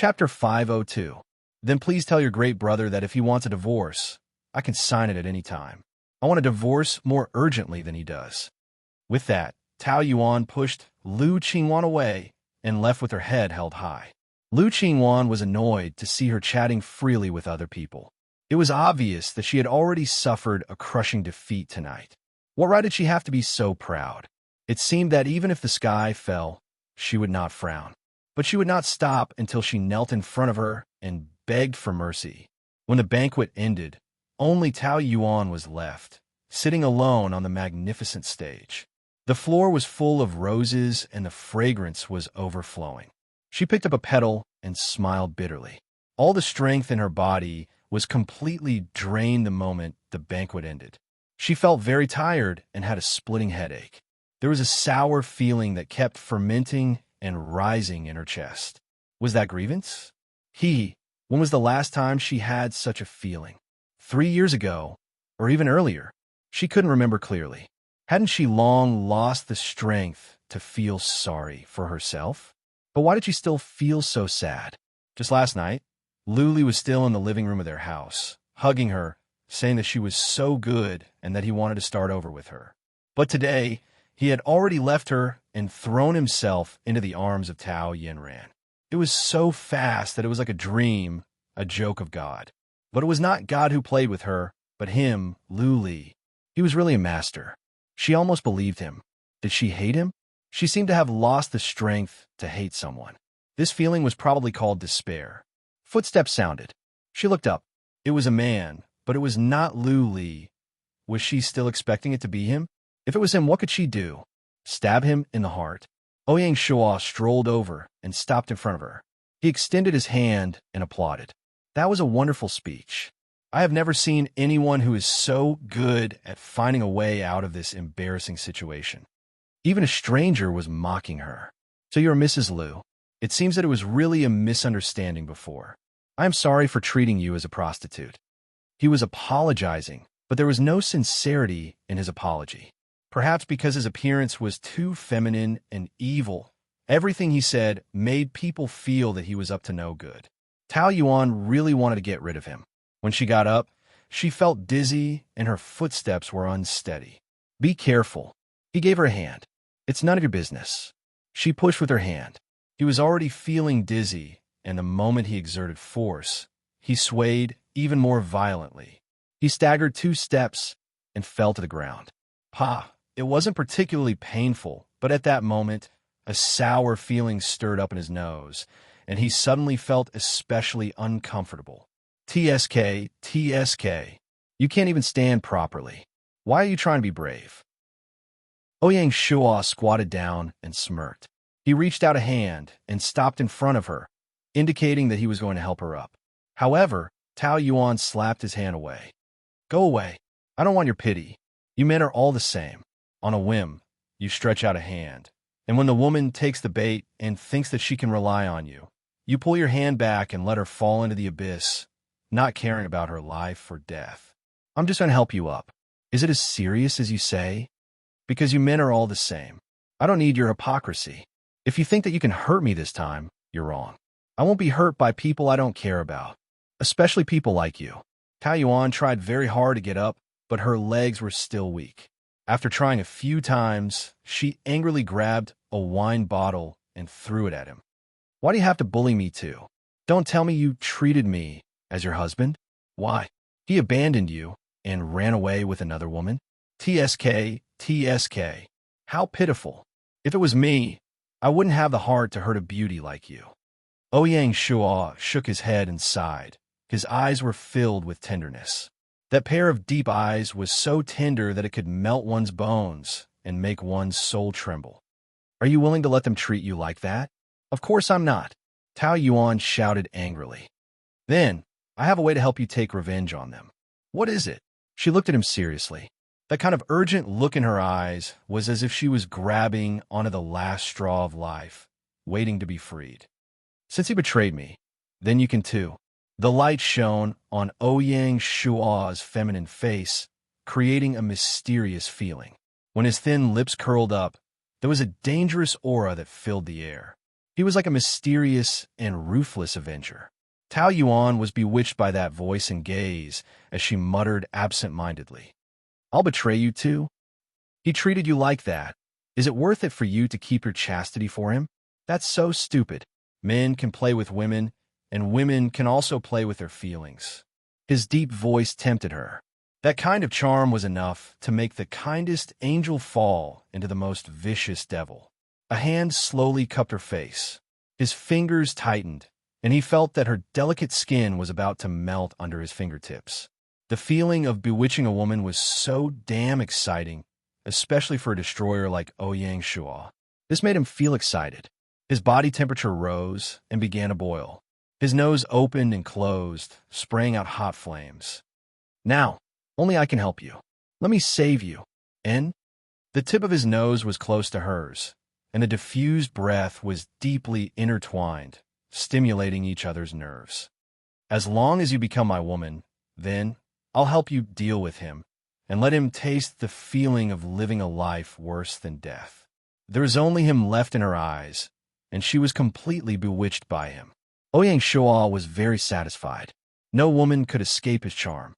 Chapter 502. Then please tell your great brother that if he wants a divorce, I can sign it at any time. I want a divorce more urgently than he does. With that, Tao Yuan pushed Lu Qingwan away and left with her head held high. Lu Qingwan was annoyed to see her chatting freely with other people. It was obvious that she had already suffered a crushing defeat tonight. What right did she have to be so proud? It seemed that even if the sky fell, she would not frown. But she would not stop until she knelt in front of her and begged for mercy. When the banquet ended, only Tao Yuan was left, sitting alone on the magnificent stage. The floor was full of roses and the fragrance was overflowing. She picked up a petal and smiled bitterly. All the strength in her body was completely drained the moment the banquet ended. She felt very tired and had a splitting headache. There was a sour feeling that kept fermenting and rising in her chest. Was that grievance? When was the last time she had such a feeling? 3 years ago, or even earlier? She couldn't remember clearly. Hadn't she long lost the strength to feel sorry for herself? But why did she still feel so sad? Just last night, Luli was still in the living room of their house, hugging her, saying that she was so good and that he wanted to start over with her. But today, he had already left her and thrown himself into the arms of Tao Yinran. It was so fast that it was like a dream, a joke of God. But it was not God who played with her, but him, Luli. He was really a master. She almost believed him. Did she hate him? She seemed to have lost the strength to hate someone. This feeling was probably called despair. Footsteps sounded. She looked up. It was a man, but it was not Luli. Was she still expecting it to be him? If it was him, what could she do? Stab him in the heart? Ouyang Shua strolled over and stopped in front of her. He extended his hand and applauded. That was a wonderful speech. I have never seen anyone who is so good at finding a way out of this embarrassing situation. Even a stranger was mocking her. So you're Mrs. Liu. It seems that it was really a misunderstanding before. I am sorry for treating you as a prostitute. He was apologizing, but there was no sincerity in his apology. Perhaps because his appearance was too feminine and evil, everything he said made people feel that he was up to no good. Tao Yuan really wanted to get rid of him. When she got up, she felt dizzy and her footsteps were unsteady. Be careful. He gave her a hand. It's none of your business. She pushed with her hand. He was already feeling dizzy, and the moment he exerted force, he swayed even more violently. He staggered 2 steps and fell to the ground. It wasn't particularly painful, but at that moment, a sour feeling stirred up in his nose, and he suddenly felt especially uncomfortable. TSK. You can't even stand properly. Why are you trying to be brave? Ouyang Shua squatted down and smirked. He reached out a hand and stopped in front of her, indicating that he was going to help her up. However, Tao Yuan slapped his hand away. Go away. I don't want your pity. You men are all the same. On a whim, you stretch out a hand. And when the woman takes the bait and thinks that she can rely on you, you pull your hand back and let her fall into the abyss, not caring about her life or death. I'm just going to help you up. Is it as serious as you say? Because you men are all the same. I don't need your hypocrisy. If you think that you can hurt me this time, you're wrong. I won't be hurt by people I don't care about, especially people like you. Tao Yuan tried very hard to get up, but her legs were still weak. After trying a few times, she angrily grabbed a wine bottle and threw it at him. Why do you have to bully me too? Don't tell me you treated me as your husband? Why? He abandoned you and ran away with another woman? TSK. How pitiful. If it was me, I wouldn't have the heart to hurt a beauty like you. Ouyang Shua shook his head and sighed. His eyes were filled with tenderness. That pair of deep eyes was so tender that it could melt one's bones and make one's soul tremble. Are you willing to let them treat you like that? Of course I'm not. Tao Yuan shouted angrily. Then, I have a way to help you take revenge on them. What is it? She looked at him seriously. That kind of urgent look in her eyes was as if she was grabbing onto the last straw of life, waiting to be freed. Since he betrayed me, then you can too. The light shone on Ouyang Shua's feminine face, creating a mysterious feeling. When his thin lips curled up, there was a dangerous aura that filled the air. He was like a mysterious and ruthless avenger. Tao Yuan was bewitched by that voice and gaze as she muttered absent-mindedly, "I'll betray you too? He treated you like that. Is it worth it for you to keep your chastity for him? That's so stupid. Men can play with women, and women can also play with their feelings." His deep voice tempted her. That kind of charm was enough to make the kindest angel fall into the most vicious devil. A hand slowly cupped her face. His fingers tightened, and he felt that her delicate skin was about to melt under his fingertips. The feeling of bewitching a woman was so damn exciting, especially for a destroyer like Ouyang Shua. This made him feel excited. His body temperature rose and began to boil. His nose opened and closed, spraying out hot flames. "Now, only I can help you. Let me save you." And the tip of his nose was close to hers, and a diffused breath was deeply intertwined, stimulating each other's nerves. "As long as you become my woman, then I'll help you deal with him and let him taste the feeling of living a life worse than death." There was only him left in her eyes, and she was completely bewitched by him. Ouyang Shua was very satisfied. No woman could escape his charm.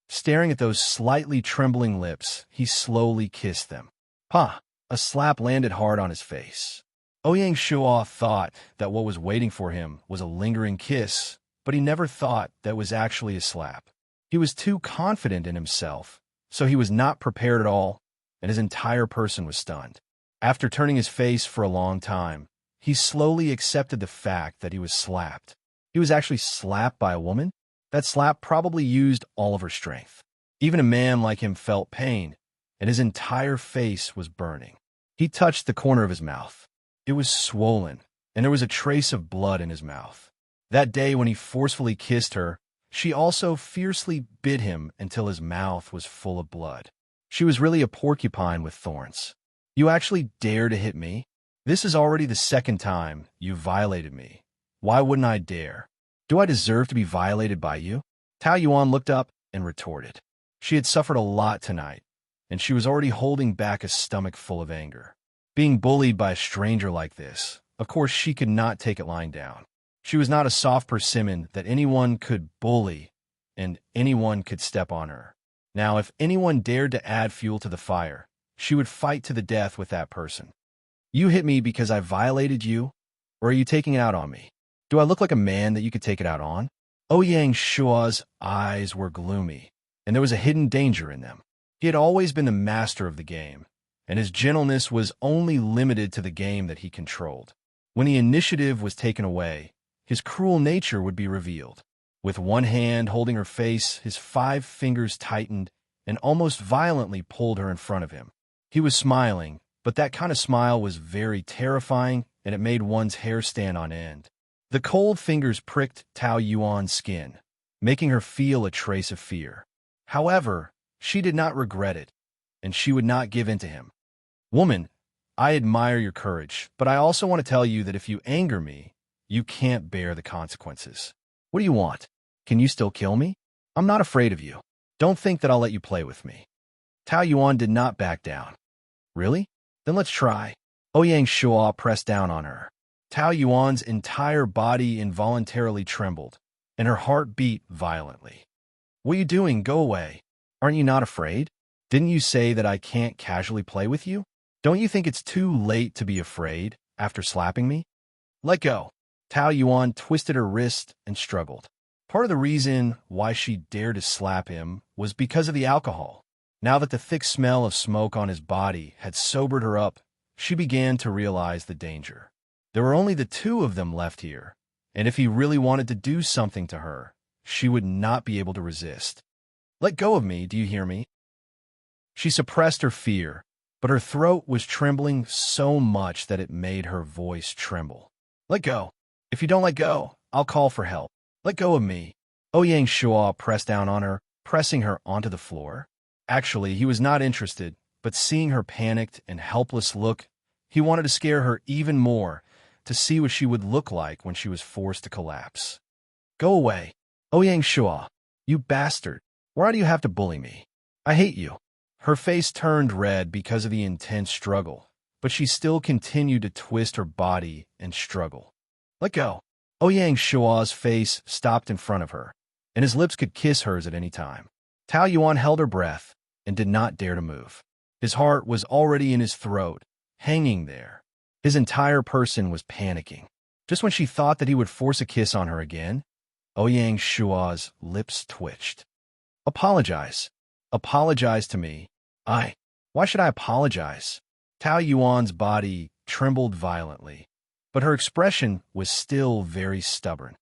Staring at those slightly trembling lips, he slowly kissed them. Pa! A slap landed hard on his face. Ouyang Shua thought that what was waiting for him was a lingering kiss, but he never thought that was actually a slap. He was too confident in himself, so he was not prepared at all, and his entire person was stunned. After turning his face for a long time, he slowly accepted the fact that he was slapped. He was actually slapped by a woman? That slap probably used all of her strength. Even a man like him felt pain, and his entire face was burning. He touched the corner of his mouth. It was swollen, and there was a trace of blood in his mouth. That day when he forcefully kissed her, she also fiercely bit him until his mouth was full of blood. She was really a porcupine with thorns. "You actually dare to hit me? This is already the second time you violated me. Why wouldn't I dare? Do I deserve to be violated by you?" Tao Yuan looked up and retorted. She had suffered a lot tonight, and she was already holding back a stomach full of anger. Being bullied by a stranger like this, of course she could not take it lying down. She was not a soft persimmon that anyone could bully and anyone could step on her. Now, if anyone dared to add fuel to the fire, she would fight to the death with that person. "You hit me because I violated you, or are you taking it out on me? Do I look like a man that you could take it out on?" Ouyang Shua's eyes were gloomy, and there was a hidden danger in them. He had always been the master of the game, and his gentleness was only limited to the game that he controlled. When the initiative was taken away, his cruel nature would be revealed. With one hand holding her face, his 5 fingers tightened and almost violently pulled her in front of him. He was smiling, but that kind of smile was very terrifying, and it made one's hair stand on end. The cold fingers pricked Tao Yuan's skin, making her feel a trace of fear. However, she did not regret it, and she would not give in to him. "Woman, I admire your courage, but I also want to tell you that if you anger me, you can't bear the consequences. What do you want? Can you still kill me? I'm not afraid of you. Don't think that I'll let you play with me." Tao Yuan did not back down. "Really? Then let's try." Ouyang Shua pressed down on her. Tao Yuan's entire body involuntarily trembled, and her heart beat violently. "What are you doing? Go away. Aren't you not afraid? Didn't you say that I can't casually play with you? Don't you think it's too late to be afraid after slapping me? Let go." Tao Yuan twisted her wrist and struggled. Part of the reason why she dared to slap him was because of the alcohol. Now that the thick smell of smoke on his body had sobered her up, she began to realize the danger. There were only the two of them left here, and if he really wanted to do something to her, she would not be able to resist. "Let go of me, do you hear me?" She suppressed her fear, but her throat was trembling so much that it made her voice tremble. "Let go. If you don't let go, I'll call for help. Let go of me." Ouyang Shua pressed down on her, pressing her onto the floor. Actually, he was not interested, but seeing her panicked and helpless look, he wanted to scare her even more, to see what she would look like when she was forced to collapse. "Go away. Ouyang Shua, you bastard. Why do you have to bully me? I hate you." Her face turned red because of the intense struggle, but she still continued to twist her body and struggle. Let go. Ouyang Shua's face stopped in front of her, and his lips could kiss hers at any time. Tao Yuan held her breath and did not dare to move. His heart was already in his throat, hanging there. His entire person was panicking. Just when she thought that he would force a kiss on her again, Ouyang Shua's lips twitched. Apologize. Apologize to me. Why should I apologize? Tao Yuan's body trembled violently, but her expression was still very stubborn.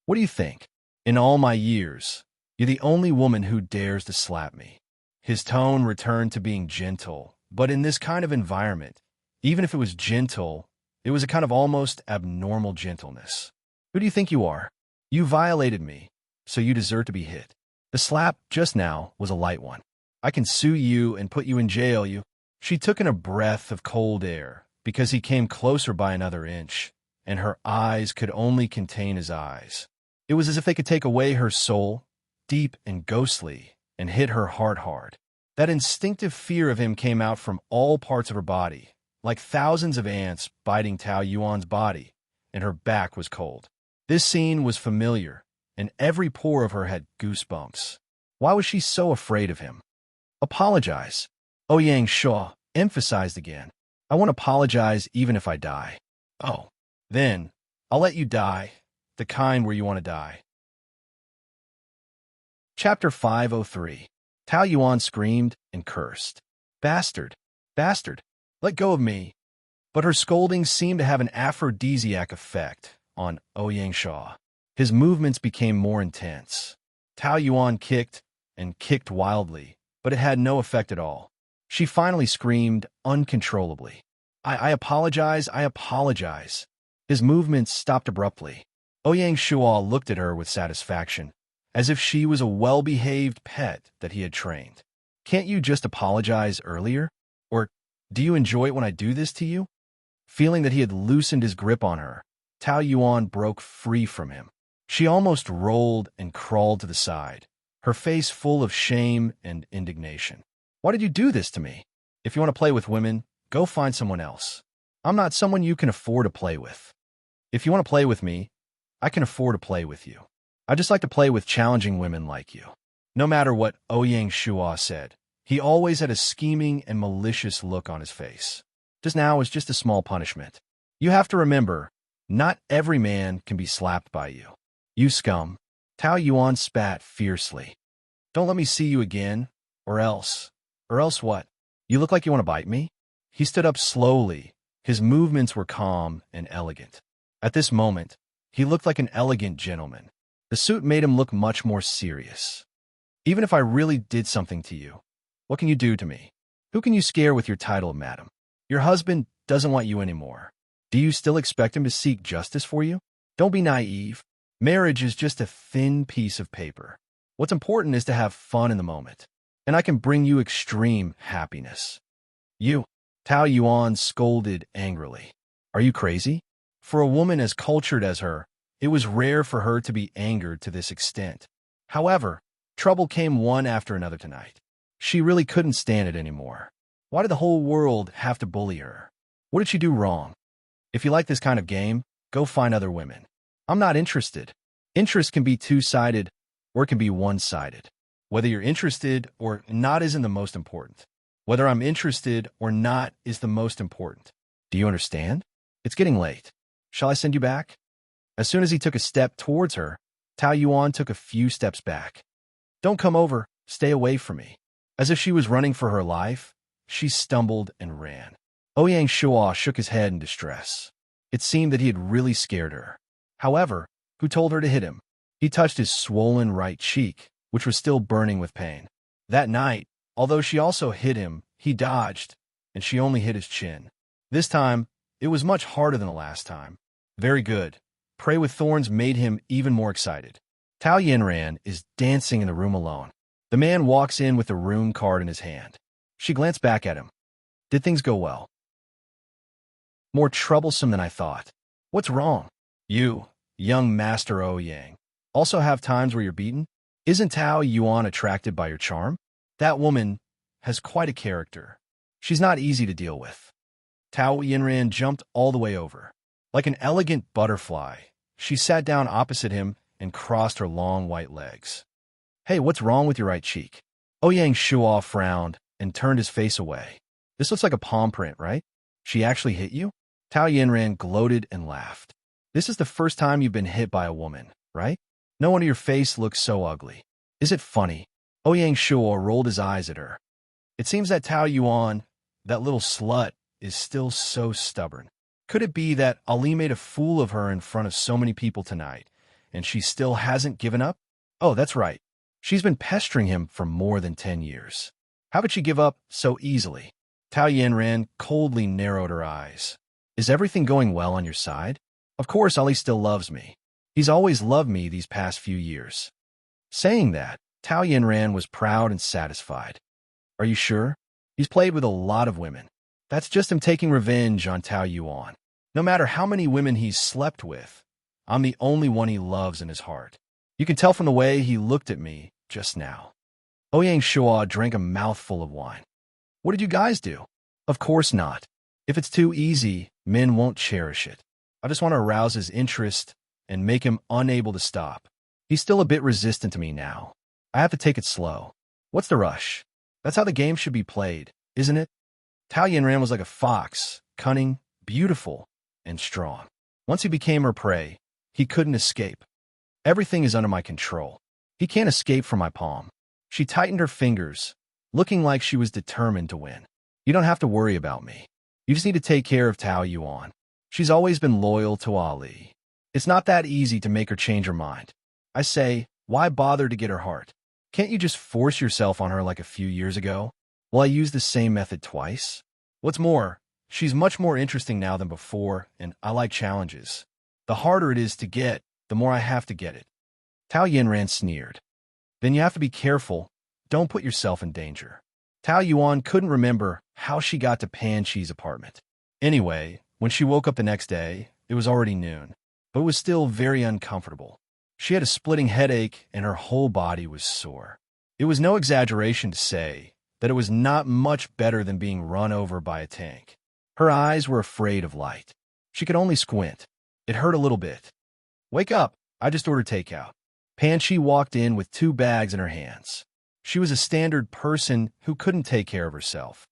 What do you think? In all my years, you're the only woman who dares to slap me. His tone returned to being gentle, but in this kind of environment, even if it was gentle, it was a kind of almost abnormal gentleness. Who do you think you are? You violated me, so you deserve to be hit. The slap just now was a light one. I can sue you and put you in jail, you. She took in a breath of cold air because he came closer by another inch, and her eyes could only contain his eyes. It was as if they could take away her soul, deep and ghostly, and hit her heart hard. That instinctive fear of him came out from all parts of her body, like thousands of ants biting Tao Yuan's body, and her back was cold. This scene was familiar, and every pore of her had goosebumps. Why was she so afraid of him? Apologize. Ouyang Shua emphasized again. I won't apologize even if I die. Oh, then, I'll let you die, the kind where you want to die. Chapter 503. Tao Yuan screamed and cursed. Bastard! Bastard! Let go of me! But her scolding seemed to have an aphrodisiac effect on Ouyang Shua. His movements became more intense. Tao Yuan kicked and kicked wildly, but it had no effect at all. She finally screamed uncontrollably. I apologize, I apologize. His movements stopped abruptly. Ouyang Shua looked at her with satisfaction, as if she was a well-behaved pet that he had trained. Can't you just apologize earlier? Or do you enjoy it when I do this to you? Feeling that he had loosened his grip on her, Tao Yuan broke free from him. She almost rolled and crawled to the side, her face full of shame and indignation. Why did you do this to me? If you want to play with women, go find someone else. I'm not someone you can afford to play with. If you want to play with me, I can afford to play with you. I just like to play with challenging women like you. No matter what Ouyang Shua said, he always had a scheming and malicious look on his face. Just now was just a small punishment. You have to remember, not every man can be slapped by you. You scum. Tao Yuan spat fiercely. Don't let me see you again, or else. Or else what? You look like you want to bite me? He stood up slowly. His movements were calm and elegant. At this moment, he looked like an elegant gentleman. The suit made him look much more serious. Even if I really did something to you, what can you do to me? Who can you scare with your title of madam? Your husband doesn't want you anymore. Do you still expect him to seek justice for you? Don't be naive. Marriage is just a thin piece of paper. What's important is to have fun in the moment, and I can bring you extreme happiness. You, Tao Yuan scolded angrily. Are you crazy? For a woman as cultured as her, it was rare for her to be angered to this extent. However, trouble came one after another tonight. She really couldn't stand it anymore. Why did the whole world have to bully her? What did she do wrong? If you like this kind of game, go find other women. I'm not interested. Interest can be two-sided, or it can be one-sided. Whether you're interested or not isn't the most important. Whether I'm interested or not is the most important. Do you understand? It's getting late. Shall I send you back? As soon as he took a step towards her, Tao Yuan took a few steps back. Don't come over. Stay away from me. As if she was running for her life, she stumbled and ran. Ouyang Shua shook his head in distress. It seemed that he had really scared her. However, who told her to hit him? He touched his swollen right cheek, which was still burning with pain. That night, although she also hit him, he dodged, and she only hit his chin. This time, it was much harder than the last time. Very good. Prey with Thorns made him even more excited. Tao Yanran is dancing in the room alone. The man walks in with a rune card in his hand. She glanced back at him. Did things go well? More troublesome than I thought. What's wrong? You, young Master Ouyang, also have times where you're beaten? Isn't Tao Yuan attracted by your charm? That woman has quite a character. She's not easy to deal with. Tao Yinran jumped all the way over. Like an elegant butterfly, she sat down opposite him and crossed her long white legs. Hey, what's wrong with your right cheek? Ouyang Shuo frowned and turned his face away. This looks like a palm print, right? She actually hit you? Tao Yinran gloated and laughed. This is the first time you've been hit by a woman, right? No wonder your face looks so ugly. Is it funny? Ouyang Shuo rolled his eyes at her. It seems that Tao Yuan, that little slut, is still so stubborn. Could it be that Ali made a fool of her in front of so many people tonight, and she still hasn't given up? Oh, that's right. She's been pestering him for more than 10 years. How could she give up so easily? Tao Yanran coldly narrowed her eyes. Is everything going well on your side? Of course, Ali still loves me. He's always loved me these past few years. Saying that, Tao Yanran was proud and satisfied. Are you sure? He's played with a lot of women. That's just him taking revenge on Tao Yuan. No matter how many women he's slept with, I'm the only one he loves in his heart. You can tell from the way he looked at me just now. Ouyang Shuo drank a mouthful of wine. What did you guys do? Of course not. If it's too easy, men won't cherish it. I just want to arouse his interest and make him unable to stop. He's still a bit resistant to me now. I have to take it slow. What's the rush? That's how the game should be played, isn't it? Tao Yanran was like a fox, cunning, beautiful, and strong. Once he became her prey, he couldn't escape. Everything is under my control. He can't escape from my palm. She tightened her fingers, looking like she was determined to win. You don't have to worry about me. You just need to take care of Tao Yuan. She's always been loyal to Ali. It's not that easy to make her change her mind. I say, why bother to get her heart? Can't you just force yourself on her like a few years ago? Will I use the same method twice? What's more, she's much more interesting now than before, and I like challenges. The harder it is to get, the more I have to get it. Tao Yanran sneered. Then you have to be careful. Don't put yourself in danger. Tao Yuan couldn't remember how she got to Pan Chi's apartment. Anyway, when she woke up the next day, it was already noon, but it was still very uncomfortable. She had a splitting headache and her whole body was sore. It was no exaggeration to say that it was not much better than being run over by a tank. Her eyes were afraid of light. She could only squint. It hurt a little bit. Wake up, I just ordered takeout. Pan Chi walked in with 2 bags in her hands. She was a standard person who couldn't take care of herself.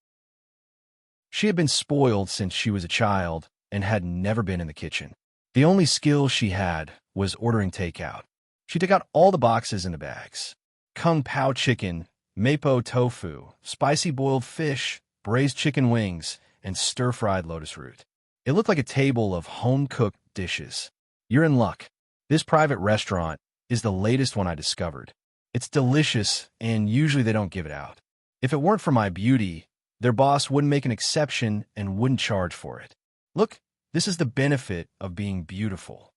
She had been spoiled since she was a child and had never been in the kitchen. The only skill she had was ordering takeout. She took out all the boxes in the bags. Kung Pao chicken, mapo tofu, spicy boiled fish, braised chicken wings, and stir-fried lotus root. It looked like a table of home-cooked dishes. You're in luck. This private restaurant is the latest one I discovered. It's delicious, and usually they don't give it out. If it weren't for my beauty, their boss wouldn't make an exception and wouldn't charge for it. Look, this is the benefit of being beautiful.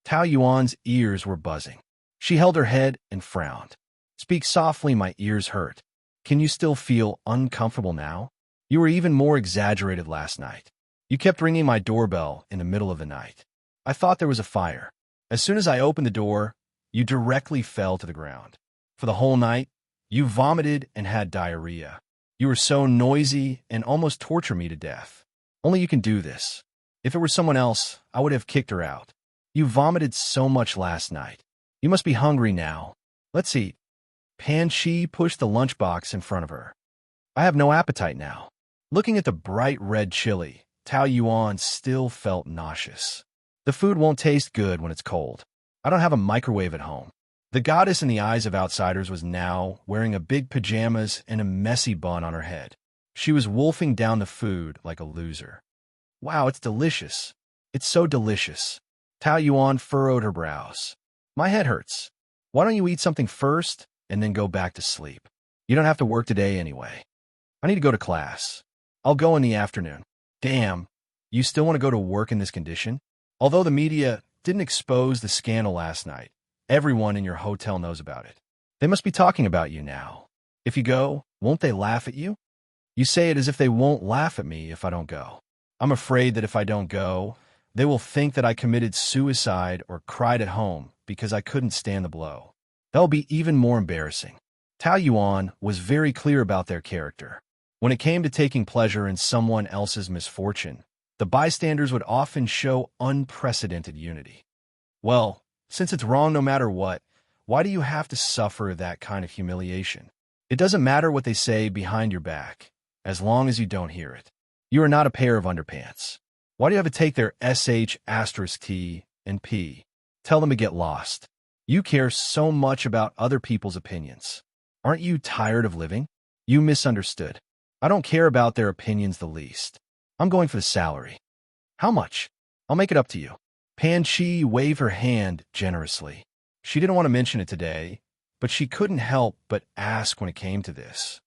Tao Yuan's ears were buzzing. She held her head and frowned. Speak softly, my ears hurt. Can you still feel uncomfortable now? You were even more exaggerated last night. You kept ringing my doorbell in the middle of the night. I thought there was a fire. As soon as I opened the door, you directly fell to the ground. For the whole night, you vomited and had diarrhea. You were so noisy and almost tortured me to death. Only you can do this. If it were someone else, I would have kicked her out. You vomited so much last night. You must be hungry now. Let's eat. Pan Chi pushed the lunchbox in front of her. I have no appetite now. Looking at the bright red chili, Tao Yuan still felt nauseous. The food won't taste good when it's cold. I don't have a microwave at home. The goddess in the eyes of outsiders was now wearing a big pajamas and a messy bun on her head. She was wolfing down the food like a loser. Wow, it's delicious. It's so delicious. Tao Yuan furrowed her brows. My head hurts. Why don't you eat something first and then go back to sleep? You don't have to work today anyway. I need to go to class. I'll go in the afternoon. Damn, you still want to go to work in this condition? Although the media didn't expose the scandal last night, everyone in your hotel knows about it. They must be talking about you now. If you go, won't they laugh at you? You say it as if they won't laugh at me if I don't go. I'm afraid that if I don't go, they will think that I committed suicide or cried at home because I couldn't stand the blow. That'll be even more embarrassing. Tao Yuan was very clear about their character. When it came to taking pleasure in someone else's misfortune, the bystanders would often show unprecedented unity. Well, since it's wrong no matter what, why do you have to suffer that kind of humiliation? It doesn't matter what they say behind your back, as long as you don't hear it. You are not a pair of underpants. Why do you have to take their SH asterisk T and P? Tell them to get lost. You care so much about other people's opinions. Aren't you tired of living? You misunderstood. I don't care about their opinions the least. I'm going for the salary. How much? I'll make it up to you. Pan Chi waved her hand generously. She didn't want to mention it today, but she couldn't help but ask when it came to this.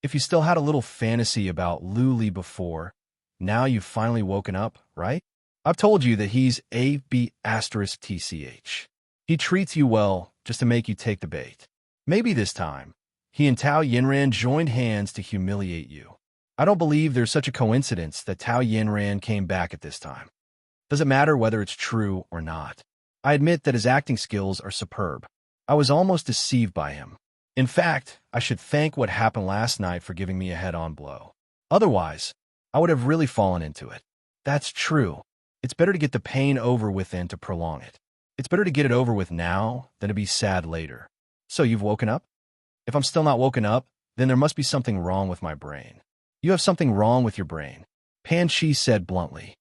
If you still had a little fantasy about Luli before, now you've finally woken up, right? I've told you that he's AB asterisk TCH. He treats you well just to make you take the bait. Maybe this time, he and Tao Yinran joined hands to humiliate you. I don't believe there's such a coincidence that Tao Yinran came back at this time. Doesn't matter whether it's true or not. I admit that his acting skills are superb. I was almost deceived by him. In fact, I should thank what happened last night for giving me a head-on blow. Otherwise, I would have really fallen into it. That's true. It's better to get the pain over with than to prolong it. It's better to get it over with now than to be sad later. So you've woken up? If I'm still not woken up, then there must be something wrong with my brain. You have something wrong with your brain, Pan Chi said bluntly.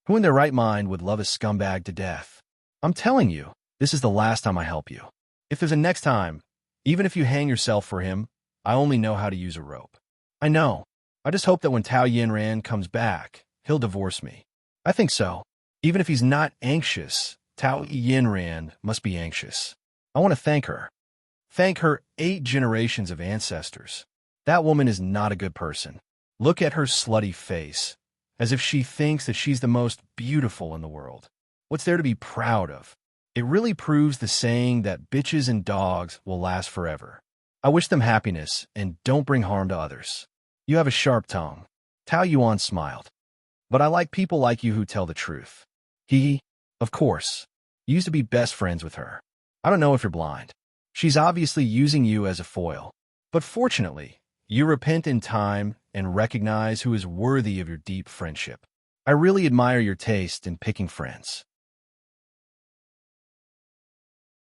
Who in their right mind would love a scumbag to death? I'm telling you, this is the last time I help you. If there's a next time, even if you hang yourself for him, I only know how to use a rope. I know. I just hope that when Tao Yinran comes back, he'll divorce me. I think so. Even if he's not anxious, Tao Yinran must be anxious. I want to thank her. Thank her 8 generations of ancestors. That woman is not a good person. Look at her slutty face, as if she thinks that she's the most beautiful in the world. What's there to be proud of? It really proves the saying that bitches and dogs will last forever. I wish them happiness and don't bring harm to others. You have a sharp tongue. Tao Yuan smiled. But I like people like you who tell the truth. Of course, you used to be best friends with her. I don't know if you're blind. She's obviously using you as a foil. But fortunately, you repent in time and recognize who is worthy of your deep friendship. I really admire your taste in picking friends.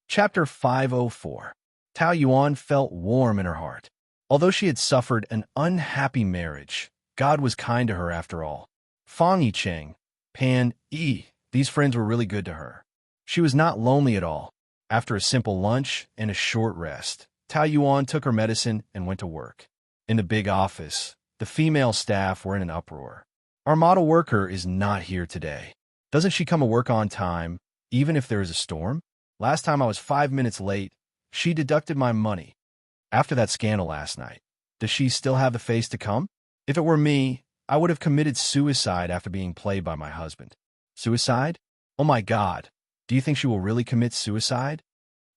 Chapter 504. Tao Yuan felt warm in her heart. Although she had suffered an unhappy marriage, God was kind to her after all. Fang Yicheng, Pan Yi, these friends were really good to her. She was not lonely at all. After a simple lunch and a short rest, Tao Yuan took her medicine and went to work. In the big office, the female staff were in an uproar. Our model worker is not here today. Doesn't she come to work on time, even if there is a storm? Last time I was 5 minutes late, she deducted my money. After that scandal last night, does she still have the face to come? If it were me, I would have committed suicide after being played by my husband. Suicide? Oh my God. Do you think she will really commit suicide?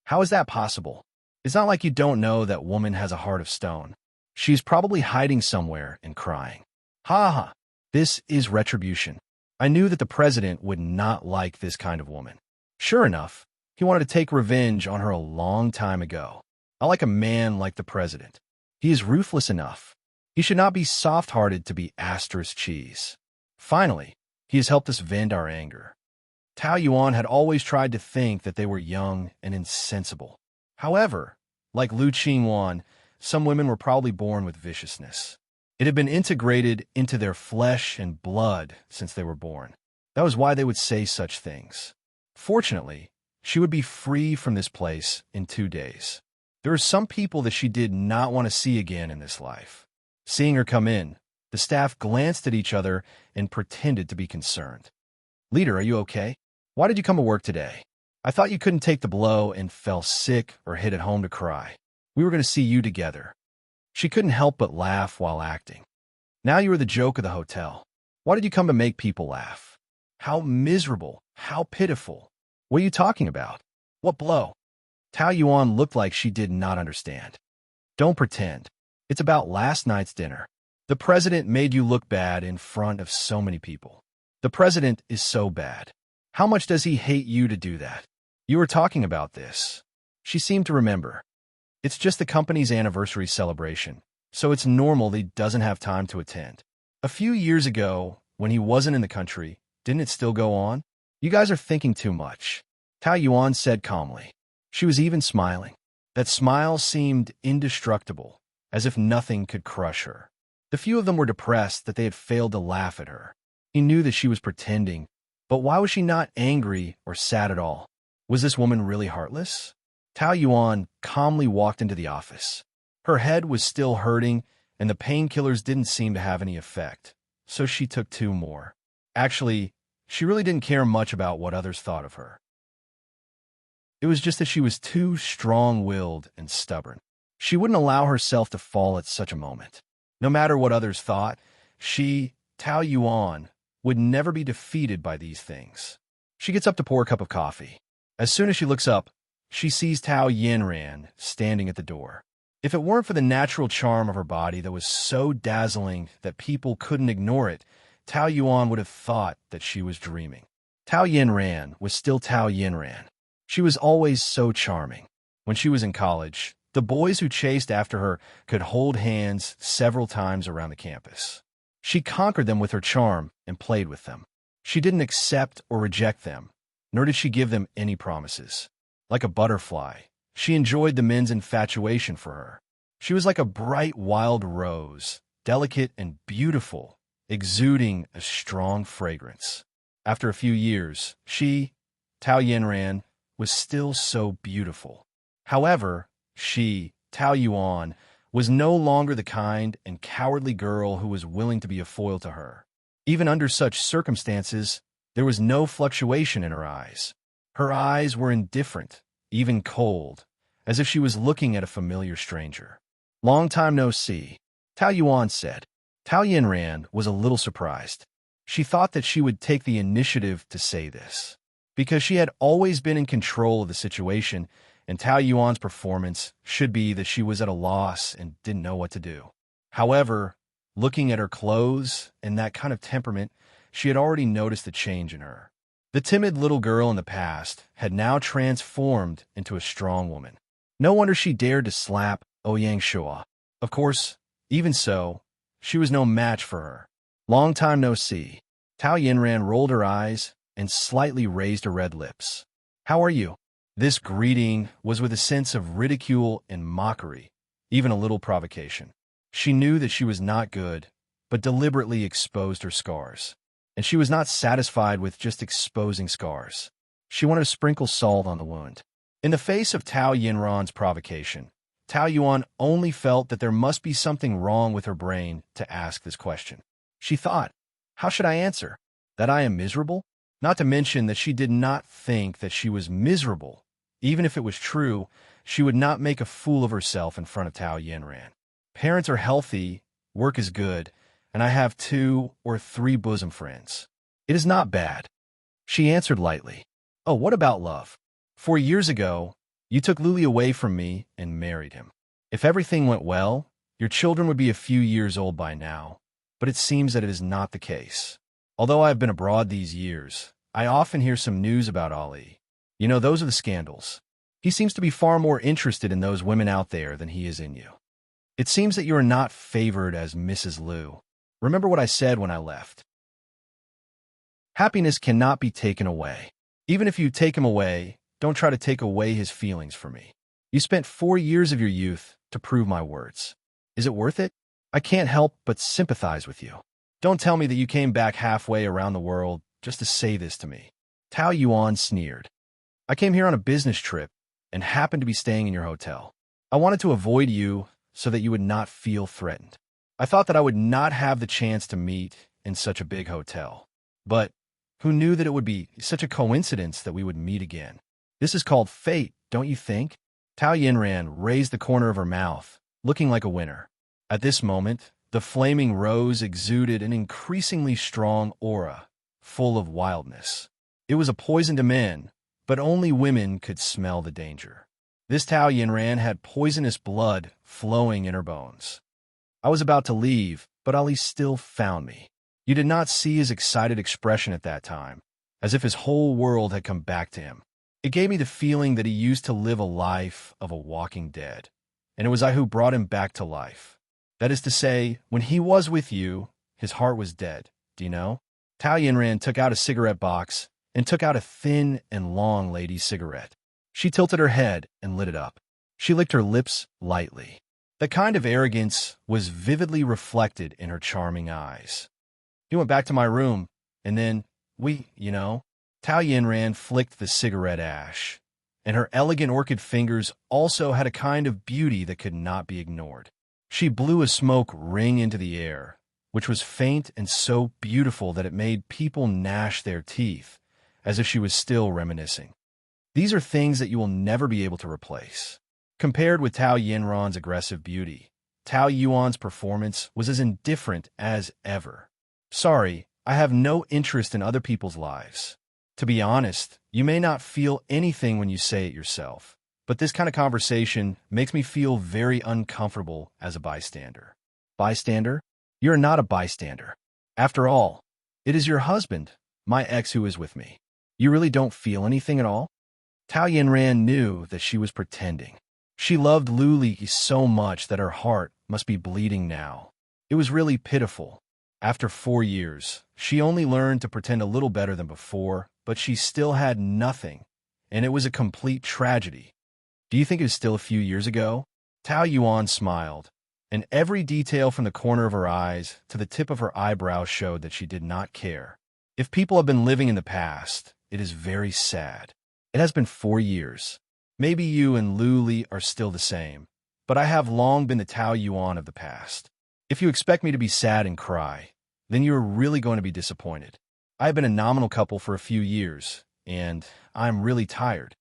How is that possible? It's not like you don't know that woman has a heart of stone. She's probably hiding somewhere and crying. Ha ha. This is retribution. I knew that the president would not like this kind of woman. Sure enough, he wanted to take revenge on her a long time ago. I like a man like the president. He is ruthless enough. He should not be soft-hearted to be asterisk cheese. Finally, he has helped us vent our anger. Tao Yuan had always tried to think that they were young and insensible. However, like Lu Qingwan, some women were probably born with viciousness. It had been integrated into their flesh and blood since they were born. That was why they would say such things. Fortunately, she would be free from this place in 2 days. There are some people that she did not want to see again in this life. Seeing her come in, the staff glanced at each other and pretended to be concerned. Leader, are you okay? Why did you come to work today? I thought you couldn't take the blow and fell sick or hid at home to cry. We were going to see you together. She couldn't help but laugh while acting. Now you are the joke of the hotel. Why did you come to make people laugh? How miserable, how pitiful. What are you talking about? What blow? Tao Yuan looked like she did not understand. Don't pretend. It's about last night's dinner. The president made you look bad in front of so many people. The president is so bad. How much does he hate you to do that? You were talking about this. She seemed to remember. It's just the company's anniversary celebration. so it's normal that he doesn't have time to attend. A few years ago, when he wasn't in the country, didn't it still go on? You guys are thinking too much, Tao Yuan said calmly. She was even smiling. That smile seemed indestructible, as if nothing could crush her. The few of them were depressed that they had failed to laugh at her. He knew that she was pretending, but why was she not angry or sad at all? Was this woman really heartless? Tao Yuan calmly walked into the office. Her head was still hurting, and the painkillers didn't seem to have any effect, so she took 2 more. Actually, she really didn't care much about what others thought of her. It was just that she was too strong-willed and stubborn. She wouldn't allow herself to fall at such a moment. No matter what others thought, she, Tao Yuan, would never be defeated by these things. She gets up to pour a cup of coffee. As soon as she looks up, she sees Tao Yinran standing at the door. If it weren't for the natural charm of her body that was so dazzling that people couldn't ignore it, Tao Yuan would have thought that she was dreaming. Tao Yinran was still Tao Yinran. She was always so charming. When she was in college, the boys who chased after her could hold hands several times around the campus. She conquered them with her charm and played with them. She didn't accept or reject them, nor did she give them any promises. Like a butterfly, she enjoyed the men's infatuation for her. She was like a bright wild rose, delicate and beautiful, exuding a strong fragrance. After a few years, she, Tao Yinran, was still so beautiful. However, she, Tao Yuan, was no longer the kind and cowardly girl who was willing to be a foil to her. Even under such circumstances, there was no fluctuation in her eyes. Her eyes were indifferent, even cold, as if she was looking at a familiar stranger. "Long time no see," Tao Yuan said. Tao Yinran was a little surprised. She thought that she would take the initiative to say this, because she had always been in control of the situation, and Tao Yuan's performance should be that she was at a loss and didn't know what to do. However, looking at her clothes and that kind of temperament, she had already noticed the change in her. The timid little girl in the past had now transformed into a strong woman. No wonder she dared to slap Ouyang Shua. Of course, even so, she was no match for her. "Long time no see." Tao Yinran rolled her eyes and slightly raised her red lips. "How are you?" This greeting was with a sense of ridicule and mockery, even a little provocation. She knew that she was not good, but deliberately exposed her scars. And she was not satisfied with just exposing scars. She wanted to sprinkle salt on the wound. In the face of Tao Yinran's provocation, Tao Yuan only felt that there must be something wrong with her brain to ask this question. She thought, how should I answer? That I am miserable? Not to mention that she did not think that she was miserable. Even if it was true, she would not make a fool of herself in front of Tao Yinran. Parents are healthy, work is good, and I have 2 or 3 bosom friends. It is not bad. She answered lightly. Oh, what about love? 4 years ago, you took Luli away from me and married him. If everything went well, your children would be a few years old by now, but it seems that it is not the case. Although I have been abroad these years, I often hear some news about Ali. You know, those are the scandals. He seems to be far more interested in those women out there than he is in you. It seems that you are not favored as Mrs. Liu. Remember what I said when I left. Happiness cannot be taken away. Even if you take him away, don't try to take away his feelings for me. You spent 4 years of your youth to prove my words. Is it worth it? I can't help but sympathize with you. Don't tell me that you came back halfway around the world just to say this to me. Tao Yuan sneered. I came here on a business trip and happened to be staying in your hotel. I wanted to avoid you so that you would not feel threatened. I thought that I would not have the chance to meet in such a big hotel. But who knew that it would be such a coincidence that we would meet again? This is called fate, don't you think? Tao Yinran raised the corner of her mouth, looking like a winner. At this moment, the flaming rose exuded an increasingly strong aura, full of wildness. It was a poison to men, but only women could smell the danger. This Tao Yinran had poisonous blood flowing in her bones. I was about to leave, but Ali still found me. You did not see his excited expression at that time, as if his whole world had come back to him. It gave me the feeling that he used to live a life of a walking dead, and it was I who brought him back to life. That is to say, when he was with you, his heart was dead. Do you know? Tao Yinran took out a cigarette box and took out a thin and long lady's cigarette. She tilted her head and lit it up. She licked her lips lightly. The kind of arrogance was vividly reflected in her charming eyes. He went back to my room, and then Tao Yinran flicked the cigarette ash, and her elegant orchid fingers also had a kind of beauty that could not be ignored. She blew a smoke ring into the air, which was faint and so beautiful that it made people gnash their teeth, as if she was still reminiscing. These are things that you will never be able to replace. Compared with Tao Yinran's aggressive beauty, Tao Yuan's performance was as indifferent as ever. Sorry, I have no interest in other people's lives. To be honest, you may not feel anything when you say it yourself, but this kind of conversation makes me feel very uncomfortable as a bystander. Bystander? You're not a bystander. After all, it is your husband, my ex, who is with me. You really don't feel anything at all? Tao Yinran knew that she was pretending. She loved Lu Li so much that her heart must be bleeding now. It was really pitiful. After 4 years, she only learned to pretend a little better than before, but she still had nothing, and it was a complete tragedy. Do you think it is still a few years ago? Tao Yuan smiled, and every detail from the corner of her eyes to the tip of her eyebrows showed that she did not care. If people have been living in the past, it is very sad. It has been 4 years. Maybe you and Lu Li are still the same, but I have long been the Tao Yuan of the past. If you expect me to be sad and cry, then you are really going to be disappointed. I have been a nominal couple for a few years, and I'm really tired.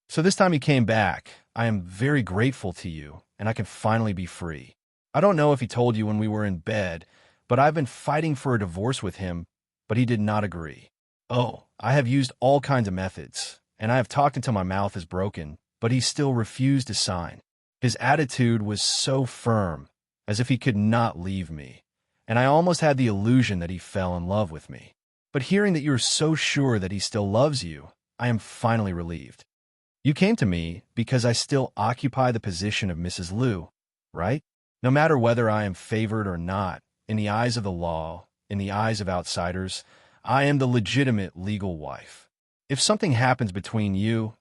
So this time you came back, I am very grateful to you, and I can finally be free. I don't know if he told you when we were in bed, but I've been fighting for a divorce with him, but he did not agree. Oh, I have used all kinds of methods, and I have talked until my mouth is broken, but he still refused to sign. His attitude was so firm, as if he could not leave me, and I almost had the illusion that he fell in love with me. But hearing that you are so sure that he still loves you, I am finally relieved. You came to me because I still occupy the position of Mrs. Liu, right? No matter whether I am favored or not, in the eyes of the law, in the eyes of outsiders, I am the legitimate legal wife. If something happens between you,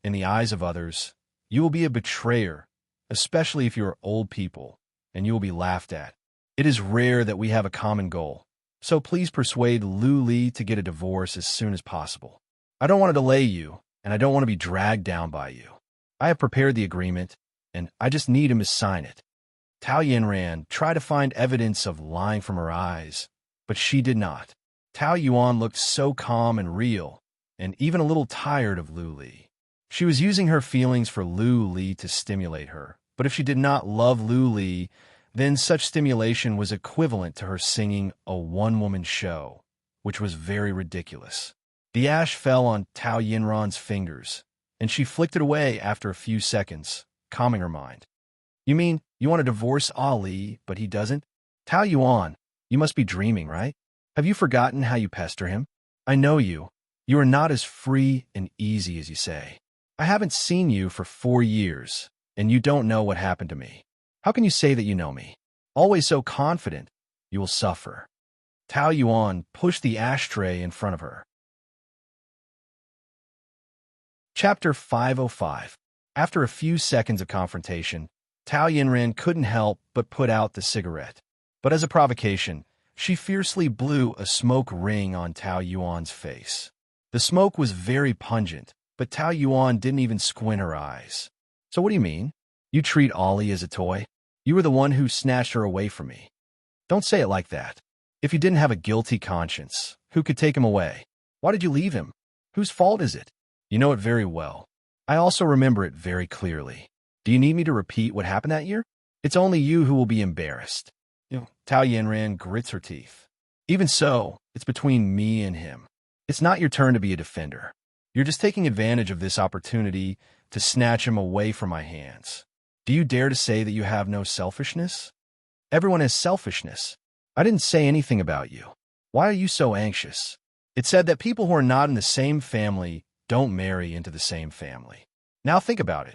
in the eyes of others, you will be a betrayer, especially if you are old people, and you will be laughed at. It is rare that we have a common goal, so please persuade Lu Li to get a divorce as soon as possible. I don't want to delay you, and I don't want to be dragged down by you. I have prepared the agreement, and I just need him to sign it. Tao Yinran tried to find evidence of lying from her eyes, but she did not. Tao Yuan looked so calm and real, and even a little tired of Lu Li. She was using her feelings for Lu Li to stimulate her, but if she did not love Lu Li, then such stimulation was equivalent to her singing a one-woman show, which was very ridiculous. The ash fell on Tao Yinran's fingers, and she flicked it away after a few seconds, calming her mind. You mean you want to divorce Ali, but he doesn't? Tao Yuan, you must be dreaming, right? Have you forgotten how you pester him? I know you. You are not as free and easy as you say. I haven't seen you for 4 years, and you don't know what happened to me. How can you say that you know me? Always so confident, you will suffer. Tao Yuan pushed the ashtray in front of her. Chapter 505. After a few seconds of confrontation, Tao Yinran couldn't help but put out the cigarette. But as a provocation, she fiercely blew a smoke ring on Tao Yuan's face. The smoke was very pungent, but Tao Yuan didn't even squint her eyes. So what do you mean? You treat Ollie as a toy? You were the one who snatched her away from me. Don't say it like that. If you didn't have a guilty conscience, who could take him away? Why did you leave him? Whose fault is it? You know it very well. I also remember it very clearly. Do you need me to repeat what happened that year? It's only you who will be embarrassed. Tao Yinran grits her teeth. Even so, it's between me and him. It's not your turn to be a defender. You're just taking advantage of this opportunity to snatch him away from my hands. Do you dare to say that you have no selfishness? Everyone has selfishness. I didn't say anything about you. Why are you so anxious? It's said that people who are not in the same family don't marry into the same family. Now think about it.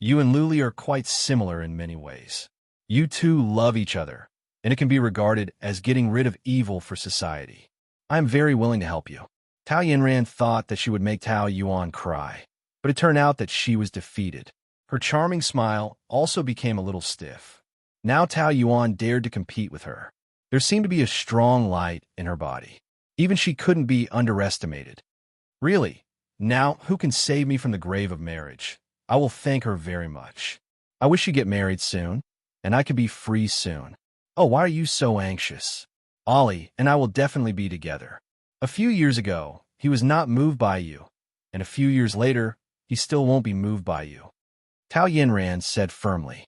You and Lu Li are quite similar in many ways. You two love each other, and it can be regarded as getting rid of evil for society. I am very willing to help you. Tao Yinran thought that she would make Tao Yuan cry, but it turned out that she was defeated. Her charming smile also became a little stiff. Now Tao Yuan dared to compete with her. There seemed to be a strong light in her body. Even she couldn't be underestimated. Really, now who can save me from the grave of marriage? I will thank her very much. I wish you get married soon, and I could be free soon. Oh, why are you so anxious? Ollie and I will definitely be together. A few years ago, he was not moved by you, and a few years later, he still won't be moved by you. Tao Yinran said firmly.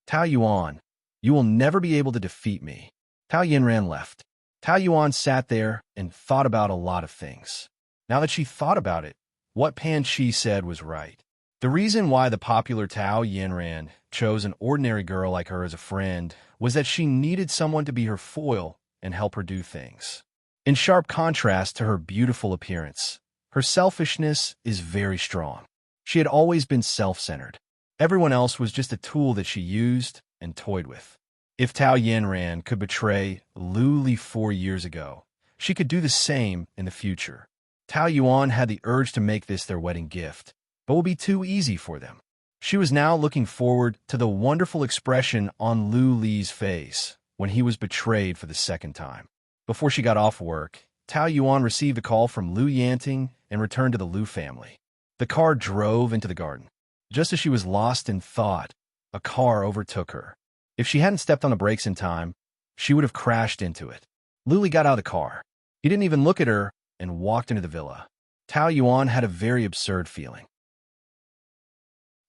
Tao Yuan, you will never be able to defeat me. Tao Yinran left. Tao Yuan sat there and thought about a lot of things. Now that she thought about it, what Pan Chi said was right. The reason why the popular Tao Yinran chose an ordinary girl like her as a friend was that she needed someone to be her foil and help her do things. In sharp contrast to her beautiful appearance, her selfishness is very strong. She had always been self-centered. Everyone else was just a tool that she used and toyed with. If Tao Yinran could betray Lu Li 4 years ago, she could do the same in the future. Tao Yuan had the urge to make this their wedding gift, but would be too easy for them. She was now looking forward to the wonderful expression on Lu Li's face when he was betrayed for the second time. Before she got off work, Tao Yuan received a call from Lu Yanting and returned to the Lu family. The car drove into the garden. Just as she was lost in thought, a car overtook her. If she hadn't stepped on the brakes in time, she would have crashed into it. Lu Li got out of the car. He didn't even look at her and walked into the villa. Tao Yuan had a very absurd feeling.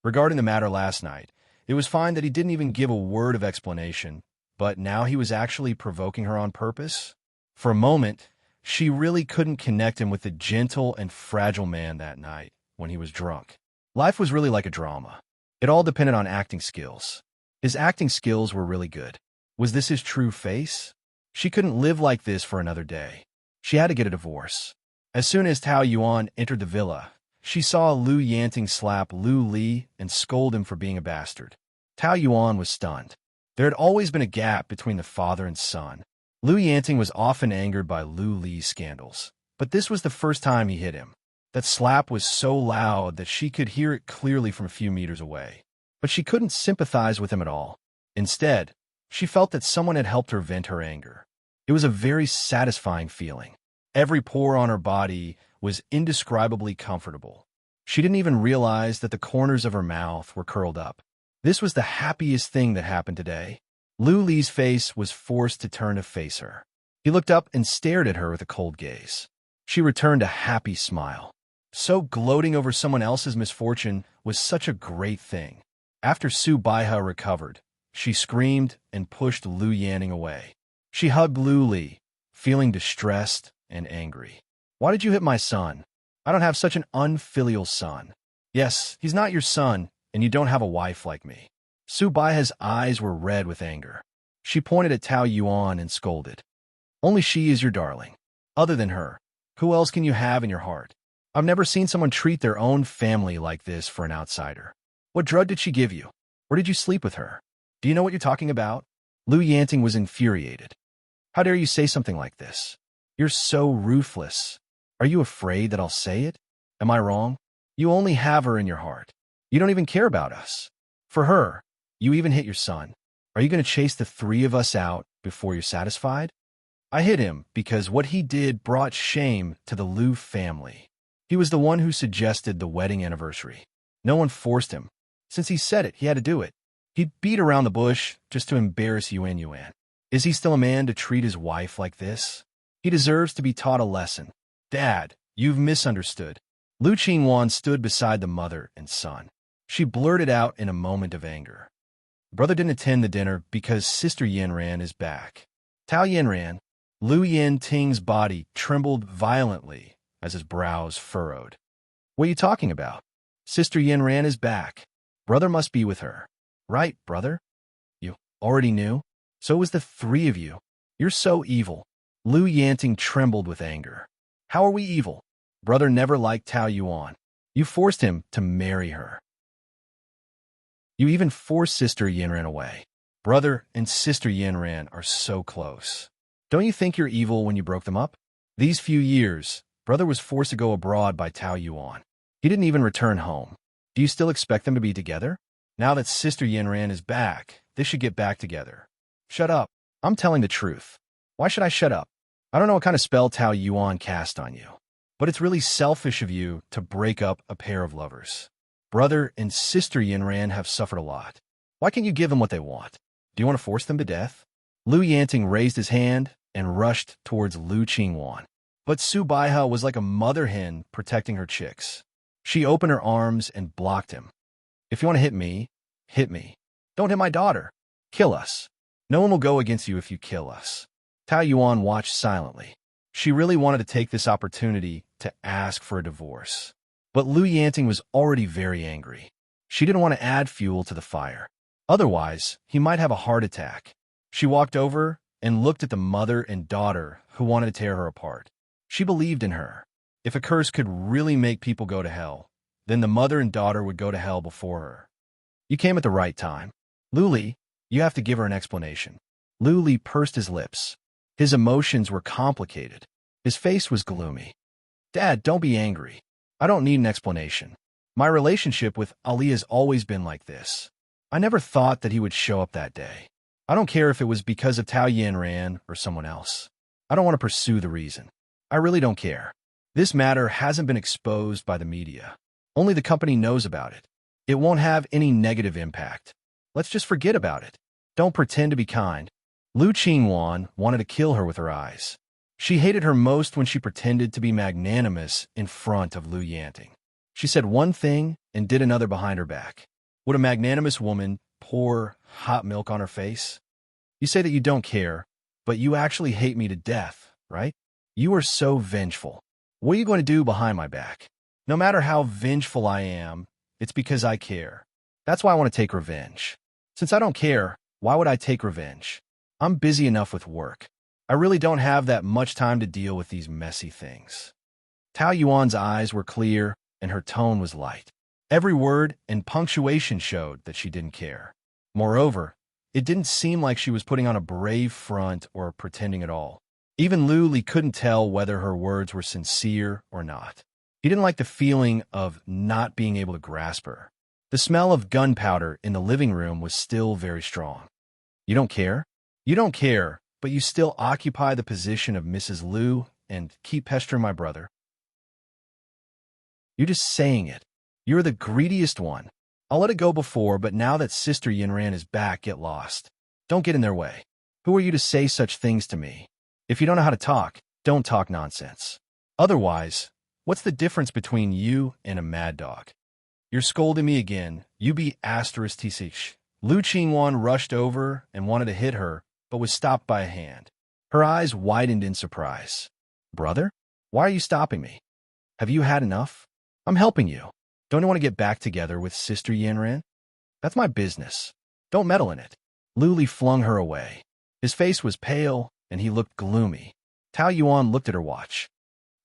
Regarding the matter last night, it was fine that he didn't even give a word of explanation, but now he was actually provoking her on purpose? For a moment, she really couldn't connect him with the gentle and fragile man that night when he was drunk. Life was really like a drama. It all depended on acting skills. His acting skills were really good. Was this his true face? She couldn't live like this for another day. She had to get a divorce. As soon as Tao Yuan entered the villa, she saw Lu Yanting slap Lu Li and scold him for being a bastard. Tao Yuan was stunned. There had always been a gap between the father and son. Lu Yanting was often angered by Lu Li's scandals, but this was the first time he hit him. That slap was so loud that she could hear it clearly from a few meters away. But she couldn't sympathize with him at all. Instead, she felt that someone had helped her vent her anger. It was a very satisfying feeling. Every pore on her body was indescribably comfortable. She didn't even realize that the corners of her mouth were curled up. This was the happiest thing that happened today. Lu Li's face was forced to turn to face her. He looked up and stared at her with a cold gaze. She returned a happy smile. So gloating over someone else's misfortune was such a great thing. After Su Baihe recovered, she screamed and pushed Lu Yanting away. She hugged Lu Li, feeling distressed and angry. Why did you hit my son? I don't have such an unfilial son. Yes, he's not your son, and you don't have a wife like me. Su Baihe's eyes were red with anger. She pointed at Tao Yuan and scolded. Only she is your darling. Other than her, who else can you have in your heart? I've never seen someone treat their own family like this for an outsider. What drug did she give you? Or did you sleep with her? Do you know what you're talking about? Lu Yanting was infuriated. How dare you say something like this? You're so ruthless. Are you afraid that I'll say it? Am I wrong? You only have her in your heart. You don't even care about us. For her, you even hit your son. Are you going to chase the 3 of us out before you're satisfied? I hit him because what he did brought shame to the Lu family. He was the one who suggested the wedding anniversary. No one forced him. Since he said it, he had to do it. He beat around the bush just to embarrass Yuan Yuan. Is he still a man to treat his wife like this? He deserves to be taught a lesson. Dad, you've misunderstood. Lu Qingwan stood beside the mother and son. She blurted out in a moment of anger. Brother didn't attend the dinner because Sister Yanran is back. Tao Yanran, Lu Yanting's body trembled violently as his brows furrowed. What are you talking about? Sister Yanran is back. Brother must be with her. Right, brother? You already knew? So was the 3 of you. You're so evil. Lu Yanting trembled with anger. How are we evil? Brother never liked Tao Yuan. You forced him to marry her. You even forced Sister Yanran away. Brother and sister Yanran are so close. Don't you think you're evil when you broke them up? These few years, brother was forced to go abroad by Tao Yuan. He didn't even return home. Do you still expect them to be together? Now that sister Yanran is back, they should get back together. Shut up. I'm telling the truth. Why should I shut up? I don't know what kind of spell Tao Yuan cast on you, but it's really selfish of you to break up a pair of lovers. Brother and sister Yanran have suffered a lot. Why can't you give them what they want? Do you want to force them to death? Lu Yanting raised his hand and rushed towards Lu Qingwan. But Su Baihe was like a mother hen protecting her chicks. She opened her arms and blocked him. If you want to hit me, hit me. Don't hit my daughter. Kill us. No one will go against you if you kill us. Tao Yuan watched silently. She really wanted to take this opportunity to ask for a divorce. But Lu Yanting was already very angry. She didn't want to add fuel to the fire. Otherwise, he might have a heart attack. She walked over and looked at the mother and daughter who wanted to tear her apart. She believed in her. If a curse could really make people go to hell, then the mother and daughter would go to hell before her. You came at the right time. Luli, you have to give her an explanation. Luli pursed his lips. His emotions were complicated. His face was gloomy. Dad, don't be angry. I don't need an explanation. My relationship with Ali has always been like this. I never thought that he would show up that day. I don't care if it was because of Tao Yanran or someone else. I don't want to pursue the reason. I really don't care. This matter hasn't been exposed by the media. Only the company knows about it. It won't have any negative impact. Let's just forget about it. Don't pretend to be kind. Lu Qingwan wanted to kill her with her eyes. She hated her most when she pretended to be magnanimous in front of Lu Yanting. She said one thing and did another behind her back. Would a magnanimous woman pour hot milk on her face? You say that you don't care, but you actually hate me to death, right? You are so vengeful. What are you going to do behind my back? No matter how vengeful I am, it's because I care. That's why I want to take revenge. Since I don't care, why would I take revenge? I'm busy enough with work. I really don't have that much time to deal with these messy things. Tao Yuan's eyes were clear and her tone was light. Every word and punctuation showed that she didn't care. Moreover, it didn't seem like she was putting on a brave front or pretending at all. Even Lu Li couldn't tell whether her words were sincere or not. He didn't like the feeling of not being able to grasp her. The smell of gunpowder in the living room was still very strong. You don't care? You don't care, but you still occupy the position of Mrs. Lu and keep pestering my brother. You're just saying it. You're the greediest one. I'll let it go before, but now that Sister Yanran is back, get lost. Don't get in their way. Who are you to say such things to me? If you don't know how to talk, don't talk nonsense. Otherwise, what's the difference between you and a mad dog? You're scolding me again. You be asterisk tsh. Lu Qingwan rushed over and wanted to hit her, but was stopped by a hand. Her eyes widened in surprise. Brother? Why are you stopping me? Have you had enough? I'm helping you. Don't you want to get back together with Sister Yanran? That's my business. Don't meddle in it. Lu Li flung her away. His face was pale, and he looked gloomy. Tao Yuan looked at her watch.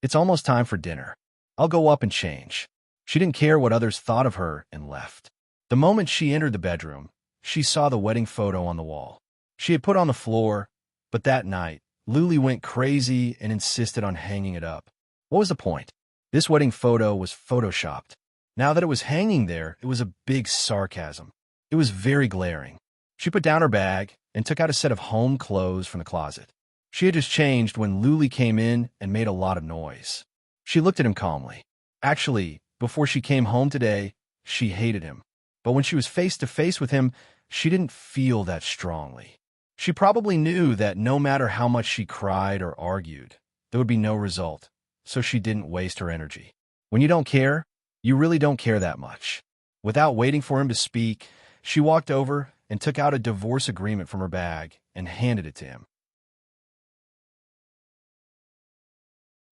It's almost time for dinner. I'll go up and change. She didn't care what others thought of her and left. The moment she entered the bedroom, she saw the wedding photo on the wall. She had put on the floor, but that night, Lu Li went crazy and insisted on hanging it up. What was the point? This wedding photo was photoshopped. Now that it was hanging there, it was a big sarcasm. It was very glaring. She put down her bag and took out a set of home clothes from the closet. She had just changed when Lu Li came in and made a lot of noise. She looked at him calmly. Actually, before she came home today, she hated him. But when she was face to face with him, she didn't feel that strongly. She probably knew that no matter how much she cried or argued, there would be no result, so she didn't waste her energy. When you don't care, you really don't care that much. Without waiting for him to speak, she walked over and took out a divorce agreement from her bag and handed it to him.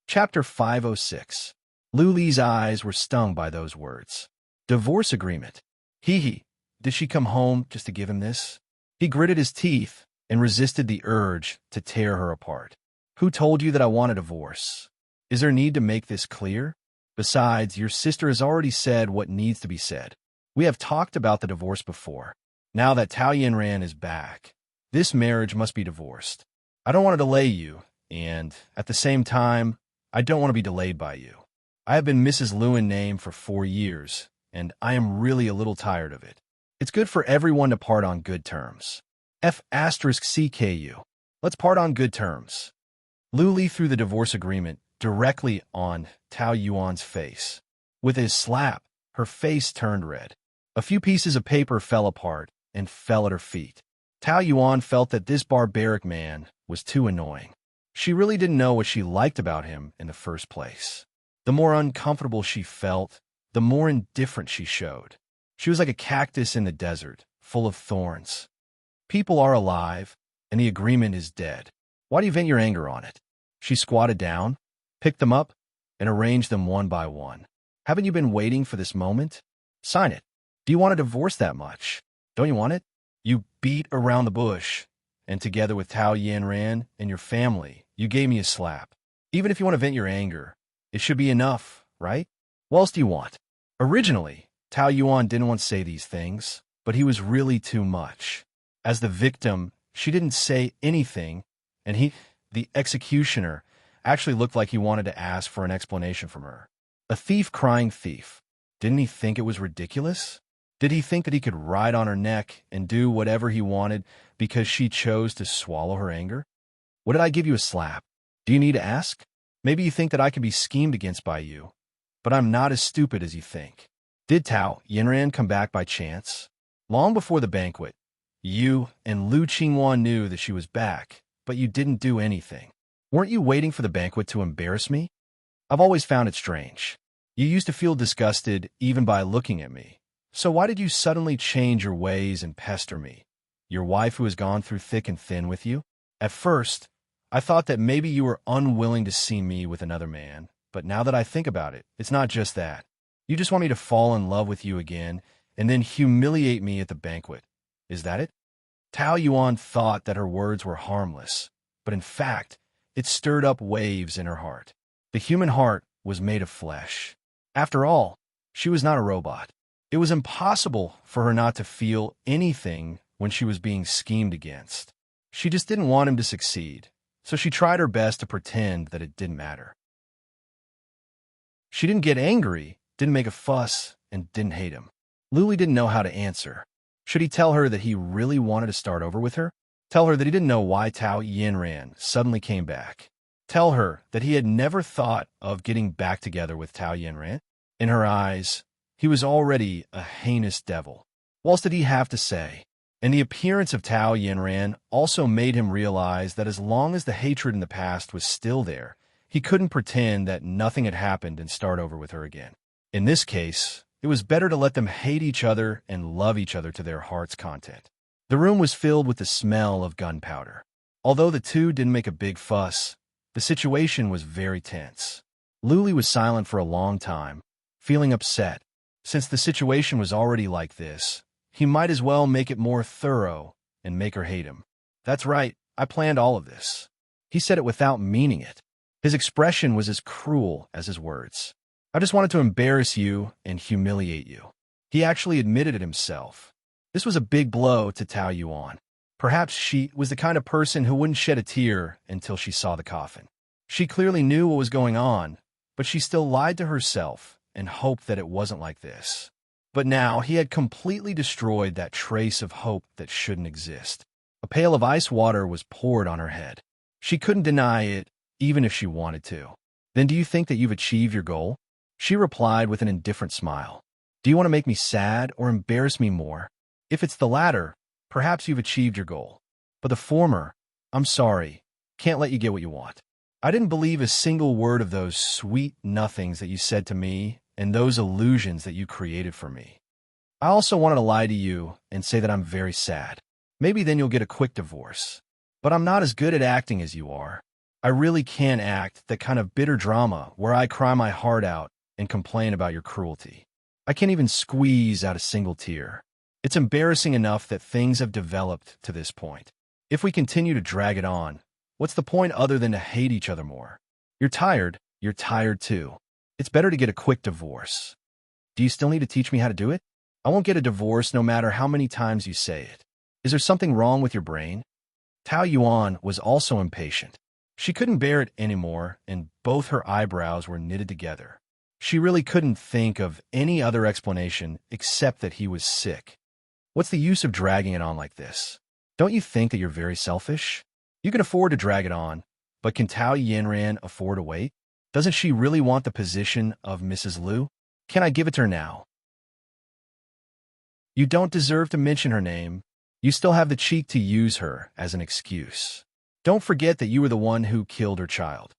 Chapter 506. Lu Li's eyes were stung by those words. Divorce agreement. Hee. Did she come home just to give him this? He gritted his teeth and resisted the urge to tear her apart. Who told you that I want a divorce? Is there need to make this clear? Besides, your sister has already said what needs to be said. We have talked about the divorce before. Now that Tao Yanran is back, this marriage must be divorced. I don't want to delay you, and at the same time, I don't want to be delayed by you. I have been Mrs. Lewin name for 4 years, and I am really a little tired of it. It's good for everyone to part on good terms. F***CKU. Let's part on good terms. Lu Li threw the divorce agreement directly on Tao Yuan's face. With his slap, her face turned red. A few pieces of paper fell apart and fell at her feet. Tao Yuan felt that this barbaric man was too annoying. She really didn't know what she liked about him in the first place. The more uncomfortable she felt, the more indifferent she showed. She was like a cactus in the desert, full of thorns. People are alive, and the agreement is dead. Why do you vent your anger on it? She squatted down, picked them up, and arranged them one by one. Haven't you been waiting for this moment? Sign it. Do you want a divorce that much? Don't you want it? You beat around the bush, and together with Tao Yanran and your family, you gave me a slap. Even if you want to vent your anger, it should be enough, right? What else do you want? Originally, Tao Yuan didn't want to say these things, but he was really too much. As the victim, she didn't say anything, and he, the executioner, actually looked like he wanted to ask for an explanation from her. A thief crying thief. Didn't he think it was ridiculous? Did he think that he could ride on her neck and do whatever he wanted because she chose to swallow her anger? What did I give you a slap? Do you need to ask? Maybe you think that I can be schemed against by you, but I'm not as stupid as you think. Did Tao Yanran come back by chance? Long before the banquet, you and Lu Qingwan knew that she was back, but you didn't do anything. Weren't you waiting for the banquet to embarrass me? I've always found it strange. You used to feel disgusted even by looking at me. So why did you suddenly change your ways and pester me? Your wife who has gone through thick and thin with you? At first, I thought that maybe you were unwilling to see me with another man, but now that I think about it, it's not just that. You just want me to fall in love with you again and then humiliate me at the banquet. Is that it? Tao Yuan thought that her words were harmless, but in fact, it stirred up waves in her heart. The human heart was made of flesh. After all, she was not a robot. It was impossible for her not to feel anything when she was being schemed against. She just didn't want him to succeed, so she tried her best to pretend that it didn't matter. She didn't get angry, didn't make a fuss, and didn't hate him. Lu Li didn't know how to answer. Should he tell her that he really wanted to start over with her? Tell her that he didn't know why Tao Yanran suddenly came back? Tell her that he had never thought of getting back together with Tao Yanran? In her eyes, he was already a heinous devil. What else did he have to say? And the appearance of Tao Yanran also made him realize that as long as the hatred in the past was still there, he couldn't pretend that nothing had happened and start over with her again. In this case, it was better to let them hate each other and love each other to their heart's content. The room was filled with the smell of gunpowder. Although the two didn't make a big fuss, the situation was very tense. Lu Li was silent for a long time, feeling upset. Since the situation was already like this, he might as well make it more thorough and make her hate him. That's right, I planned all of this. He said it without meaning it. His expression was as cruel as his words. I just wanted to embarrass you and humiliate you. He actually admitted it himself. This was a big blow to Tao Yuan. Perhaps she was the kind of person who wouldn't shed a tear until she saw the coffin. She clearly knew what was going on, but she still lied to herself and hoped that it wasn't like this. But now he had completely destroyed that trace of hope that shouldn't exist. A pail of ice water was poured on her head. She couldn't deny it, even if she wanted to. Then do you think that you've achieved your goal? She replied with an indifferent smile. Do you want to make me sad or embarrass me more? If it's the latter, perhaps you've achieved your goal. But the former, I'm sorry, can't let you get what you want. I didn't believe a single word of those sweet nothings that you said to me and those illusions that you created for me. I also wanted to lie to you and say that I'm very sad. Maybe then you'll get a quick divorce. But I'm not as good at acting as you are. I really can't act that kind of bitter drama where I cry my heart out and complain about your cruelty. I can't even squeeze out a single tear. It's embarrassing enough that things have developed to this point. If we continue to drag it on, what's the point other than to hate each other more? You're tired too. It's better to get a quick divorce. Do you still need to teach me how to do it? I won't get a divorce no matter how many times you say it. Is there something wrong with your brain? Tao Yuan was also impatient. She couldn't bear it anymore, and both her eyebrows were knitted together. She really couldn't think of any other explanation except that he was sick. What's the use of dragging it on like this? Don't you think that you're very selfish? You can afford to drag it on, but can Tao Yanran afford to wait? Doesn't she really want the position of Mrs. Liu? Can I give it to her now? You don't deserve to mention her name. You still have the cheek to use her as an excuse. Don't forget that you were the one who killed her child.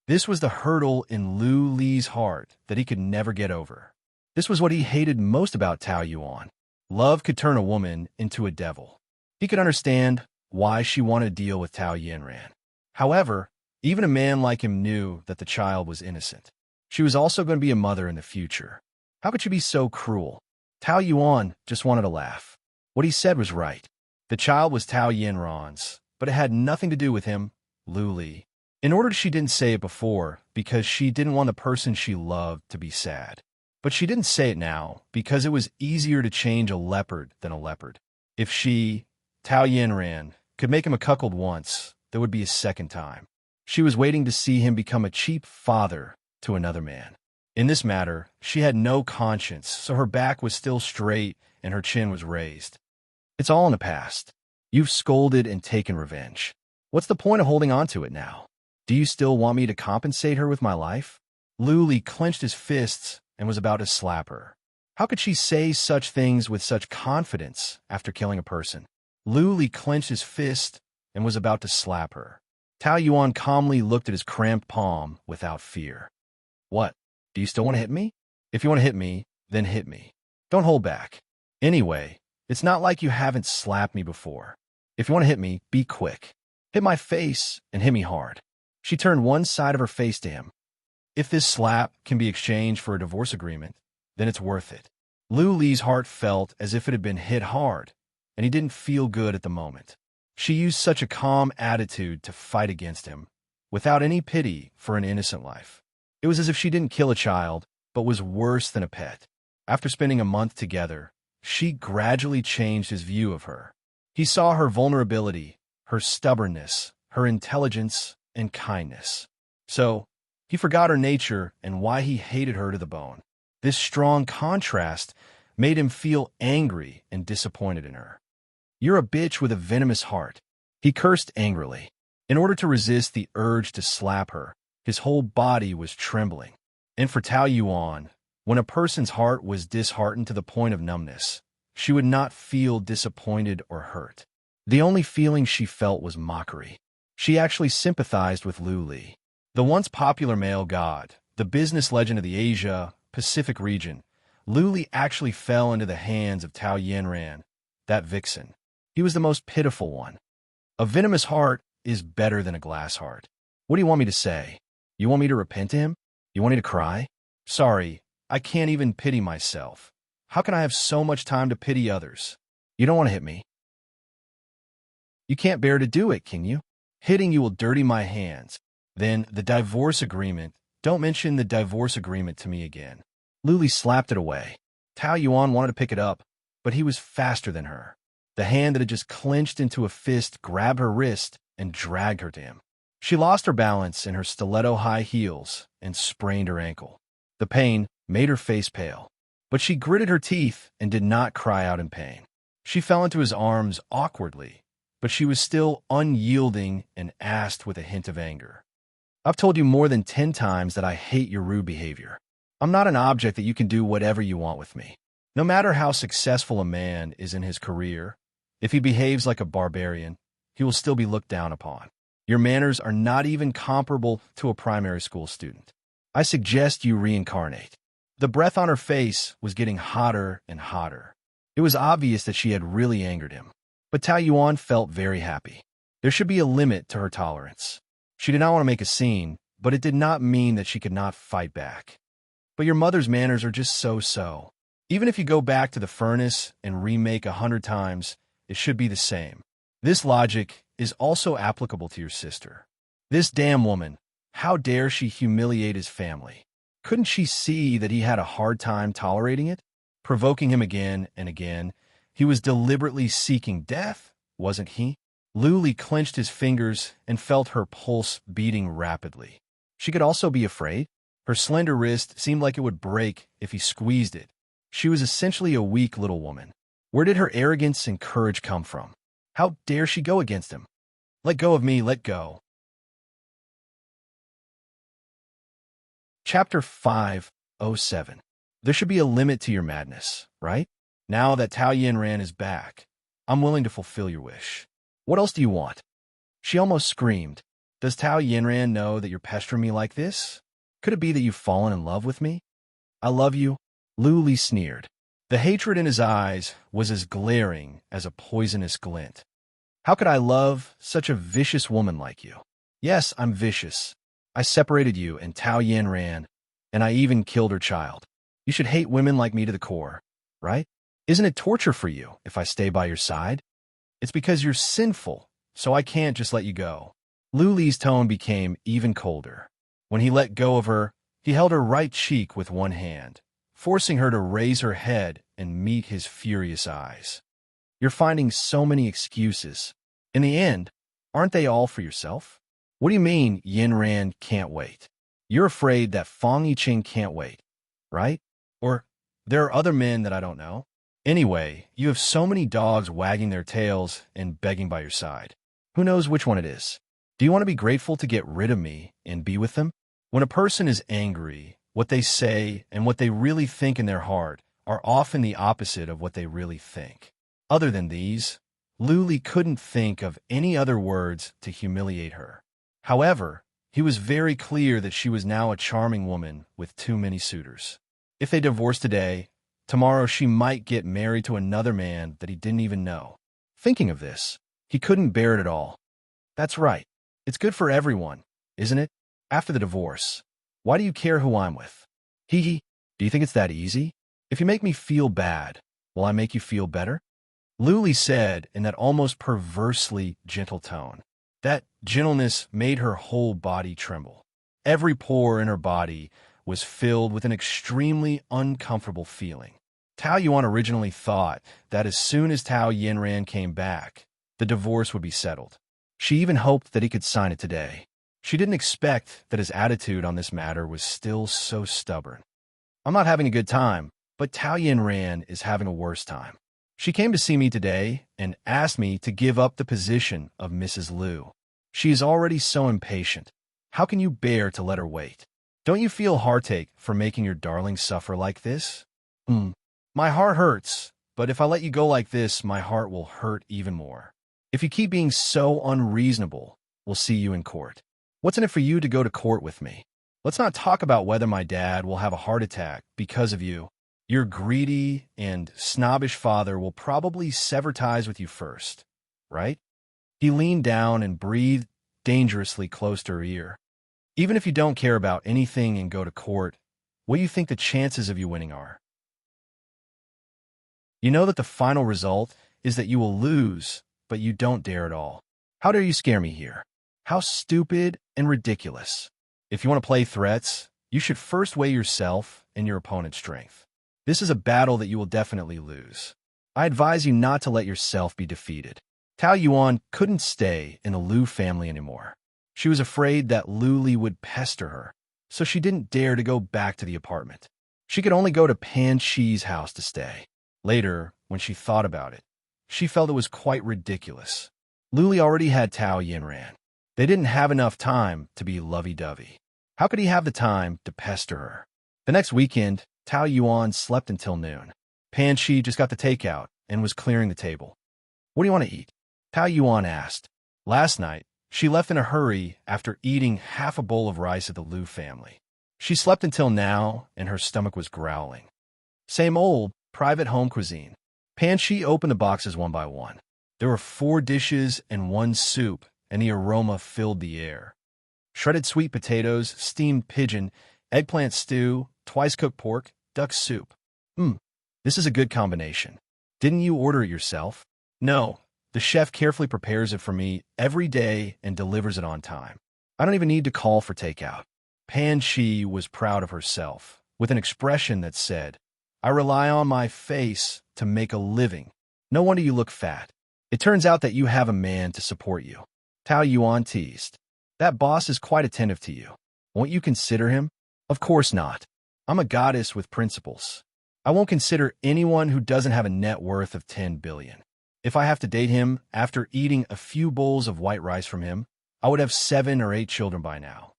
This was the hurdle in Lu Li's heart that he could never get over. This was what he hated most about Tao Yuan. Love could turn a woman into a devil. He could understand why she wanted to deal with Tao Yanran. However, even a man like him knew that the child was innocent. She was also going to be a mother in the future. How could she be so cruel? Tao Yuan just wanted to laugh. What he said was right. The child was Tao Yanran's, but it had nothing to do with him, Lu Li. In order she didn't say it before because she didn't want the person she loved to be sad. But she didn't say it now because it was easier to change a leopard than a leopard. If she, Tao Yanran, could make him a cuckold once, there would be a second time. She was waiting to see him become a cheap father to another man. In this matter, she had no conscience, so her back was still straight and her chin was raised. It's all in the past. You've scolded and taken revenge. What's the point of holding on to it now? Do you still want me to compensate her with my life? Lu Li clenched his fists and was about to slap her. How could she say such things with such confidence after killing a person? Lu Li clenched his fist and was about to slap her. Tao Yuan calmly looked at his cramped palm without fear. What? Do you still want to hit me? If you want to hit me, then hit me. Don't hold back. Anyway, it's not like you haven't slapped me before. If you want to hit me, be quick. Hit my face and hit me hard. She turned one side of her face to him. If this slap can be exchanged for a divorce agreement, then it's worth it. Lu Li's heart felt as if it had been hit hard, and he didn't feel good at the moment. She used such a calm attitude to fight against him, without any pity for an innocent life. It was as if she didn't kill a child, but was worse than a pet. After spending a month together, she gradually changed his view of her. He saw her vulnerability, her stubbornness, her intelligence, and kindness. So, he forgot her nature and why he hated her to the bone. This strong contrast made him feel angry and disappointed in her. You're a bitch with a venomous heart. He cursed angrily. In order to resist the urge to slap her, his whole body was trembling. And for Tao Yuan, when a person's heart was disheartened to the point of numbness, she would not feel disappointed or hurt. The only feeling she felt was mockery. She actually sympathized with Lu Li. The once popular male god, the business legend of the Asia-Pacific region, Lu Li actually fell into the hands of Tao Yanran, that vixen. He was the most pitiful one. A venomous heart is better than a glass heart. What do you want me to say? You want me to repent to him? You want me to cry? Sorry, I can't even pity myself. How can I have so much time to pity others? You don't want to hit me. You can't bear to do it, can you? Hitting you will dirty my hands. Then the divorce agreement. Don't mention the divorce agreement to me again. Lu Li slapped it away. Tao Yuan wanted to pick it up, but he was faster than her. The hand that had just clenched into a fist grabbed her wrist and dragged her to him. She lost her balance in her stiletto high heels and sprained her ankle. The pain made her face pale, but she gritted her teeth and did not cry out in pain. She fell into his arms awkwardly, but she was still unyielding and asked with a hint of anger. I've told you more than 10 times that I hate your rude behavior. I'm not an object that you can do whatever you want with me. No matter how successful a man is in his career, if he behaves like a barbarian, he will still be looked down upon. Your manners are not even comparable to a primary school student. I suggest you reincarnate. The breath on her face was getting hotter and hotter. It was obvious that she had really angered him. But Tao Yuan felt very happy. There should be a limit to her tolerance. She did not want to make a scene, but it did not mean that she could not fight back. But your mother's manners are just so-so. Even if you go back to the furnace and remake 100 times, it should be the same. This logic is also applicable to your sister. This damn woman, how dare she humiliate his family? Couldn't she see that he had a hard time tolerating it? provoking him again and again. He was deliberately seeking death, wasn't he? Luli clenched his fingers and felt her pulse beating rapidly. She could also be afraid. Her slender wrist seemed like it would break if he squeezed it. She was essentially a weak little woman. Where did her arrogance and courage come from? How dare she go against him? Let go of me, let go. Chapter 507. There should be a limit to your madness, right? Now that Tao Yinran is back, I'm willing to fulfill your wish. What else do you want? She almost screamed. Does Tao Yinran know that you're pestering me like this? Could it be that you've fallen in love with me? I love you, Lu Li sneered. The hatred in his eyes was as glaring as a poisonous glint. How could I love such a vicious woman like you? Yes, I'm vicious. I separated you and Tao Yinran, and I even killed her child. You should hate women like me to the core, right? Isn't it torture for you if I stay by your side? It's because you're sinful, so I can't just let you go. Lu Li's tone became even colder. When he let go of her, he held her right cheek with one hand, forcing her to raise her head and meet his furious eyes. You're finding so many excuses. In the end, aren't they all for yourself? What do you mean Yinran can't wait? You're afraid that Fang Yiqing can't wait, right? Or there are other men that I don't know? Anyway, you have so many dogs wagging their tails and begging by your side. Who knows which one it is? Do you want to be grateful to get rid of me and be with them? When a person is angry, what they say and what they really think in their heart are often the opposite of what they really think. Other than these, Lu Li couldn't think of any other words to humiliate her. However, he was very clear that she was now a charming woman with too many suitors. If they divorced today, tomorrow she might get married to another man that he didn't even know. Thinking of this, he couldn't bear it at all. That's right. It's good for everyone, isn't it? After the divorce, why do you care who I'm with? Hee hee. Do you think it's that easy? If you make me feel bad, will I make you feel better? Lu Li said in that almost perversely gentle tone. That gentleness made her whole body tremble. Every pore in her body was filled with an extremely uncomfortable feeling. Tao Yuan originally thought that as soon as Tao Yinran came back, the divorce would be settled. She even hoped that he could sign it today. She didn't expect that his attitude on this matter was still so stubborn. I'm not having a good time, but Tao Yinran is having a worse time. She came to see me today and asked me to give up the position of Mrs. Liu. She is already so impatient. How can you bear to let her wait? Don't you feel heartache for making your darling suffer like this? My heart hurts, but if I let you go like this, my heart will hurt even more. If you keep being so unreasonable, we'll see you in court. What's in it for you to go to court with me? Let's not talk about whether my dad will have a heart attack because of you. Your greedy and snobbish father will probably sever ties with you first, right? He leaned down and breathed dangerously close to her ear. Even if you don't care about anything and go to court, what do you think the chances of you winning are? You know that the final result is that you will lose, but you don't dare at all. How dare you scare me here? How stupid and ridiculous. If you want to play threats, you should first weigh yourself and your opponent's strength. This is a battle that you will definitely lose. I advise you not to let yourself be defeated. Tao Yuan couldn't stay in the Liu family anymore. She was afraid that Lu Li would pester her, so she didn't dare to go back to the apartment. She could only go to Pan Shi's house to stay. Later, when she thought about it, she felt it was quite ridiculous. Lu Li already had Tao Yinran. They didn't have enough time to be lovey-dovey. How could he have the time to pester her? The next weekend, Tao Yuan slept until noon. Pan Shi just got the takeout and was clearing the table. What do you want to eat? Tao Yuan asked. Last night, she left in a hurry after eating half a bowl of rice at the Liu family. She slept until now, and her stomach was growling. Same old, private home cuisine. Pan Shi opened the boxes one by one. There were 4 dishes and 1 soup, and the aroma filled the air. Shredded sweet potatoes, steamed pigeon, eggplant stew, twice-cooked pork, duck soup. This is a good combination. Didn't you order it yourself? No. The chef carefully prepares it for me every day and delivers it on time. I don't even need to call for takeout. Pan Shi was proud of herself, with an expression that said, I rely on my face to make a living. No wonder you look fat. It turns out that you have a man to support you. Tao Yuan teased. That boss is quite attentive to you. Won't you consider him? Of course not. I'm a goddess with principles. I won't consider anyone who doesn't have a net worth of 10 billion. If I have to date him after eating a few bowls of white rice from him, I would have 7 or 8 children by now.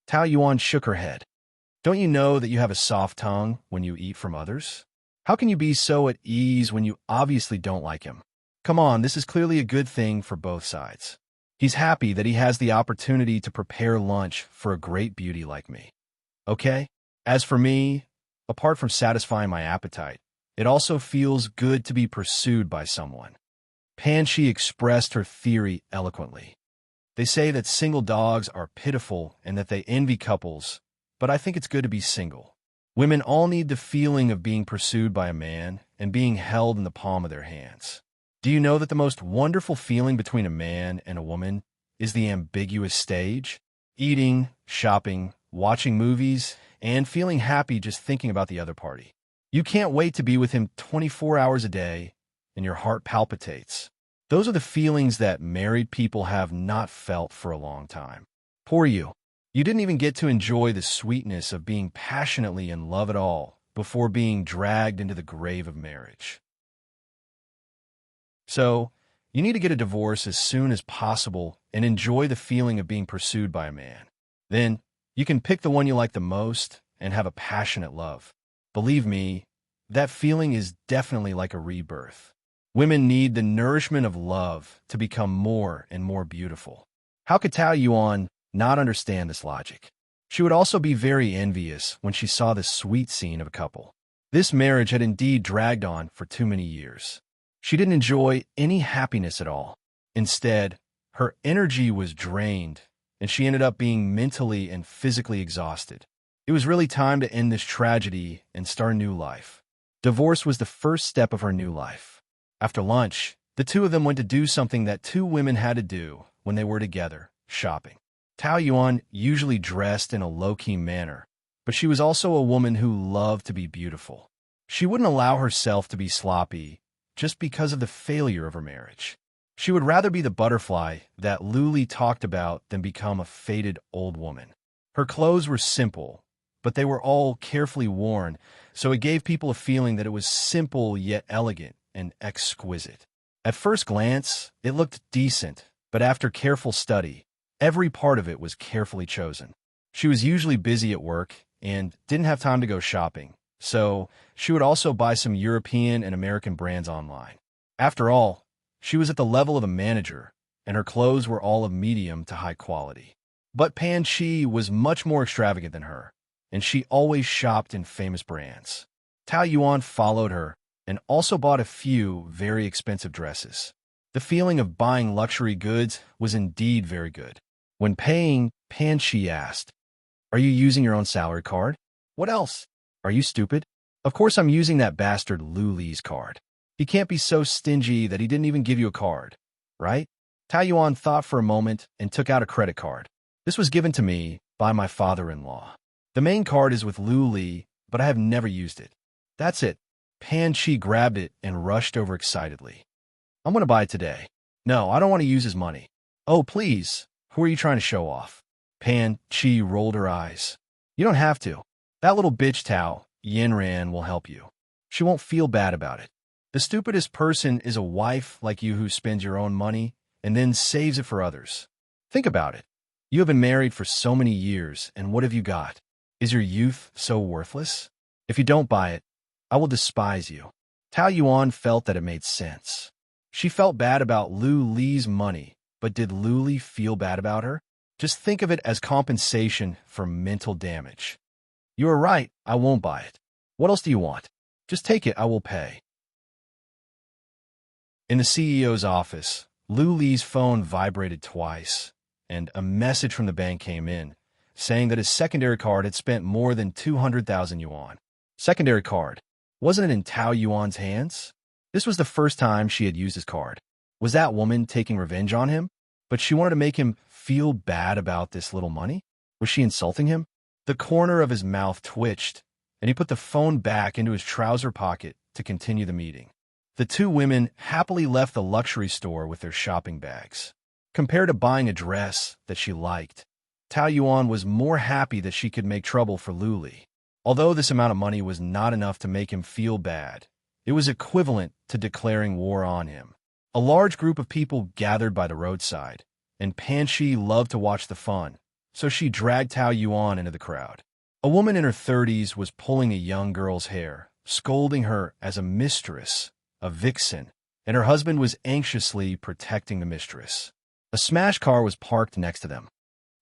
Tao Yuan shook her head. Don't you know that you have a soft tongue when you eat from others? How can you be so at ease when you obviously don't like him? Come on, this is clearly a good thing for both sides. He's happy that he has the opportunity to prepare lunch for a great beauty like me. Okay? As for me, apart from satisfying my appetite, it also feels good to be pursued by someone. Panshi expressed her theory eloquently. They say that single dogs are pitiful and that they envy couples, but I think it's good to be single. Women all need the feeling of being pursued by a man and being held in the palm of their hands. Do you know that the most wonderful feeling between a man and a woman is the ambiguous stage? Eating, shopping, watching movies, and feeling happy just thinking about the other party. You can't wait to be with him 24 hours a day, and your heart palpitates. Those are the feelings that married people have not felt for a long time. Poor you. You didn't even get to enjoy the sweetness of being passionately in love at all before being dragged into the grave of marriage. So, you need to get a divorce as soon as possible and enjoy the feeling of being pursued by a man. Then, you can pick the one you like the most and have a passionate love. Believe me, that feeling is definitely like a rebirth. Women need the nourishment of love to become more and more beautiful. How could Tao Yuan not understand this logic? She would also be very envious when she saw the sweet scene of a couple. This marriage had indeed dragged on for too many years. She didn't enjoy any happiness at all. Instead, her energy was drained, and she ended up being mentally and physically exhausted. It was really time to end this tragedy and start a new life. Divorce was the first step of her new life. After lunch, the two of them went to do something that two women had to do when they were together, shopping. Tao Yuan usually dressed in a low-key manner, but she was also a woman who loved to be beautiful. She wouldn't allow herself to be sloppy just because of the failure of her marriage. She would rather be the butterfly that Luli talked about than become a faded old woman. Her clothes were simple, but they were all carefully worn, so it gave people a feeling that it was simple yet elegant and exquisite. At first glance, it looked decent, but after careful study, every part of it was carefully chosen. She was usually busy at work and didn't have time to go shopping, so she would also buy some European and American brands online. After all, she was at the level of a manager, and her clothes were all of medium to high quality. But Pan Chi was much more extravagant than her, and she always shopped in famous brands. Tao Yuan followed her and also bought a few very expensive dresses. The feeling of buying luxury goods was indeed very good. When paying, Pan Chi asked, "Are you using your own salary card? What else? Are you stupid? Of course I'm using that bastard Lu Li's card. He can't be so stingy that he didn't even give you a card, right?" Tao Yuan thought for a moment and took out a credit card. This was given to me by my father-in-law. The main card is with Lu Li, but I have never used it. That's it. Pan Chi grabbed it and rushed over excitedly. I'm going to buy it today. No, I don't want to use his money. Oh, please. Who are you trying to show off? Pan Chi rolled her eyes. You don't have to. That little bitch Tao, Yinran, will help you. She won't feel bad about it. The stupidest person is a wife like you who spends your own money and then saves it for others. Think about it. You have been married for so many years, and what have you got? Is your youth so worthless? If you don't buy it, I will despise you. Tao Yuan felt that it made sense. She felt bad about Lu Li's money, but did Lu Li feel bad about her? Just think of it as compensation for mental damage. You are right, I won't buy it. What else do you want? Just take it, I will pay. In the CEO's office, Lu Li's phone vibrated twice, and a message from the bank came in, saying that his secondary card had spent more than 200,000 yuan. Secondary card. Wasn't it in Tao Yuan's hands? This was the first time she had used his card. Was that woman taking revenge on him? But she wanted to make him feel bad about this little money? Was she insulting him? The corner of his mouth twitched, and he put the phone back into his trouser pocket to continue the meeting. The two women happily left the luxury store with their shopping bags. Compared to buying a dress that she liked, Tao Yuan was more happy that she could make trouble for Lu Li. Although this amount of money was not enough to make him feel bad, it was equivalent to declaring war on him. A large group of people gathered by the roadside, and Pan Shi loved to watch the fun, so she dragged Tao Yuan into the crowd. A woman in her 30s was pulling a young girl's hair, scolding her as a mistress, a vixen, and her husband was anxiously protecting the mistress. A smash car was parked next to them.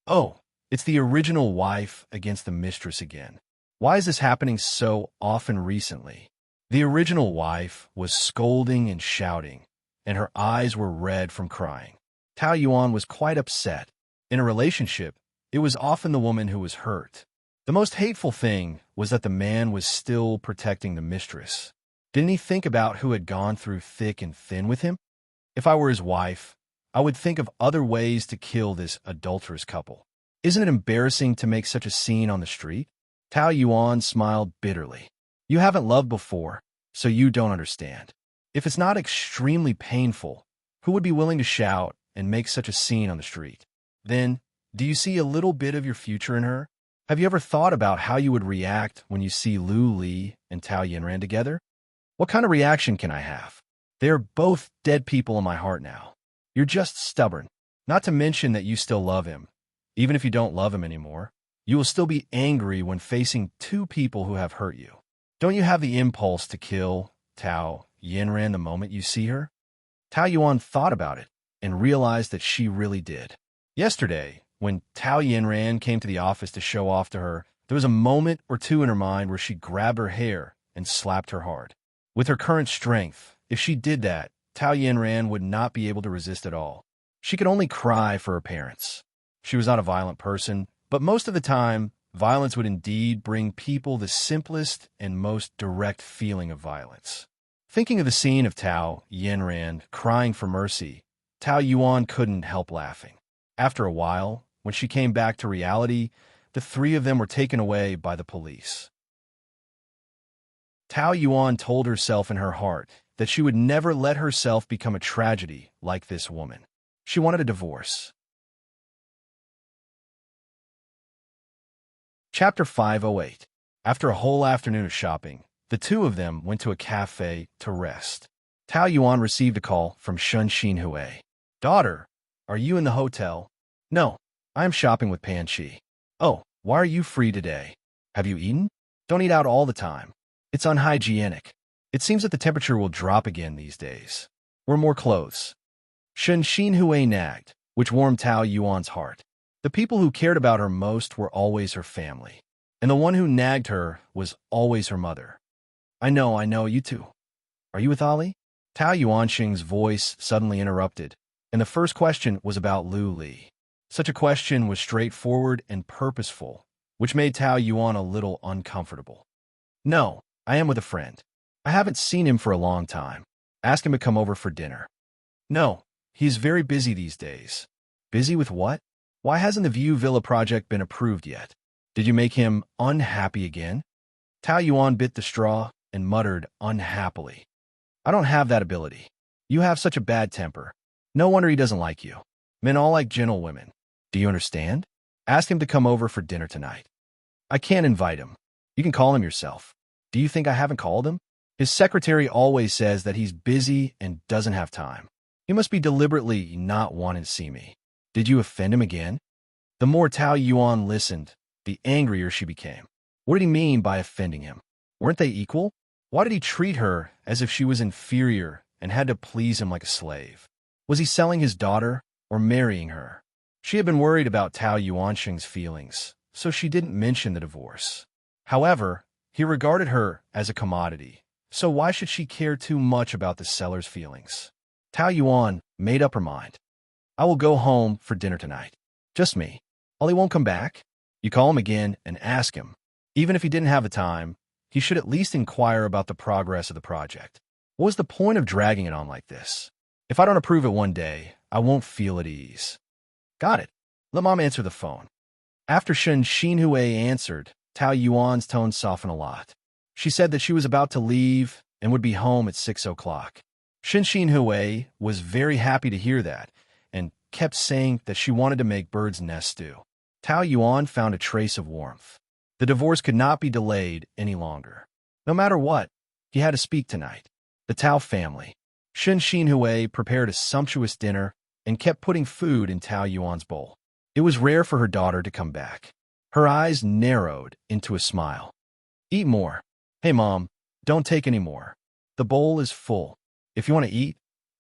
Oh, it's the original wife against the mistress again. Why is this happening so often recently? The original wife was scolding and shouting, and her eyes were red from crying. Tao Yuan was quite upset. In a relationship, it was often the woman who was hurt. The most hateful thing was that the man was still protecting the mistress. Didn't he think about who had gone through thick and thin with him? If I were his wife, I would think of other ways to kill this adulterous couple. Isn't it embarrassing to make such a scene on the street? Tao Yuan smiled bitterly. You haven't loved before, so you don't understand. If it's not extremely painful, who would be willing to shout and make such a scene on the street? Then, do you see a little bit of your future in her? Have you ever thought about how you would react when you see Lu Li and Tao Yinran together? What kind of reaction can I have? They are both dead people in my heart now. You're just stubborn, not to mention that you still love him. Even if you don't love him anymore, you will still be angry when facing two people who have hurt you. Don't you have the impulse to kill Tao Yinran the moment you see her? Tao Yuan thought about it and realized that she really did. Yesterday, when Tao Yinran came to the office to show off to her, there was a moment or two in her mind where she grabbed her hair and slapped her hard. With her current strength, if she did that, Tao Yinran would not be able to resist at all. She could only cry for her parents. She was not a violent person, but most of the time, violence would indeed bring people the simplest and most direct feeling of violence. Thinking of the scene of Tao Yinran crying for mercy, Tao Yuan couldn't help laughing. After a while, when she came back to reality, the three of them were taken away by the police. Tao Yuan told herself in her heart that she would never let herself become a tragedy like this woman. She wanted a divorce. Chapter 508. After a whole afternoon of shopping, the two of them went to a cafe to rest. Tao Yuan received a call from Shun Xinhui. Daughter, are you in the hotel? No, I am shopping with Pan Shi. Oh, why are you free today? Have you eaten? Don't eat out all the time. It's unhygienic. It seems that the temperature will drop again these days. Wear more clothes. Shun Xinhui nagged, which warmed Tao Yuan's heart. The people who cared about her most were always her family, and the one who nagged her was always her mother. I know, you too. Are you with Ali? Tao Yuanxing's voice suddenly interrupted, and the first question was about Lu Li. Such a question was straightforward and purposeful, which made Tao Yuan a little uncomfortable. No, I am with a friend. I haven't seen him for a long time. Ask him to come over for dinner. No, he's very busy these days. Busy with what? Why hasn't the View Villa project been approved yet? Did you make him unhappy again? Tao Yuan bit the straw and muttered unhappily. I don't have that ability. You have such a bad temper. No wonder he doesn't like you. Men all like gentle women. Do you understand? Ask him to come over for dinner tonight. I can't invite him. You can call him yourself. Do you think I haven't called him? His secretary always says that he's busy and doesn't have time. He must be deliberately not wanting to see me. Did you offend him again? The more Tao Yuan listened, the angrier she became. What did he mean by offending him? Weren't they equal? Why did he treat her as if she was inferior and had to please him like a slave? Was he selling his daughter or marrying her? She had been worried about Tao Yuanxing's feelings, so she didn't mention the divorce. However, he regarded her as a commodity, so why should she care too much about the seller's feelings? Tao Yuan made up her mind. I will go home for dinner tonight. Just me. Ollie won't come back? You call him again and ask him. Even if he didn't have the time, he should at least inquire about the progress of the project. What was the point of dragging it on like this? If I don't approve it one day, I won't feel at ease. Got it. Let Mom answer the phone. After Shun Xinhui answered, Tao Yuan's tone softened a lot. She said that she was about to leave and would be home at 6 o'clock. Xin Hui was very happy to hear that and kept saying that she wanted to make bird's nest stew. Tao Yuan found a trace of warmth. The divorce could not be delayed any longer. No matter what, he had to speak tonight. The Tao family. Xin Hui prepared a sumptuous dinner and kept putting food in Tao Yuan's bowl. It was rare for her daughter to come back. Her eyes narrowed into a smile. Eat more. Hey, Mom, don't take any more. The bowl is full. If you want to eat,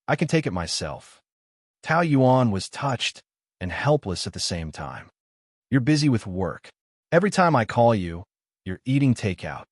I can take it myself. Tao Yuan was touched and helpless at the same time. You're busy with work. Every time I call you, you're eating takeout.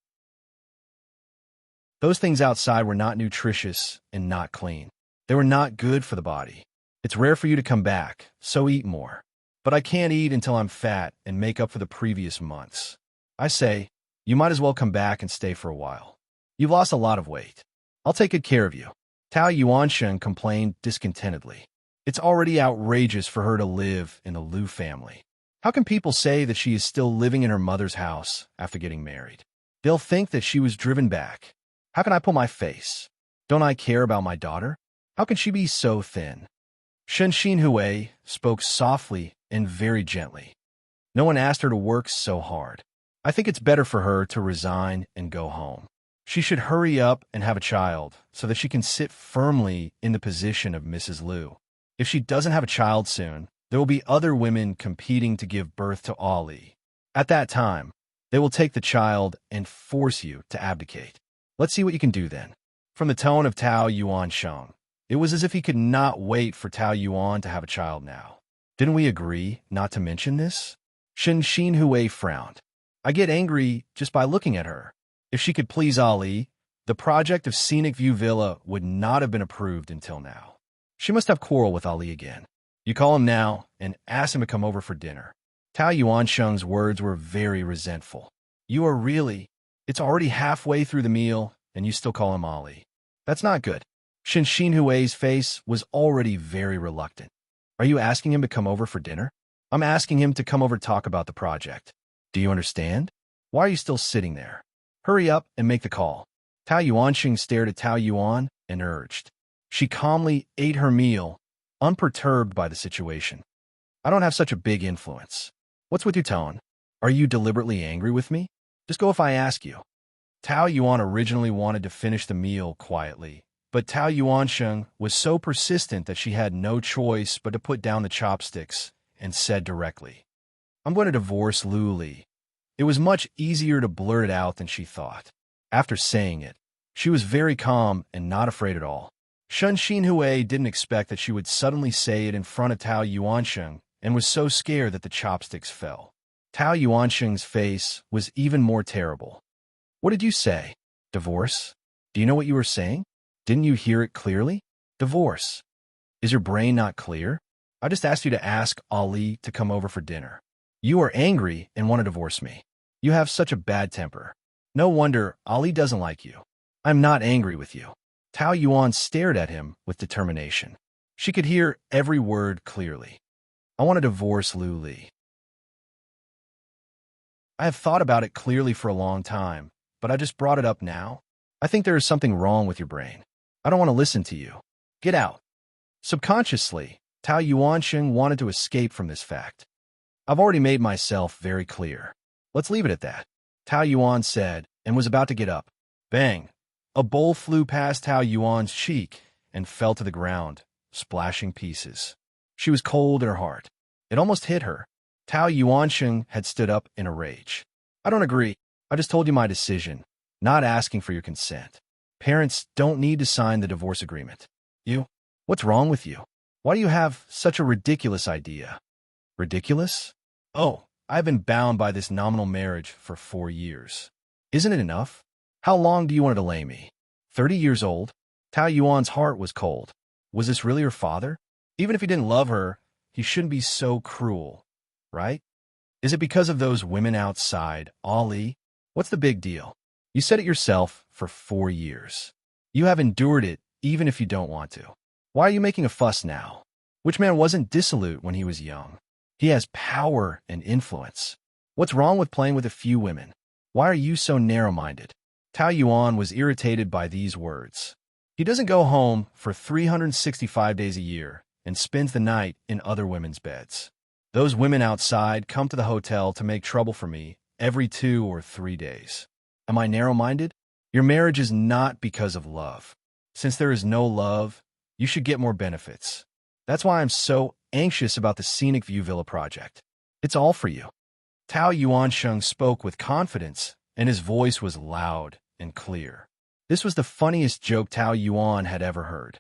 Those things outside were not nutritious and not clean. They were not good for the body. It's rare for you to come back, so eat more. But I can't eat until I'm fat and make up for the previous months. I say, you might as well come back and stay for a while. You've lost a lot of weight. I'll take good care of you. Tao Yuansheng complained discontentedly. It's already outrageous for her to live in the Liu family. How can people say that she is still living in her mother's house after getting married? They'll think that she was driven back. How can I pull my face? Don't I care about my daughter? How can she be so thin? Xin Hui spoke softly and very gently. No one asked her to work so hard. I think it's better for her to resign and go home. She should hurry up and have a child so that she can sit firmly in the position of Mrs. Liu. If she doesn't have a child soon, there will be other women competing to give birth to Ali. At that time, they will take the child and force you to abdicate. Let's see what you can do then. From the tone of Tao Yuansheng, it was as if he could not wait for Tao Yuan to have a child now. Didn't we agree not to mention this? Xin Hui frowned. I get angry just by looking at her. If she could please Ali, the project of Scenic View Villa would not have been approved until now. She must have quarreled with Ali again. You call him now and ask him to come over for dinner. Tao Yuansheng's words were very resentful. You are really... It's already halfway through the meal, and you still call him Ali. That's not good. Xin Hui's face was already very reluctant. Are you asking him to come over for dinner? I'm asking him to come over to talk about the project. Do you understand? Why are you still sitting there? Hurry up and make the call. Tao Yuansheng stared at Tao Yuan and urged. She calmly ate her meal, unperturbed by the situation. I don't have such a big influence. What's with your tone? Are you deliberately angry with me? Just go if I ask you. Tao Yuan originally wanted to finish the meal quietly, but Tao Yuansheng was so persistent that she had no choice but to put down the chopsticks and said directly, I'm going to divorce Liu Li. It was much easier to blurt it out than she thought. After saying it, she was very calm and not afraid at all. Xin Hui didn't expect that she would suddenly say it in front of Tao Yuansheng and was so scared that the chopsticks fell. Tao Yuansheng's face was even more terrible. What did you say? Divorce? Do you know what you were saying? Didn't you hear it clearly? Divorce. Is your brain not clear? I just asked you to ask Ali to come over for dinner. You are angry and want to divorce me. You have such a bad temper. No wonder Ali doesn't like you. I'm not angry with you. Tao Yuan stared at him with determination. She could hear every word clearly. I want to divorce Liu Li. I have thought about it clearly for a long time, but I just brought it up now. I think there is something wrong with your brain. I don't want to listen to you. Get out. Subconsciously, Tao Yuansheng wanted to escape from this fact. I've already made myself very clear. Let's leave it at that. Tao Yuan said, and was about to get up. Bang! A bowl flew past Tao Yuan's cheek and fell to the ground, splashing pieces. She was cold in her heart. It almost hit her. Tao Yuansheng had stood up in a rage. I don't agree. I just told you my decision, not asking for your consent. Parents don't need to sign the divorce agreement. You? What's wrong with you? Why do you have such a ridiculous idea? Ridiculous? Oh, I've been bound by this nominal marriage for 4 years. Isn't it enough? How long do you want to delay me? 30 years old? Tao Yuan's heart was cold. Was this really her father? Even if he didn't love her, he shouldn't be so cruel, right? Is it because of those women outside, Ali? What's the big deal? You said it yourself for 4 years. You have endured it even if you don't want to. Why are you making a fuss now? Which man wasn't dissolute when he was young? He has power and influence. What's wrong with playing with a few women? Why are you so narrow-minded? Tao Yuan was irritated by these words. He doesn't go home for 365 days a year and spends the night in other women's beds. Those women outside come to the hotel to make trouble for me every 2 or 3 days. Am I narrow-minded? Your marriage is not because of love. Since there is no love, you should get more benefits. That's why I'm so anxious about the Scenic View Villa project. It's all for you. Tao Yuansheng spoke with confidence, and his voice was loud and clear. This was the funniest joke Tao Yuan had ever heard.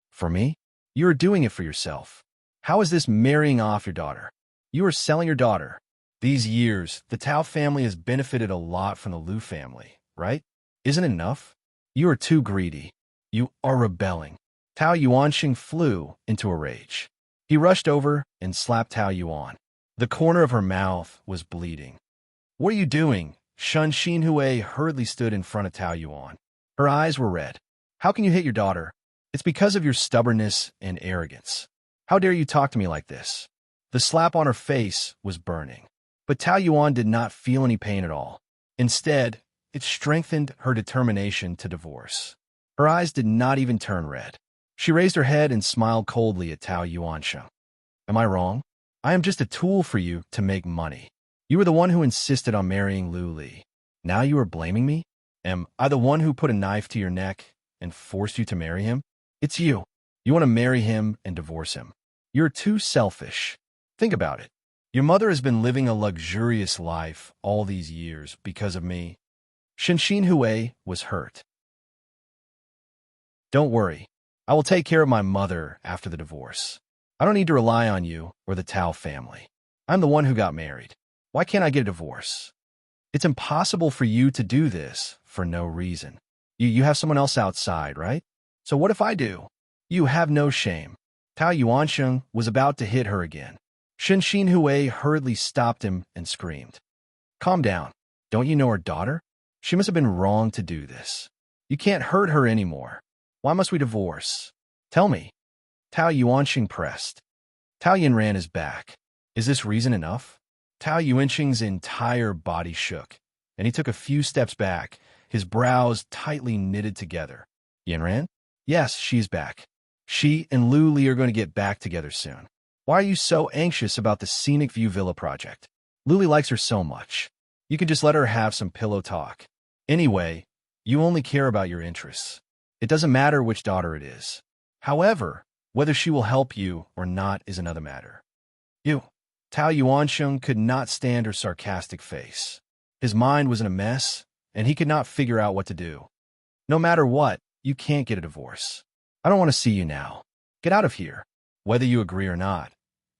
For me? You are doing it for yourself. How is this marrying off your daughter? You are selling your daughter. These years, the Tao family has benefited a lot from the Liu family, right? Isn't it enough? You are too greedy. You are rebelling. Tao Yuanxing flew into a rage. He rushed over and slapped Tao Yuan. The corner of her mouth was bleeding. What are you doing? Shen Xinhui hurriedly stood in front of Tao Yuan. Her eyes were red. How can you hit your daughter? It's because of your stubbornness and arrogance. How dare you talk to me like this? The slap on her face was burning. But Tao Yuan did not feel any pain at all. Instead, it strengthened her determination to divorce. Her eyes did not even turn red. She raised her head and smiled coldly at Tao Yuansheng. Am I wrong? I am just a tool for you to make money. You were the one who insisted on marrying Liu Li. Now you are blaming me? Am I the one who put a knife to your neck and forced you to marry him? It's you. You want to marry him and divorce him. You're too selfish. Think about it. Your mother has been living a luxurious life all these years because of me. Shen Hui was hurt. Don't worry. I will take care of my mother after the divorce. I don't need to rely on you or the Tao family. I'm the one who got married. Why can't I get a divorce? It's impossible for you to do this for no reason. You have someone else outside, right? So what if I do? You have no shame. Tao Yuansheng was about to hit her again. Shen Hui hurriedly stopped him and screamed. Calm down. Don't you know her daughter? She must have been wrong to do this. You can't hurt her anymore. Why must we divorce? Tell me. Tao Yuanxing pressed. Tao Yinran is back. Is this reason enough? Tao Yuanxing's entire body shook, and he took a few steps back, his brows tightly knitted together. Yinran? Yes, she's back. She and Liu Li are going to get back together soon. Why are you so anxious about the Scenic View Villa project? Liu Li likes her so much. You can just let her have some pillow talk. Anyway, you only care about your interests. It doesn't matter which daughter it is. However, whether she will help you or not is another matter. Tao Yuansheng could not stand her sarcastic face. His mind was in a mess, and he could not figure out what to do. No matter what, you can't get a divorce. I don't want to see you now. Get out of here. Whether you agree or not,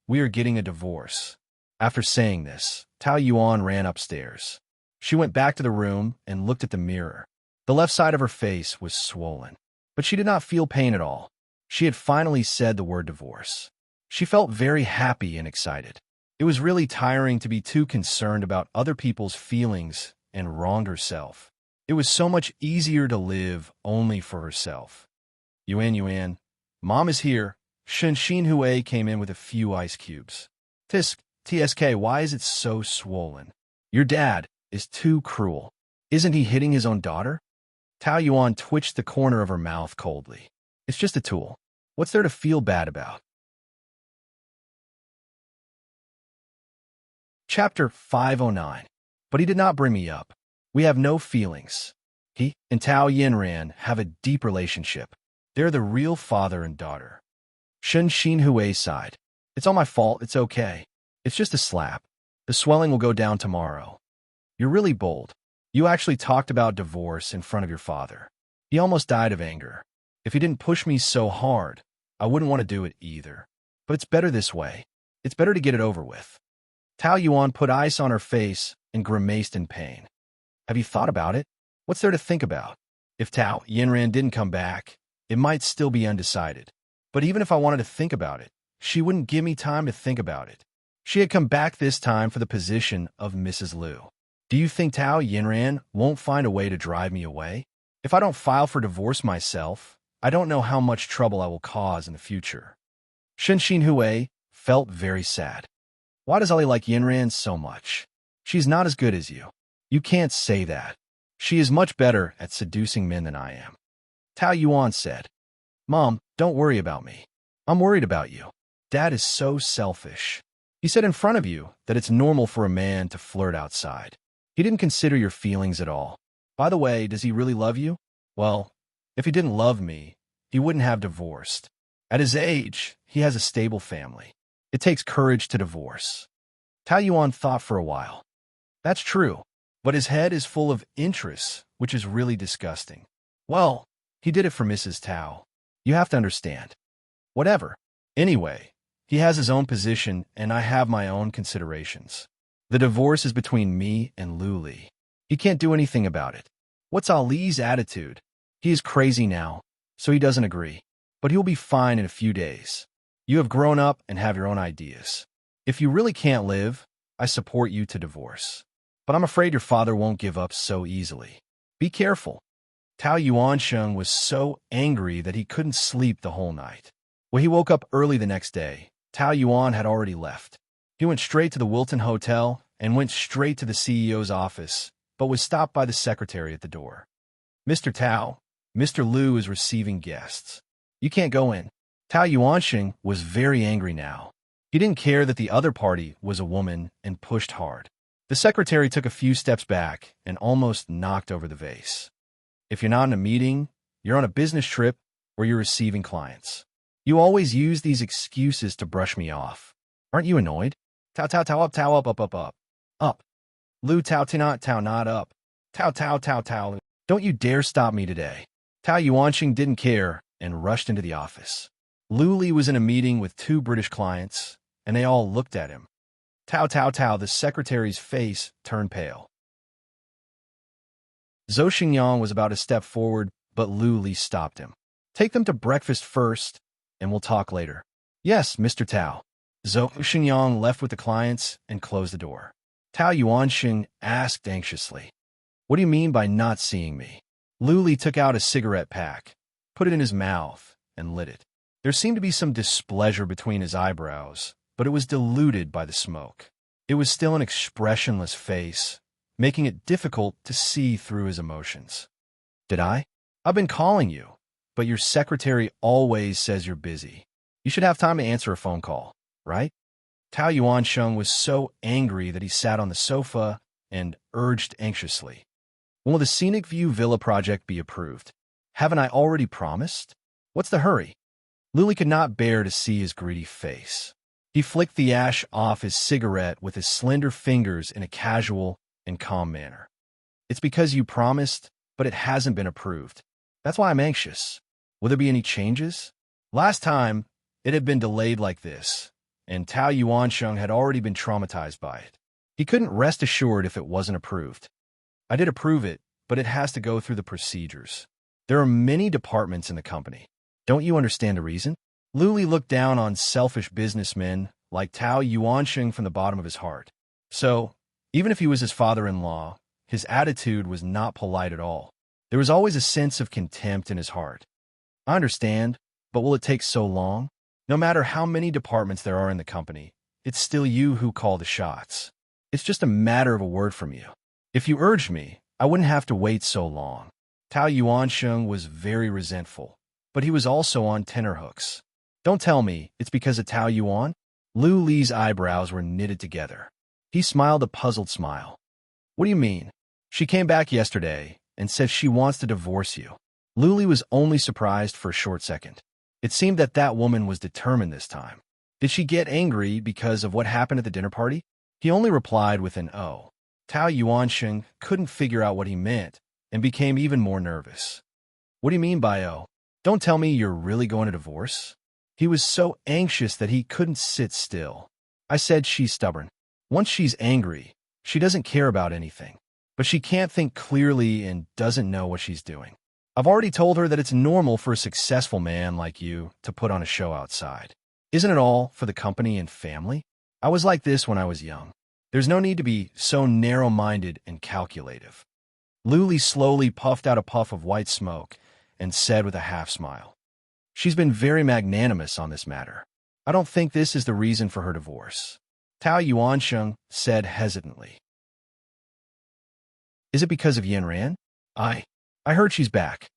we are getting a divorce. After saying this, Tao Yuan ran upstairs. She went back to the room and looked at the mirror. The left side of her face was swollen, but she did not feel pain at all. She had finally said the word divorce. She felt very happy and excited. It was really tiring to be too concerned about other people's feelings and wrong herself. It was so much easier to live only for herself. Yuan, Mom is here. Shen Hui came in with a few ice cubes. TSK, why is it so swollen? Your dad is too cruel. Isn't he hitting his own daughter? Tao Yuan twitched the corner of her mouth coldly. It's just a tool. What's there to feel bad about? Chapter 509. But he did not bring me up. We have no feelings. He and Tao Yinran have a deep relationship. They're the real father and daughter. Shen Hui sighed. It's all my fault. It's okay. It's just a slap. The swelling will go down tomorrow. You're really bold. You actually talked about divorce in front of your father. He almost died of anger. If he didn't push me so hard, I wouldn't want to do it either. But it's better this way. It's better to get it over with. Tao Yuan put ice on her face and grimaced in pain. Have you thought about it? What's there to think about? If Tao Yinran didn't come back, it might still be undecided. But even if I wanted to think about it, she wouldn't give me time to think about it. She had come back this time for the position of Mrs. Liu. Do you think Tao Yinran won't find a way to drive me away? If I don't file for divorce myself, I don't know how much trouble I will cause in the future. Shen Hui felt very sad. Why does Ali like Yinran so much? She's not as good as you. You can't say that. She is much better at seducing men than I am. Tao Yuan said. Mom, don't worry about me. I'm worried about you. Dad is so selfish. He said in front of you that it's normal for a man to flirt outside. He didn't consider your feelings at all. By the way, does he really love you? Well, if he didn't love me, he wouldn't have divorced. At his age, he has a stable family. It takes courage to divorce. Tao Yuan thought for a while. That's true, but his head is full of interests, which is really disgusting. Well, he did it for Mrs. Tao. You have to understand. Whatever. Anyway, he has his own position, and I have my own considerations. The divorce is between me and Lu Li. He can't do anything about it. What's Ali's attitude? He is crazy now, so he doesn't agree. But he'll be fine in a few days. You have grown up and have your own ideas. If you really can't live, I support you to divorce. But I'm afraid your father won't give up so easily. Be careful. Tao Yuansheng was so angry that he couldn't sleep the whole night. When he woke up early the next day, Tao Yuan had already left. He went straight to the Wilton Hotel and went straight to the CEO's office, but was stopped by the secretary at the door. Mr. Tao, Mr. Liu is receiving guests. You can't go in. Tao Yuansheng was very angry now. He didn't care that the other party was a woman and pushed hard. The secretary took a few steps back and almost knocked over the vase. If you're not in a meeting, you're on a business trip, or you're receiving clients. You always use these excuses to brush me off. Aren't you annoyed? Tao tao tao up tao up up up up. Up. Lu tao tao not up. Tao tao tao tao. Don't you dare stop me today. Tao Yuanqing didn't care and rushed into the office. Lu Li was in a meeting with 2 British clients, and they all looked at him. Tao tao tao, the secretary's face turned pale. Zhou Xingyang was about to step forward, but Lu Li stopped him. Take them to breakfast first, and we'll talk later. Yes, Mr. Tao. Zhou Xingyang left with the clients and closed the door. Tao Yuanxing asked anxiously, What do you mean by not seeing me? Lu Li took out a cigarette pack, put it in his mouth, and lit it. There seemed to be some displeasure between his eyebrows, but it was diluted by the smoke. It was still an expressionless face, making it difficult to see through his emotions. Did I? I've been calling you, but your secretary always says you're busy. You should have time to answer a phone call, right? Tao Yuansheng was so angry that he sat on the sofa and urged anxiously. When will the Scenic View Villa project be approved? Haven't I already promised? What's the hurry? Lily could not bear to see his greedy face. He flicked the ash off his cigarette with his slender fingers in a casual and calm manner. It's because you promised, but it hasn't been approved. That's why I'm anxious. Will there be any changes? Last time, it had been delayed like this, and Tao Yuansheng had already been traumatized by it. He couldn't rest assured if it wasn't approved. I did approve it, but it has to go through the procedures. There are many departments in the company. Don't you understand the reason? Lu Li looked down on selfish businessmen like Tao Yuansheng from the bottom of his heart. So, even if he was his father-in-law, his attitude was not polite at all. There was always a sense of contempt in his heart. I understand, but will it take so long? No matter how many departments there are in the company, it's still you who call the shots. It's just a matter of a word from you. If you urged me, I wouldn't have to wait so long. Tao Yuansheng was very resentful, but he was also on tenterhooks. Don't tell me it's because of Tao Yuan? Lu Li's eyebrows were knitted together. He smiled a puzzled smile. What do you mean? She came back yesterday and said she wants to divorce you. Lu Li was only surprised for a short second. It seemed that that woman was determined this time. Did she get angry because of what happened at the dinner party? He only replied with an "oh." Tao Yuansheng couldn't figure out what he meant and became even more nervous. What do you mean by "oh"? Don't tell me you're really going to divorce? He was so anxious that he couldn't sit still. I said she's stubborn. Once she's angry, she doesn't care about anything. But she can't think clearly and doesn't know what she's doing. I've already told her that it's normal for a successful man like you to put on a show outside. Isn't it all for the company and family? I was like this when I was young. There's no need to be so narrow-minded and calculative. Lu Li slowly puffed out a puff of white smoke and said with a half-smile, She's been very magnanimous on this matter. I don't think this is the reason for her divorce. Tao Yuansheng said hesitantly. Is it because of Yanran? I heard she's back.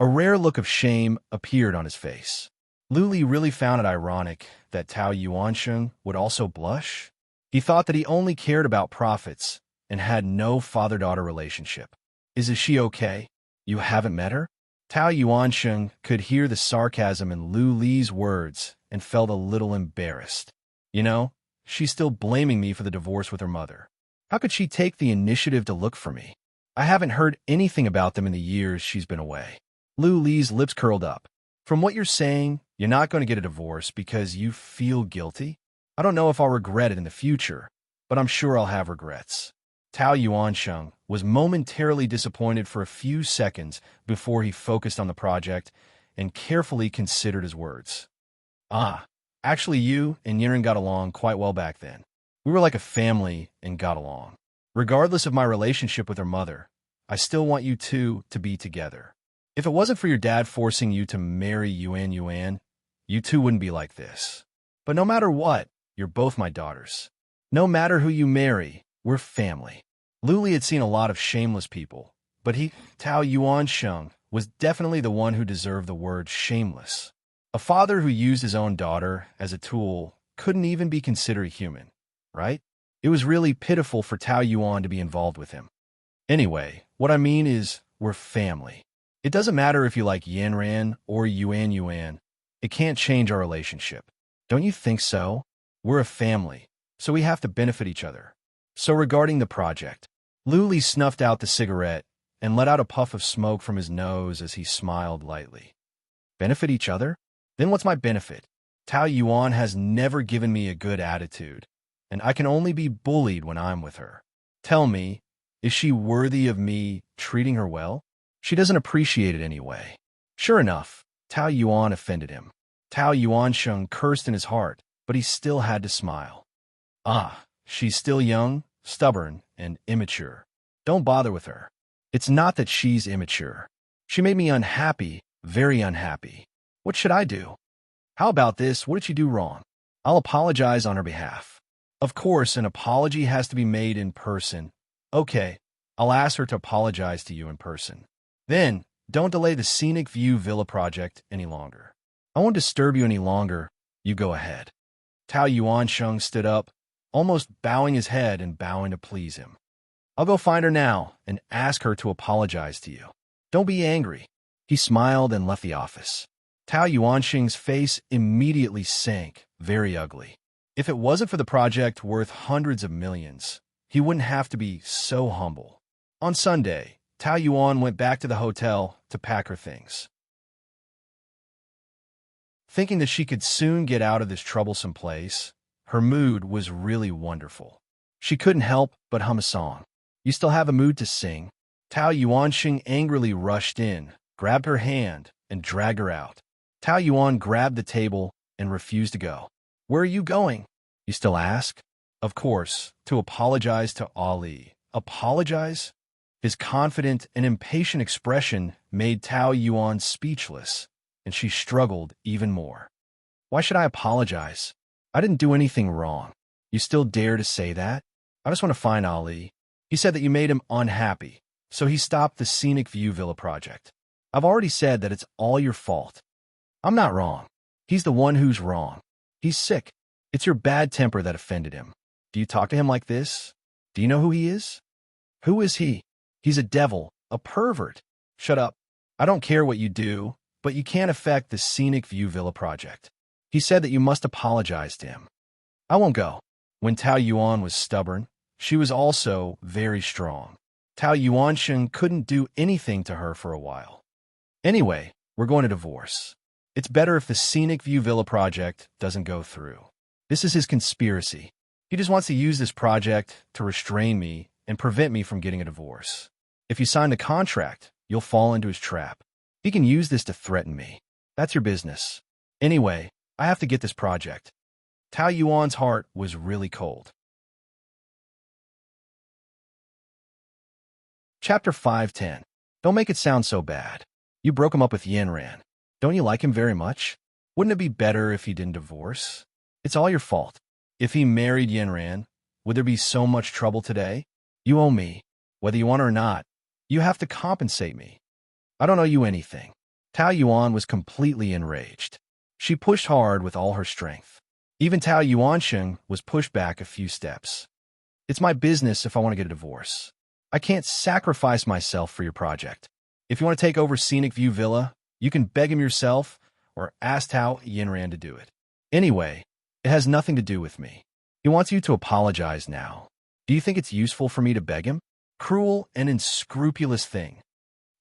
A rare look of shame appeared on his face. Lu Li really found it ironic that Tao Yuansheng would also blush. He thought that he only cared about profits and had no father-daughter relationship. Is she okay? You haven't met her? Tao Yuansheng could hear the sarcasm in Lu Li's words and felt a little embarrassed. You know, she's still blaming me for the divorce with her mother. How could she take the initiative to look for me? I haven't heard anything about them in the years she's been away. Lu Li's lips curled up. From what you're saying, you're not going to get a divorce because you feel guilty? I don't know if I'll regret it in the future, but I'm sure I'll have regrets. Tao Yuansheng was momentarily disappointed for a few seconds before he focused on the project and carefully considered his words. Actually you and Yiren got along quite well back then. We were like a family and got along. Regardless of my relationship with her mother, I still want you two to be together. If it wasn't for your dad forcing you to marry Yuan, you two wouldn't be like this. But no matter what, you're both my daughters. No matter who you marry, we're family. Lu Li had seen a lot of shameless people, but Tao Yuansheng, was definitely the one who deserved the word shameless. A father who used his own daughter as a tool couldn't even be considered human, right? It was really pitiful for Tao Yuan to be involved with him. Anyway, what I mean is, we're family. It doesn't matter if you like Yanran or Yuan. It can't change our relationship. Don't you think so? We're a family, so we have to benefit each other. So regarding the project, Lu Li snuffed out the cigarette and let out a puff of smoke from his nose as he smiled lightly. Benefit each other? Then what's my benefit? Tao Yuan has never given me a good attitude, and I can only be bullied when I'm with her. Tell me, is she worthy of me treating her well? She doesn't appreciate it anyway. Sure enough, Tao Yuan offended him. Tao Yuansheng cursed in his heart, but he still had to smile. She's still young, stubborn, and immature. Don't bother with her. It's not that she's immature. She made me unhappy, very unhappy. What should I do? How about this? What did she do wrong? I'll apologize on her behalf. Of course, an apology has to be made in person. Okay, I'll ask her to apologize to you in person. Then, don't delay the Scenic View Villa project any longer. I won't disturb you any longer. You go ahead. Tao Yuansheng stood up, almost bowing his head and bowing to please him. I'll go find her now and ask her to apologize to you. Don't be angry. He smiled and left the office. Tao Yuansheng's face immediately sank, very ugly. If it wasn't for the project worth hundreds of millions, he wouldn't have to be so humble. On Sunday, Tao Yuan went back to the hotel to pack her things. Thinking that she could soon get out of this troublesome place, her mood was really wonderful. She couldn't help but hum a song. You still have a mood to sing? Tao Yuansheng angrily rushed in, grabbed her hand, and dragged her out. Tao Yuan grabbed the table and refused to go. Where are you going? You still ask? Of course, to apologize to Ali. Apologize? His confident and impatient expression made Tao Yuan speechless, and she struggled even more. Why should I apologize? I didn't do anything wrong. You still dare to say that? I just want to find Ali. He said that you made him unhappy, so he stopped the Scenic View Villa project. I've already said that it's all your fault. I'm not wrong. He's the one who's wrong. He's sick. It's your bad temper that offended him. Do you talk to him like this? Do you know who he is? Who is he? He's a devil, a pervert. Shut up. I don't care what you do, but you can't affect the Scenic View Villa project. He said that you must apologize to him. I won't go. When Tao Yuan was stubborn, she was also very strong. Tao Yuansheng couldn't do anything to her for a while. Anyway, we're going to divorce. It's better if the Scenic View Villa project doesn't go through. This is his conspiracy. He just wants to use this project to restrain me and prevent me from getting a divorce. If you sign the contract, you'll fall into his trap. He can use this to threaten me. That's your business. Anyway, I have to get this project. Tao Yuan's heart was really cold. Chapter 5:10. Don't make it sound so bad. You broke him up with Yanran. Don't you like him very much? Wouldn't it be better if he didn't divorce? It's all your fault. If he married Yanran, would there be so much trouble today? You owe me. Whether you want it or not, you have to compensate me. I don't owe you anything. Tao Yuan was completely enraged. She pushed hard with all her strength. Even Tao Yuansheng was pushed back a few steps. It's my business if I want to get a divorce. I can't sacrifice myself for your project. If you want to take over Scenic View Villa, you can beg him yourself or ask Tao Yinran to do it. Anyway, it has nothing to do with me. He wants you to apologize now. Do you think it's useful for me to beg him? Cruel and unscrupulous thing.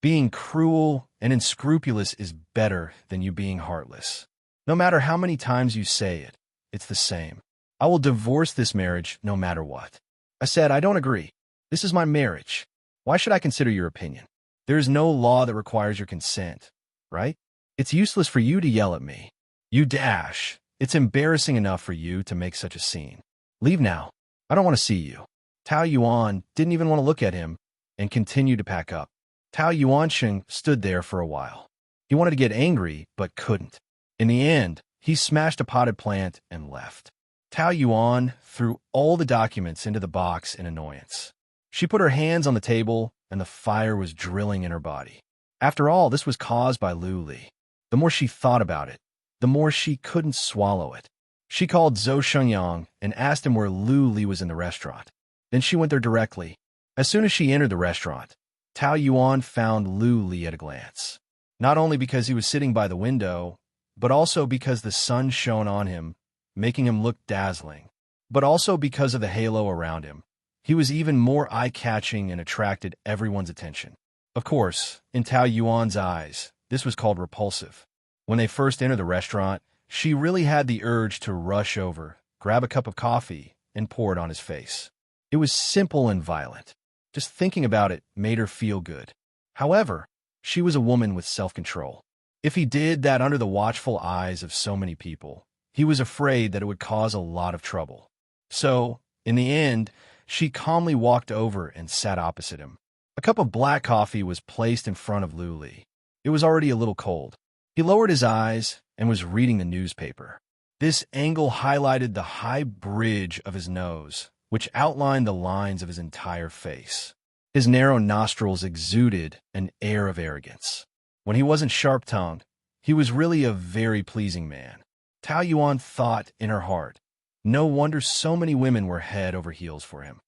Being cruel and unscrupulous is better than you being heartless. No matter how many times you say it, it's the same. I will divorce this marriage no matter what. I said I don't agree. This is my marriage. Why should I consider your opinion? There is no law that requires your consent, right? It's useless for you to yell at me. You dash. It's embarrassing enough for you to make such a scene. Leave now. I don't want to see you. Tao Yuan didn't even want to look at him and continued to pack up. Tao Yuansheng stood there for a while. He wanted to get angry, but couldn't. In the end, he smashed a potted plant and left. Tao Yuan threw all the documents into the box in annoyance. She put her hands on the table, and the fire was drilling in her body. After all, this was caused by Lu Li. The more she thought about it, the more she couldn't swallow it. She called Zhou Shenyang and asked him where Lu Li was in the restaurant. Then she went there directly. As soon as she entered the restaurant, Tao Yuan found Lu Li at a glance. Not only because he was sitting by the window, but also because the sun shone on him, making him look dazzling. But also because of the halo around him. He was even more eye-catching and attracted everyone's attention. Of course, in Tao Yuan's eyes, this was called repulsive. When they first entered the restaurant, she really had the urge to rush over, grab a cup of coffee, and pour it on his face. It was simple and violent. Just thinking about it made her feel good. However, she was a woman with self-control. If he did that under the watchful eyes of so many people, he was afraid that it would cause a lot of trouble. So, in the end, she calmly walked over and sat opposite him. A cup of black coffee was placed in front of Lu Li. It was already a little cold. He lowered his eyes and was reading the newspaper. This angle highlighted the high bridge of his nose, which outlined the lines of his entire face. His narrow nostrils exuded an air of arrogance. When he wasn't sharp-tongued, he was really a very pleasing man. Tao Yuan thought in her heart, no wonder so many women were head over heels for him.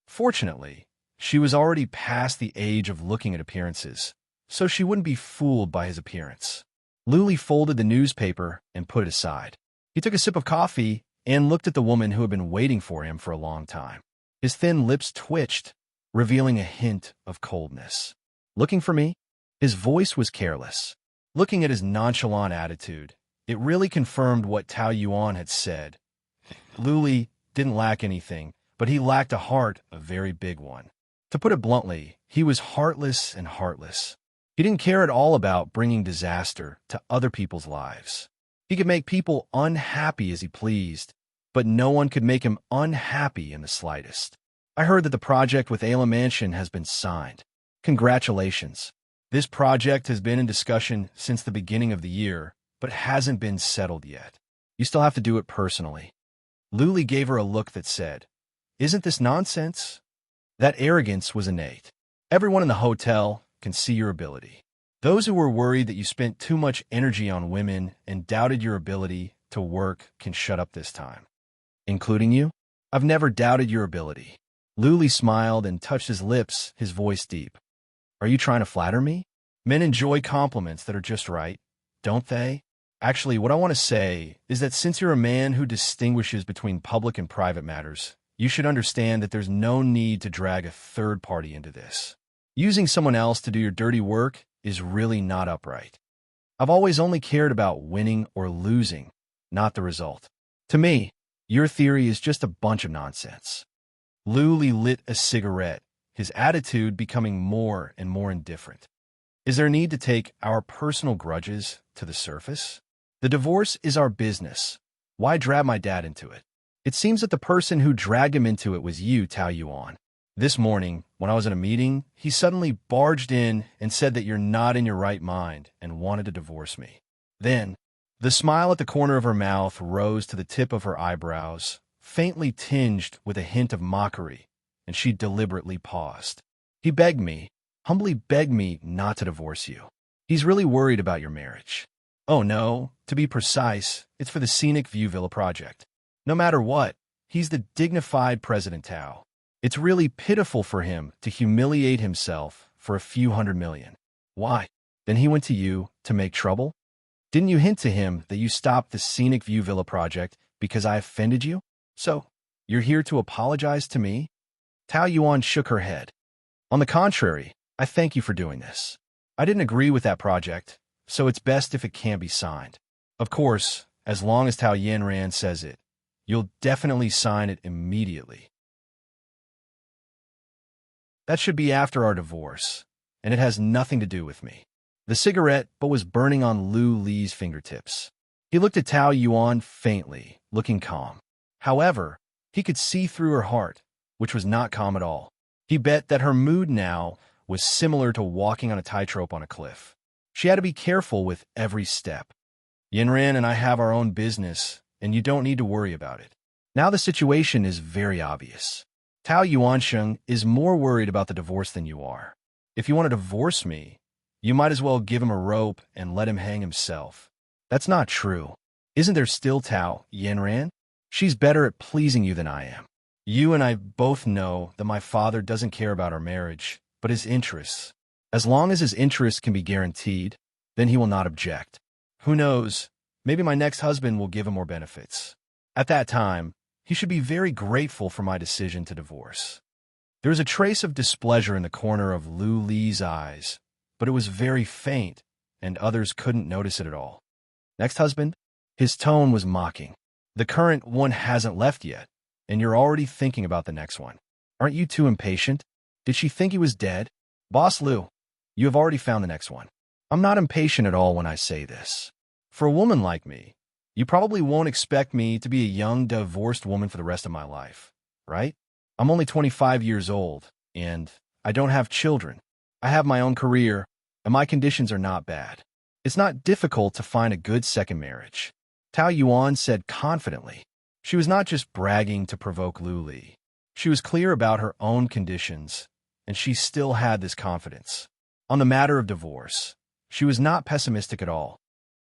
Fortunately, she was already past the age of looking at appearances, so she wouldn't be fooled by his appearance. Lu Li folded the newspaper and put it aside. He took a sip of coffee and looked at the woman who had been waiting for him for a long time. His thin lips twitched, revealing a hint of coldness. Looking for me? His voice was careless. Looking at his nonchalant attitude, it really confirmed what Tao Yuan had said. Lu Li didn't lack anything, but he lacked a heart, a very big one. To put it bluntly, he was heartless and heartless. He didn't care at all about bringing disaster to other people's lives. He could make people unhappy as he pleased, but no one could make him unhappy in the slightest. I heard that the project with Ayla Mansion has been signed. Congratulations. This project has been in discussion since the beginning of the year, but hasn't been settled yet. You still have to do it personally. Lu Li gave her a look that said, "Isn't this nonsense?" That arrogance was innate. Everyone in the hotel can see your ability. Those who were worried that you spent too much energy on women and doubted your ability to work can shut up this time. Including you? I've never doubted your ability. Lu Li smiled and touched his lips, his voice deep. Are you trying to flatter me? Men enjoy compliments that are just right, don't they? Actually, what I want to say is that since you're a man who distinguishes between public and private matters, you should understand that there's no need to drag a third party into this. Using someone else to do your dirty work is really not upright. I've always only cared about winning or losing, not the result. To me, your theory is just a bunch of nonsense. Lu Li lit a cigarette, his attitude becoming more and more indifferent. Is there a need to take our personal grudges to the surface? The divorce is our business. Why drag my dad into it? It seems that the person who dragged him into it was you, Tao Yuan. This morning, when I was in a meeting, he suddenly barged in and said that you're not in your right mind and wanted to divorce me. Then, the smile at the corner of her mouth rose to the tip of her eyebrows, faintly tinged with a hint of mockery, and she deliberately paused. He begged me, humbly begged me not to divorce you. He's really worried about your marriage. Oh no, to be precise, it's for the Scenic View Villa project. No matter what, he's the dignified President Tao. It's really pitiful for him to humiliate himself for a few $100 million. Why? Then he went to you to make trouble? Didn't you hint to him that you stopped the Scenic View Villa project because I offended you? So, you're here to apologize to me? Tao Yuan shook her head. On the contrary, I thank you for doing this. I didn't agree with that project, so it's best if it can't be signed. Of course, as long as Tao Yanran says it, you'll definitely sign it immediately. That should be after our divorce, and it has nothing to do with me. The cigarette was burning on Lu Li's fingertips. He looked at Tao Yuan faintly, looking calm. However, he could see through her heart, which was not calm at all. He bet that her mood now was similar to walking on a tightrope on a cliff. She had to be careful with every step. Yanran and I have our own business, and you don't need to worry about it. Now the situation is very obvious. Tao Yuansheng is more worried about the divorce than you are. If you want to divorce me, you might as well give him a rope and let him hang himself. That's not true. Isn't there still Tao Yanran? She's better at pleasing you than I am. You and I both know that my father doesn't care about our marriage, but his interests. As long as his interests can be guaranteed, then he will not object. Who knows, maybe my next husband will give him more benefits. At that time, he should be very grateful for my decision to divorce. There was a trace of displeasure in the corner of Lu Li's eyes, but it was very faint, and others couldn't notice it at all. Next husband? His tone was mocking. The current one hasn't left yet, and you're already thinking about the next one. Aren't you too impatient? Did she think he was dead? Boss Lu, you have already found the next one. I'm not impatient at all when I say this. For a woman like me, you probably won't expect me to be a young, divorced woman for the rest of my life, right? I'm only 25 years old, and I don't have children. I have my own career, and my conditions are not bad. It's not difficult to find a good second marriage. Tao Yuan said confidently. She was not just bragging to provoke Lu Li. She was clear about her own conditions, and she still had this confidence. On the matter of divorce, she was not pessimistic at all.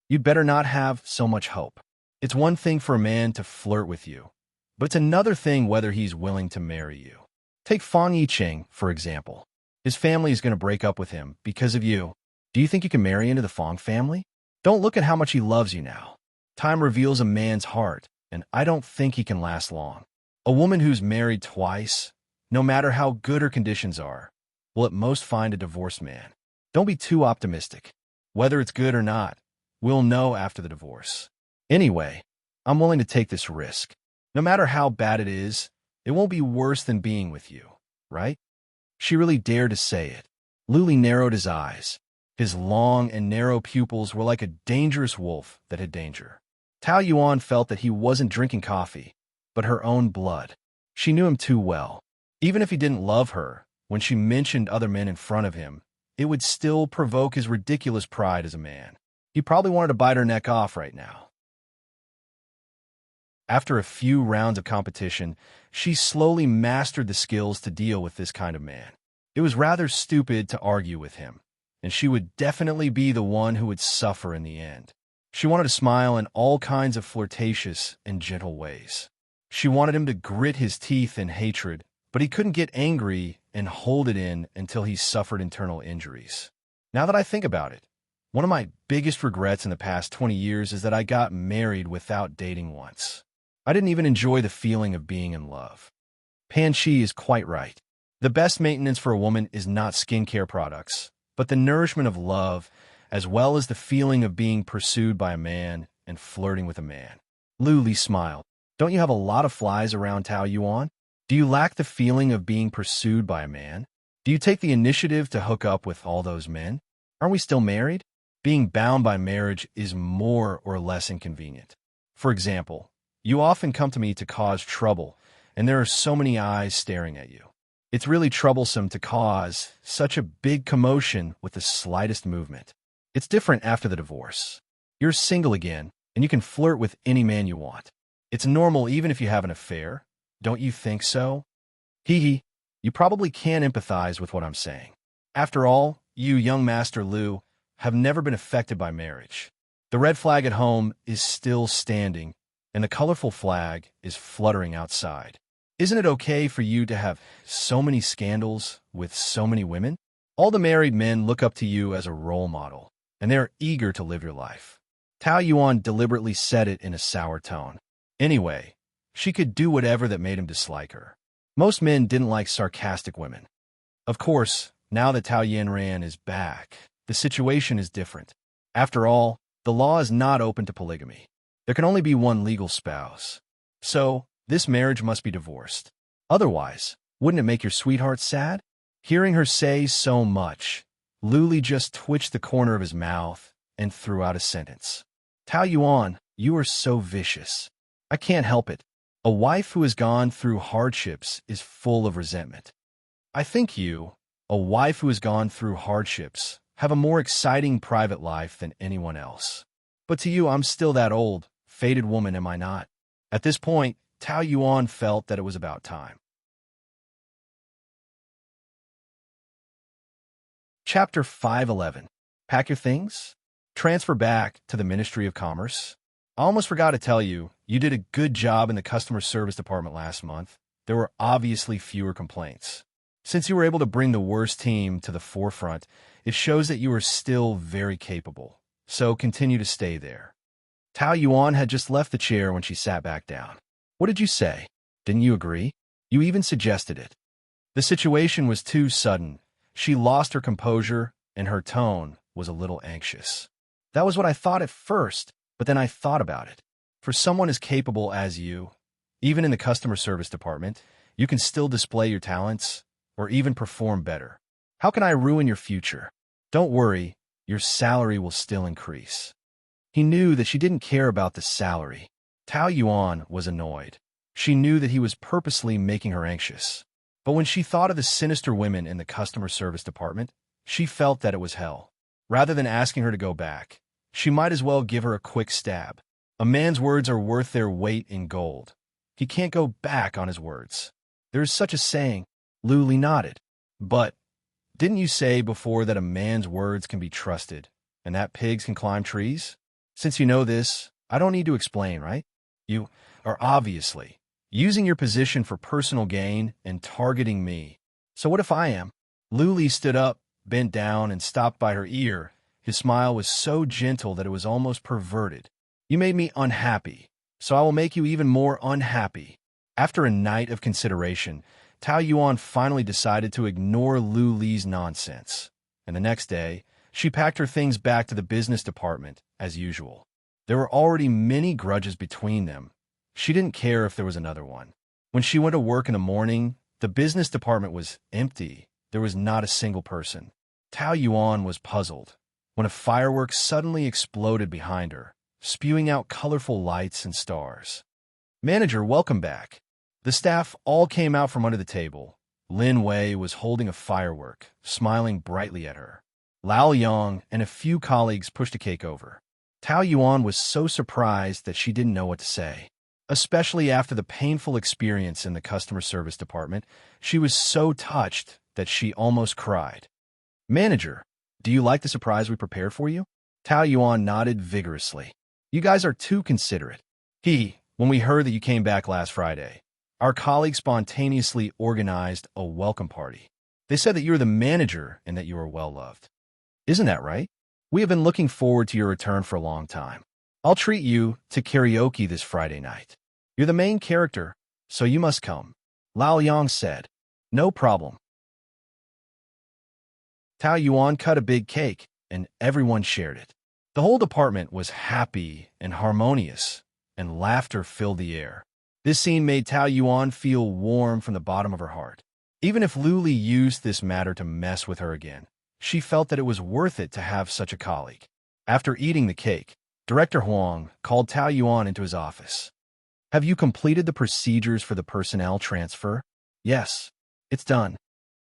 You'd better not have so much hope. It's one thing for a man to flirt with you, but it's another thing whether he's willing to marry you. Take Fang Yicheng, for example. His family is going to break up with him because of you. Do you think you can marry into the Fang family? Don't look at how much he loves you now. Time reveals a man's heart, and I don't think he can last long. A woman who's married twice, no matter how good her conditions are, will at most find a divorced man. Don't be too optimistic. Whether it's good or not, we'll know after the divorce. Anyway, I'm willing to take this risk. No matter how bad it is, it won't be worse than being with you, right? She really dared to say it. Lu Li narrowed his eyes. His long and narrow pupils were like a dangerous wolf that hid danger. Tao Yuan felt that he wasn't drinking coffee, but her own blood. She knew him too well. Even if he didn't love her, when she mentioned other men in front of him, it would still provoke his ridiculous pride as a man. He probably wanted to bite her neck off right now. After a few rounds of competition, she slowly mastered the skills to deal with this kind of man. It was rather stupid to argue with him, and she would definitely be the one who would suffer in the end. She wanted to smile in all kinds of flirtatious and gentle ways. She wanted him to grit his teeth in hatred, but he couldn't get angry and hold it in until he suffered internal injuries. Now that I think about it, one of my biggest regrets in the past 20 years is that I got married without dating once. I didn't even enjoy the feeling of being in love. Pan Shi is quite right. The best maintenance for a woman is not skincare products, but the nourishment of love, as well as the feeling of being pursued by a man and flirting with a man. Lu Li smiled. Don't you have a lot of flies around Tao Yuan? Do you lack the feeling of being pursued by a man? Do you take the initiative to hook up with all those men? Aren't we still married? Being bound by marriage is more or less inconvenient. For example, you often come to me to cause trouble, and there are so many eyes staring at you. It's really troublesome to cause such a big commotion with the slightest movement. It's different after the divorce. You're single again, and you can flirt with any man you want. It's normal even if you have an affair. Don't you think so? Hee hee. You probably can empathize with what I'm saying. After all, you, young Master Lu, have never been affected by marriage. The red flag at home is still standing, and the colorful flag is fluttering outside. Isn't it okay for you to have so many scandals with so many women? All the married men look up to you as a role model, and they're eager to live your life. Tao Yuan deliberately said it in a sour tone. Anyway, she could do whatever that made him dislike her. Most men didn't like sarcastic women. Of course, now that Tao Yanran is back, the situation is different. After all, the law is not open to polygamy. There can only be one legal spouse. So, this marriage must be divorced. Otherwise, wouldn't it make your sweetheart sad? Hearing her say so much, Luli just twitched the corner of his mouth and threw out a sentence. Tao Yuan, you are so vicious. I can't help it. A wife who has gone through hardships is full of resentment. I think you, a wife who has gone through hardships, have a more exciting private life than anyone else. But to you, I'm still that old, faded woman, am I not? At this point, Tao Yuan felt that it was about time. Chapter 511. Pack your things? Transfer back to the Ministry of Commerce. I almost forgot to tell you, you did a good job in the customer service department last month. There were obviously fewer complaints. Since you were able to bring the worst team to the forefront, it shows that you are still very capable. So continue to stay there. Tao Yuan had just left the chair when she sat back down. What did you say? Didn't you agree? You even suggested it. The situation was too sudden. She lost her composure, and her tone was a little anxious. That was what I thought at first, but then I thought about it. For someone as capable as you, even in the customer service department, you can still display your talents or even perform better. How can I ruin your future? Don't worry, your salary will still increase. He knew that she didn't care about the salary. Tao Yuan was annoyed. She knew that he was purposely making her anxious. But when she thought of the sinister women in the customer service department, she felt that it was hell. Rather than asking her to go back, she might as well give her a quick stab. A man's words are worth their weight in gold. He can't go back on his words. There is such a saying. Luli nodded. But didn't you say before that a man's words can be trusted, and that pigs can climb trees? Since you know this, I don't need to explain, right? You are obviously using your position for personal gain and targeting me. So what if I am? Luli stood up, bent down, and stopped by her ear. His smile was so gentle that it was almost perverted. You made me unhappy, so I will make you even more unhappy. After a night of consideration, Tao Yuan finally decided to ignore Lu Li's nonsense. And the next day, she packed her things back to the business department, as usual. There were already many grudges between them. She didn't care if there was another one. When she went to work in the morning, the business department was empty. There was not a single person. Tao Yuan was puzzled when a firework suddenly exploded behind her, spewing out colorful lights and stars. Manager, welcome back. The staff all came out from under the table. Lin Wei was holding a firework, smiling brightly at her. Lao Yang and a few colleagues pushed a cake over. Tao Yuan was so surprised that she didn't know what to say. Especially after the painful experience in the customer service department, she was so touched that she almost cried. Manager, do you like the surprise we prepared for you? Tao Yuan nodded vigorously. You guys are too considerate. When we heard that you came back last Friday, our colleagues spontaneously organized a welcome party. They said that you're the manager and that you are well-loved. Isn't that right? We have been looking forward to your return for a long time. I'll treat you to karaoke this Friday night. You're the main character, so you must come. Lao Yang said. No problem. Tao Yuan cut a big cake, and everyone shared it. The whole department was happy and harmonious, and laughter filled the air. This scene made Tao Yuan feel warm from the bottom of her heart. Even if Luli used this matter to mess with her again, she felt that it was worth it to have such a colleague. After eating the cake, Director Huang called Tao Yuan into his office. Have you completed the procedures for the personnel transfer? Yes, it's done.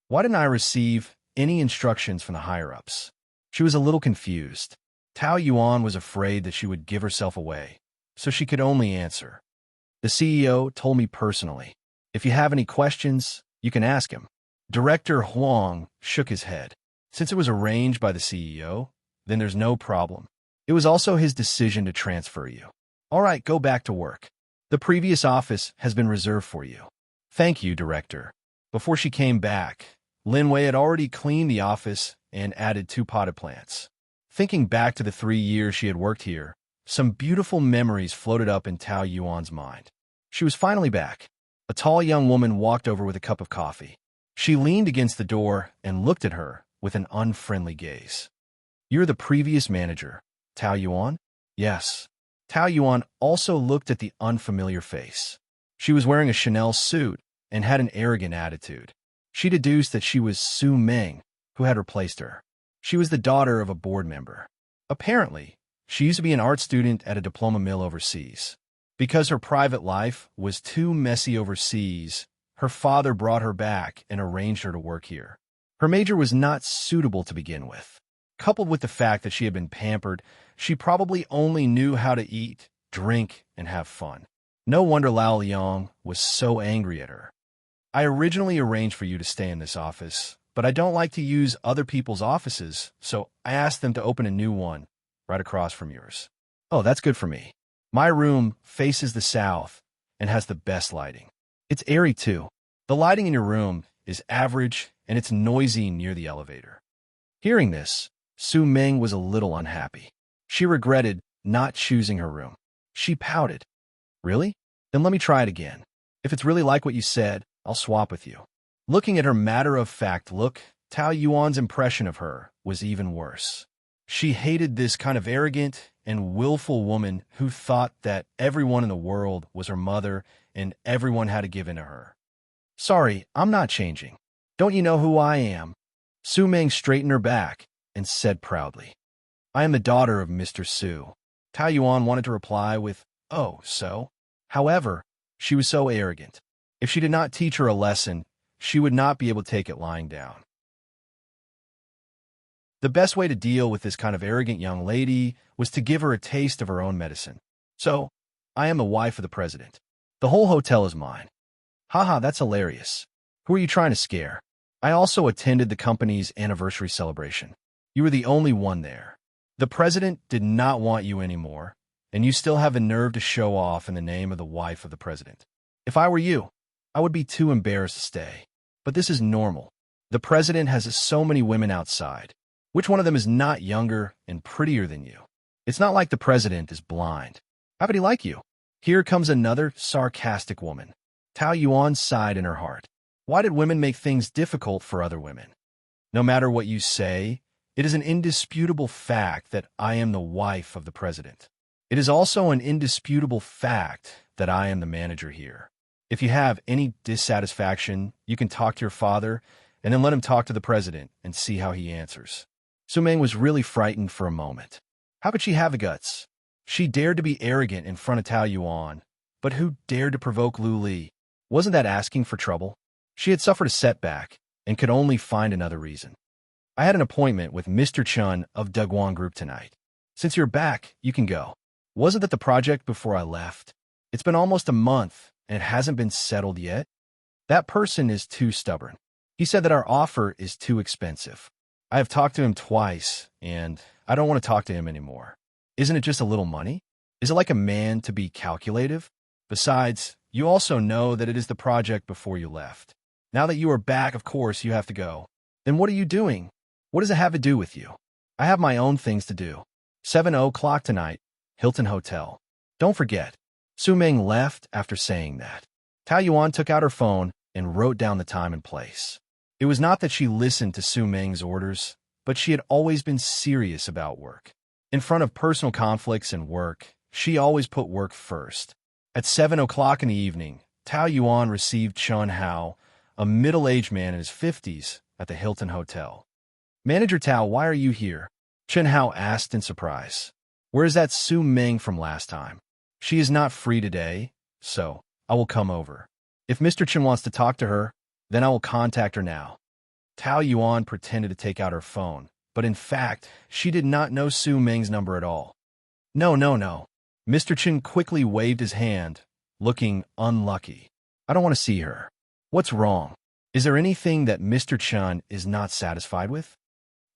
Why didn't I receive any instructions from the higher-ups? She was a little confused. Tao Yuan was afraid that she would give herself away, so she could only answer. The CEO told me personally. If you have any questions, you can ask him. Director Huang shook his head. Since it was arranged by the CEO, then there's no problem. It was also his decision to transfer you. All right, go back to work. The previous office has been reserved for you. Thank you, Director. Before she came back, Lin Wei had already cleaned the office and added 2 potted plants. Thinking back to the 3 years she had worked here, some beautiful memories floated up in Tao Yuan's mind. She was finally back. A tall young woman walked over with a cup of coffee. She leaned against the door and looked at her with an unfriendly gaze. You're the previous manager, Tao Yuan? Yes. Tao Yuan also looked at the unfamiliar face. She was wearing a Chanel suit and had an arrogant attitude. She deduced that she was Su Meng, who had replaced her. She was the daughter of a board member. Apparently, she used to be an art student at a diploma mill overseas. Because her private life was too messy overseas, her father brought her back and arranged her to work here. Her major was not suitable to begin with. Coupled with the fact that she had been pampered, she probably only knew how to eat, drink, and have fun. No wonder Lao Liang was so angry at her. I originally arranged for you to stay in this office, but I don't like to use other people's offices, so I asked them to open a new one right across from yours. Oh, that's good for me. My room faces the south and has the best lighting. It's airy too. The lighting in your room is average and it's noisy near the elevator. Hearing this, Su Meng was a little unhappy. She regretted not choosing her room. She pouted. Really? Then let me try it again. If it's really like what you said, I'll swap with you. Looking at her matter-of-fact look, Tao Yuan's impression of her was even worse. She hated this kind of arrogant and willful woman who thought that everyone in the world was her mother and everyone had to give in to her. Sorry, I'm not changing. Don't you know who I am? Su Meng straightened her back and said proudly. I am the daughter of Mr. Su. Tao Yuan wanted to reply with, oh, so? However, she was so arrogant. If she did not teach her a lesson, she would not be able to take it lying down. The best way to deal with this kind of arrogant young lady was to give her a taste of her own medicine. So, I am the wife of the president. The whole hotel is mine. Haha, that's hilarious. Who are you trying to scare? I also attended the company's anniversary celebration. You were the only one there. The president did not want you anymore, and you still have the nerve to show off in the name of the wife of the president. If I were you, I would be too embarrassed to stay. But this is normal. The president has so many women outside. Which one of them is not younger and prettier than you? It's not like the president is blind. How could he like you? Here comes another sarcastic woman. Tao Yuan sighed in her heart. Why did women make things difficult for other women? No matter what you say, it is an indisputable fact that I am the wife of the president. It is also an indisputable fact that I am the manager here. If you have any dissatisfaction, you can talk to your father and then let him talk to the president and see how he answers. Su Meng was really frightened for a moment. How could she have the guts? She dared to be arrogant in front of Tao Yuan, but who dared to provoke Lu Li? Wasn't that asking for trouble? She had suffered a setback and could only find another reason. I had an appointment with Mr. Chun of Dugwan Group tonight. Since you're back, you can go. Wasn't that the project before I left? It's been almost a month and it hasn't been settled yet. That person is too stubborn. He said that our offer is too expensive. I have talked to him twice, and I don't want to talk to him anymore. Isn't it just a little money? Is it like a man to be calculative? Besides, you also know that it is the project before you left. Now that you are back, of course, you have to go. Then what are you doing? What does it have to do with you? I have my own things to do. 7 o'clock tonight, Hilton Hotel. Don't forget. Su Meng left after saying that. Tao Yuan took out her phone and wrote down the time and place. It was not that she listened to Su Meng's orders, but she had always been serious about work. In front of personal conflicts and work, she always put work first. At 7 o'clock in the evening, Tao Yuan received Chun Hao, a middle-aged man in his 50s, at the Hilton Hotel. Manager Tao, why are you here? Chun Hao asked in surprise. Where is that Su Meng from last time? She is not free today, so I will come over. If Mr. Chen wants to talk to her, then I will contact her now. Tao Yuan pretended to take out her phone, but in fact, she did not know Su Meng's number at all. No. Mr. Chen quickly waved his hand, looking unlucky. I don't want to see her. What's wrong? Is there anything that Mr. Chun is not satisfied with?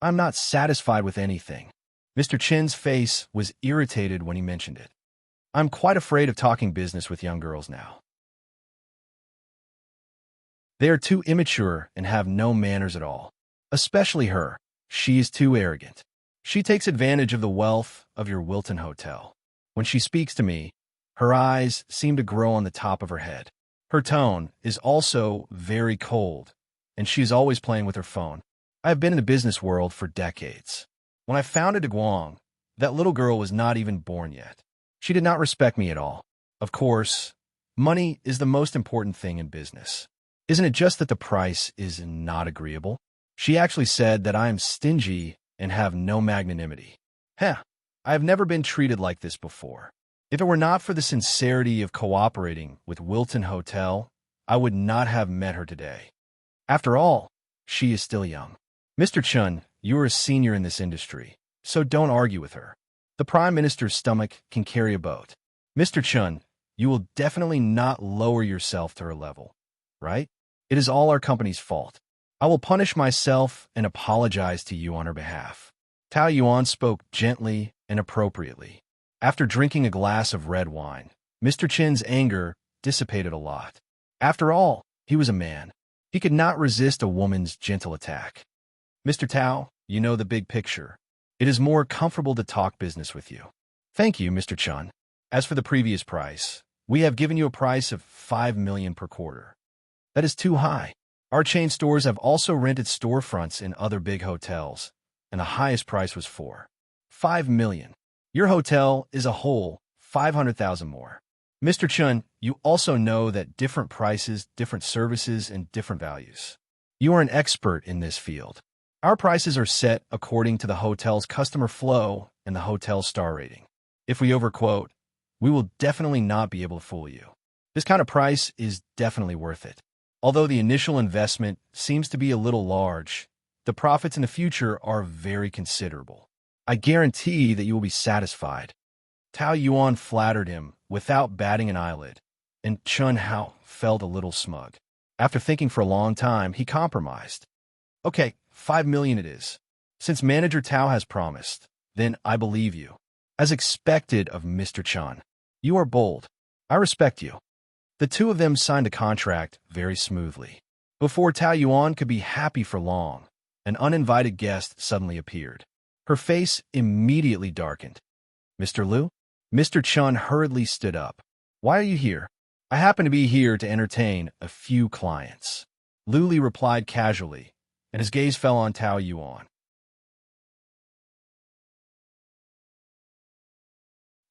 I'm not satisfied with anything. Mr. Chin's face was irritated when he mentioned it. I'm quite afraid of talking business with young girls now. They are too immature and have no manners at all. Especially her. She is too arrogant. She takes advantage of the wealth of your Wilton Hotel. When she speaks to me, her eyes seem to grow on the top of her head. Her tone is also very cold, and she is always playing with her phone. I have been in the business world for decades. When I founded Guang, that little girl was not even born yet. She did not respect me at all. Of course, money is the most important thing in business. Isn't it just that the price is not agreeable? She actually said that I am stingy and have no magnanimity. Heh, I have never been treated like this before. If it were not for the sincerity of cooperating with Wilton Hotel, I would not have met her today. After all, she is still young. Mr. Chun, you are a senior in this industry, so don't argue with her. The Prime Minister's stomach can carry a boat. Mr. Chun, you will definitely not lower yourself to her level, right? It is all our company's fault. I will punish myself and apologize to you on her behalf. Tao Yuan spoke gently and appropriately. After drinking a glass of red wine, Mr. Chin's anger dissipated a lot. After all, he was a man. He could not resist a woman's gentle attack. Mr. Tao, you know the big picture. It is more comfortable to talk business with you. Thank you, Mr. Chun. As for the previous price, we have given you a price of $5 million per quarter. That is too high. Our chain stores have also rented storefronts in other big hotels, and the highest price was $5 million. Your hotel is a whole 500,000 more. Mr. Chun, you also know that different prices, different services, and different values. You are an expert in this field. Our prices are set according to the hotel's customer flow and the hotel's star rating. If we overquote, we will definitely not be able to fool you. This kind of price is definitely worth it. Although the initial investment seems to be a little large, the profits in the future are very considerable. I guarantee that you will be satisfied. Tao Yuan flattered him without batting an eyelid, and Chun Hao felt a little smug. After thinking for a long time, he compromised. Okay, $5 million it is. Since Manager Tao has promised, then I believe you. As expected of Mr. Chun. You are bold. I respect you. The two of them signed a contract very smoothly. Before Tao Yuan could be happy for long, an uninvited guest suddenly appeared. Her face immediately darkened. Mr. Liu? Mr. Chun hurriedly stood up. Why are you here? I happen to be here to entertain a few clients. Liu Li replied casually, and his gaze fell on Tao Yuan.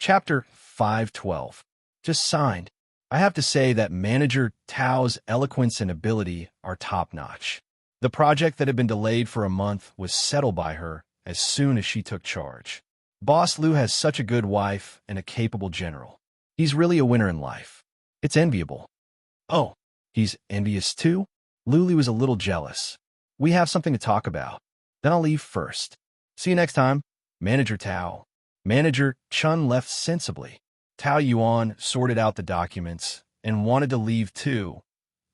Chapter 512. Just signed. I have to say that Manager Tao's eloquence and ability are top-notch. The project that had been delayed for a month was settled by her as soon as she took charge. Boss Liu has such a good wife and a capable general. He's really a winner in life. It's enviable. Oh, he's envious too? Liu Li was a little jealous. We have something to talk about. Then I'll leave first. See you next time, Manager Tao. Manager Chun left sensibly. Tao Yuan sorted out the documents and wanted to leave too,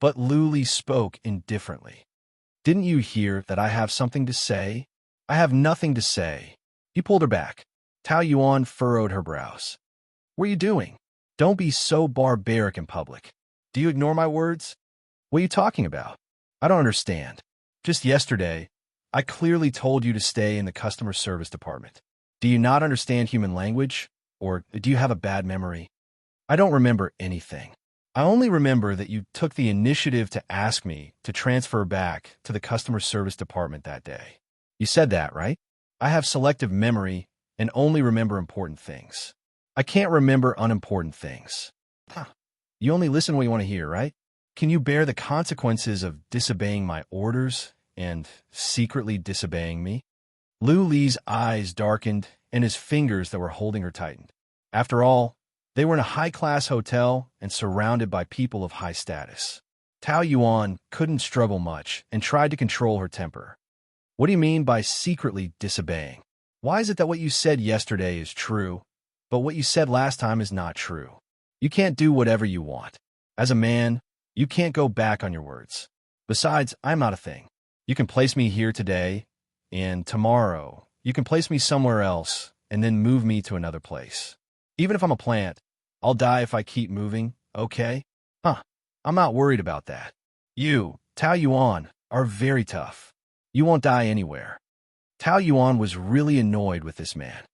but Liu Li spoke indifferently. Didn't you hear that I have something to say? I have nothing to say. He pulled her back. Tao Yuan furrowed her brows. What are you doing? Don't be so barbaric in public. Do you ignore my words? What are you talking about? I don't understand. Just yesterday, I clearly told you to stay in the customer service department. Do you not understand human language? Or do you have a bad memory? I don't remember anything. I only remember that you took the initiative to ask me to transfer back to the customer service department that day. You said that, right? I have selective memory and only remember important things. I can't remember unimportant things. You only listen what you want to hear, right? Can you bear the consequences of disobeying my orders and secretly disobeying me? Liu Li's eyes darkened and his fingers that were holding her tightened. After all, they were in a high-class hotel and surrounded by people of high status. Tao Yuan couldn't struggle much and tried to control her temper. What do you mean by secretly disobeying? Why is it that what you said yesterday is true, but what you said last time is not true? You can't do whatever you want. As a man, you can't go back on your words. Besides, I'm not a thing. You can place me here today, and tomorrow you can place me somewhere else and then move me to another place. Even if I'm a plant, I'll die if I keep moving, okay? Huh, I'm not worried about that. You, Tao Yuan, are very tough. You won't die anywhere. Tao Yuan was really annoyed with this man.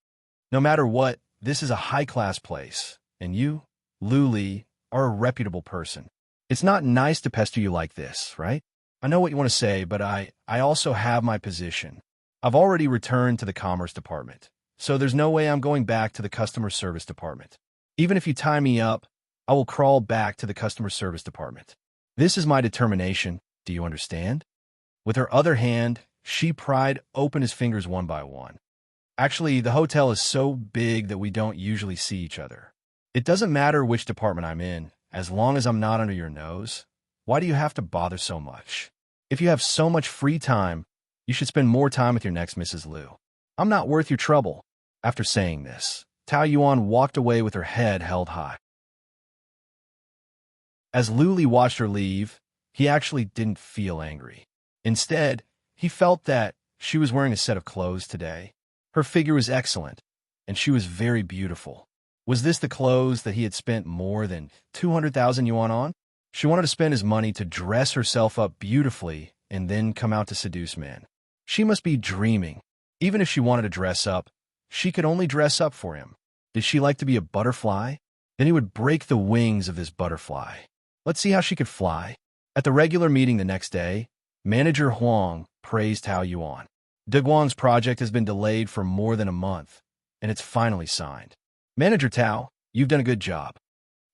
No matter what, this is a high-class place, and you, Lu Li, are a reputable person. It's not nice to pester you like this, right? I know what you want to say, but I also have my position. I've already returned to the Commerce Department, so there's no way I'm going back to the Customer Service Department. Even if you tie me up, I will crawl back to the Customer Service Department. This is my determination, do you understand? With her other hand, she pried open his fingers one by one. Actually, the hotel is so big that we don't usually see each other. It doesn't matter which department I'm in, as long as I'm not under your nose. Why do you have to bother so much? If you have so much free time, you should spend more time with your next Mrs. Liu. I'm not worth your trouble. After saying this, Tao Yuan walked away with her head held high. As Lu Li watched her leave, he actually didn't feel angry. Instead, he felt that she was wearing a set of clothes today. Her figure was excellent, and she was very beautiful. Was this the clothes that he had spent more than 200,000 yuan on? She wanted to spend his money to dress herself up beautifully and then come out to seduce men. She must be dreaming. Even if she wanted to dress up, she could only dress up for him. Did she like to be a butterfly? Then he would break the wings of this butterfly. Let's see how she could fly. At the regular meeting the next day, Manager Huang praised Tao Yuan. Deguang's project has been delayed for more than a month, and it's finally signed. Manager Tao, you've done a good job.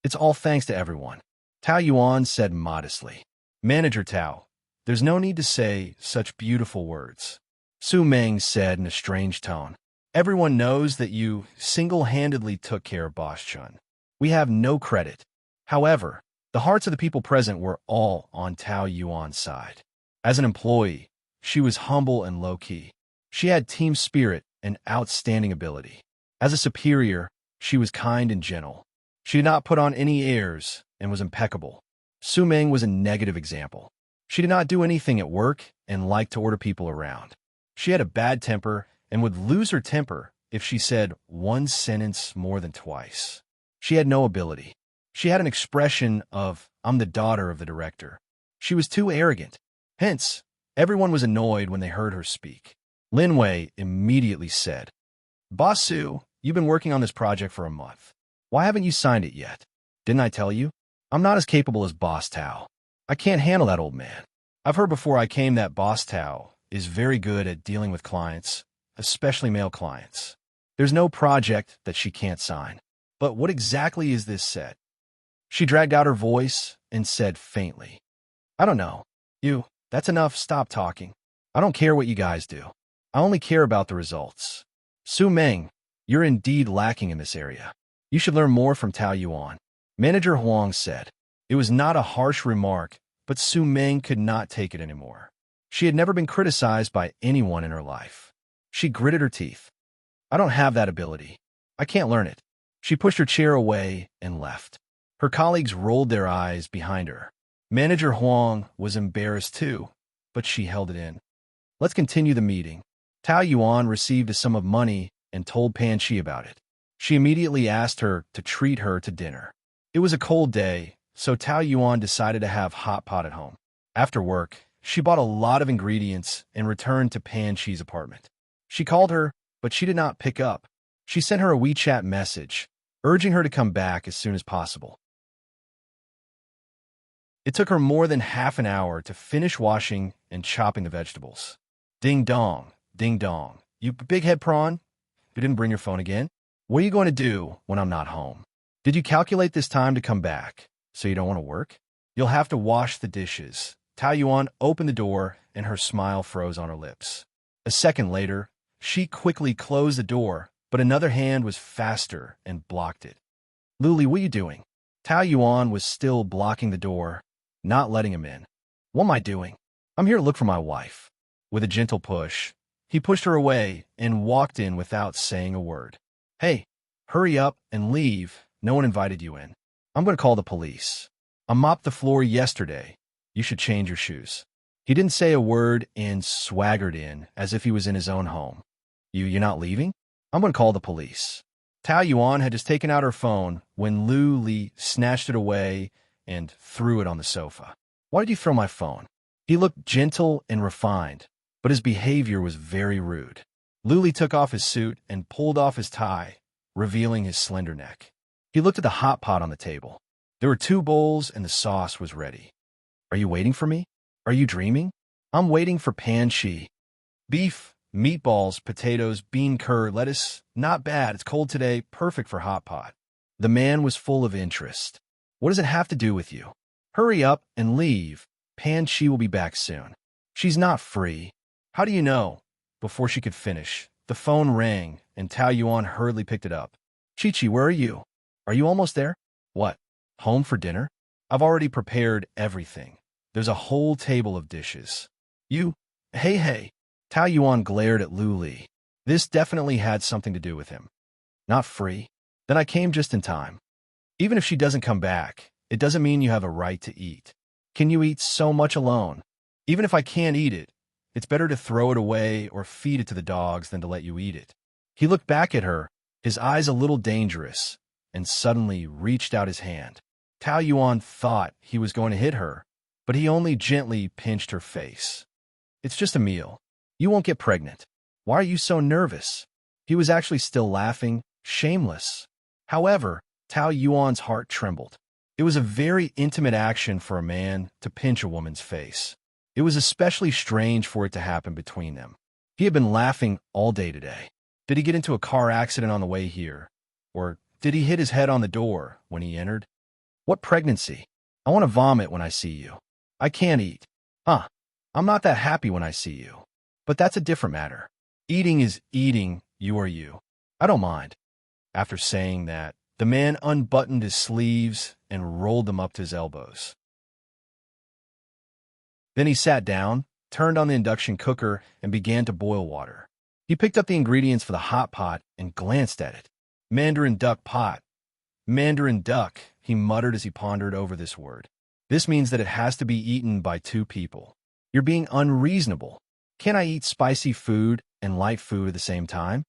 It's all thanks to everyone. Tao Yuan said modestly. Manager Tao, there's no need to say such beautiful words. Su Meng said in a strange tone. Everyone knows that you single-handedly took care of Boss Chun. We have no credit. However, the hearts of the people present were all on Tao Yuan's side. As an employee, she was humble and low-key. She had team spirit and outstanding ability. As a superior, she was kind and gentle. She did not put on any airs and was impeccable. Su Meng was a negative example. She did not do anything at work and liked to order people around. She had a bad temper and would lose her temper if she said one sentence more than twice. She had no ability. She had an expression of, I'm the daughter of the director. She was too arrogant. Hence, everyone was annoyed when they heard her speak. Lin Wei immediately said, Boss Su, you've been working on this project for a month. Why haven't you signed it yet? Didn't I tell you? I'm not as capable as Boss Tao. I can't handle that old man. I've heard before I came that Boss Tao is very good at dealing with clients, especially male clients. There's no project that she can't sign. But what exactly is this set? She dragged out her voice and said faintly, I don't know. That's enough. Stop talking. I don't care what you guys do. I only care about the results. Su Meng, you're indeed lacking in this area. You should learn more from Tao Yuan. Manager Huang said. It was not a harsh remark, but Su Meng could not take it anymore. She had never been criticized by anyone in her life. She gritted her teeth. I don't have that ability. I can't learn it. She pushed her chair away and left. Her colleagues rolled their eyes behind her. Manager Huang was embarrassed too, but she held it in. Let's continue the meeting. Tao Yuan received a sum of money and told Pan Shi about it. She immediately asked her to treat her to dinner. It was a cold day, so Tao Yuan decided to have hot pot at home. After work, she bought a lot of ingredients and returned to Pan Shi's apartment. She called her, but she did not pick up. She sent her a WeChat message, urging her to come back as soon as possible. It took her more than half an hour to finish washing and chopping the vegetables. Ding dong, ding dong. You big head prawn? You didn't bring your phone again? What are you going to do when I'm not home? Did you calculate this time to come back, so you don't want to work? You'll have to wash the dishes. Tao Yuan opened the door, and her smile froze on her lips. A second later, she quickly closed the door, but another hand was faster and blocked it. Lu Li, what are you doing? Tao Yuan was still blocking the door, not letting him in. What am I doing? I'm here to look for my wife. With a gentle push, he pushed her away and walked in without saying a word. Hey, hurry up and leave. No one invited you in. I'm going to call the police. I mopped the floor yesterday. You should change your shoes. He didn't say a word and swaggered in as if he was in his own home. You're not leaving? I'm going to call the police. Tao Yuan had just taken out her phone when Lu Li snatched it away and threw it on the sofa. Why did you throw my phone? He looked gentle and refined, but his behavior was very rude. Lu Li took off his suit and pulled off his tie, revealing his slender neck. He looked at the hot pot on the table. There were 2 bowls and the sauce was ready. Are you waiting for me? Are you dreaming? I'm waiting for pan shi. Beef, meatballs, potatoes, bean curd, lettuce. Not bad. It's cold today. Perfect for hot pot. The man was full of interest. What does it have to do with you? Hurry up and leave. Pan shi will be back soon. She's not free. How do you know? Before she could finish, the phone rang and Tao Yuan hurriedly picked it up. Chi-Chi, where are you? Are you almost there? What? Home for dinner? I've already prepared everything. There's a whole table of dishes. You? Hey. Tao Yuan glared at Lu Li. This definitely had something to do with him. Not free? Then I came just in time. Even if she doesn't come back, it doesn't mean you have a right to eat. Can you eat so much alone? Even if I can't eat it, it's better to throw it away or feed it to the dogs than to let you eat it. He looked back at her, his eyes a little dangerous, and suddenly reached out his hand. Tao Yuan thought he was going to hit her, but he only gently pinched her face. It's just a meal. You won't get pregnant. Why are you so nervous? He was actually still laughing, shameless. However, Tao Yuan's heart trembled. It was a very intimate action for a man to pinch a woman's face. It was especially strange for it to happen between them. He had been laughing all day today. Did he get into a car accident on the way here? Or did he hit his head on the door when he entered? What pregnancy? I want to vomit when I see you. I can't eat. I'm not that happy when I see you. But that's a different matter. Eating is eating, you are you. I don't mind. After saying that, the man unbuttoned his sleeves and rolled them up to his elbows. Then he sat down, turned on the induction cooker, and began to boil water. He picked up the ingredients for the hot pot and glanced at it. Mandarin duck pot. Mandarin duck, he muttered as he pondered over this word. This means that it has to be eaten by 2 people. You're being unreasonable. Can I eat spicy food and light food at the same time?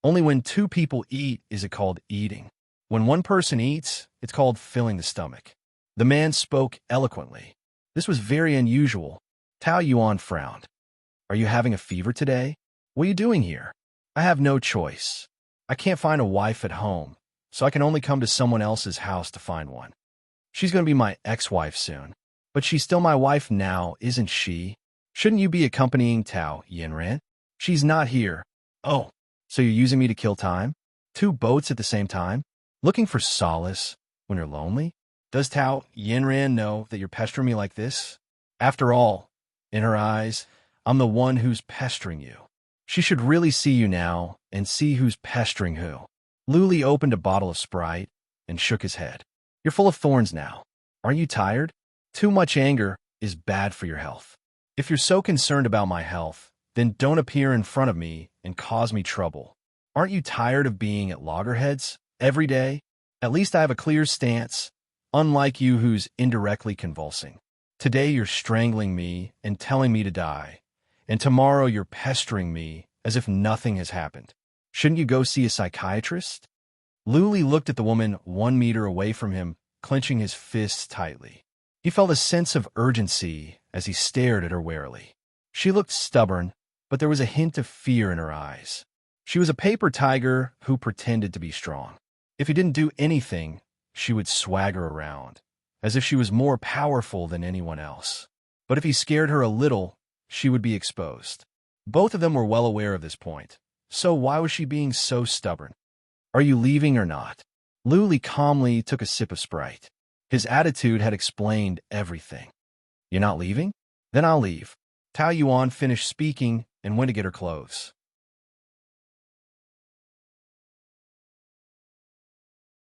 Only when 2 people eat is it called eating. When one person eats, it's called filling the stomach. The man spoke eloquently. This was very unusual. Tao Yuan frowned. Are you having a fever today? What are you doing here? I have no choice. I can't find a wife at home, so I can only come to someone else's house to find one. She's going to be my ex-wife soon. But she's still my wife now, isn't she? Shouldn't you be accompanying Tao Yinran? She's not here. Oh, so you're using me to kill time? 2 boats at the same time? Looking for solace when you're lonely? Does Tao Yinran know that you're pestering me like this? After all, in her eyes, I'm the one who's pestering you. She should really see you now and see who's pestering who. Lu Li opened a bottle of Sprite and shook his head. You're full of thorns now. Aren't you tired? Too much anger is bad for your health. If you're so concerned about my health, then don't appear in front of me and cause me trouble. Aren't you tired of being at loggerheads every day? At least I have a clear stance, unlike you who's indirectly convulsing. Today you're strangling me and telling me to die, and tomorrow you're pestering me as if nothing has happened. Shouldn't you go see a psychiatrist? Lu Li looked at the woman 1 meter away from him, clenching his fists tightly. He felt a sense of urgency as he stared at her warily. She looked stubborn, but there was a hint of fear in her eyes. She was a paper tiger who pretended to be strong. If he didn't do anything, she would swagger around, as if she was more powerful than anyone else. But if he scared her a little, she would be exposed. Both of them were well aware of this point, so why was she being so stubborn? Are you leaving or not? Lu Li calmly took a sip of Sprite. His attitude had explained everything. You're not leaving? Then I'll leave. Tao Yuan finished speaking and went to get her clothes.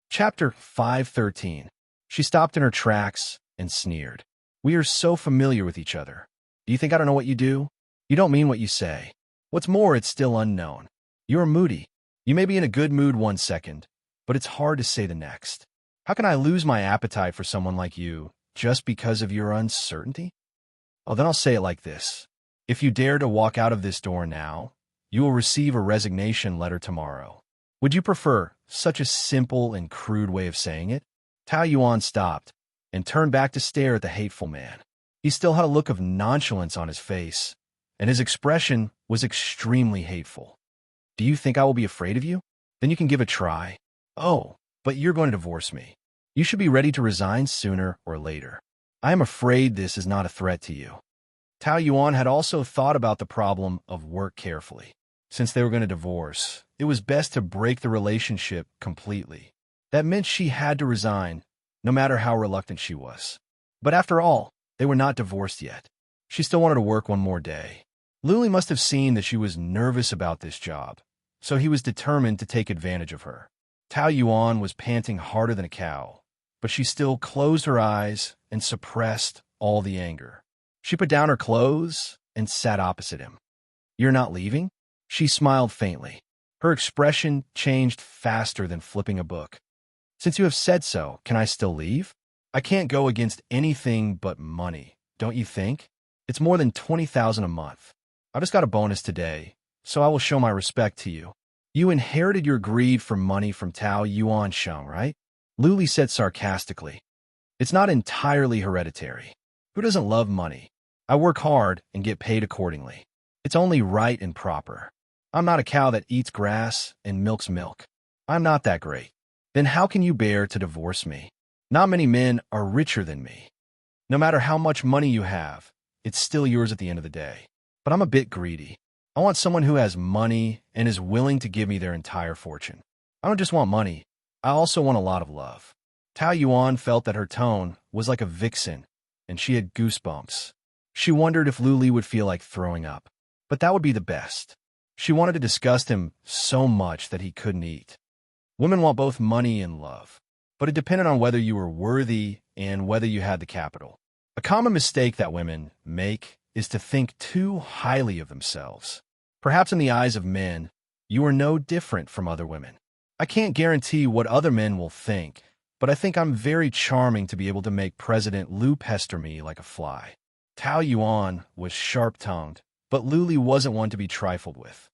Chapter 513. She stopped in her tracks and sneered. We are so familiar with each other. Do you think I don't know what you do? You don't mean what you say. What's more, it's still unknown. You're moody. You may be in a good mood 1 second, but it's hard to say the next. How can I lose my appetite for someone like you, just because of your uncertainty? Oh, then I'll say it like this. If you dare to walk out of this door now, you will receive a resignation letter tomorrow. Would you prefer such a simple and crude way of saying it? Tao Yuan stopped and turned back to stare at the hateful man. He still had a look of nonchalance on his face, and his expression was extremely hateful. Do you think I will be afraid of you? Then you can give a try. Oh, but you're going to divorce me. You should be ready to resign sooner or later. I am afraid this is not a threat to you. Tao Yuan had also thought about the problem of work carefully. Since they were going to divorce, it was best to break the relationship completely. That meant she had to resign, no matter how reluctant she was. But after all, they were not divorced yet. She still wanted to work one more day. Luli must have seen that she was nervous about this job, so he was determined to take advantage of her. Tao Yuan was panting harder than a cow, but she still closed her eyes and suppressed all the anger. She put down her clothes and sat opposite him. You're not leaving? She smiled faintly. Her expression changed faster than flipping a book. Since you have said so, can I still leave? I can't go against anything but money, don't you think? It's more than 20,000 a month. I just got a bonus today, so I will show my respect to you. You inherited your greed for money from Tao Yuan Sheng, right? Luli said sarcastically. It's not entirely hereditary. Who doesn't love money? I work hard and get paid accordingly. It's only right and proper. I'm not a cow that eats grass and milks milk. I'm not that great. Then how can you bear to divorce me? Not many men are richer than me. No matter how much money you have, it's still yours at the end of the day. But I'm a bit greedy. I want someone who has money and is willing to give me their entire fortune. I don't just want money. I also want a lot of love. Tao Yuan felt that her tone was like a vixen, and she had goosebumps. She wondered if Luli would feel like throwing up. But that would be the best. She wanted to disgust him so much that he couldn't eat. Women want both money and love, but it depended on whether you were worthy and whether you had the capital. A common mistake that women make is to think too highly of themselves. Perhaps in the eyes of men, you are no different from other women. I can't guarantee what other men will think, but I think I'm very charming to be able to make President Liu pester me like a fly. Tao Yuan was sharp-tongued, but Luli wasn't one to be trifled with.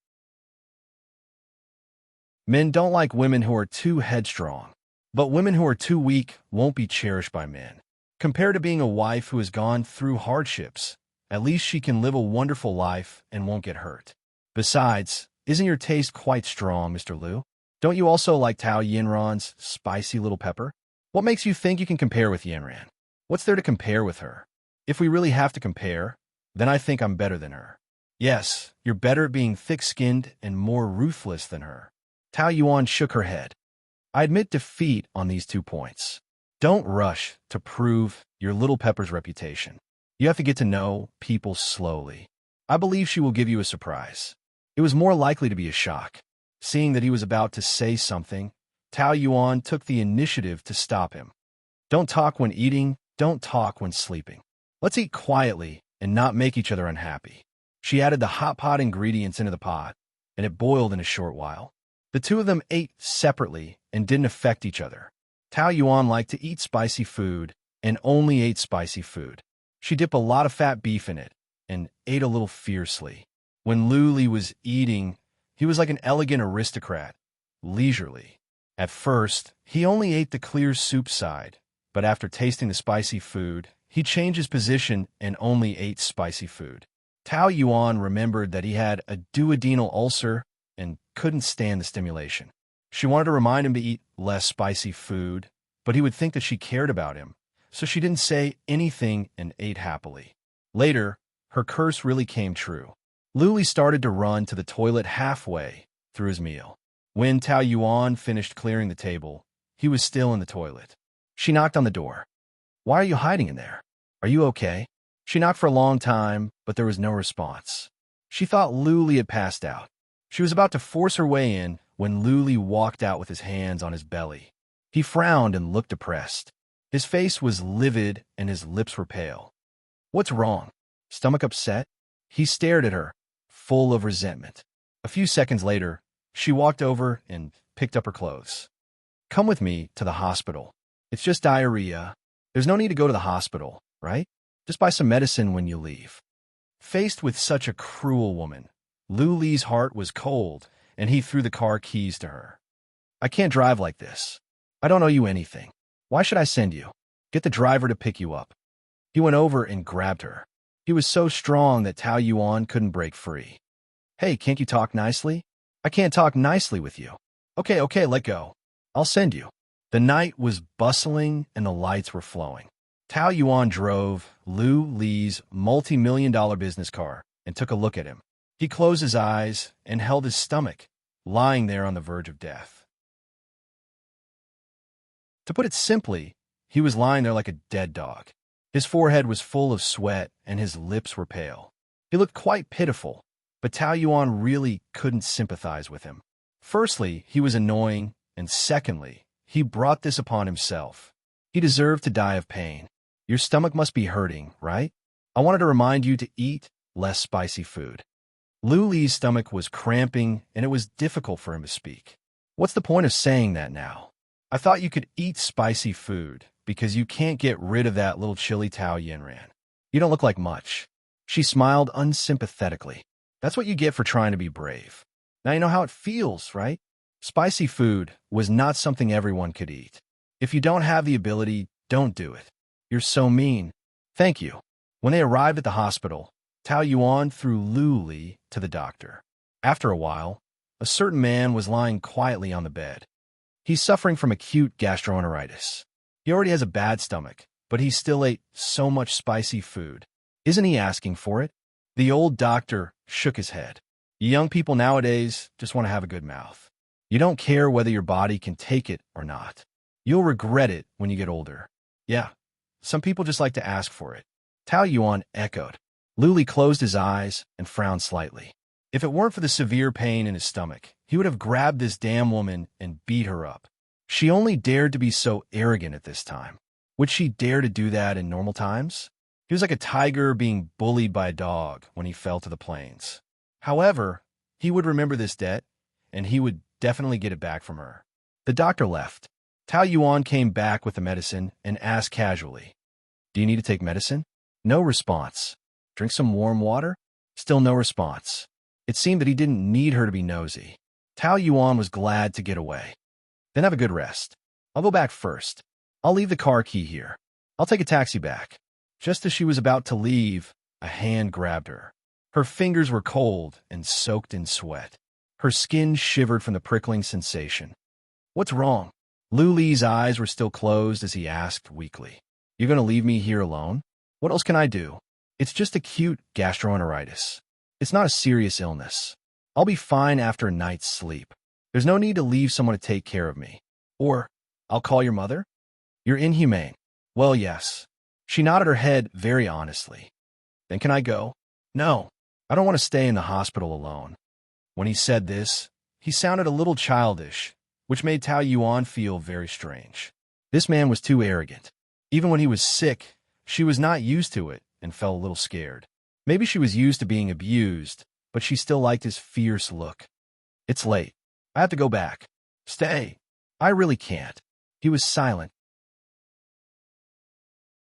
Men don't like women who are too headstrong, but women who are too weak won't be cherished by men. Compared to being a wife who has gone through hardships, at least she can live a wonderful life and won't get hurt. Besides, isn't your taste quite strong, Mr. Liu? Don't you also like Tao Yinran's spicy little pepper? What makes you think you can compare with Yinran? What's there to compare with her? If we really have to compare, then I think I'm better than her. Yes, you're better at being thick-skinned and more ruthless than her. Tao Yuan shook her head. I admit defeat on these 2 points. Don't rush to prove your little pepper's reputation. You have to get to know people slowly. I believe she will give you a surprise. It was more likely to be a shock. Seeing that he was about to say something, Tao Yuan took the initiative to stop him. Don't talk when eating, don't talk when sleeping. Let's eat quietly and not make each other unhappy. She added the hot pot ingredients into the pot, and it boiled in a short while. The two of them ate separately and didn't affect each other. Tao Yuan liked to eat spicy food and only ate spicy food. She dipped a lot of fat beef in it and ate a little fiercely. When Luli was eating, he was like an elegant aristocrat, leisurely. At first, he only ate the clear soup side, but after tasting the spicy food, he changed his position and only ate spicy food. Tao Yuan remembered that he had a duodenal ulcer and couldn't stand the stimulation. She wanted to remind him to eat less spicy food, but he would think that she cared about him, so she didn't say anything and ate happily. Later, her curse really came true. Luli started to run to the toilet halfway through his meal. When Tao Yuan finished clearing the table, he was still in the toilet. She knocked on the door. Why are you hiding in there? Are you okay? She knocked for a long time, but there was no response. She thought Luli had passed out. She was about to force her way in when Luli walked out with his hands on his belly. He frowned and looked depressed. His face was livid and his lips were pale. What's wrong? Stomach upset? He stared at her, full of resentment. A few seconds later, she walked over and picked up her clothes. Come with me to the hospital. It's just diarrhea. There's no need to go to the hospital, right? Just buy some medicine when you leave. Faced with such a cruel woman, Lu Li's heart was cold, and he threw the car keys to her. I can't drive like this. I don't owe you anything. Why should I send you? Get the driver to pick you up. He went over and grabbed her. He was so strong that Tao Yuan couldn't break free. Hey, can't you talk nicely? I can't talk nicely with you. Okay, let go. I'll send you. The night was bustling and the lights were flowing. Tao Yuan drove Lu Li's multi-million-dollar business car and took a look at him. He closed his eyes and held his stomach, lying there on the verge of death. To put it simply, he was lying there like a dead dog. His forehead was full of sweat and his lips were pale. He looked quite pitiful, but Tao Yuan really couldn't sympathize with him. Firstly, he was annoying, and secondly, he brought this upon himself. He deserved to die of pain. Your stomach must be hurting, right? I wanted to remind you to eat less spicy food. Lu Li's stomach was cramping, and it was difficult for him to speak. What's the point of saying that now? I thought you could eat spicy food because you can't get rid of that little chili Tao Yinran. You don't look like much. She smiled unsympathetically. That's what you get for trying to be brave. Now you know how it feels, right? Spicy food was not something everyone could eat. If you don't have the ability, don't do it. You're so mean. Thank you. When they arrived at the hospital, Tao Yuan threw Lu Li to the doctor. After a while, a certain man was lying quietly on the bed. He's suffering from acute gastroenteritis. He already has a bad stomach, but he still ate so much spicy food. Isn't he asking for it? The old doctor shook his head. Young people nowadays just want to have a good mouth. You don't care whether your body can take it or not. You'll regret it when you get older. Yeah, some people just like to ask for it. Tao Yuan echoed. Lu Li closed his eyes and frowned slightly. If it weren't for the severe pain in his stomach, he would have grabbed this damn woman and beat her up. She only dared to be so arrogant at this time. Would she dare to do that in normal times? He was like a tiger being bullied by a dog when he fell to the plains. However, he would remember this debt, and he would definitely get it back from her. The doctor left. Tao Yuan came back with the medicine and asked casually, "Do you need to take medicine?" No response. Drink some warm water? Still no response. It seemed that he didn't need her to be nosy. Tao Yuan was glad to get away. Then have a good rest. I'll go back first. I'll leave the car key here. I'll take a taxi back. Just as she was about to leave, a hand grabbed her. Her fingers were cold and soaked in sweat. Her skin shivered from the prickling sensation. What's wrong? Lu Li's eyes were still closed as he asked weakly. You're going to leave me here alone? What else can I do? It's just acute gastroenteritis. It's not a serious illness. I'll be fine after a night's sleep. There's no need to leave someone to take care of me. Or, I'll call your mother? You're inhumane. Well, yes. She nodded her head very honestly. Then can I go? No, I don't want to stay in the hospital alone. When he said this, he sounded a little childish, which made Tao Yuan feel very strange. This man was too arrogant. Even when he was sick, she was not used to it and felt a little scared. Maybe she was used to being abused, but she still liked his fierce look. It's late. I have to go back. Stay. I really can't. He was silent.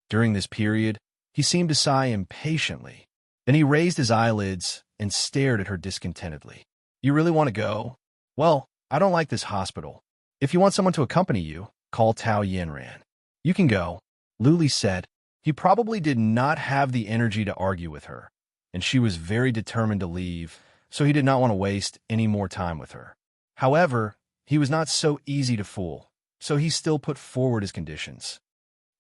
During this period, he seemed to sigh impatiently. Then he raised his eyelids and stared at her discontentedly. You really want to go? Well, I don't like this hospital. If you want someone to accompany you, call Tao Yinran. You can go, Lu Li said. He probably did not have the energy to argue with her, and she was very determined to leave, so he did not want to waste any more time with her. However, he was not so easy to fool, so he still put forward his conditions.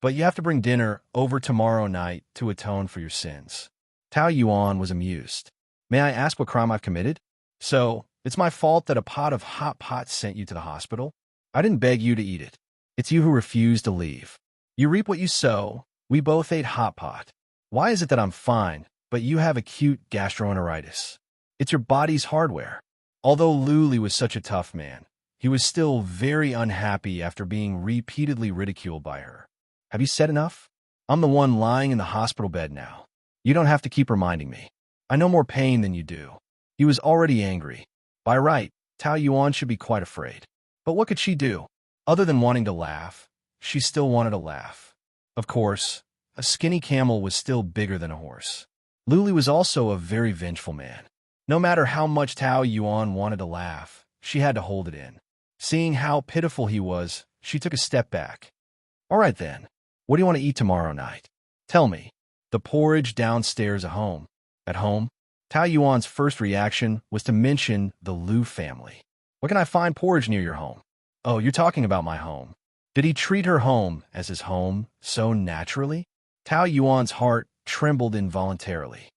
But you have to bring dinner over tomorrow night to atone for your sins. Tao Yuan was amused. May I ask what crime I've committed? So, it's my fault that a pot of hot pot sent you to the hospital? I didn't beg you to eat it. It's you who refused to leave. You reap what you sow. We both ate hot pot. Why is it that I'm fine, but you have acute gastroenteritis? It's your body's hardware. Although Lu Li was such a tough man, he was still very unhappy after being repeatedly ridiculed by her. Have you said enough? I'm the one lying in the hospital bed now. You don't have to keep reminding me. I know more pain than you do. He was already angry. By right, Tao Yuan should be quite afraid. But what could she do? Other than wanting to laugh, she still wanted to laugh. Of course, a skinny camel was still bigger than a horse. Luli was also a very vengeful man. No matter how much Tao Yuan wanted to laugh, she had to hold it in. Seeing how pitiful he was, she took a step back. All right then, what do you want to eat tomorrow night? Tell me. The porridge downstairs at home. At home? Tao Yuan's first reaction was to mention the Liu family. Where can I find porridge near your home? Oh, you're talking about my home. Did he treat her home as his home so naturally? Tao Yuan's heart trembled involuntarily.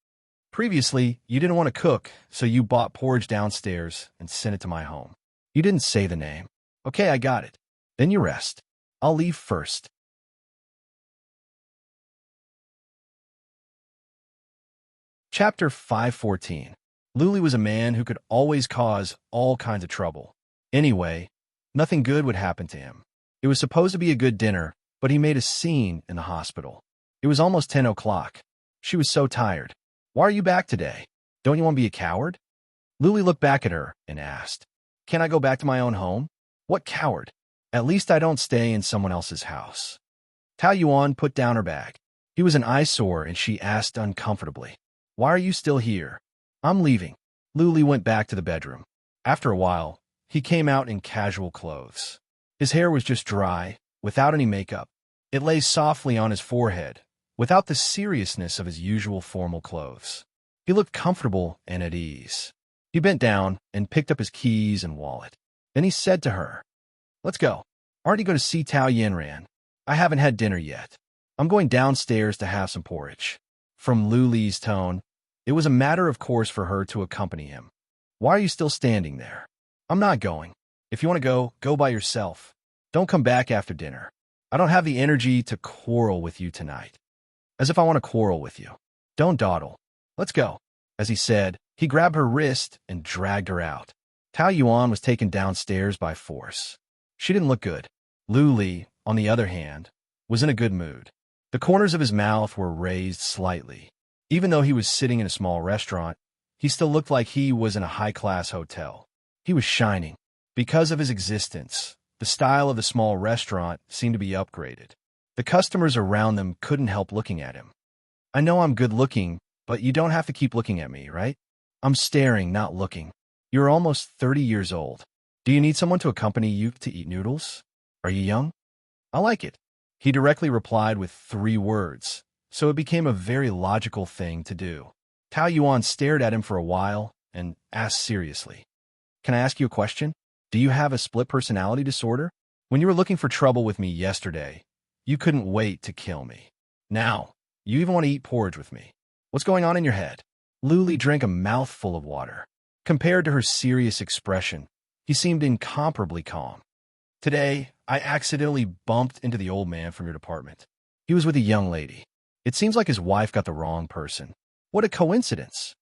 Previously, you didn't want to cook, so you bought porridge downstairs and sent it to my home. You didn't say the name. Okay, I got it. Then you rest. I'll leave first. Chapter 514. Luli was a man who could always cause all kinds of trouble. Anyway, nothing good would happen to him. It was supposed to be a good dinner, but he made a scene in the hospital. It was almost 10 o'clock. She was so tired. Why are you back today? Don't you want to be a coward? Luli looked back at her and asked, Can I go back to my own home? What coward? At least I don't stay in someone else's house. Tao Yuan put down her bag. He was an eyesore and she asked uncomfortably, Why are you still here? I'm leaving. Luli went back to the bedroom. After a while, he came out in casual clothes. His hair was just dry, without any makeup. It lay softly on his forehead, without the seriousness of his usual formal clothes. He looked comfortable and at ease. He bent down and picked up his keys and wallet. Then he said to her, Let's go. Aren't you going to see Tao Yanran? I haven't had dinner yet. I'm going downstairs to have some porridge. From Luli's tone, it was a matter of course for her to accompany him. Why are you still standing there? I'm not going. If you want to go, go by yourself. Don't come back after dinner. I don't have the energy to quarrel with you tonight. As if I want to quarrel with you. Don't dawdle. Let's go. As he said, he grabbed her wrist and dragged her out. Tao Yuan was taken downstairs by force. She didn't look good. Luli, on the other hand, was in a good mood. The corners of his mouth were raised slightly. Even though he was sitting in a small restaurant, he still looked like he was in a high-class hotel. He was shining. Because of his existence, the style of the small restaurant seemed to be upgraded. The customers around them couldn't help looking at him. I know I'm good-looking, but you don't have to keep looking at me, right? I'm staring, not looking. You're almost 30 years old. Do you need someone to accompany you to eat noodles? Are you young? I like it. He directly replied with 3 words, so it became a very logical thing to do. Tao Yuan stared at him for a while and asked seriously, Can I ask you a question? Do you have a split personality disorder? When you were looking for trouble with me yesterday, you couldn't wait to kill me. Now, you even want to eat porridge with me. What's going on in your head? Luli drank a mouthful of water. Compared to her serious expression, he seemed incomparably calm. Today, I accidentally bumped into the old man from your department. He was with a young lady. It seems like his wife got the wrong person. What a coincidence.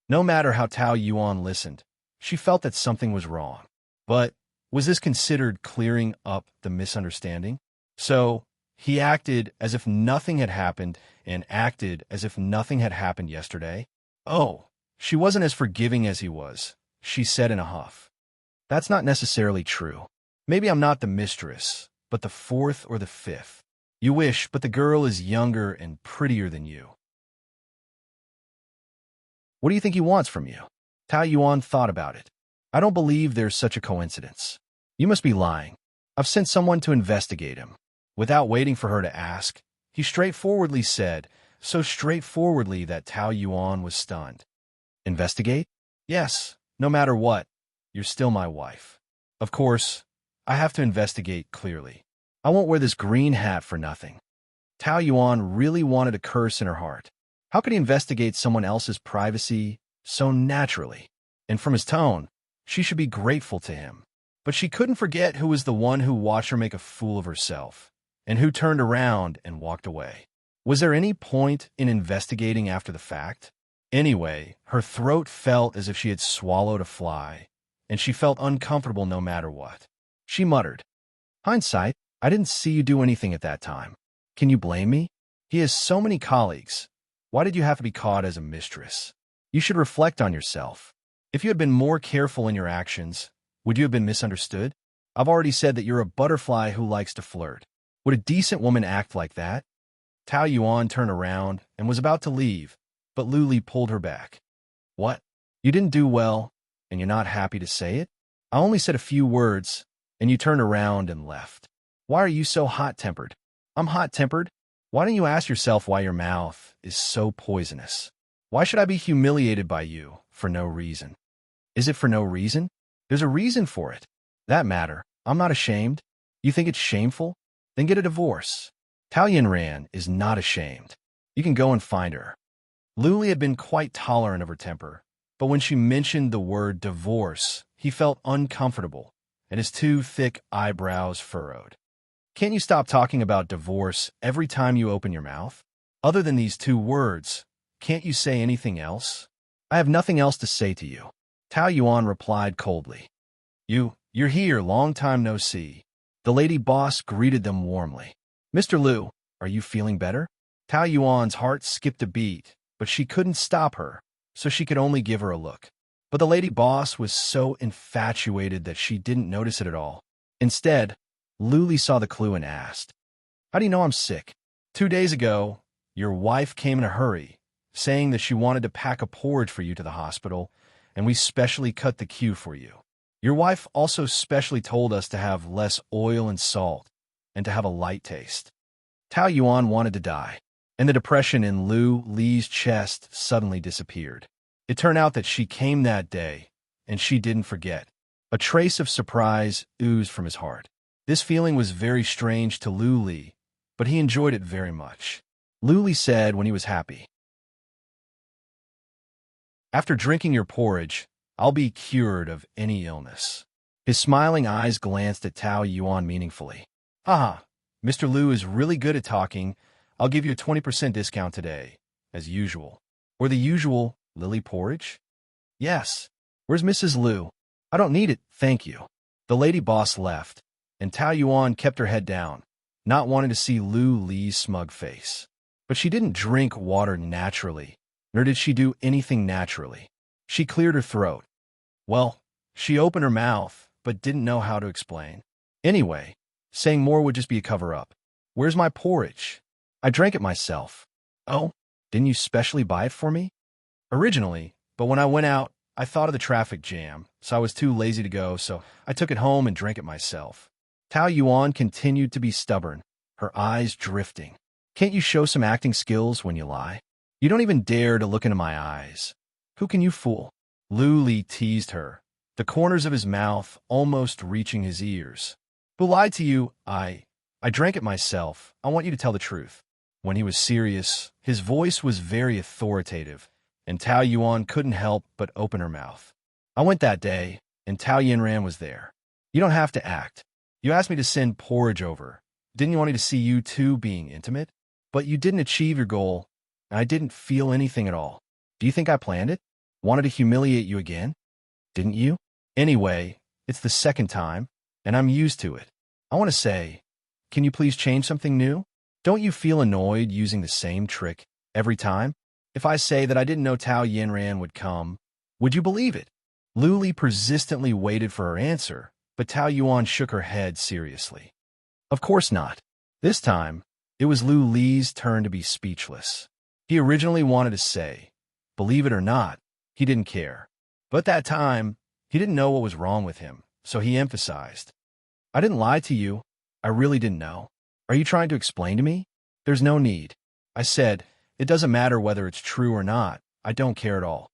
No matter how Tao Yuan listened, she felt that something was wrong. But was this considered clearing up the misunderstanding? So, he acted as if nothing had happened and acted as if nothing had happened yesterday. Oh, she wasn't as forgiving as he was, she said in a huff. That's not necessarily true. Maybe I'm not the mistress, but the 4th or the 5th. You wish, but the girl is younger and prettier than you. What do you think he wants from you? Tao Yuan thought about it. I don't believe there's such a coincidence. You must be lying. I've sent someone to investigate him. Without waiting for her to ask, he straightforwardly said, so straightforwardly that Tao Yuan was stunned. Investigate? Yes, no matter what. You're still my wife. Of course, I have to investigate clearly. I won't wear this green hat for nothing. Tao Yuan really wanted a curse in her heart. How could he investigate someone else's privacy so naturally? And from his tone, she should be grateful to him. But she couldn't forget who was the one who watched her make a fool of herself, and who turned around and walked away. Was there any point in investigating after the fact? Anyway, her throat felt as if she had swallowed a fly, and she felt uncomfortable no matter what. She muttered, Hindsight, I didn't see you do anything at that time. Can you blame me? He has so many colleagues. Why did you have to be caught as a mistress? You should reflect on yourself. If you had been more careful in your actions, would you have been misunderstood? I've already said that you're a butterfly who likes to flirt. Would a decent woman act like that? Tao Yuan turned around and was about to leave, but Lu Li pulled her back. What? You didn't do well, and you're not happy to say it? I only said a few words, and you turned around and left. Why are you so hot-tempered? I'm hot-tempered? Why don't you ask yourself why your mouth is so poisonous? Why should I be humiliated by you for no reason? Is it for no reason? There's a reason for it. That matter. I'm not ashamed. You think it's shameful? Then get a divorce. Tao Yinran is not ashamed. You can go and find her. Lu Li had been quite tolerant of her temper, but when she mentioned the word divorce, he felt uncomfortable, and his two thick eyebrows furrowed. Can't you stop talking about divorce every time you open your mouth? Other than these two words, can't you say anything else? I have nothing else to say to you. Tao Yuan replied coldly. You're here, long time no see. The lady boss greeted them warmly. Mr. Lu, are you feeling better? Tao Yuan's heart skipped a beat, but she couldn't stop her, so she could only give her a look. But the lady boss was so infatuated that she didn't notice it at all. Instead, Lu Li saw the clue and asked, How do you know I'm sick? 2 days ago, your wife came in a hurry, saying that she wanted to pack a porridge for you to the hospital, and we specially cut the queue for you. Your wife also specially told us to have less oil and salt, and to have a light taste. Tao Yuan wanted to die, and the depression in Lu Li's chest suddenly disappeared. It turned out that she came that day, and she didn't forget. A trace of surprise oozed from his heart. This feeling was very strange to Lu Li, but he enjoyed it very much. Lu Li said when he was happy, After drinking your porridge, I'll be cured of any illness. His smiling eyes glanced at Tao Yuan meaningfully. Haha, Mr. Lu is really good at talking. I'll give you a 20% discount today, as usual. Or the usual lily porridge? Yes. Where's Mrs. Lu? I don't need it, thank you. The lady boss left, and Tao Yuan kept her head down, not wanting to see Lu Li's smug face. But she didn't drink water naturally, nor did she do anything naturally. She cleared her throat. Well, she opened her mouth, but didn't know how to explain. Anyway, saying more would just be a cover-up. Where's my porridge? I drank it myself. Oh, didn't you specially buy it for me? Originally, but when I went out, I thought of the traffic jam, so I was too lazy to go, so I took it home and drank it myself. Tao Yuan continued to be stubborn, her eyes drifting. Can't you show some acting skills when you lie? You don't even dare to look into my eyes. Who can you fool? Lu Li teased her, the corners of his mouth almost reaching his ears. Who lied to you? I drank it myself. I want you to tell the truth. When he was serious, his voice was very authoritative, and Tao Yuan couldn't help but open her mouth. I went that day, and Tao Yinran was there. You don't have to act. You asked me to send porridge over. Didn't you want me to see you two being intimate? But you didn't achieve your goal, and I didn't feel anything at all. Do you think I planned it? Wanted to humiliate you again? Didn't you? Anyway, it's the second time, and I'm used to it. I want to say, can you please change something new? Don't you feel annoyed using the same trick every time? If I say that I didn't know Tao Yinran would come, would you believe it? Lu Li persistently waited for her answer, but Tao Yuan shook her head seriously. Of course not. This time, it was Lu Li's turn to be speechless. He originally wanted to say, believe it or not, he didn't care. But that time, he didn't know what was wrong with him, so he emphasized. I didn't lie to you. I really didn't know. Are you trying to explain to me? There's no need. I said, it doesn't matter whether it's true or not. I don't care at all.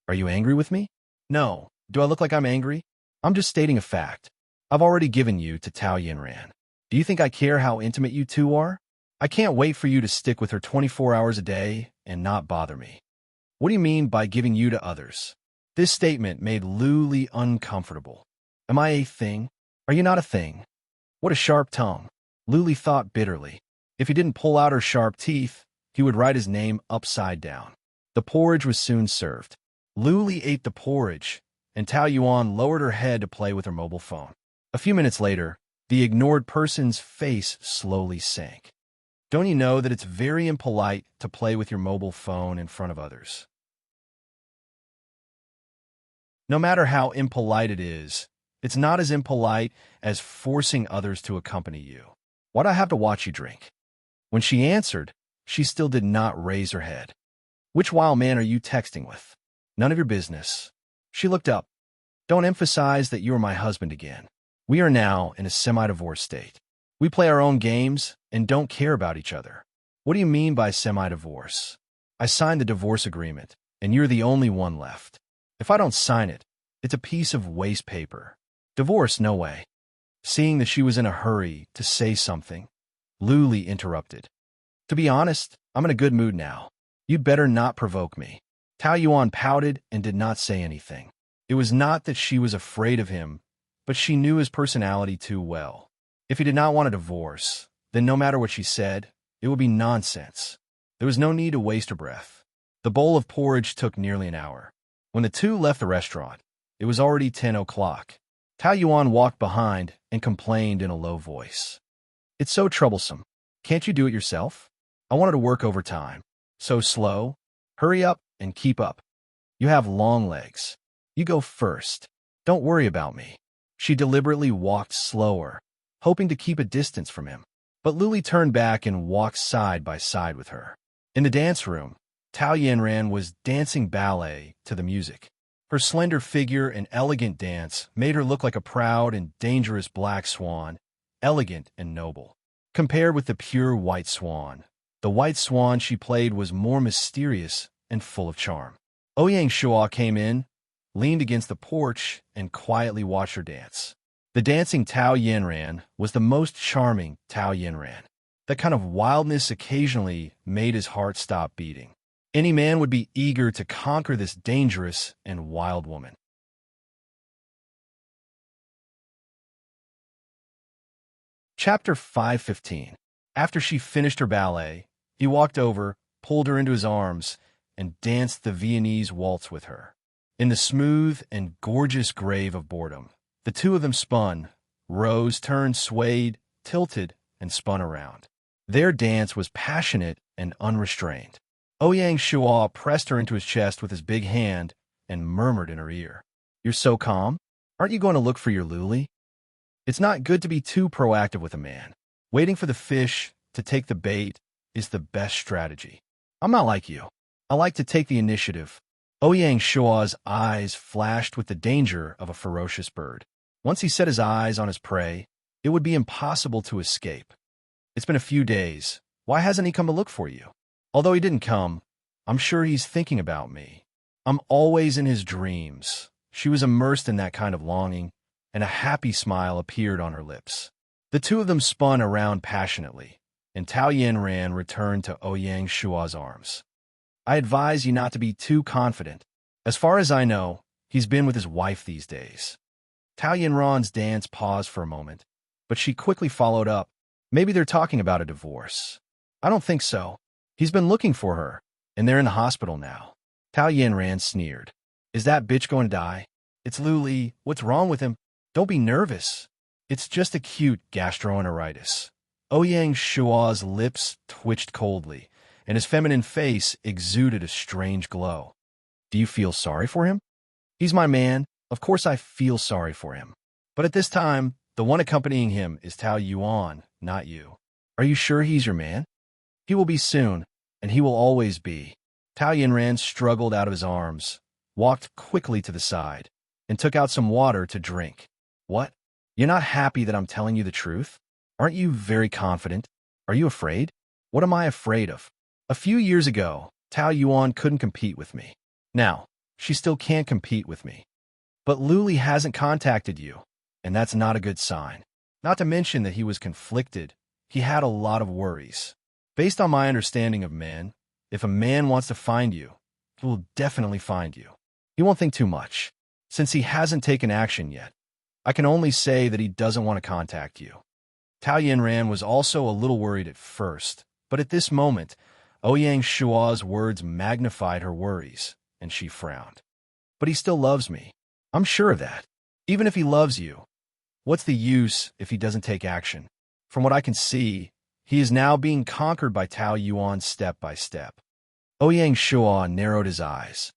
Are you angry with me? No. Do I look like I'm angry? I'm just stating a fact. I've already given you to Tao Yinran. Do you think I care how intimate you two are? I can't wait for you to stick with her 24 hours a day and not bother me. What do you mean by giving you to others? This statement made Lu Li uncomfortable. Am I a thing? Are you not a thing? What a sharp tongue. Lu Li thought bitterly. If he didn't pull out her sharp teeth, he would write his name upside down. The porridge was soon served. Lu Li ate the porridge, and Tao Yuan lowered her head to play with her mobile phone. A few minutes later, the ignored person's face slowly sank. Don't you know that it's very impolite to play with your mobile phone in front of others? No matter how impolite it is, it's not as impolite as forcing others to accompany you. Why do I have to watch you drink? When she answered, She still did not raise her head. Which wild man are you texting with? None of your business. She looked up. Don't emphasize that you are my husband again. We are now in a semi-divorce state. We play our own games and don't care about each other. What do you mean by semi-divorce? I signed the divorce agreement, and you're the only one left. If I don't sign it, it's a piece of waste paper. Divorce, no way. Seeing that she was in a hurry to say something, Luli interrupted. To be honest, I'm in a good mood now. You'd better not provoke me. Tao Yuan pouted and did not say anything. It was not that she was afraid of him, but she knew his personality too well. If he did not want a divorce, then no matter what she said, it would be nonsense. There was no need to waste her breath. The bowl of porridge took nearly an hour. When the two left the restaurant, it was already 10 o'clock. Tao Yuan walked behind and complained in a low voice. It's so troublesome. Can't you do it yourself? I wanted to work overtime. So slow. Hurry up and keep up. You have long legs. You go first. Don't worry about me. She deliberately walked slower, hoping to keep a distance from him. But Luli turned back and walked side by side with her. In the dance room, Tao Yanran was dancing ballet to the music. Her slender figure and elegant dance made her look like a proud and dangerous black swan, elegant and noble. Compared with the pure white swan, the white swan she played was more mysterious and full of charm. Ouyang Shua came in, leaned against the porch, and quietly watched her dance. The dancing Tao Yanran was the most charming Tao Yanran. That kind of wildness occasionally made his heart stop beating. Any man would be eager to conquer this dangerous and wild woman. Chapter 5:15. After she finished her ballet, he walked over, pulled her into his arms, and danced the Viennese waltz with her. In the smooth and gorgeous grave of boredom, the two of them spun, rose, turned, swayed, tilted, and spun around. Their dance was passionate and unrestrained. Ouyang Shua pressed her into his chest with his big hand and murmured in her ear, You're so calm? Aren't you going to look for your Luli? It's not good to be too proactive with a man. Waiting for the fish to take the bait is the best strategy. I'm not like you. I like to take the initiative. Ouyang Shua's eyes flashed with the danger of a ferocious bird. Once he set his eyes on his prey, it would be impossible to escape. It's been a few days. Why hasn't he come to look for you? Although he didn't come, I'm sure he's thinking about me. I'm always in his dreams. She was immersed in that kind of longing, and a happy smile appeared on her lips. The two of them spun around passionately, and Tao Yanran returned to Ouyang Shua's arms. I advise you not to be too confident. As far as I know, he's been with his wife these days. Tao Yanran's dance paused for a moment, but she quickly followed up. Maybe they're talking about a divorce. I don't think so. He's been looking for her, and they're in the hospital now. Tao Yanran sneered. Is that bitch going to die? It's Luli. What's wrong with him? Don't be nervous. It's just acute gastroenteritis. Ouyang Shua's lips twitched coldly, and his feminine face exuded a strange glow. Do you feel sorry for him? He's my man. Of course I feel sorry for him. But at this time, the one accompanying him is Tao Yuan, not you. Are you sure he's your man? He will be soon, and he will always be. Tao Yanran struggled out of his arms, walked quickly to the side, and took out some water to drink. What? You're not happy that I'm telling you the truth? Aren't you very confident? Are you afraid? What am I afraid of? A few years ago, Tao Yuan couldn't compete with me. Now, she still can't compete with me. But Luli hasn't contacted you, and that's not a good sign. Not to mention that he was conflicted. He had a lot of worries. Based on my understanding of men, if a man wants to find you, he will definitely find you. He won't think too much. Since he hasn't taken action yet, I can only say that he doesn't want to contact you. Tao Yanran was also a little worried at first, but at this moment, Ouyang Shua's words magnified her worries, and she frowned. But he still loves me. I'm sure of that. Even if he loves you, what's the use if he doesn't take action? From what I can see, he is now being conquered by Tao Yuan step by step. Ouyang Shua narrowed his eyes.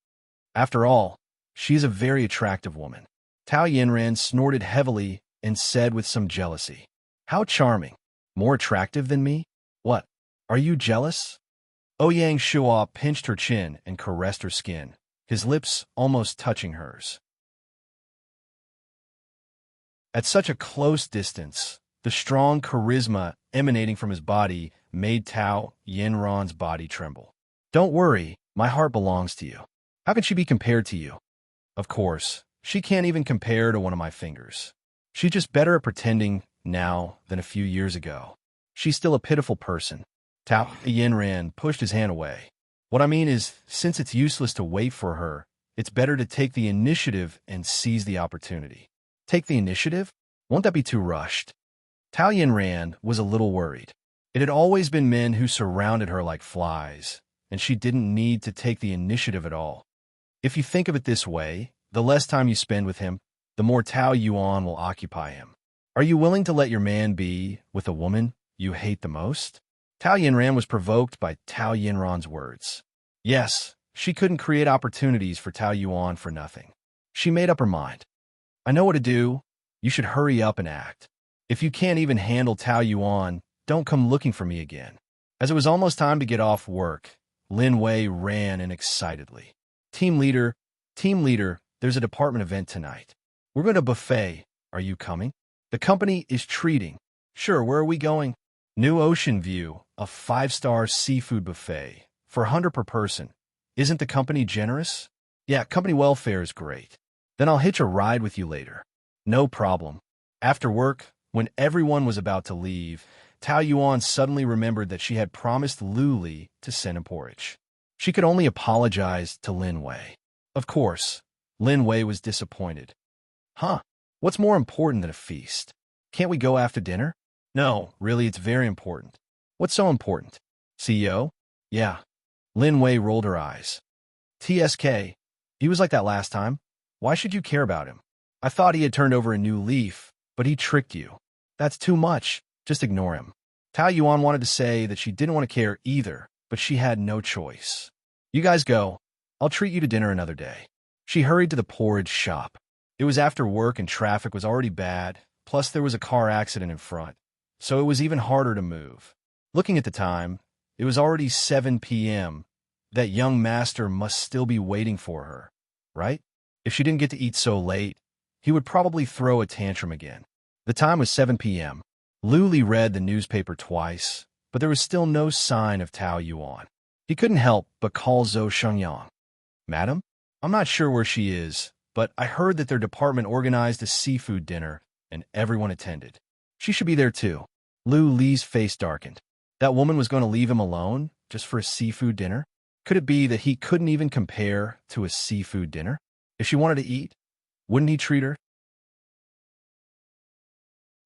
After all, she is a very attractive woman. Tao Yanran snorted heavily and said with some jealousy, How charming. More attractive than me? What? Are you jealous? Ouyang Shua pinched her chin and caressed her skin, his lips almost touching hers. At such a close distance, the strong charisma emanating from his body made Tao Yinran's body tremble. Don't worry, my heart belongs to you. How can she be compared to you? Of course, she can't even compare to one of my fingers. She's just better at pretending now than a few years ago. She's still a pitiful person. Tao Yinran pushed his hand away. What I mean is, since it's useless to wait for her, it's better to take the initiative and seize the opportunity. Take the initiative? Won't that be too rushed? Tao Yinran was a little worried. It had always been men who surrounded her like flies, and she didn't need to take the initiative at all. If you think of it this way, the less time you spend with him, the more Tao Yuan will occupy him. Are you willing to let your man be with a woman you hate the most? Tao Yinran was provoked by Tao Yinran's words. Yes, she couldn't create opportunities for Tao Yuan for nothing. She made up her mind. I know what to do. You should hurry up and act. If you can't even handle Tao Yuan, don't come looking for me again. As it was almost time to get off work, Lin Wei ran in excitedly. Team leader, there's a department event tonight. We're going to buffet. Are you coming? The company is treating. Sure, where are we going? New Ocean View, a 5-star seafood buffet, for 100 per person. Isn't the company generous? Yeah, company welfare is great. Then I'll hitch a ride with you later. No problem. After work, when everyone was about to leave, Tao Yuan suddenly remembered that she had promised Lu Li to send him porridge. She could only apologize to Lin Wei. Of course, Lin Wei was disappointed. Huh? What's more important than a feast? Can't we go after dinner? No, really, it's very important. What's so important? CEO? Yeah. Lin Wei rolled her eyes. TSK. He was like that last time. Why should you care about him? I thought he had turned over a new leaf, but he tricked you. That's too much. Just ignore him. Tao Yuan wanted to say that she didn't want to care either, but she had no choice. You guys go. I'll treat you to dinner another day. She hurried to the porridge shop. It was after work and traffic was already bad, plus there was a car accident in front, so it was even harder to move. Looking at the time, it was already 7 p.m. That young master must still be waiting for her, right? If she didn't get to eat so late, he would probably throw a tantrum again. The time was 7 p.m. Lu Li read the newspaper twice, but there was still no sign of Tao Yuan. He couldn't help but call Zhou Shengyang. Madam, I'm not sure where she is, but I heard that their department organized a seafood dinner, and everyone attended. She should be there too. Lu Li's face darkened. That woman was going to leave him alone just for a seafood dinner? Could it be that he couldn't even compare to a seafood dinner? If she wanted to eat, wouldn't he treat her?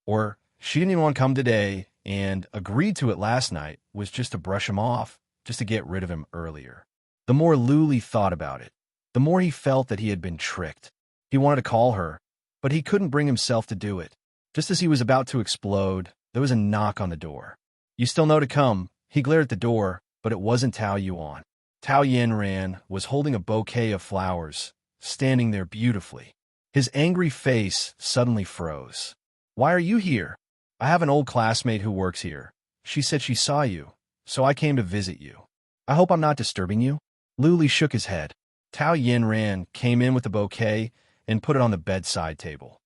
Or she didn't even want to come today and agreed to it last night was just to brush him off, just to get rid of him earlier. The more Lu Li thought about it, the more he felt that he had been tricked. He wanted to call her, but he couldn't bring himself to do it. Just as he was about to explode, there was a knock on the door. You still know to come. He glared at the door, but it wasn't Tao Yuan. Tao Yinran was holding a bouquet of flowers, standing there beautifully. His angry face suddenly froze. Why are you here? I have an old classmate who works here. She said she saw you, so I came to visit you. I hope I'm not disturbing you. Lu Li shook his head. Tao Yinran came in with the bouquet and put it on the bedside table.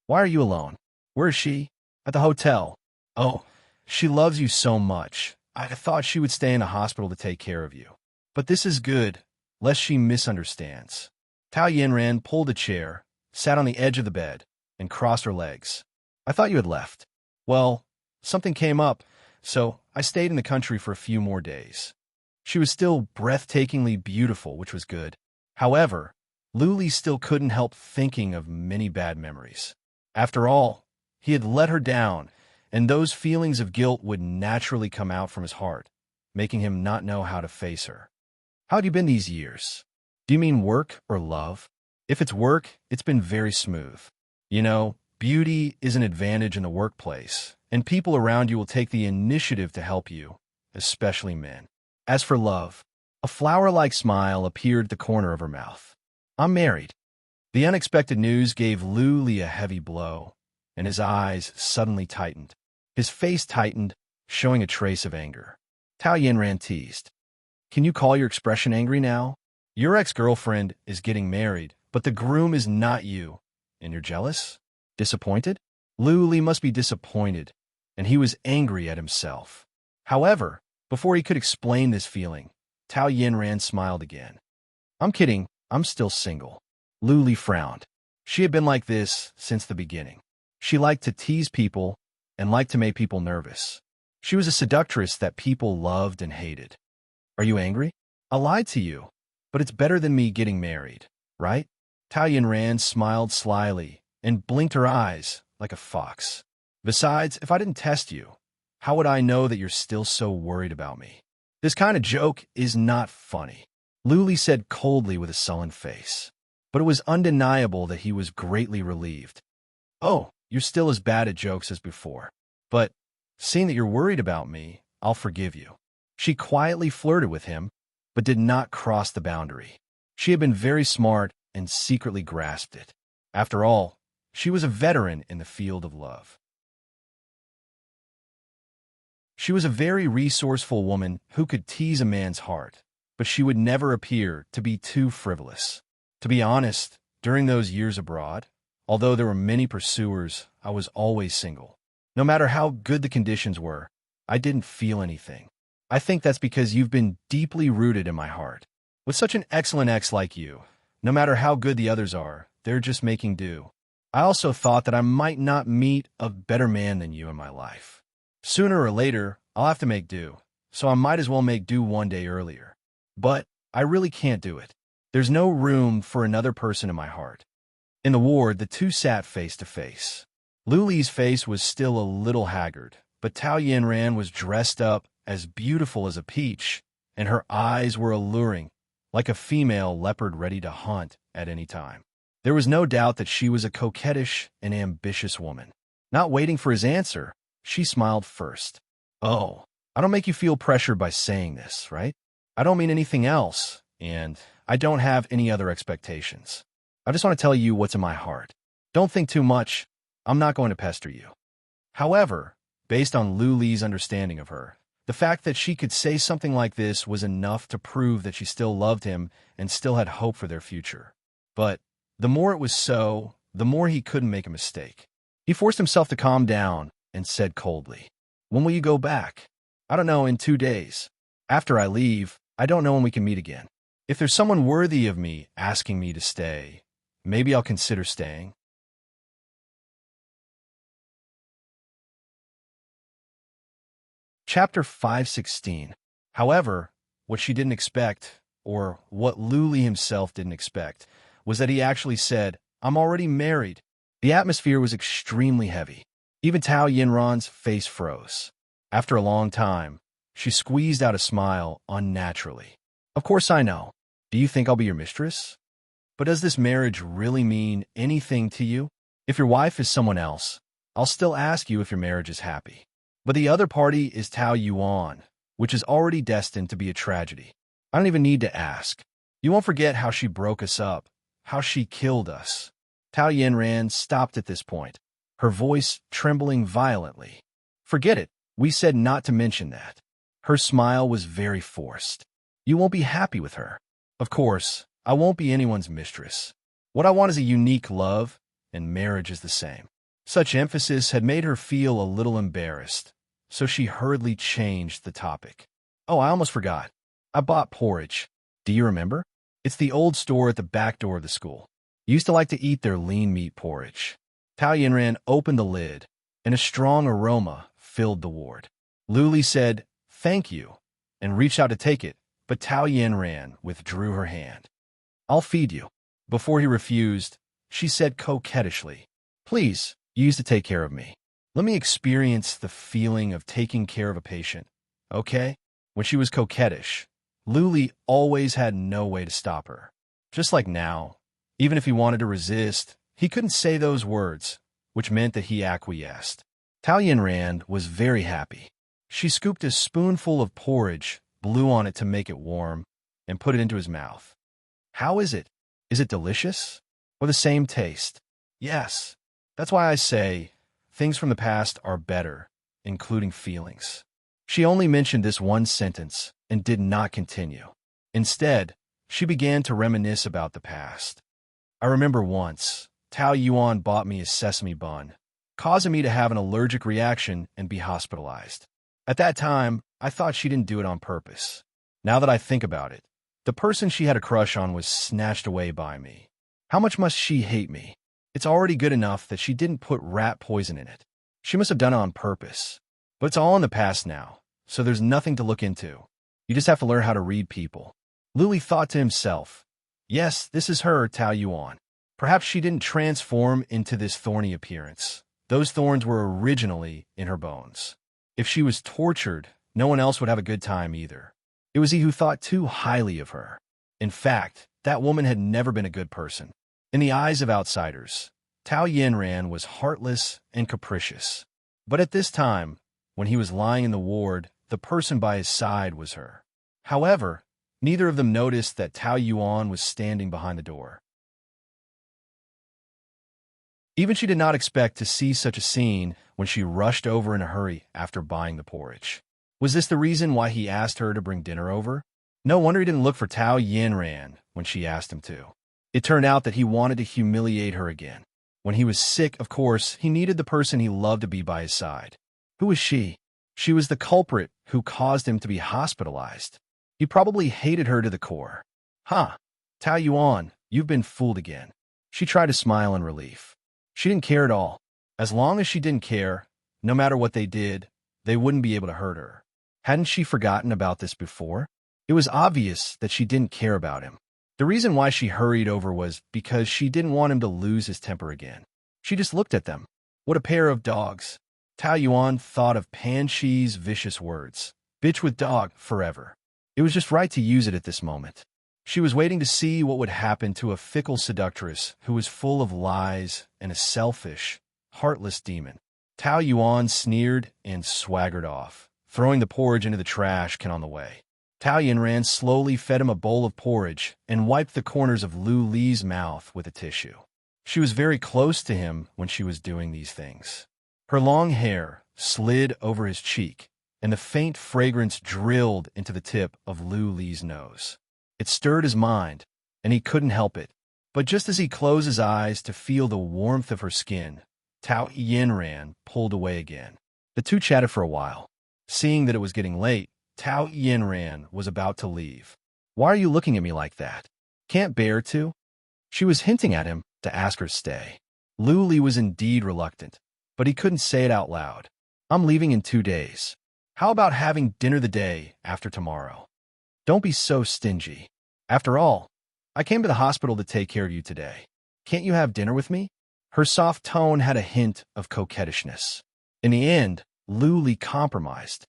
Why are you alone? Where is she? At the hotel. Oh, she loves you so much. I thought she would stay in a hospital to take care of you. But this is good, lest she misunderstands. Tao Yinran pulled a chair, sat on the edge of the bed, and crossed her legs. I thought you had left. Well, something came up, so I stayed in the country for a few more days. She was still breathtakingly beautiful, which was good. However, Lu Li still couldn't help thinking of many bad memories. After all, he had let her down, and those feelings of guilt would naturally come out from his heart, making him not know how to face her. How had you been these years? Do you mean work or love? If it's work, it's been very smooth. You know, beauty is an advantage in the workplace, and people around you will take the initiative to help you, especially men. As for love, a flower-like smile appeared at the corner of her mouth. I'm married. The unexpected news gave Lu Li a heavy blow, and his eyes suddenly tightened. His face tightened, showing a trace of anger. Tao Yinran teased. Can you call your expression angry now? Your ex-girlfriend is getting married, but the groom is not you, and you're jealous? Disappointed? Lu Li must be disappointed, and he was angry at himself. However, before he could explain this feeling, Tao Yinran smiled again. I'm kidding, I'm still single. Lu Li frowned. She had been like this since the beginning. She liked to tease people and liked to make people nervous. She was a seductress that people loved and hated. Are you angry? I lied to you, but it's better than me getting married, right? Tao Yinran smiled slyly and blinked her eyes like a fox. Besides, if I didn't test you, how would I know that you're still so worried about me? This kind of joke is not funny, Lu Li said coldly with a sullen face. But it was undeniable that he was greatly relieved. Oh, you're still as bad at jokes as before. But, seeing that you're worried about me, I'll forgive you. She quietly flirted with him, but did not cross the boundary. She had been very smart and secretly grasped it. After all, she was a veteran in the field of love. She was a very resourceful woman who could tease a man's heart, but she would never appear to be too frivolous. To be honest, during those years abroad, although there were many pursuers, I was always single. No matter how good the conditions were, I didn't feel anything. I think that's because you've been deeply rooted in my heart. With such an excellent ex like you, no matter how good the others are, they're just making do. I also thought that I might not meet a better man than you in my life. Sooner or later, I'll have to make do, so I might as well make do one day earlier. But I really can't do it. There's no room for another person in my heart. In the ward, the two sat face to face. Lu Li's face was still a little haggard, but Tao Yinran was dressed up as beautiful as a peach, and her eyes were alluring, like a female leopard ready to hunt at any time. There was no doubt that she was a coquettish and ambitious woman. Not waiting for his answer, she smiled first. Oh, I don't make you feel pressured by saying this, right? I don't mean anything else, and I don't have any other expectations. I just want to tell you what's in my heart. Don't think too much. I'm not going to pester you. However, based on Lu Li's understanding of her, the fact that she could say something like this was enough to prove that she still loved him and still had hope for their future. But the more it was so, the more he couldn't make a mistake. He forced himself to calm down and said coldly, "When will you go back?" "I don't know, in 2 days. After I leave, I don't know when we can meet again. If there's someone worthy of me asking me to stay, maybe I'll consider staying." Chapter 516. However, what she didn't expect, or what Lu Li himself didn't expect, was that he actually said, "I'm already married." The atmosphere was extremely heavy. Even Tao Yinran's face froze. After a long time, she squeezed out a smile unnaturally. "Of course I know. Do you think I'll be your mistress? But does this marriage really mean anything to you? If your wife is someone else, I'll still ask you if your marriage is happy. But the other party is Tao Yuan, which is already destined to be a tragedy. I don't even need to ask. You won't forget how she broke us up, how she killed us." Tao Yinran stopped at this point, her voice trembling violently. "Forget it. We said not to mention that." Her smile was very forced. "You won't be happy with her. Of course, I won't be anyone's mistress. What I want is a unique love, and marriage is the same." Such emphasis had made her feel a little embarrassed, so she hurriedly changed the topic. "Oh, I almost forgot. I bought porridge. Do you remember? It's the old store at the back door of the school. You used to like to eat their lean meat porridge." Tao Yinran opened the lid, and a strong aroma filled the ward. Lu Li said, "Thank you," and reached out to take it, but Tao Yinran withdrew her hand. "I'll feed you." Before he refused, she said coquettishly, "Please, you used to take care of me. Let me experience the feeling of taking care of a patient, okay?" When she was coquettish, Lu Li always had no way to stop her. Just like now, even if he wanted to resist, he couldn't say those words, which meant that he acquiesced. Tao Yinran was very happy. She scooped a spoonful of porridge, blew on it to make it warm, and put it into his mouth. "How is it? Is it delicious? Or the same taste?" "Yes. That's why I say things from the past are better, including feelings." She only mentioned this one sentence and did not continue. Instead, she began to reminisce about the past. I remember once, Tao Yuan bought me a sesame bun, causing me to have an allergic reaction and be hospitalized. At that time, I thought she didn't do it on purpose. Now that I think about it, the person she had a crush on was snatched away by me. How much must she hate me? It's already good enough that she didn't put rat poison in it. She must have done it on purpose. But it's all in the past now, so there's nothing to look into. You just have to learn how to read people. Luli thought to himself, yes, this is her, Tao Yuan. Perhaps she didn't transform into this thorny appearance. Those thorns were originally in her bones. If she was tortured, no one else would have a good time either. It was he who thought too highly of her. In fact, that woman had never been a good person. In the eyes of outsiders, Tao Yanran was heartless and capricious. But at this time, when he was lying in the ward, the person by his side was her. However, neither of them noticed that Tao Yuan was standing behind the door. Even she did not expect to see such a scene when she rushed over in a hurry after buying the porridge. Was this the reason why he asked her to bring dinner over? No wonder he didn't look for Tao Yanran when she asked him to. It turned out that he wanted to humiliate her again. When he was sick, of course, he needed the person he loved to be by his side. Who was she? She was the culprit who caused him to be hospitalized. He probably hated her to the core. Huh, Tao Yuan, you've been fooled again. She tried to smile in relief. She didn't care at all. As long as she didn't care, no matter what they did, they wouldn't be able to hurt her. Hadn't she forgotten about this before? It was obvious that she didn't care about him. The reason why she hurried over was because she didn't want him to lose his temper again. She just looked at them. What a pair of dogs. Tao Yuan thought of Pan Shi's vicious words. Bitch with dog, forever. It was just right to use it at this moment. She was waiting to see what would happen to a fickle seductress who was full of lies and a selfish, heartless demon. Tao Yuan sneered and swaggered off, throwing the porridge into the trash can on the way. Tao Yanran slowly fed him a bowl of porridge and wiped the corners of Lu Li's mouth with a tissue. She was very close to him when she was doing these things. Her long hair slid over his cheek, and the faint fragrance drilled into the tip of Lu Li's nose. It stirred his mind, and he couldn't help it. But just as he closed his eyes to feel the warmth of her skin, Tao Yanran pulled away again. The two chatted for a while. Seeing that it was getting late, Tao Yanran was about to leave. Why are you looking at me like that? Can't bear to? She was hinting at him to ask her to stay. Lu Li was indeed reluctant, but he couldn't say it out loud. I'm leaving in 2 days. How about having dinner the day after tomorrow? Don't be so stingy. After all, I came to the hospital to take care of you today. Can't you have dinner with me? Her soft tone had a hint of coquettishness. In the end, Lu Li compromised.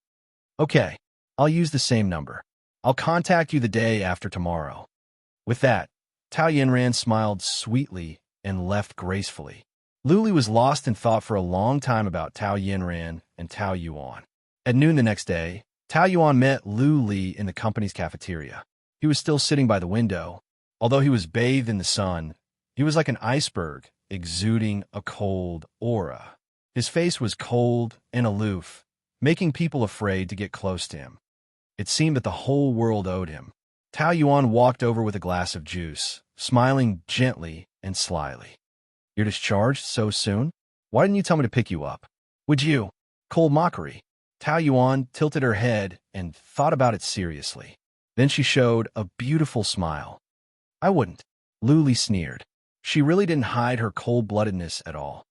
Okay, I'll use the same number. I'll contact you the day after tomorrow. With that, Tao Yanran smiled sweetly and left gracefully. Lu Li was lost in thought for a long time about Tao Yanran and Tao Yuan. At noon the next day, Tao Yuan met Lu Li in the company's cafeteria. He was still sitting by the window. Although he was bathed in the sun, he was like an iceberg, exuding a cold aura. His face was cold and aloof, making people afraid to get close to him. It seemed that the whole world owed him. Tao Yuan walked over with a glass of juice, smiling gently and slyly. You're discharged so soon? Why didn't you tell me to pick you up? Would you? Cold mockery. Tao Yuan tilted her head and thought about it seriously. Then she showed a beautiful smile. I wouldn't. Lu Li sneered. She really didn't hide her cold-bloodedness at all.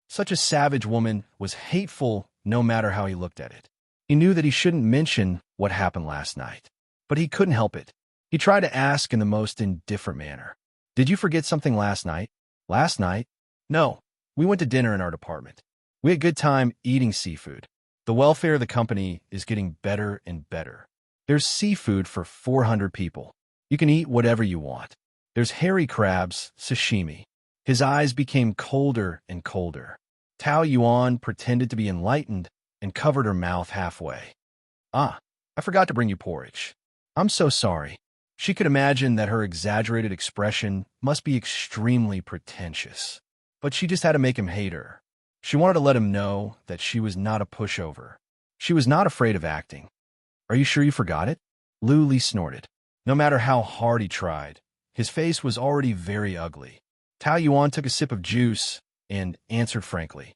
Such a savage woman was hateful no matter how he looked at it. He knew that he shouldn't mention what happened last night, but he couldn't help it. He tried to ask in the most indifferent manner. Did you forget something last night? Last night? No. We went to dinner in our department. We had a good time eating seafood. The welfare of the company is getting better and better. There's seafood for 400 people. You can eat whatever you want. There's hairy crabs, sashimi. His eyes became colder and colder. Tao Yuan pretended to be enlightened and covered her mouth halfway. Ah, I forgot to bring you porridge. I'm so sorry. She could imagine that her exaggerated expression must be extremely pretentious. But she just had to make him hate her. She wanted to let him know that she was not a pushover. She was not afraid of acting. Are you sure you forgot it? Lu Li snorted. No matter how hard he tried, his face was already very ugly. Tao Yuan took a sip of juice and answered frankly.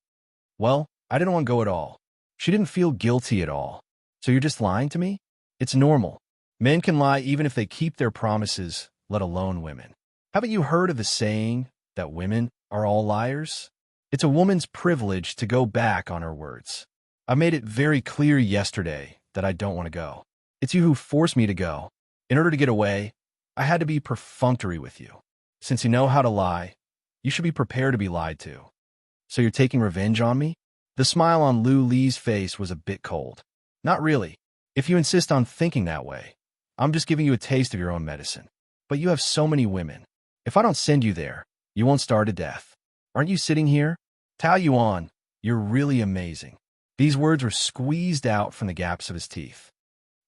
Well, I didn't want to go at all. She didn't feel guilty at all. So you're just lying to me? It's normal. Men can lie even if they keep their promises, let alone women. Haven't you heard of the saying that women are all liars? It's a woman's privilege to go back on her words. I made it very clear yesterday that I don't want to go. It's you who forced me to go. In order to get away, I had to be perfunctory with you. Since you know how to lie, you should be prepared to be lied to. So you're taking revenge on me? The smile on Lu Li's face was a bit cold. Not really. If you insist on thinking that way, I'm just giving you a taste of your own medicine. But you have so many women. If I don't send you there, you won't starve to death. Aren't you sitting here? Tao Yuan, you're really amazing. These words were squeezed out from the gaps of his teeth.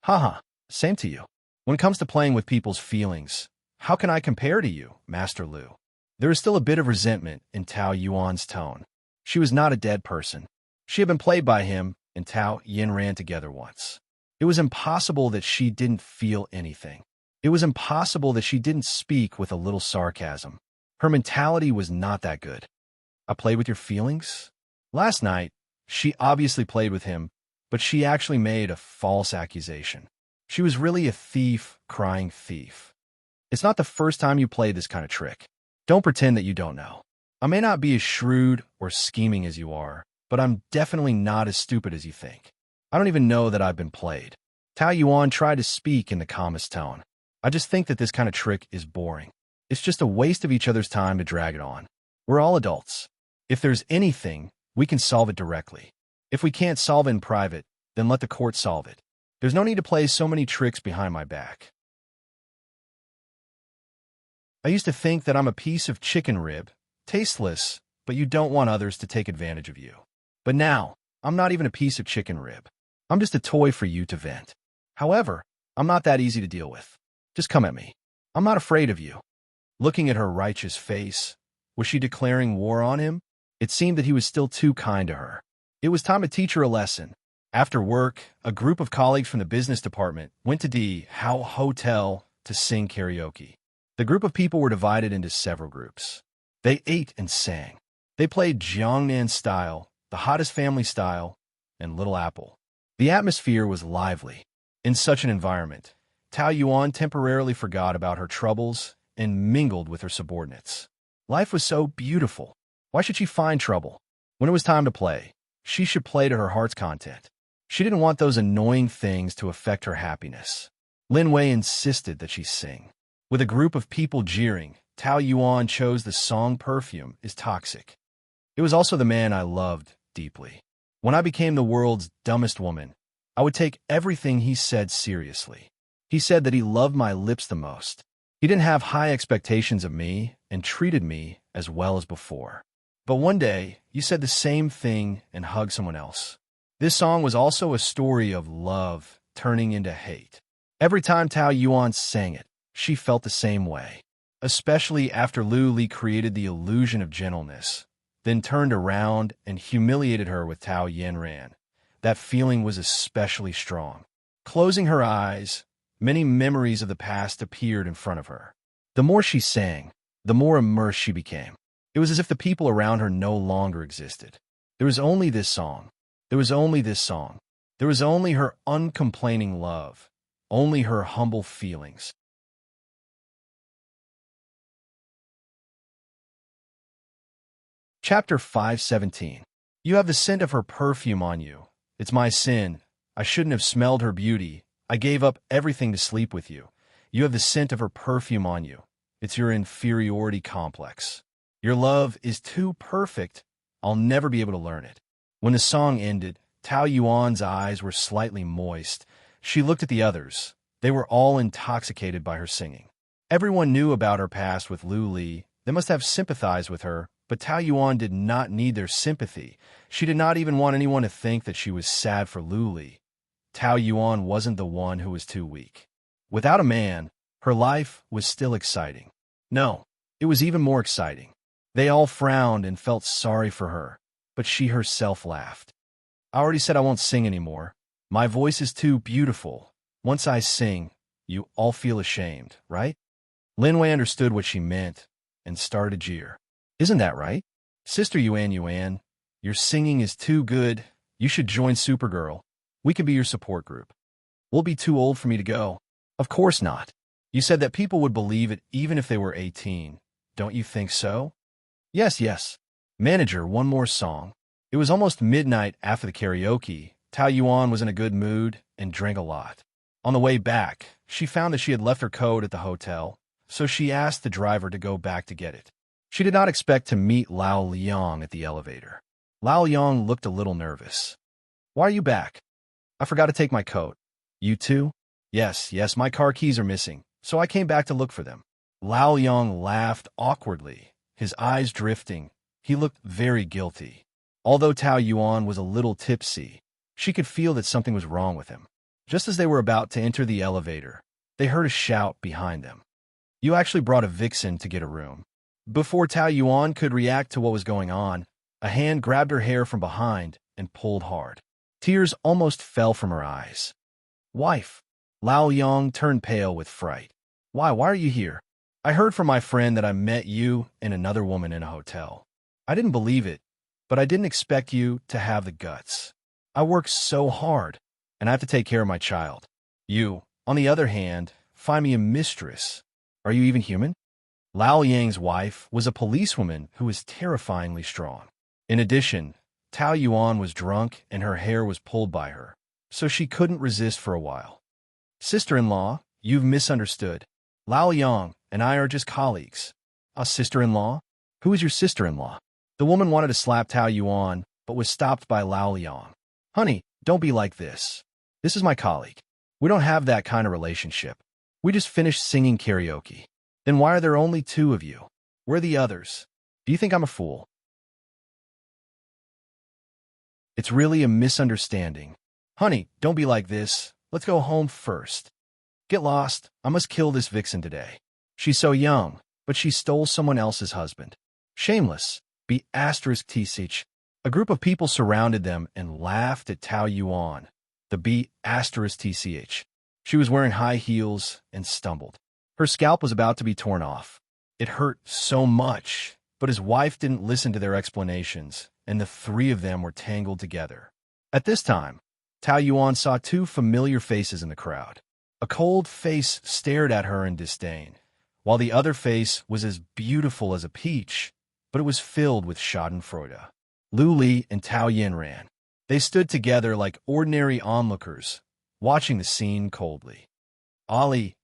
Haha, same to you. When it comes to playing with people's feelings, how can I compare to you, Master Lu? There is still a bit of resentment in Tao Yuan's tone. She was not a dead person. She had been played by him, and Tao Yin ran together once. It was impossible that she didn't feel anything. It was impossible that she didn't speak with a little sarcasm. Her mentality was not that good. I played with your feelings? Last night, she obviously played with him, but she actually made a false accusation. She was really a thief, crying thief. It's not the first time you played this kind of trick. Don't pretend that you don't know. I may not be as shrewd or scheming as you are, but I'm definitely not as stupid as you think. I don't even know that I've been played. Tao Yuan tried to speak in the calmest tone. I just think that this kind of trick is boring. It's just a waste of each other's time to drag it on. We're all adults. If there's anything, we can solve it directly. If we can't solve it in private, then let the court solve it. There's no need to play so many tricks behind my back. I used to think that I'm a piece of chicken rib, tasteless, but you don't want others to take advantage of you. But now, I'm not even a piece of chicken rib. I'm just a toy for you to vent. However, I'm not that easy to deal with. Just come at me. I'm not afraid of you. Looking at her righteous face, was she declaring war on him? It seemed that he was still too kind to her. It was time to teach her a lesson. After work, a group of colleagues from the business department went to the hotel to sing karaoke. The group of people were divided into several groups. They ate and sang. They played Jiangnan style, the Hottest Family style, and Little Apple. The atmosphere was lively. In such an environment, Tao Yuan temporarily forgot about her troubles and mingled with her subordinates. Life was so beautiful. Why should she find trouble? When it was time to play, she should play to her heart's content. She didn't want those annoying things to affect her happiness. Lin Wei insisted that she sing. With a group of people jeering, Tao Yuan chose the song Perfume is Toxic. It was also the man I loved deeply. When I became the world's dumbest woman, I would take everything he said seriously. He said that he loved my lips the most. He didn't have high expectations of me and treated me as well as before. But one day, you said the same thing and hugged someone else. This song was also a story of love turning into hate. Every time Tao Yuan sang it, she felt the same way, especially after Lu Li created the illusion of gentleness, then turned around and humiliated her with Tao Yanran. That feeling was especially strong. Closing her eyes, many memories of the past appeared in front of her. The more she sang, the more immersed she became. It was as if the people around her no longer existed. There was only this song. There was only this song. There was only her uncomplaining love, only her humble feelings. Chapter 517. You have the scent of her perfume on you. It's my sin. I shouldn't have smelled her beauty. I gave up everything to sleep with you. You have the scent of her perfume on you. It's your inferiority complex. Your love is too perfect. I'll never be able to learn it. When the song ended, Tao Yuan's eyes were slightly moist. She looked at the others. They were all intoxicated by her singing. Everyone knew about her past with Lu Li. They must have sympathized with her, but Tao Yuan did not need their sympathy. She did not even want anyone to think that she was sad for Lu Li. Tao Yuan wasn't the one who was too weak. Without a man, her life was still exciting. No, it was even more exciting. They all frowned and felt sorry for her, but she herself laughed. I already said I won't sing anymore. My voice is too beautiful. Once I sing, you all feel ashamed, right? Linwei understood what she meant and started to jeer. Isn't that right? Sister Yuan, your singing is too good. You should join Supergirl. We can be your support group. We'll be too old for me to go. Of course not. You said that people would believe it even if they were 18. Don't you think so? Yes. Manager, one more song. It was almost midnight after the karaoke. Tao Yuan was in a good mood and drank a lot. On the way back, she found that she had left her coat at the hotel, so she asked the driver to go back to get it. She did not expect to meet Lao Liang at the elevator. Lao Liang looked a little nervous. Why are you back? I forgot to take my coat. You too? Yes, my car keys are missing, so I came back to look for them. Lao Liang laughed awkwardly, his eyes drifting. He looked very guilty. Although Tao Yuan was a little tipsy, she could feel that something was wrong with him. Just as they were about to enter the elevator, they heard a shout behind them. You actually brought a vixen to get a room. Before Tao Yuan could react to what was going on, a hand grabbed her hair from behind and pulled hard. Tears almost fell from her eyes. Wife. Lao Yang turned pale with fright. Why are you here? I heard from my friend that I met you and another woman in a hotel. I didn't believe it, but I didn't expect you to have the guts. I work so hard, and I have to take care of my child. You, on the other hand, find me a mistress. Are you even human? Lao Yang's wife was a policewoman who was terrifyingly strong. In addition, Tao Yuan was drunk and her hair was pulled by her, so she couldn't resist for a while. Sister-in-law, you've misunderstood. Lao Yang and I are just colleagues. A sister-in-law? Who is your sister-in-law? The woman wanted to slap Tao Yuan, but was stopped by Lao Liang. Honey, don't be like this. This is my colleague. We don't have that kind of relationship. We just finished singing karaoke. Then why are there only two of you? Where are the others? Do you think I'm a fool? It's really a misunderstanding. Honey, don't be like this. Let's go home first. Get lost. I must kill this vixen today. She's so young, but she stole someone else's husband. Shameless. B*TCH. A group of people surrounded them and laughed at Tao Yuan. The B*TCH. She was wearing high heels and stumbled. Her scalp was about to be torn off. It hurt so much, but his wife didn't listen to their explanations, and the three of them were tangled together. At this time, Tao Yuan saw two familiar faces in the crowd. A cold face stared at her in disdain, while the other face was as beautiful as a peach, but it was filled with schadenfreude. Lu Li and Tao Yanran. They stood together like ordinary onlookers, watching the scene coldly. Ali,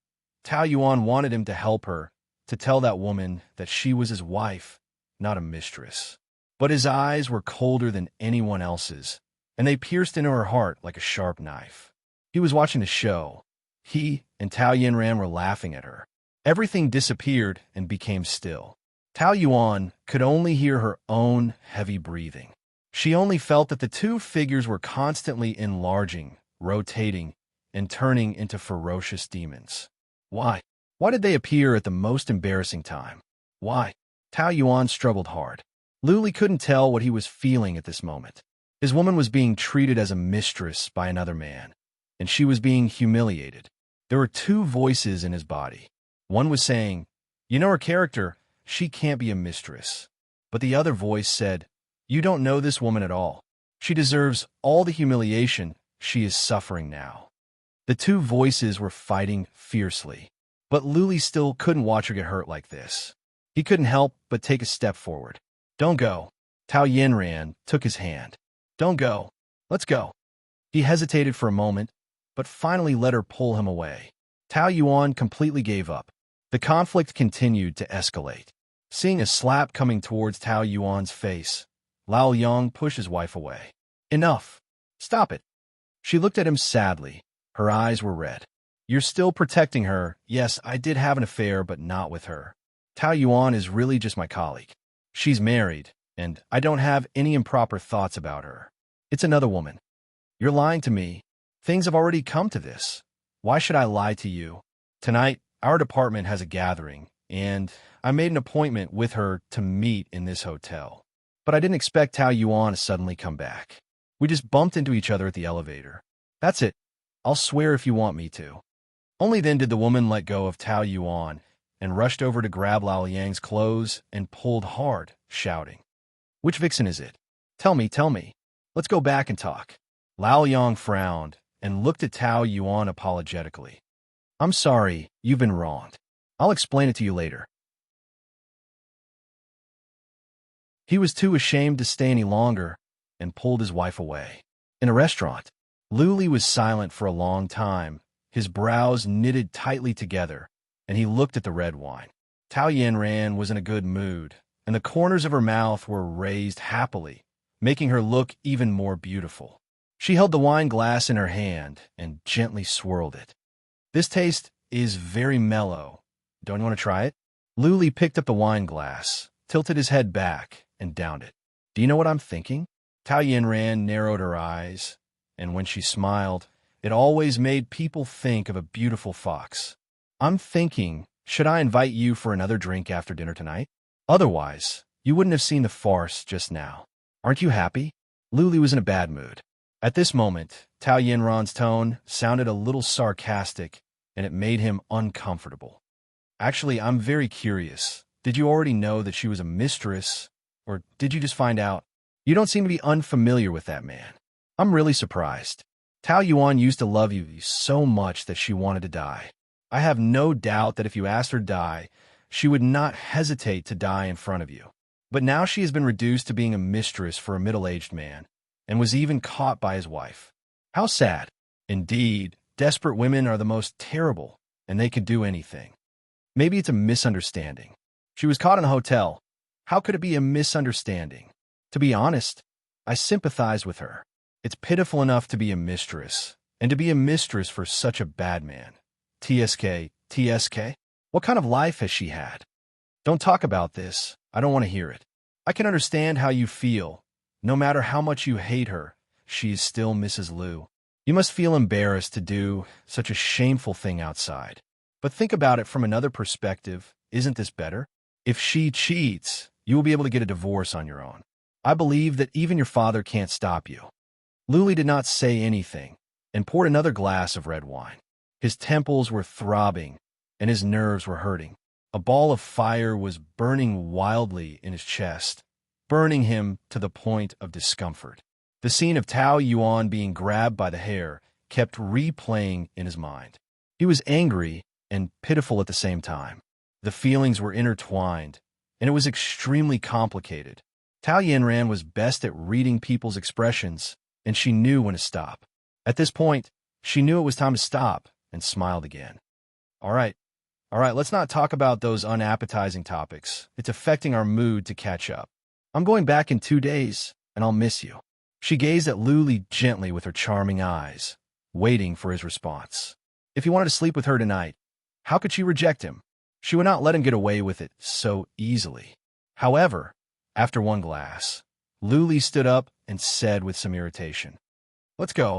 Tao Yuan wanted him to help her, to tell that woman that she was his wife, not a mistress. But his eyes were colder than anyone else's, and they pierced into her heart like a sharp knife. He was watching the show. He and Tao Yanran were laughing at her. Everything disappeared and became still. Tao Yuan could only hear her own heavy breathing. She only felt that the two figures were constantly enlarging, rotating, and turning into ferocious demons. Why? Why did they appear at the most embarrassing time? Why? Tao Yuan struggled hard. Luli couldn't tell what he was feeling at this moment. His woman was being treated as a mistress by another man, and she was being humiliated. There were two voices in his body. One was saying, "You know her character, she can't be a mistress." But the other voice said, "You don't know this woman at all. She deserves all the humiliation she is suffering now." The two voices were fighting fiercely, but Luli still couldn't watch her get hurt like this. He couldn't help but take a step forward. "Don't go." Tao Yanran took his hand. "Don't go. Let's go." He hesitated for a moment, but finally let her pull him away. Tao Yuan completely gave up. The conflict continued to escalate. Seeing a slap coming towards Tao Yuan's face, Lao Yang pushed his wife away. "Enough. Stop it." She looked at him sadly. Her eyes were red. "You're still protecting her. Yes, I did have an affair, but not with her. Tao Yuan is really just my colleague. She's married, and I don't have any improper thoughts about her. It's another woman." "You're lying to me. Things have already come to this. Why should I lie to you? Tonight, our department has a gathering, and I made an appointment with her to meet in this hotel. but I didn't expect Tao Yuan to suddenly come back. We just bumped into each other at the elevator. That's it. I'll swear if you want me to. Only then did the woman let go of Tao Yuan and rushed over to grab Lao Yang's clothes and pulled hard, shouting, "Which vixen is it? Tell me, tell me. Let's go back and talk." Lao Yang frowned and looked at Tao Yuan apologetically. "I'm sorry, you've been wronged. I'll explain it to you later." He was too ashamed to stay any longer and pulled his wife away. In a restaurant, Luli was silent for a long time, his brows knitted tightly together, and he looked at the red wine. Tao Yanran was in a good mood, and the corners of her mouth were raised happily, making her look even more beautiful. She held the wine glass in her hand and gently swirled it. "This taste is very mellow. Don't you want to try it?" Luli picked up the wine glass, tilted his head back, and downed it. "Do you know what I'm thinking?" Tao Yanran narrowed her eyes, and when she smiled, it always made people think of a beautiful fox. "I'm thinking, should I invite you for another drink after dinner tonight? Otherwise, you wouldn't have seen the farce just now. Aren't you happy?" Luli was in a bad mood. At this moment, Tao Yanran's tone sounded a little sarcastic, and it made him uncomfortable. "Actually, I'm very curious. Did you already know that she was a mistress, or did you just find out? You don't seem to be unfamiliar with that man. I'm really surprised. Tao Yuan used to love you so much that she wanted to die. I have no doubt that if you asked her to die, she would not hesitate to die in front of you. But now she has been reduced to being a mistress for a middle-aged man, and was even caught by his wife. How sad. Indeed, desperate women are the most terrible, and they can do anything. Maybe it's a misunderstanding. She was caught in a hotel. How could it be a misunderstanding? To be honest, I sympathize with her. It's pitiful enough to be a mistress, and to be a mistress for such a bad man. TSK? What kind of life has she had? Don't talk about this. I don't want to hear it. I can understand how you feel. No matter how much you hate her, she is still Mrs. Liu. You must feel embarrassed to do such a shameful thing outside. But think about it from another perspective. Isn't this better? If she cheats, you will be able to get a divorce on your own. I believe that even your father can't stop you." Luli did not say anything and poured another glass of red wine. His temples were throbbing and his nerves were hurting. A ball of fire was burning wildly in his chest, burning him to the point of discomfort. The scene of Tao Yuan being grabbed by the hair kept replaying in his mind. He was angry and pitiful at the same time. The feelings were intertwined, and it was extremely complicated. Tao Yanran was best at reading people's expressions, and she knew when to stop. At this point, she knew it was time to stop and smiled again. All right, let's not talk about those unappetizing topics. It's affecting our mood to catch up. I'm going back in 2 days, and I'll miss you." She gazed at Luli gently with her charming eyes, waiting for his response. If he wanted to sleep with her tonight, how could she reject him? She would not let him get away with it so easily. However, after one glass, Luli stood up and said with some irritation, "Let's go."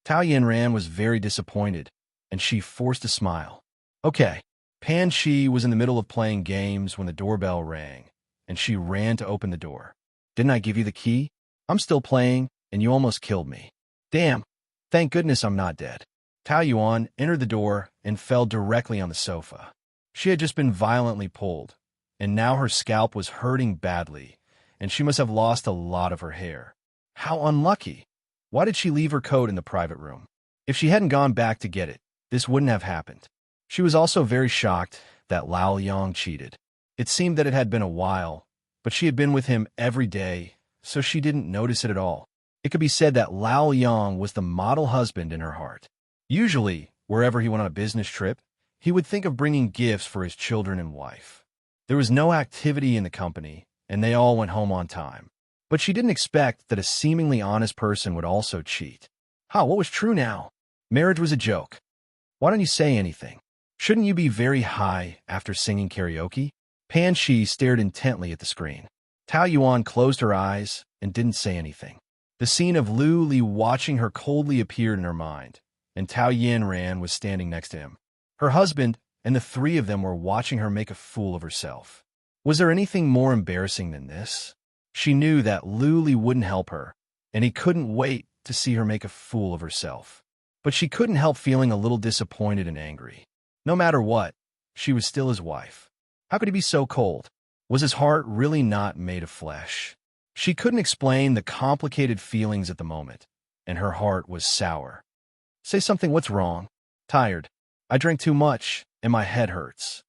Tao Yanran was very disappointed, and she forced a smile. "Okay." Pan Shi was in the middle of playing games when the doorbell rang, and she ran to open the door. "Didn't I give you the key? I'm still playing, and you almost killed me. Damn, thank goodness I'm not dead." Tao Yuan entered the door and fell directly on the sofa. She had just been violently pulled, and now her scalp was hurting badly, and she must have lost a lot of her hair. How unlucky! Why did she leave her coat in the private room? If she hadn't gone back to get it, this wouldn't have happened. She was also very shocked that Lao Yang cheated. It seemed that it had been a while, but she had been with him every day, so she didn't notice it at all. It could be said that Lao Yang was the model husband in her heart. Usually, wherever he went on a business trip, he would think of bringing gifts for his children and wife. There was no activity in the company, and they all went home on time. But she didn't expect that a seemingly honest person would also cheat. What was true now? Marriage was a joke. Why don't you say anything? Shouldn't you be very high after singing karaoke? Pan Shi stared intently at the screen. Tao Yuan closed her eyes and didn't say anything. The scene of Lu Li watching her coldly appeared in her mind, and Tao Yanran was standing next to him. Her husband and the three of them were watching her make a fool of herself. Was there anything more embarrassing than this? She knew that Luli wouldn't help her, and he couldn't wait to see her make a fool of herself. But she couldn't help feeling a little disappointed and angry. No matter what, she was still his wife. How could he be so cold? Was his heart really not made of flesh? She couldn't explain the complicated feelings at the moment, and her heart was sour. Say something. What's wrong? Tired. I drank too much, and my head hurts.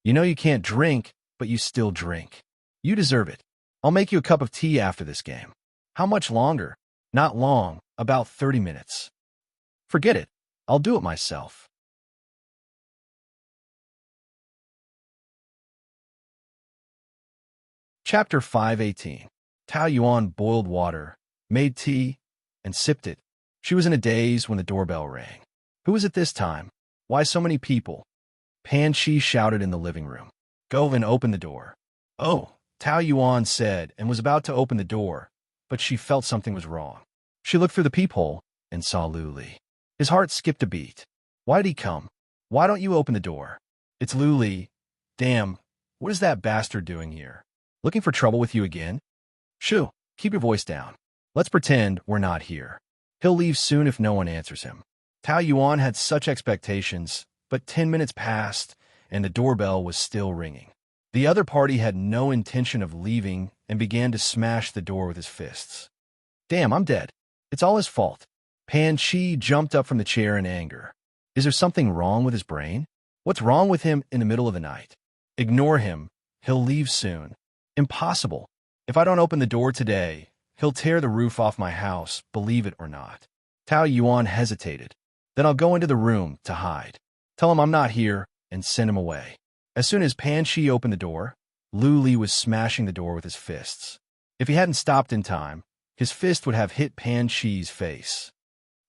You know you can't drink, but you still drink. You deserve it. I'll make you a cup of tea after this game. How much longer? Not long, about 30 minutes. Forget it. I'll do it myself. Chapter 5:18. Tao Yuan boiled water, made tea, and sipped it. She was in a daze when the doorbell rang. Who was it this time? Why so many people? Pan Chi shouted in the living room. Go and open the door. Oh, Tao Yuan said, and was about to open the door, but she felt something was wrong. She looked through the peephole and saw Luli. His heart skipped a beat. Why did he come? Why don't you open the door? It's Luli. Damn, what is that bastard doing here? Looking for trouble with you again? Shoo, keep your voice down. Let's pretend we're not here. He'll leave soon if no one answers him. Tao Yuan had such expectations, but 10 minutes passed, and the doorbell was still ringing. The other party had no intention of leaving and began to smash the door with his fists. Damn, I'm dead. It's all his fault. Pan Chi jumped up from the chair in anger. Is there something wrong with his brain? What's wrong with him in the middle of the night? Ignore him. He'll leave soon. Impossible. If I don't open the door today, he'll tear the roof off my house, believe it or not. Tao Yuan hesitated. Then I'll go into the room to hide. Tell him I'm not here and send him away. As soon as Pan Chi opened the door, Luli was smashing the door with his fists. If he hadn't stopped in time, his fist would have hit Pan Chi's face.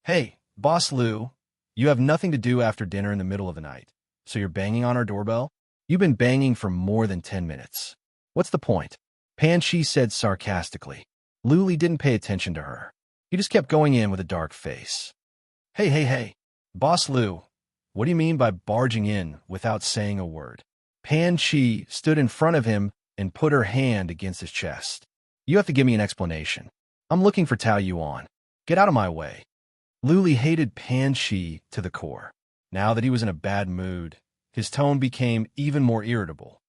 Hey, Boss Lu, you have nothing to do after dinner in the middle of the night, so you're banging on our doorbell? You've been banging for more than 10 minutes. What's the point? Pan Chi said sarcastically. Luli didn't pay attention to her. He just kept going in with a dark face. Hey. Boss Lu, what do you mean by barging in without saying a word? Pan Chi stood in front of him and put her hand against his chest. You have to give me an explanation. I'm looking for Tao Yuan. Get out of my way. Luli hated Pan Chi to the core. Now that he was in a bad mood, his tone became even more irritable.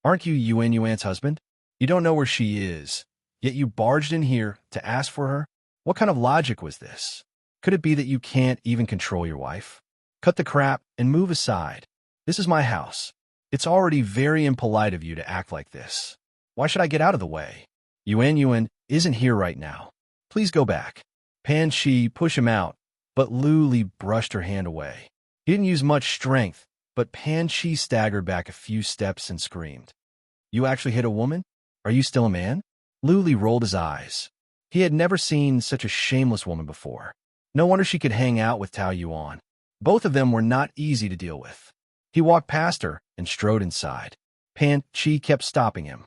Aren't you Yuan's husband? You don't know where she is, yet you barged in here to ask for her? What kind of logic was this? Could it be that you can't even control your wife? Cut the crap and move aside. This is my house. It's already very impolite of you to act like this. Why should I get out of the way? Yuan isn't here right now. Please go back. Pan Chi pushed him out, but Luli brushed her hand away. He didn't use much strength, but Pan Chi staggered back a few steps and screamed. You actually hit a woman? Are you still a man? Luli rolled his eyes. He had never seen such a shameless woman before. No wonder she could hang out with Tao Yuan. Both of them were not easy to deal with. He walked past her and strode inside. Pan Chi kept stopping him.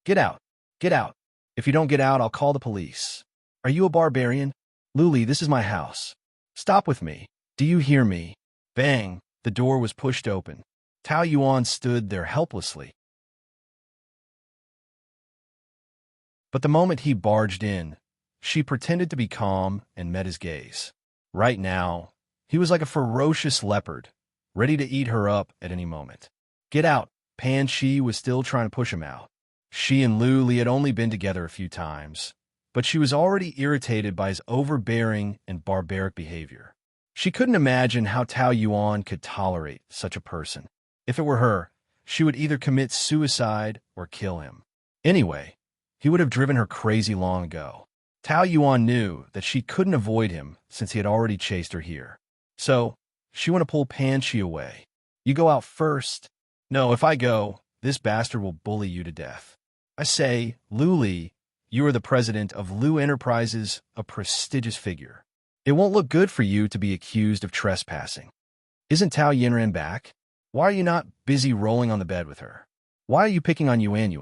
Get out. Get out. If you don't get out, I'll call the police. Are you a barbarian? Luli, this is my house. Stop with me. Do you hear me? Bang. The door was pushed open. Tao Yuan stood there helplessly. But the moment he barged in, she pretended to be calm and met his gaze. Right now, he was like a ferocious leopard, ready to eat her up at any moment. Get out. Pan Chi was still trying to push him out. She and Luli had only been together a few times, but she was already irritated by his overbearing and barbaric behavior. She couldn't imagine how Tao Yuan could tolerate such a person. If it were her, she would either commit suicide or kill him. Anyway, he would have driven her crazy long ago. Tao Yuan knew that she couldn't avoid him since he had already chased her here. So, she wanted to pull Pan Chi away. You go out first. No, if I go, this bastard will bully you to death. I say, Luli, you are the president of Lu Enterprises, a prestigious figure. It won't look good for you to be accused of trespassing. Isn't Tao Yinran back? Why are you not busy rolling on the bed with her? Why are you picking on Yuan?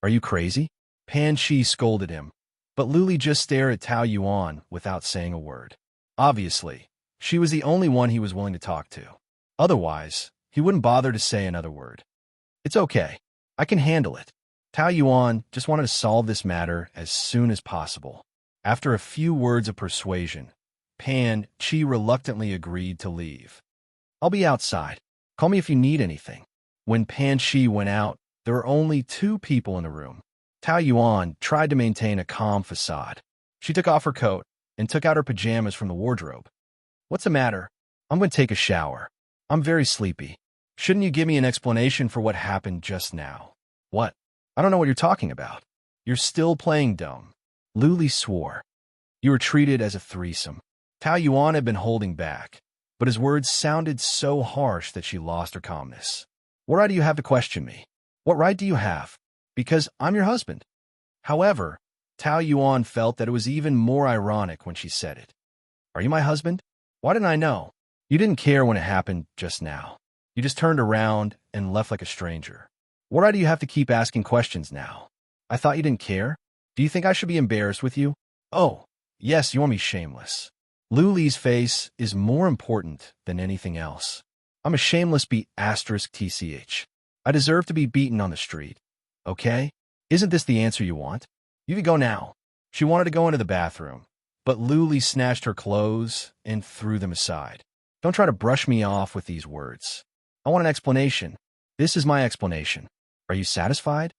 Are you crazy? Pan Chi scolded him, but Luli just stared at Tao Yuan without saying a word. Obviously, she was the only one he was willing to talk to. Otherwise, he wouldn't bother to say another word. It's okay. I can handle it. Tao Yuan just wanted to solve this matter as soon as possible. After a few words of persuasion, Pan Chi reluctantly agreed to leave. I'll be outside. Call me if you need anything. When Pan Chi went out, there were only 2 people in the room. Tao Yuan tried to maintain a calm facade. She took off her coat and took out her pajamas from the wardrobe. What's the matter? I'm going to take a shower. I'm very sleepy. Shouldn't you give me an explanation for what happened just now? What? I don't know what you're talking about. You're still playing dumb. Luli swore. You were treated as a threesome. Tao Yuan had been holding back, but his words sounded so harsh that she lost her calmness. What right do you have to question me? What right do you have? Because I'm your husband. However, Tao Yuan felt that it was even more ironic when she said it. Are you my husband? Why didn't I know? You didn't care when it happened just now. You just turned around and left like a stranger. What right do you have to keep asking questions now? I thought you didn't care. Do you think I should be embarrassed with you? Oh, yes, you want me shameless. Luli's face is more important than anything else. I'm a shameless TCH. I deserve to be beaten on the street. Okay? Isn't this the answer you want? You can go now. She wanted to go into the bathroom, but Luli snatched her clothes and threw them aside. Don't try to brush me off with these words. I want an explanation. This is my explanation. Are you satisfied?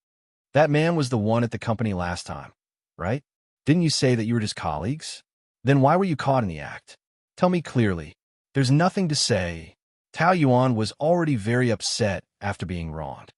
That man was the one at the company last time, right? Didn't you say that you were just colleagues? Then why were you caught in the act? Tell me clearly. There's nothing to say. Tao Yuan was already very upset after being wronged.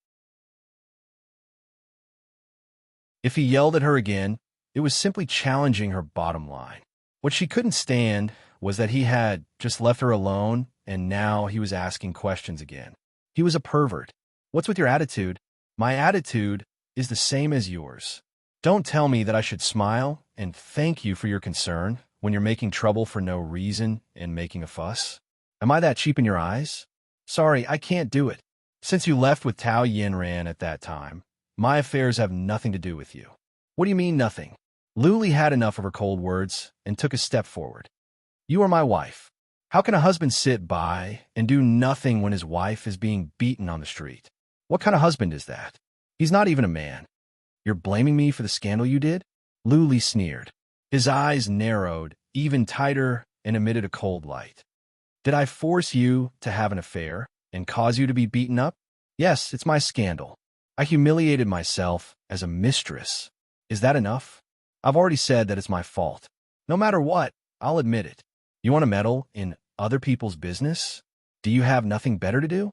If he yelled at her again, it was simply challenging her bottom line. What she couldn't stand was that he had just left her alone, and now he was asking questions again. He was a pervert. What's with your attitude? My attitude is the same as yours. Don't tell me that I should smile and thank you for your concern when you're making trouble for no reason and making a fuss. Am I that cheap in your eyes? Sorry, I can't do it. Since you left with Tao Yinran at that time, my affairs have nothing to do with you. What do you mean nothing? Luli had enough of her cold words and took a step forward. You are my wife. How can a husband sit by and do nothing when his wife is being beaten on the street? What kind of husband is that? He's not even a man. You're blaming me for the scandal you did? Luli sneered. His eyes narrowed even tighter and emitted a cold light. Did I force you to have an affair and cause you to be beaten up? Yes, it's my scandal. I humiliated myself as a mistress. Is that enough? I've already said that it's my fault. No matter what, I'll admit it. You want to meddle in other people's business? Do you have nothing better to do?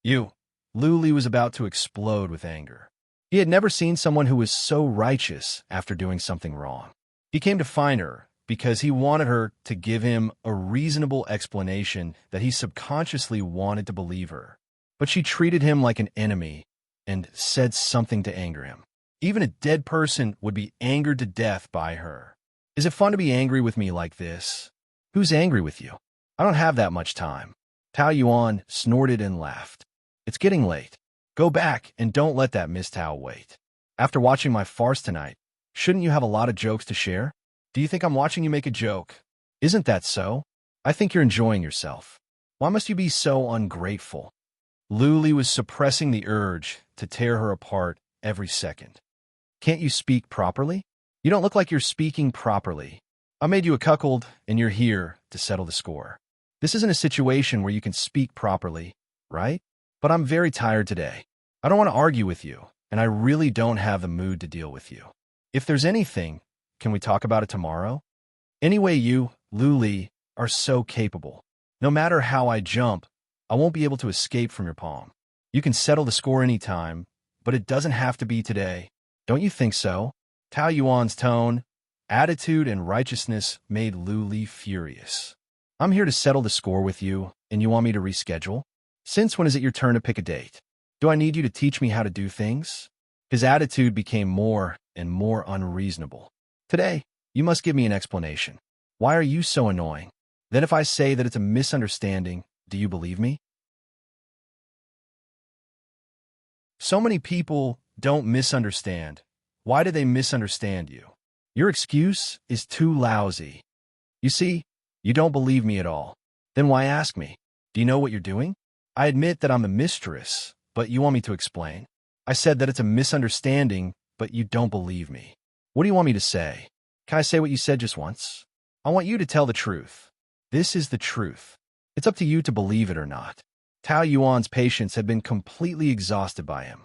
You. Luli was about to explode with anger. He had never seen someone who was so righteous after doing something wrong. He came to find her because he wanted her to give him a reasonable explanation that he subconsciously wanted to believe her. But she treated him like an enemy and said something to anger him. Even a dead person would be angered to death by her. Is it fun to be angry with me like this? Who's angry with you? I don't have that much time. Tao Yuan snorted and laughed. It's getting late. Go back and don't let that Miss Tao wait. After watching my farce tonight, shouldn't you have a lot of jokes to share? Do you think I'm watching you make a joke? Isn't that so? I think you're enjoying yourself. Why must you be so ungrateful? Luli was suppressing the urge to tear her apart every second. Can't you speak properly? You don't look like you're speaking properly. I made you a cuckold, and you're here to settle the score. This isn't a situation where you can speak properly, right? But I'm very tired today. I don't want to argue with you, and I really don't have the mood to deal with you. If there's anything, can we talk about it tomorrow? Anyway, you, Luli, are so capable. No matter how I jump, I won't be able to escape from your palm. You can settle the score anytime, but it doesn't have to be today. Don't you think so? Tao Yuan's tone, attitude, and righteousness made Luli furious. I'm here to settle the score with you, and you want me to reschedule? Since when is it your turn to pick a date? Do I need you to teach me how to do things? His attitude became more and more unreasonable. Today, you must give me an explanation. Why are you so annoying? Then if I say that it's a misunderstanding, do you believe me? So many people don't misunderstand. Why do they misunderstand you? Your excuse is too lousy. You see, you don't believe me at all. Then why ask me? Do you know what you're doing? I admit that I'm a mistress, but you want me to explain? I said that it's a misunderstanding, but you don't believe me. What do you want me to say? Can I say what you said just once? I want you to tell the truth. This is the truth. It's up to you to believe it or not. Tao Yuan's patience had been completely exhausted by him.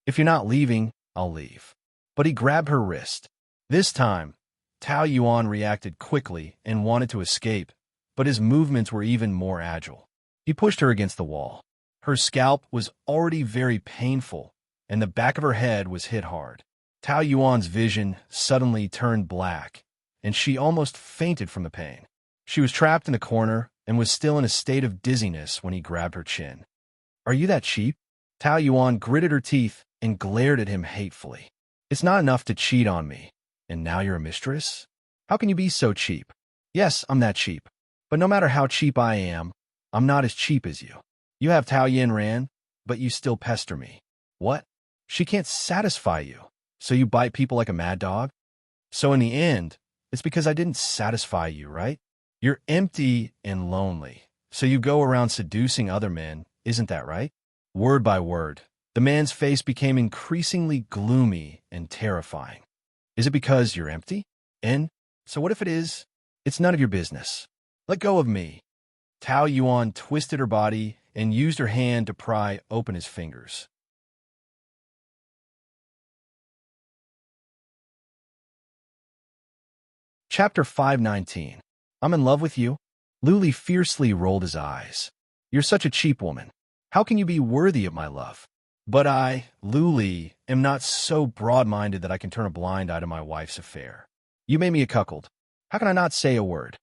If you're not leaving, I'll leave. But he grabbed her wrist. This time, Tao Yuan reacted quickly and wanted to escape, but his movements were even more agile. He pushed her against the wall. Her scalp was already very painful, and the back of her head was hit hard. Tao Yuan's vision suddenly turned black, and she almost fainted from the pain. She was trapped in a corner and was still in a state of dizziness when he grabbed her chin. Are you that cheap? Tao Yuan gritted her teeth and glared at him hatefully. It's not enough to cheat on me, and now you're a mistress? How can you be so cheap? Yes, I'm that cheap. But no matter how cheap I am, I'm not as cheap as you. You have Tao Yin Ran, but you still pester me. What? She can't satisfy you, so you bite people like a mad dog? So in the end, it's because I didn't satisfy you, right? You're empty and lonely, so you go around seducing other men, isn't that right? Word by word, the man's face became increasingly gloomy and terrifying. Is it because you're empty? And so what if it is? It's none of your business. Let go of me. Tao Yuan twisted her body and used her hand to pry open his fingers. Chapter 519. I'm in love with you? Luli fiercely rolled his eyes. You're such a cheap woman. How can you be worthy of my love? But I, Luli, am not so broad-minded that I can turn a blind eye to my wife's affair. You made me a cuckold. How can I not say a word?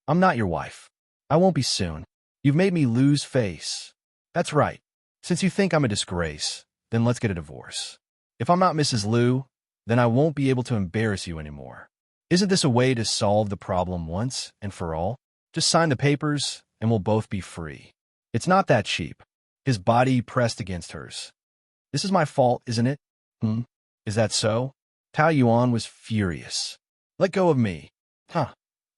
I'm not your wife. I won't be soon. You've made me lose face. That's right. Since you think I'm a disgrace, then let's get a divorce. If I'm not Mrs. Liu, then I won't be able to embarrass you anymore. Isn't this a way to solve the problem once and for all? Just sign the papers, and we'll both be free. It's not that cheap. His body pressed against hers. This is my fault, isn't it? Is that so? Tao Yuan was furious. Let go of me. Huh.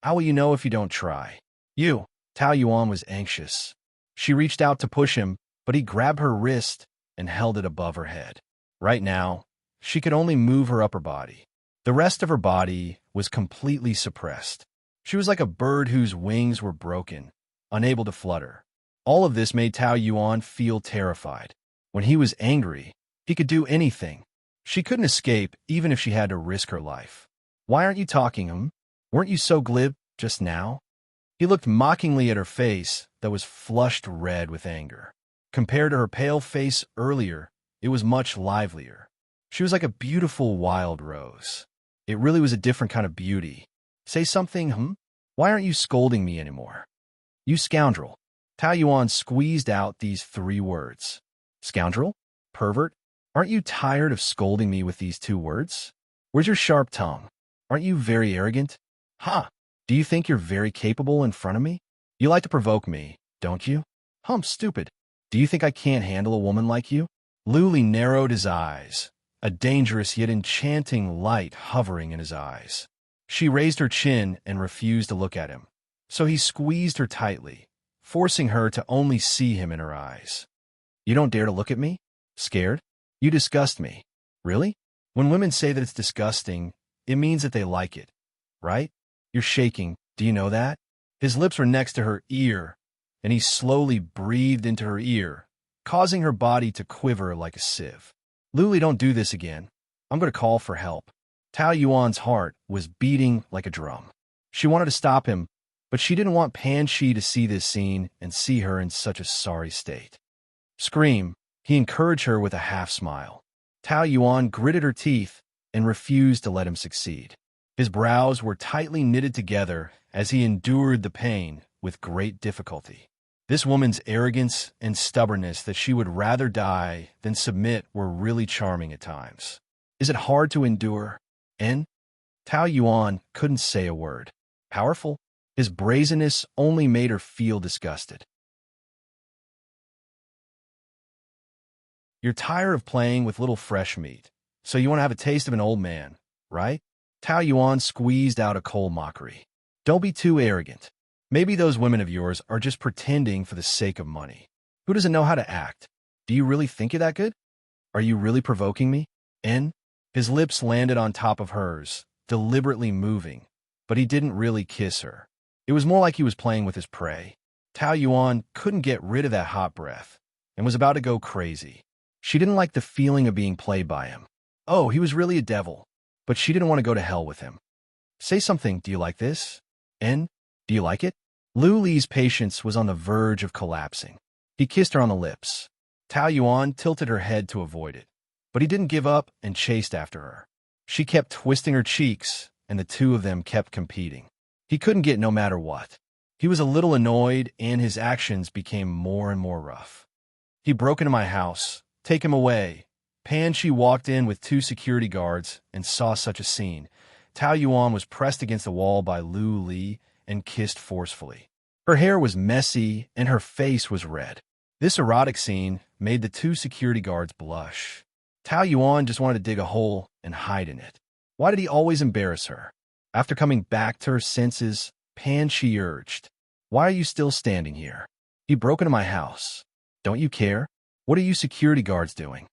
How will you know if you don't try? You. Tao Yuan was anxious. She reached out to push him, but he grabbed her wrist and held it above her head. Right now, she could only move her upper body. The rest of her body was completely suppressed. She was like a bird whose wings were broken, unable to flutter. All of this made Tao Yuan feel terrified. When he was angry, he could do anything. She couldn't escape even if she had to risk her life. Why aren't you talking? Weren't you so glib just now? He looked mockingly at her face that was flushed red with anger. Compared to her pale face earlier, it was much livelier. She was like a beautiful wild rose. It really was a different kind of beauty. Say something, Why aren't you scolding me anymore? You scoundrel. Tao Yuan squeezed out these 3 words. Scoundrel? Pervert? Aren't you tired of scolding me with these 2 words? Where's your sharp tongue? Aren't you very arrogant? Ha! Do you think you're very capable in front of me? You like to provoke me, don't you? Stupid. Do you think I can't handle a woman like you? Luli narrowed his eyes, a dangerous yet enchanting light hovering in his eyes. She raised her chin and refused to look at him, so he squeezed her tightly, forcing her to only see him in her eyes. You don't dare to look at me? Scared? You disgust me. Really? When women say that it's disgusting, it means that they like it, right? You're shaking. Do you know that? His lips were next to her ear, and he slowly breathed into her ear, causing her body to quiver like a sieve. Luli, don't do this again. I'm going to call for help. Tao Yuan's heart was beating like a drum. She wanted to stop him, but she didn't want Pan Shi to see this scene and see her in such a sorry state. Scream, he encouraged her with a half-smile. Tao Yuan gritted her teeth and refused to let him succeed. His brows were tightly knitted together as he endured the pain with great difficulty. This woman's arrogance and stubbornness that she would rather die than submit were really charming at times. Is it hard to endure? And Tao Yuan couldn't say a word. Powerful? His brazenness only made her feel disgusted. You're tired of playing with little fresh meat, so you want to have a taste of an old man, right? Tao Yuan squeezed out a cold mockery. Don't be too arrogant. Maybe those women of yours are just pretending for the sake of money. Who doesn't know how to act? Do you really think you're that good? Are you really provoking me? In? His lips landed on top of hers, deliberately moving, but he didn't really kiss her. It was more like he was playing with his prey. Tao Yuan couldn't get rid of that hot breath and was about to go crazy. She didn't like the feeling of being played by him. Oh, he was really a devil, but she didn't want to go to hell with him. Say something. Do you like this? In? Do you like it? Lu Li's patience was on the verge of collapsing. He kissed her on the lips. Tao Yuan tilted her head to avoid it, but he didn't give up and chased after her. She kept twisting her cheeks, and the two of them kept competing. He couldn't get no matter what. He was a little annoyed, and his actions became more and more rough. He broke into my house. Take him away. Pan Shi walked in with 2 security guards and saw such a scene. Tao Yuan was pressed against the wall by Lu Li and kissed forcefully. Her hair was messy, and her face was red. This erotic scene made the 2 security guards blush. Tao Yuan just wanted to dig a hole and hide in it. Why did he always embarrass her? After coming back to her senses, Pan Shi urged, "Why are you still standing here? You broke into my house. Don't you care? What are you security guards doing?"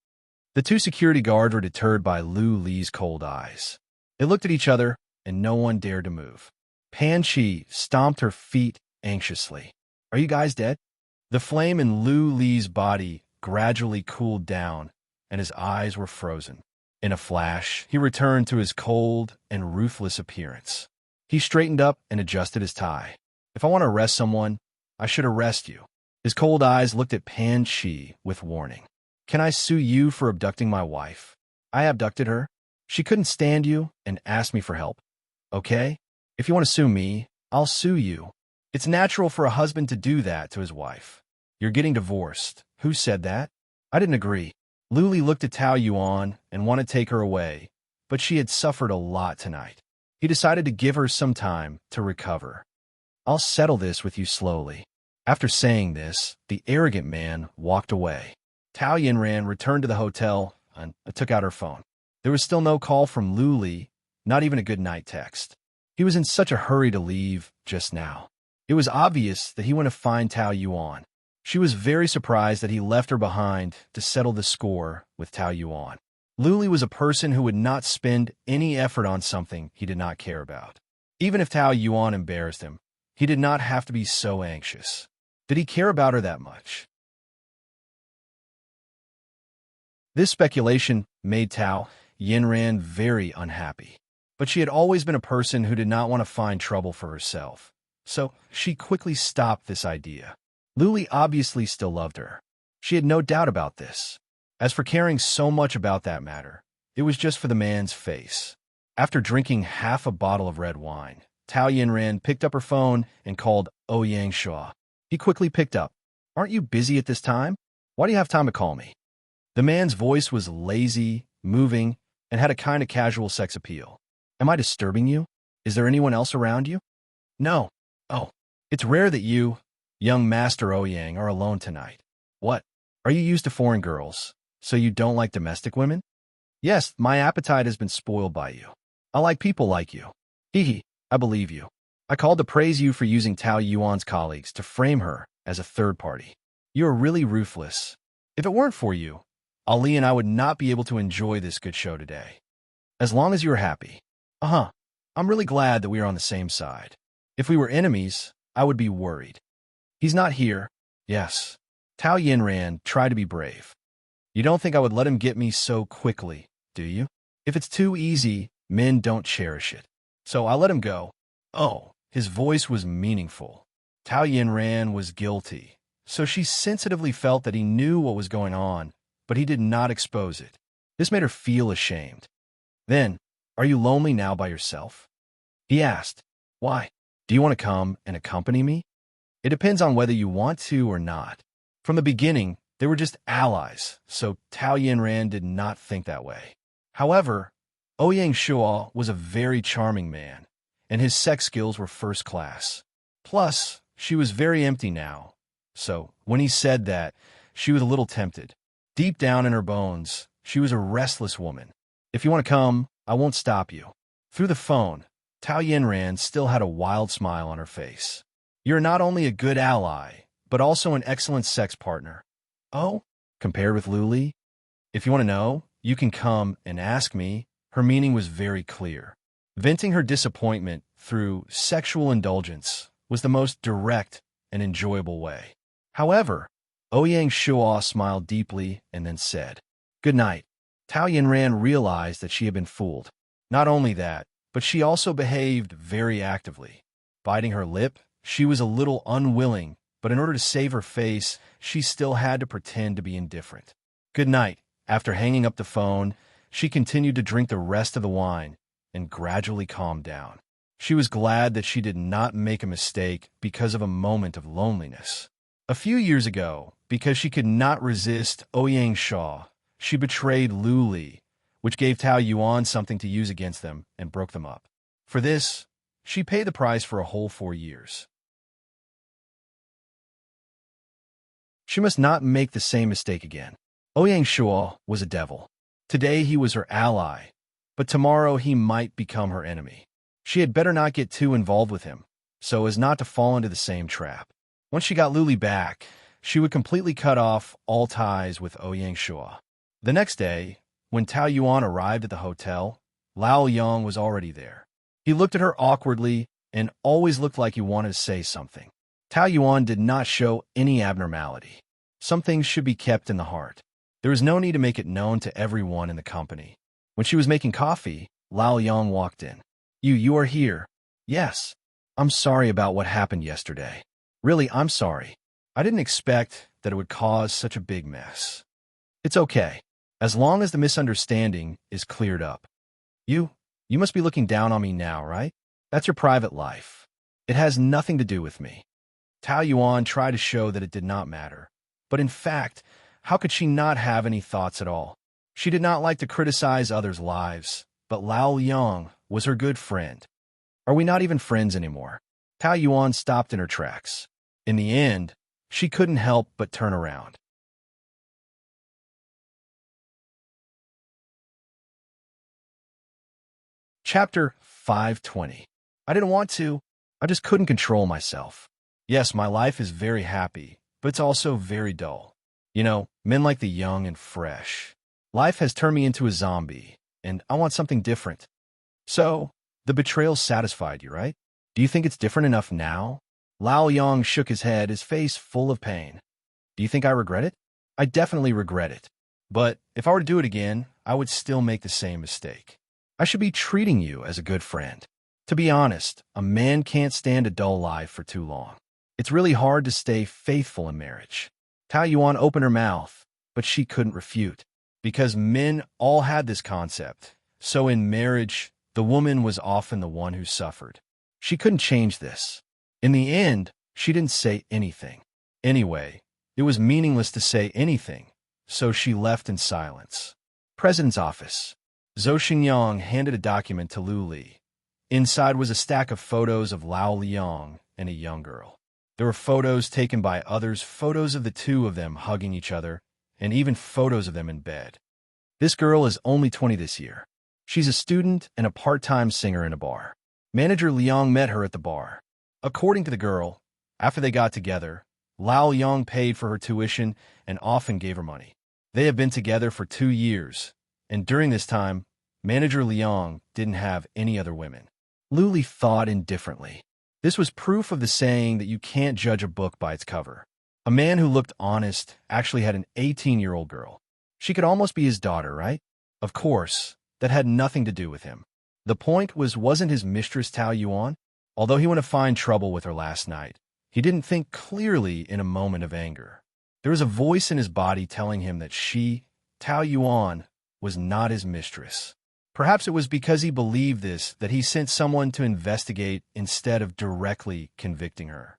The 2 security guards were deterred by Lu Li's cold eyes. They looked at each other, and no one dared to move. Pan Shi stomped her feet anxiously. "Are you guys dead?" The flame in Lu Li's body gradually cooled down, and his eyes were frozen. In a flash, he returned to his cold and ruthless appearance. He straightened up and adjusted his tie. "If I want to arrest someone, I should arrest you." His cold eyes looked at Pan Shi with warning. "Can I sue you for abducting my wife? I abducted her. She couldn't stand you and asked me for help. Okay? If you want to sue me, I'll sue you. It's natural for a husband to do that to his wife. You're getting divorced. Who said that? I didn't agree." Lu Li looked at Tao Yuan and wanted to take her away, but she had suffered a lot tonight. He decided to give her some time to recover. "I'll settle this with you slowly." After saying this, the arrogant man walked away. Tao Yinran returned to the hotel and took out her phone. There was still no call from Lu Li, not even a good night text. He was in such a hurry to leave just now. It was obvious that he went to find Tao Yuan. She was very surprised that he left her behind to settle the score with Tao Yuan. Lu Li was a person who would not spend any effort on something he did not care about. Even if Tao Yuan embarrassed him, he did not have to be so anxious. Did he care about her that much? This speculation made Tao Yinran very unhappy. But she had always been a person who did not want to find trouble for herself. So she quickly stopped this idea. Lu Li obviously still loved her. She had no doubt about this. As for caring so much about that matter, it was just for the man's face. After drinking half a bottle of red wine, Tao Yinran picked up her phone and called Ouyang Shua. He quickly picked up. "Aren't you busy at this time? Why do you have time to call me?" The man's voice was lazy, moving, and had a kind of casual sex appeal. "Am I disturbing you? Is there anyone else around you?" "No." "Oh, it's rare that you, young Master Ouyang, are alone tonight. What? Are you used to foreign girls, so you don't like domestic women?" "Yes, my appetite has been spoiled by you. I like people like you." "Hee, I believe you. I called to praise you for using Tao Yuan's colleagues to frame her as a third party. You are really ruthless. If it weren't for you, Ali and I would not be able to enjoy this good show today. As long as you are happy." "Uh-huh. I'm really glad that we are on the same side. If we were enemies, I would be worried." "He's not here." "Yes." Tao Yinran tried to be brave. "You don't think I would let him get me so quickly, do you? If it's too easy, men don't cherish it. So I let him go." "Oh." His voice was meaningful. Tao Yinran was guilty, so she sensitively felt that he knew what was going on, but he did not expose it. This made her feel ashamed. "Then, are you lonely now by yourself?" he asked. "Why? Do you want to come and accompany me?" "It depends on whether you want to or not." From the beginning, they were just allies, so Tao Yinran did not think that way. However, Ouyang Shua was a very charming man, and his sex skills were first class. Plus, she was very empty now, so when he said that, she was a little tempted. Deep down in her bones, she was a restless woman. "If you want to come, I won't stop you." Through the phone, Tao Yinran still had a wild smile on her face. "You're not only a good ally, but also an excellent sex partner." "Oh?" Compared with Lu Li? If you want to know, you can come and ask me. Her meaning was very clear. Venting her disappointment through sexual indulgence was the most direct and enjoyable way. However, Ouyang Shuo smiled deeply and then said, "Good night." Tao Yinran realized that she had been fooled. Not only that, but she also behaved very actively. Biting her lip, she was a little unwilling, but in order to save her face, she still had to pretend to be indifferent. "Good night." After hanging up the phone, she continued to drink the rest of the wine and gradually calmed down. She was glad that she did not make a mistake because of a moment of loneliness. A few years ago, because she could not resist Ouyang Shaw, she betrayed Lu Li, which gave Tao Yuan something to use against them and broke them up. For this, she paid the price for a whole 4 years. She must not make the same mistake again. Ouyang Shuo was a devil. Today he was her ally, but tomorrow he might become her enemy. She had better not get too involved with him, so as not to fall into the same trap. Once she got Luli back, she would completely cut off all ties with Ouyang Shuo. The next day, when Tao Yuan arrived at the hotel, Lao Yang was already there. He looked at her awkwardly and always looked like he wanted to say something. Tao Yuan did not show any abnormality. Some things should be kept in the heart. There was no need to make it known to everyone in the company. When she was making coffee, Lao Yang walked in. You are here." "Yes. I'm sorry about what happened yesterday. Really, I'm sorry. I didn't expect that it would cause such a big mess." "It's okay, as long as the misunderstanding is cleared up." You must be looking down on me now, right? That's your private life. It has nothing to do with me." Tao Yuan tried to show that it did not matter. But in fact, how could she not have any thoughts at all? She did not like to criticize others' lives, but Lao Yang was her good friend. "Are we not even friends anymore?" Tao Yuan stopped in her tracks. In the end, she couldn't help but turn around. Chapter 520. I didn't want to. I just couldn't control myself. Yes, my life is very happy, but it's also very dull. Men like the young and fresh. Life has turned me into a zombie, and I want something different. So, the betrayal satisfied you, right? Do you think it's different enough now? Lao Yang shook his head, his face full of pain. "Do you think I regret it?" "I definitely regret it. But if I were to do it again, I would still make the same mistake. I should be treating you as a good friend. To be honest, a man can't stand a dull life for too long. It's really hard to stay faithful in marriage." Tao Yuan opened her mouth, but she couldn't refute. Because men all had this concept, so in marriage, the woman was often the one who suffered. She couldn't change this. In the end, she didn't say anything. Anyway, it was meaningless to say anything, so she left in silence. President's office. Zhou Xingyang handed a document to Lu Li. Inside was a stack of photos of Lao Liang and a young girl. There were photos taken by others, photos of the two of them hugging each other, and even photos of them in bed. This girl is only 20 this year. She's a student and a part-time singer in a bar. Manager Liang met her at the bar. According to the girl, after they got together, Lao Yang paid for her tuition and often gave her money. They have been together for 2 years, and during this time, Manager Liang didn't have any other women. Lu Li thought indifferently. This was proof of the saying that you can't judge a book by its cover. A man who looked honest actually had an 18-year-old girl. She could almost be his daughter, right? Of course, that had nothing to do with him. The point wasn't his mistress Tao Yuan? Although he wanted to find trouble with her last night, he didn't think clearly in a moment of anger. There was a voice in his body telling him that she, Tao Yuan, was not his mistress. Perhaps it was because he believed this that he sent someone to investigate instead of directly convicting her.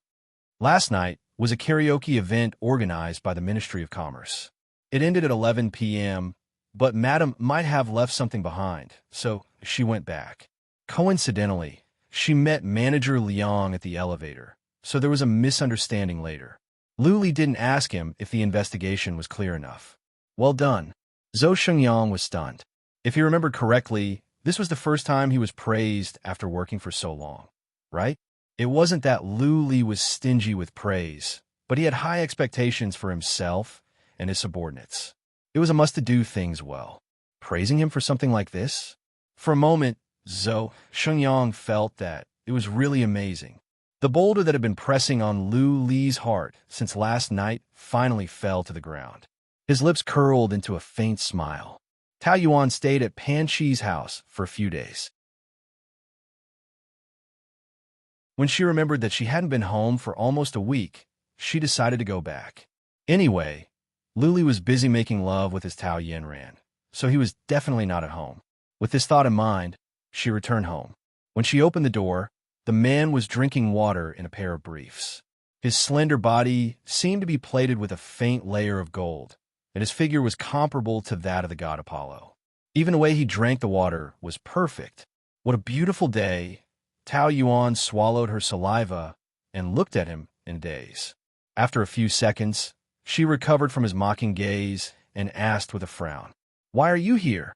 Last night was a karaoke event organized by the Ministry of Commerce. It ended at 11 p.m., but Madam might have left something behind, so she went back. Coincidentally, she met Manager Liang at the elevator, so there was a misunderstanding later. Lu Li didn't ask him if the investigation was clear enough. Well done. Zhou Xingyang was stunned. If he remembered correctly, this was the first time he was praised after working for so long, right? It wasn't that Lu Li was stingy with praise, but he had high expectations for himself and his subordinates. It was a must-do things well. Praising him for something like this? For a moment, Zhou Shengyang felt that it was really amazing. The boulder that had been pressing on Lu Li's heart since last night finally fell to the ground. His lips curled into a faint smile. Tao Yuan stayed at Pan Shi's house for a few days. When she remembered that she hadn't been home for almost a week, she decided to go back. Anyway, Lu Li was busy making love with his Tao Yanran, so he was definitely not at home. With this thought in mind, she returned home. When she opened the door, the man was drinking water in a pair of briefs. His slender body seemed to be plated with a faint layer of gold, and his figure was comparable to that of the god Apollo. Even the way he drank the water was perfect. What a beautiful day! Tao Yuan swallowed her saliva and looked at him in a daze. After a few seconds, she recovered from his mocking gaze and asked with a frown, "Why are you here?"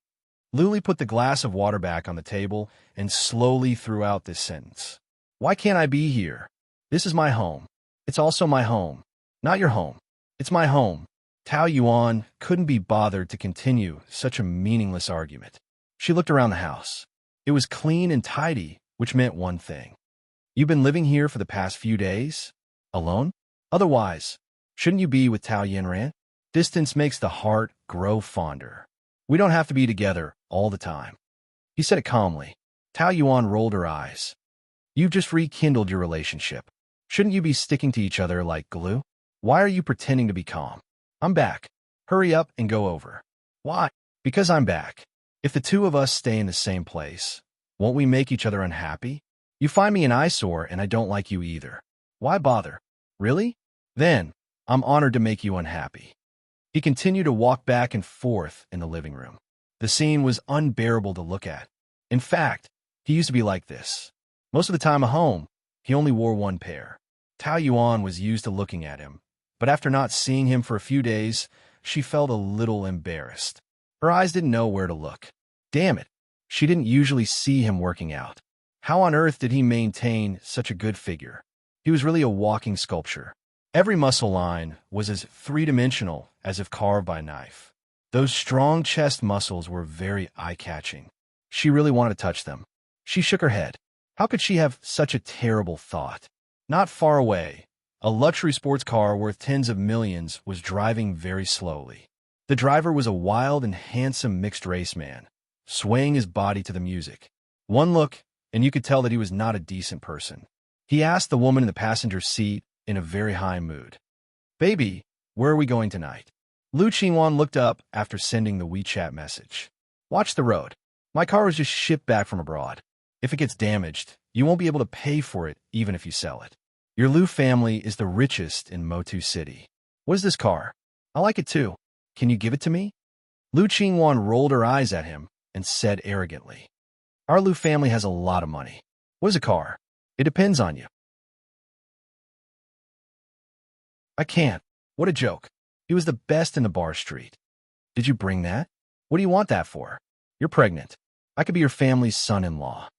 Lu Li put the glass of water back on the table and slowly threw out this sentence. "Why can't I be here? This is my home. It's also my home. Not your home. It's my home." Tao Yuan couldn't be bothered to continue such a meaningless argument. She looked around the house. It was clean and tidy, which meant one thing. You've been living here for the past few days? Alone? Otherwise, shouldn't you be with Tao Yanran? Distance makes the heart grow fonder. We don't have to be together all the time. He said it calmly. Tao Yuan rolled her eyes. You've just rekindled your relationship. Shouldn't you be sticking to each other like glue? Why are you pretending to be calm? I'm back. Hurry up and go over. Why? Because I'm back. If the two of us stay in the same place, won't we make each other unhappy? You find me an eyesore and I don't like you either. Why bother? Really? Then, I'm honored to make you unhappy. He continued to walk back and forth in the living room. The scene was unbearable to look at. In fact, he used to be like this. Most of the time at home, he only wore one pair. Tao Yuan was used to looking at him, but after not seeing him for a few days, she felt a little embarrassed. Her eyes didn't know where to look. Damn it, she didn't usually see him working out. How on earth did he maintain such a good figure? He was really a walking sculpture. Every muscle line was as three-dimensional as if carved by a knife. Those strong chest muscles were very eye-catching. She really wanted to touch them. She shook her head. How could she have such a terrible thought? Not far away, a luxury sports car worth tens of millions was driving very slowly. The driver was a wild and handsome mixed-race man, swaying his body to the music. One look, and you could tell that he was not a decent person. He asked the woman in the passenger seat in a very high mood. Baby, where are we going tonight? Lu Qingwan looked up after sending the WeChat message. Watch the road. My car was just shipped back from abroad. If it gets damaged, you won't be able to pay for it even if you sell it. Your Lu family is the richest in Motu City. What is this car? I like it too. Can you give it to me? Lu Qingwan rolled her eyes at him and said arrogantly. Our Lu family has a lot of money. What is a car? It depends on you. I can't. What a joke. He was the best in the bar street. Did you bring that? What do you want that for? You're pregnant. I could be your family's son-in-law.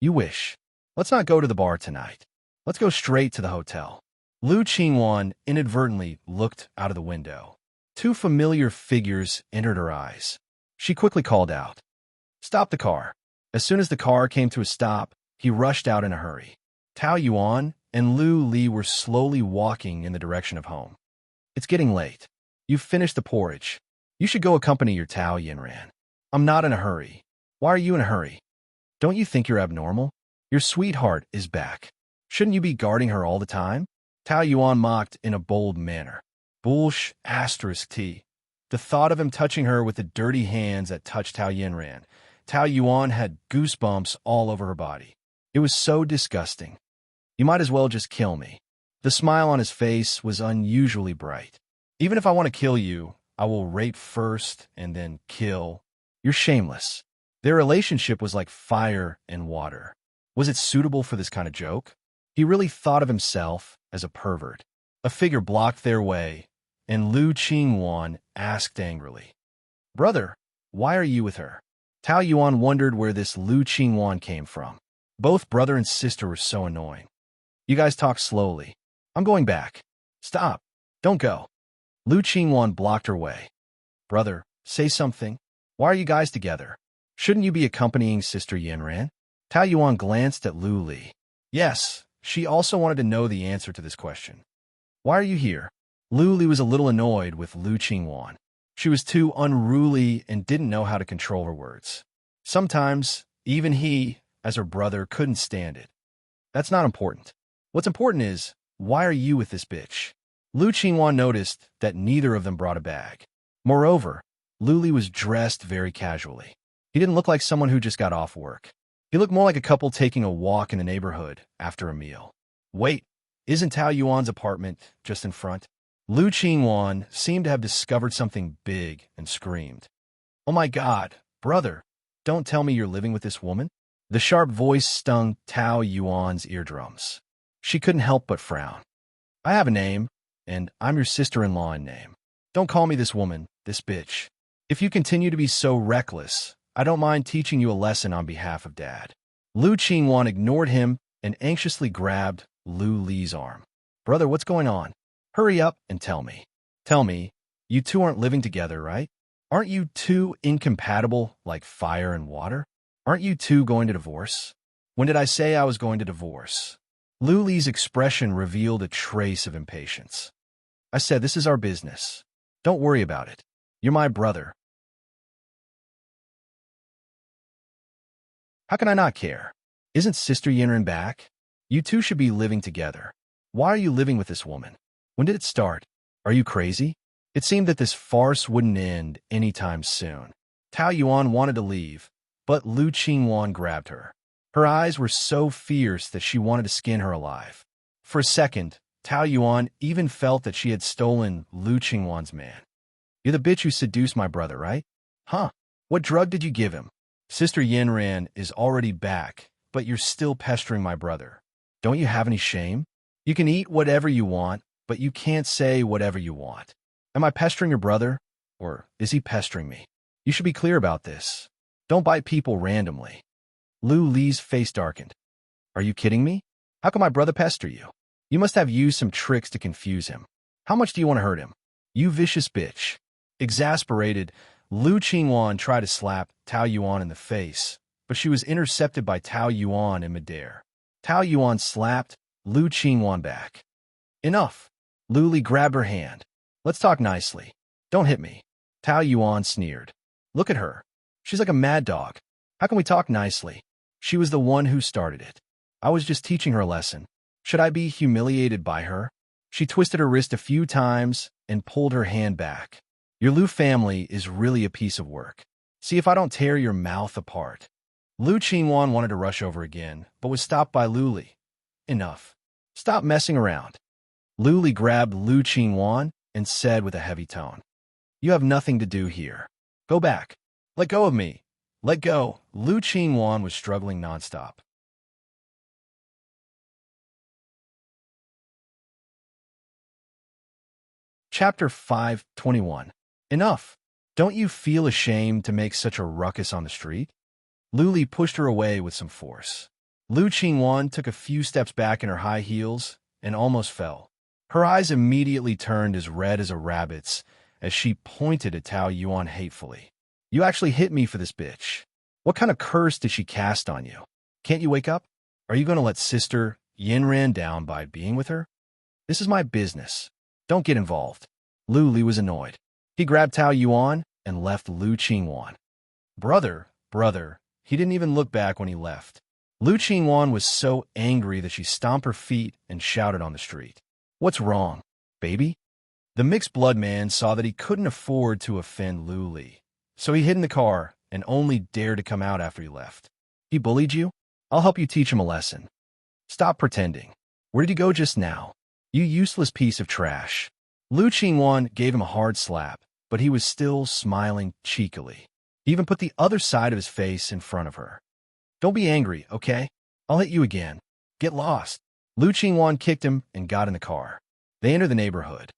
You wish. Let's not go to the bar tonight. Let's go straight to the hotel. Lu Qingwan inadvertently looked out of the window. Two familiar figures entered her eyes. She quickly called out, Stop the car. As soon as the car came to a stop, he rushed out in a hurry. Tao Yuan and Lu Li were slowly walking in the direction of home. It's getting late. You've finished the porridge. You should go accompany your Tao Yanran. I'm not in a hurry. Why are you in a hurry? Don't you think you're abnormal? Your sweetheart is back. Shouldn't you be guarding her all the time? Tao Yuan mocked in a bold manner. Bullsh *T. The thought of him touching her with the dirty hands that touched Tao Yanran. Tao Yuan had goosebumps all over her body. It was so disgusting. You might as well just kill me. The smile on his face was unusually bright. Even if I want to kill you, I will rape first and then kill. You're shameless. Their relationship was like fire and water. Was it suitable for this kind of joke? He really thought of himself as a pervert. A figure blocked their way, and Lu Qingwan asked angrily, Brother, why are you with her? Tao Yuan wondered where this Lu Qingwan came from. Both brother and sister were so annoying. You guys talk slowly. I'm going back. Stop. Don't go. Lu Qingwan blocked her way. Brother, say something. Why are you guys together? Shouldn't you be accompanying Sister Yanran? Tao Yuan glanced at Lu Li. Yes, she also wanted to know the answer to this question. Why are you here? Lu Li was a little annoyed with Lu Qingwan. She was too unruly and didn't know how to control her words. Sometimes, even he, as her brother, couldn't stand it. That's not important. What's important is, why are you with this bitch? Lu Qingwan noticed that neither of them brought a bag. Moreover, Lu Li was dressed very casually. He didn't look like someone who just got off work. He looked more like a couple taking a walk in the neighborhood after a meal. Wait, isn't Tao Yuan's apartment just in front? Lu Qingwan seemed to have discovered something big and screamed. Oh my God, brother, don't tell me you're living with this woman? The sharp voice stung Tao Yuan's eardrums. She couldn't help but frown. I have a name, and I'm your sister-in-law in name. Don't call me this woman, this bitch. If you continue to be so reckless, I don't mind teaching you a lesson on behalf of Dad. Lu Qingwan ignored him and anxiously grabbed Lu Li's arm. Brother, what's going on? Hurry up and tell me. Tell me, you two aren't living together, right? Aren't you two incompatible like fire and water? Aren't you two going to divorce? When did I say I was going to divorce? Lu Li's expression revealed a trace of impatience. I said, this is our business. Don't worry about it. You're my brother. How can I not care? Isn't Sister Yinren back? You two should be living together. Why are you living with this woman? When did it start? Are you crazy? It seemed that this farce wouldn't end anytime soon. Tao Yuan wanted to leave, but Lu Qingwan grabbed her. Her eyes were so fierce that she wanted to skin her alive. For a second, Tao Yuan even felt that she had stolen Lu Qingwan's man. You're the bitch who seduced my brother, right? Huh? What drug did you give him? Sister Yanran is already back, but you're still pestering my brother. Don't you have any shame? You can eat whatever you want, but you can't say whatever you want. Am I pestering your brother? Or is he pestering me? You should be clear about this. Don't bite people randomly. Lu Li's face darkened. Are you kidding me? How can my brother pester you? You must have used some tricks to confuse him. How much do you want to hurt him? You vicious bitch. Exasperated, Lu Qingwan tried to slap Tao Yuan in the face, but she was intercepted by Tao Yuan in midair. Tao Yuan slapped Lu Qingwan back. Enough. Lu Li grabbed her hand. Let's talk nicely. Don't hit me. Tao Yuan sneered. Look at her. She's like a mad dog. How can we talk nicely? She was the one who started it. I was just teaching her a lesson. Should I be humiliated by her? She twisted her wrist a few times and pulled her hand back. Your Lu family is really a piece of work. See if I don't tear your mouth apart. Lu Qingwan wanted to rush over again, but was stopped by Lu Li. Enough. Stop messing around. Lu Li grabbed Lu Qingwan and said with a heavy tone, You have nothing to do here. Go back. Let go of me. Let go. Lu Qingwan was struggling nonstop. Chapter 5:21. Enough. Don't you feel ashamed to make such a ruckus on the street? Lu Li pushed her away with some force. Lu Qingwan took a few steps back in her high heels and almost fell. Her eyes immediately turned as red as a rabbit's as she pointed at Tao Yuan hatefully. You actually hit me for this bitch. What kind of curse did she cast on you? Can't you wake up? Are you going to let Sister Yanran down by being with her? This is my business. Don't get involved. Lu Li was annoyed. He grabbed Tao Yuan and left Lu Qingwan. Brother, he didn't even look back when he left. Lu Qingwan was so angry that she stomped her feet and shouted on the street. What's wrong, baby? The mixed blood man saw that he couldn't afford to offend Lu Li, so he hid in the car and only dared to come out after he left. He bullied you? I'll help you teach him a lesson. Stop pretending. Where did you go just now? You useless piece of trash. Lu Qingwan gave him a hard slap, but he was still smiling cheekily. He even put the other side of his face in front of her. Don't be angry, okay? I'll hit you again. Get lost. Lu Qingwan kicked him and got in the car. They entered the neighborhood.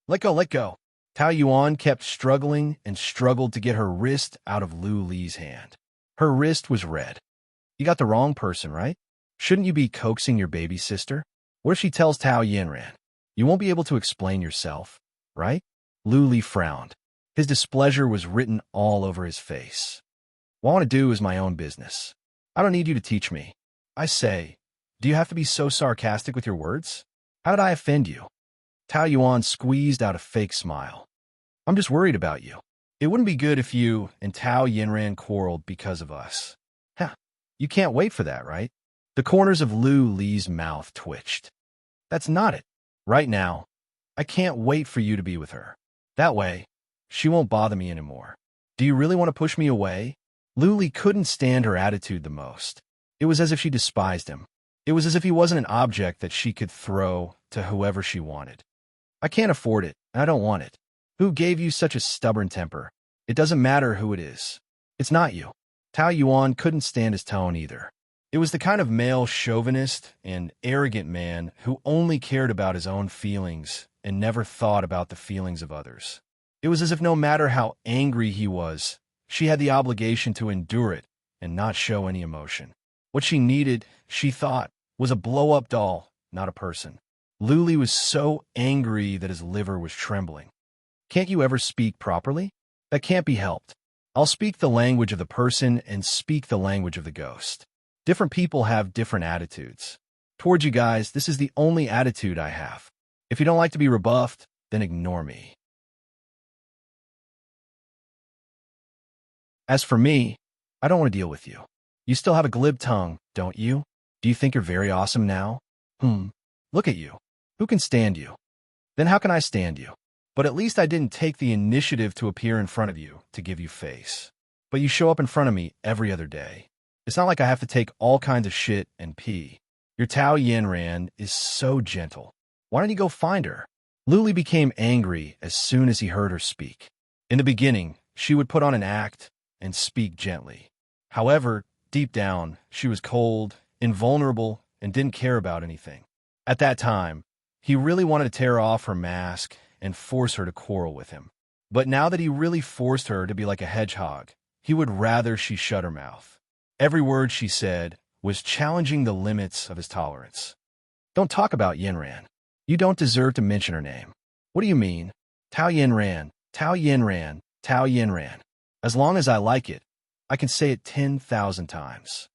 Let go. Tao Yuan kept struggling and struggled to get her wrist out of Lu Li's hand. Her wrist was red. You got the wrong person, right? Shouldn't you be coaxing your baby sister? What if she tells Tao Yanran? You won't be able to explain yourself, right? Lu Li frowned. His displeasure was written all over his face. What I want to do is my own business. I don't need you to teach me. I say, do you have to be so sarcastic with your words? How did I offend you? Tao Yuan squeezed out a fake smile. I'm just worried about you. It wouldn't be good if you and Tao Yinran quarreled because of us. Huh, you can't wait for that, right? The corners of Lu Li's mouth twitched. That's not it. Right now, I can't wait for you to be with her. That way, she won't bother me anymore. Do you really want to push me away? Lu Li couldn't stand her attitude the most. It was as if she despised him. It was as if he wasn't an object that she could throw to whoever she wanted. I can't afford it, and I don't want it. Who gave you such a stubborn temper? It doesn't matter who it is. It's not you. Tao Yuan couldn't stand his tone either. It was the kind of male chauvinist and arrogant man who only cared about his own feelings and never thought about the feelings of others. It was as if no matter how angry he was, she had the obligation to endure it and not show any emotion. What she needed, she thought, was a blow-up doll, not a person. Lu Li was so angry that his liver was trembling. Can't you ever speak properly? That can't be helped. I'll speak the language of the person and speak the language of the ghost. Different people have different attitudes. Towards you guys, this is the only attitude I have. If you don't like to be rebuffed, then ignore me. As for me, I don't want to deal with you. You still have a glib tongue, don't you? Do you think you're very awesome now? Look at you. Who can stand you? Then how can I stand you? But at least I didn't take the initiative to appear in front of you to give you face. But you show up in front of me every other day. It's not like I have to take all kinds of shit and pee. Your Tao Yanran is so gentle. Why don't you go find her? Lu Li became angry as soon as he heard her speak. In the beginning, she would put on an act and speak gently. However, deep down, she was cold, invulnerable, and didn't care about anything. At that time, he really wanted to tear off her mask and force her to quarrel with him. But now that he really forced her to be like a hedgehog, he would rather she shut her mouth. Every word she said was challenging the limits of his tolerance. Don't talk about Yinran. You don't deserve to mention her name. What do you mean? Tao Yinran, Tao Yinran, Tao Yinran. As long as I like it, I can say it 10,000 times.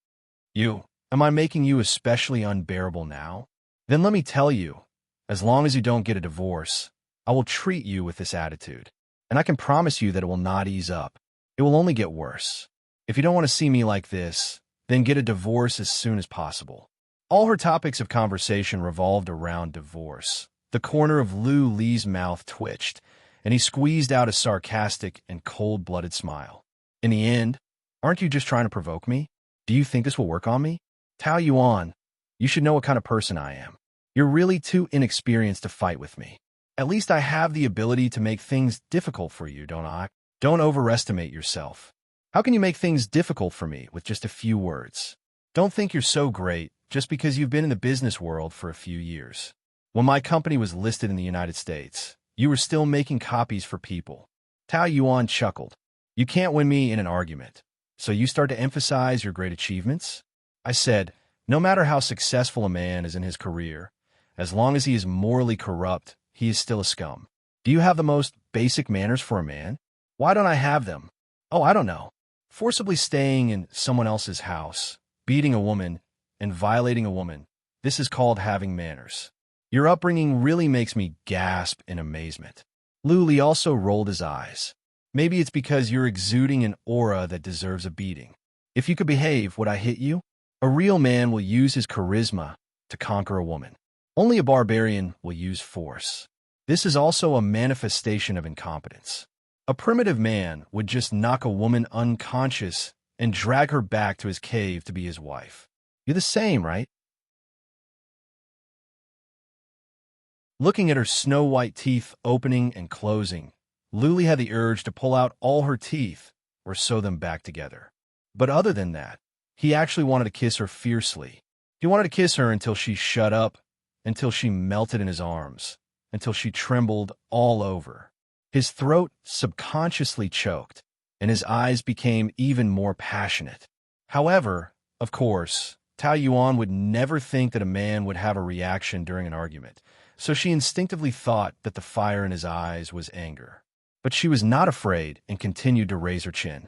Am I making you especially unbearable now? Then let me tell you, as long as you don't get a divorce, I will treat you with this attitude. And I can promise you that it will not ease up. It will only get worse. If you don't want to see me like this, then get a divorce as soon as possible. All her topics of conversation revolved around divorce. The corner of Lu Li's mouth twitched, and he squeezed out a sarcastic and cold-blooded smile. In the end, aren't you just trying to provoke me? Do you think this will work on me? Tao Yuan, you should know what kind of person I am. You're really too inexperienced to fight with me. At least I have the ability to make things difficult for you, don't I? Don't overestimate yourself. How can you make things difficult for me with just a few words? Don't think you're so great just because you've been in the business world for a few years. When my company was listed in the United States, you were still making copies for people. Tao Yuan chuckled. You can't win me in an argument. So you start to emphasize your great achievements? I said, no matter how successful a man is in his career, as long as he is morally corrupt, he is still a scum. Do you have the most basic manners for a man? Why don't I have them? Oh, I don't know. Forcibly staying in someone else's house, beating a woman, and violating a woman. This is called having manners. Your upbringing really makes me gasp in amazement. Lu Li also rolled his eyes. Maybe it's because you're exuding an aura that deserves a beating. If you could behave, would I hit you? A real man will use his charisma to conquer a woman. Only a barbarian will use force. This is also a manifestation of incompetence. A primitive man would just knock a woman unconscious and drag her back to his cave to be his wife. You're the same, right? Looking at her snow-white teeth opening and closing, Lu Li had the urge to pull out all her teeth or sew them back together. But other than that, he actually wanted to kiss her fiercely. He wanted to kiss her until she shut up, until she melted in his arms, until she trembled all over. His throat subconsciously choked, and his eyes became even more passionate. However, of course, Tao Yuan would never think that a man would have a reaction during an argument, so she instinctively thought that the fire in his eyes was anger. But she was not afraid and continued to raise her chin.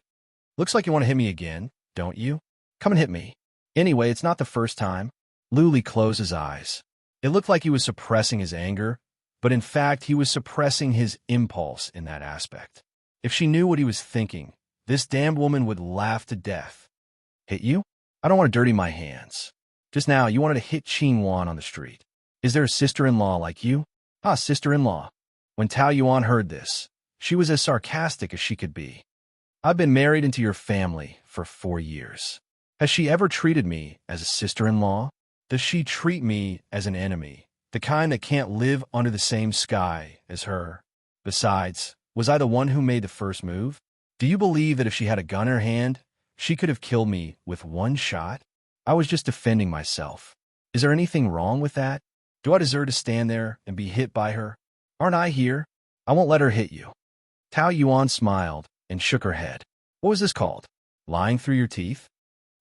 Looks like you want to hit me again, don't you? Come and hit me. Anyway, it's not the first time. Luli closed his eyes. It looked like he was suppressing his anger, but in fact, he was suppressing his impulse in that aspect. If she knew what he was thinking, this damned woman would laugh to death. Hit you? I don't want to dirty my hands. Just now, you wanted to hit Qingwan on the street. Is there a sister-in-law like you? Ah, sister-in-law. When Tao Yuan heard this, she was as sarcastic as she could be. I've been married into your family for 4 years. Has she ever treated me as a sister-in-law? Does she treat me as an enemy, the kind that can't live under the same sky as her? Besides, was I the one who made the first move? Do you believe that if she had a gun in her hand, she could have killed me with one shot? I was just defending myself. Is there anything wrong with that? Do I deserve to stand there and be hit by her? Aren't I here? I won't let her hit you. Tao Yuan smiled and shook her head. What was this called? Lying through your teeth?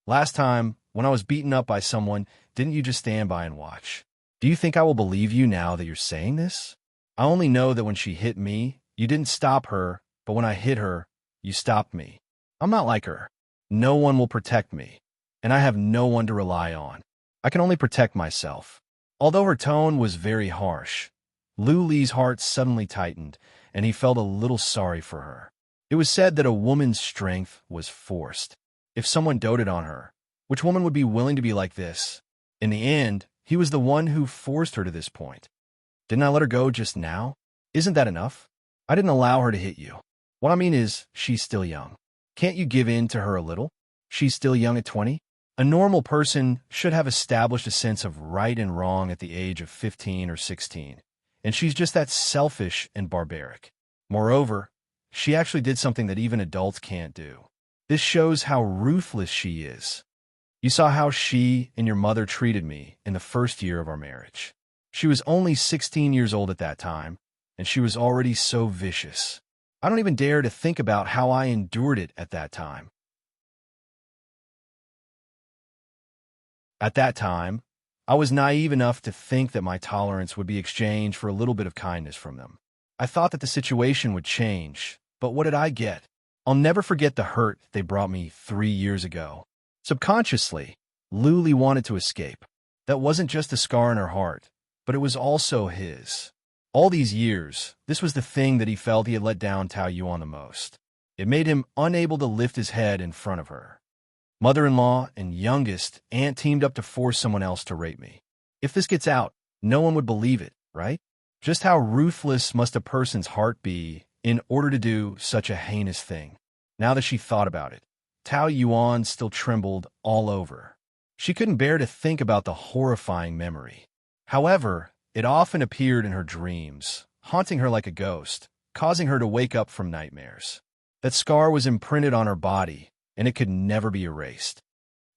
Last time, when I was beaten up by someone, didn't you just stand by and watch? Do you think I will believe you now that you're saying this? I only know that when she hit me, you didn't stop her, but when I hit her, you stopped me. I'm not like her. No one will protect me, and I have no one to rely on. I can only protect myself. Although her tone was very harsh, Lu Li's heart suddenly tightened, and he felt a little sorry for her. It was said that a woman's strength was forced. If someone doted on her, which woman would be willing to be like this? In the end, he was the one who forced her to this point. Didn't I let her go just now? Isn't that enough? I didn't allow her to hit you. What I mean is, she's still young. Can't you give in to her a little? She's still young at 20. A normal person should have established a sense of right and wrong at the age of 15 or 16, and she's just that selfish and barbaric. Moreover, she actually did something that even adults can't do. This shows how ruthless she is. You saw how she and your mother treated me in the first year of our marriage. She was only 16 years old at that time, and she was already so vicious. I don't even dare to think about how I endured it at that time. At that time, I was naive enough to think that my tolerance would be exchanged for a little bit of kindness from them. I thought that the situation would change, but what did I get? I'll never forget the hurt they brought me 3 years ago. Subconsciously, Luli wanted to escape. That wasn't just a scar in her heart, but it was also his. All these years, this was the thing that he felt he had let down Tao Yuan the most. It made him unable to lift his head in front of her. Mother-in-law and youngest aunt teamed up to force someone else to rape me. If this gets out, no one would believe it, right? Just how ruthless must a person's heart be in order to do such a heinous thing? Now that she thought about it, Tao Yuan still trembled all over. She couldn't bear to think about the horrifying memory. However, it often appeared in her dreams, haunting her like a ghost, causing her to wake up from nightmares. That scar was imprinted on her body, and it could never be erased.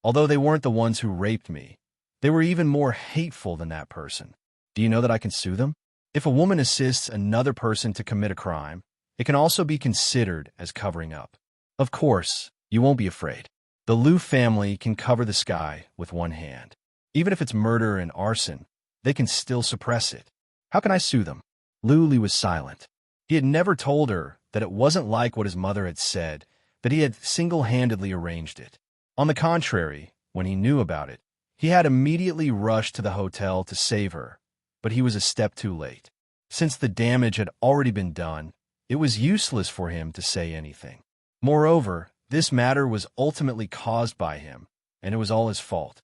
Although they weren't the ones who raped me, they were even more hateful than that person. Do you know that I can sue them? If a woman assists another person to commit a crime, it can also be considered as covering up. Of course, you won't be afraid. The Liu family can cover the sky with one hand. Even if it's murder and arson, they can still suppress it. How can I sue them? Li was silent. He had never told her that it wasn't like what his mother had said, that he had single-handedly arranged it. On the contrary, when he knew about it, he had immediately rushed to the hotel to save her, but he was a step too late. Since the damage had already been done, it was useless for him to say anything. Moreover, this matter was ultimately caused by him, and it was all his fault.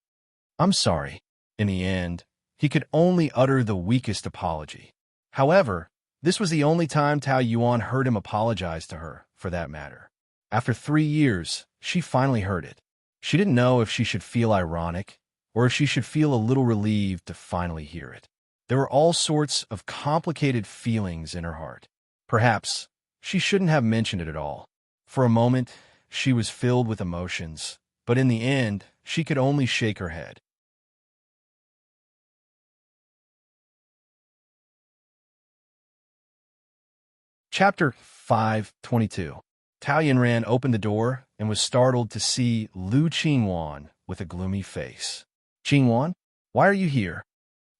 I'm sorry. In the end, he could only utter the weakest apology. However, this was the only time Tao Yuan heard him apologize to her, for that matter. After 3 years, she finally heard it. She didn't know if she should feel ironic, or if she should feel a little relieved to finally hear it. There were all sorts of complicated feelings in her heart. Perhaps she shouldn't have mentioned it at all. For a moment, she was filled with emotions, but in the end, she could only shake her head. Chapter 5:22. Tao Yanran opened the door and was startled to see Lu Qingwan with a gloomy face. Qingwan, why are you here?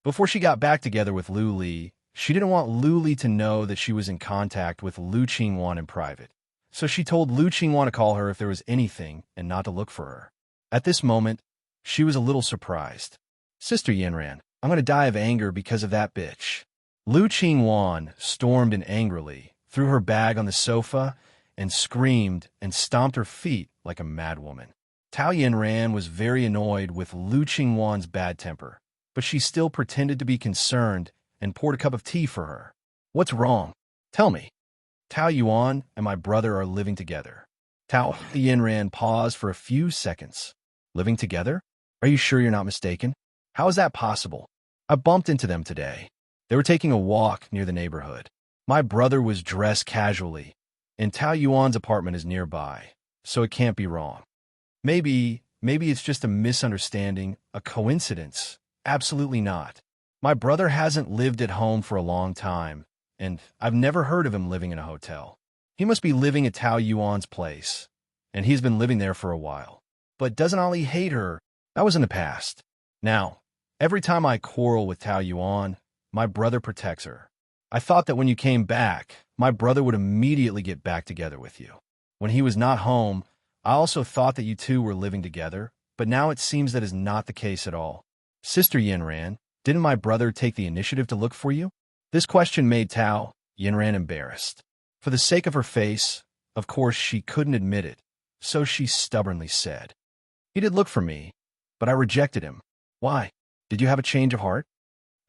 Before she got back together with Lu Li, She didn't want Lu Li to know that she was in contact with Lu Qingwan in private, so she told Lu Qingwan to call her if there was anything and not to look for her. At this moment, she was a little surprised. Sister Yanran, I'm going to die of anger because of that bitch. Lu Qingwan stormed in angrily, threw her bag on the sofa, and screamed and stomped her feet like a madwoman. Tao Yanran was very annoyed with Lu Qingwan's bad temper, but she still pretended to be concerned and poured a cup of tea for her. What's wrong? Tell me. Tao Yuan and my brother are living together. Tao Yanran paused for a few seconds. Living together? Are you sure you're not mistaken? How is that possible? I bumped into them today. They were taking a walk near the neighborhood. My brother was dressed casually, and Tao Yuan's apartment is nearby, so it can't be wrong. Maybe it's just a misunderstanding, a coincidence. Absolutely not. My brother hasn't lived at home for a long time, and I've never heard of him living in a hotel. He must be living at Tao Yuan's place, and he's been living there for a while. But doesn't Ali hate her? That was in the past. Now, every time I quarrel with Tao Yuan, my brother protects her. I thought that when you came back, my brother would immediately get back together with you. When he was not home, I also thought that you two were living together, but now it seems that is not the case at all. Sister Yanran, didn't my brother take the initiative to look for you? This question made Tao Yanran embarrassed. For the sake of her face, of course she couldn't admit it, so she stubbornly said, He did look for me, but I rejected him. Why? Did you have a change of heart?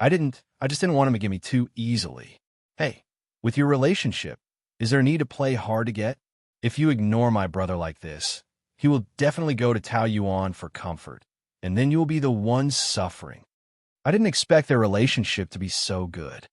I just didn't want him to get me too easily. Hey, with your relationship, is there a need to play hard to get? If you ignore my brother like this, he will definitely go to Tao Yuan for comfort, and then you will be the one suffering. I didn't expect their relationship to be so good.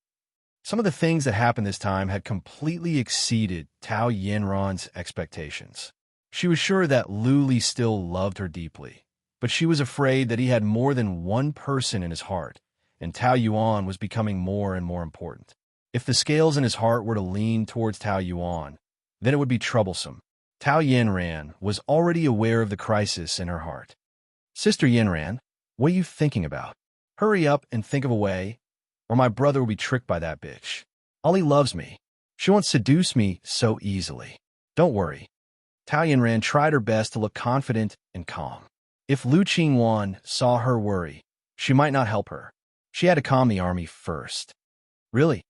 Some of the things that happened this time had completely exceeded Tao Yanran's expectations. She was sure that Lu Li still loved her deeply, but she was afraid that he had more than one person in his heart, and Tao Yuan was becoming more and more important. If the scales in his heart were to lean towards Tao Yuan, then it would be troublesome. Tao Yanran was already aware of the crisis in her heart. Sister Yanran, what are you thinking about? Hurry up and think of a way, or my brother will be tricked by that bitch. Ali loves me. She won't seduce me so easily. Don't worry. Tao Yanran tried her best to look confident and calm. If Lu Qingwan saw her worry, she might not help her. She had to calm the army first. Really?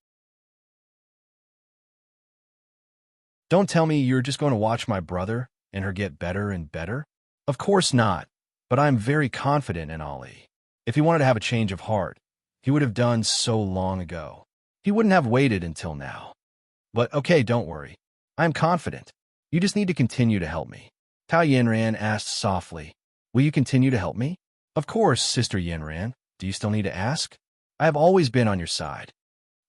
Don't tell me you're just going to watch my brother and her get better and better? Of course not, but I'm very confident in Ali. If he wanted to have a change of heart, he would have done so long ago. He wouldn't have waited until now. But okay, don't worry. I'm confident. You just need to continue to help me. Tao Yanran asked softly, Will you continue to help me? Of course, Sister Yanran. Do you still need to ask? I have always been on your side.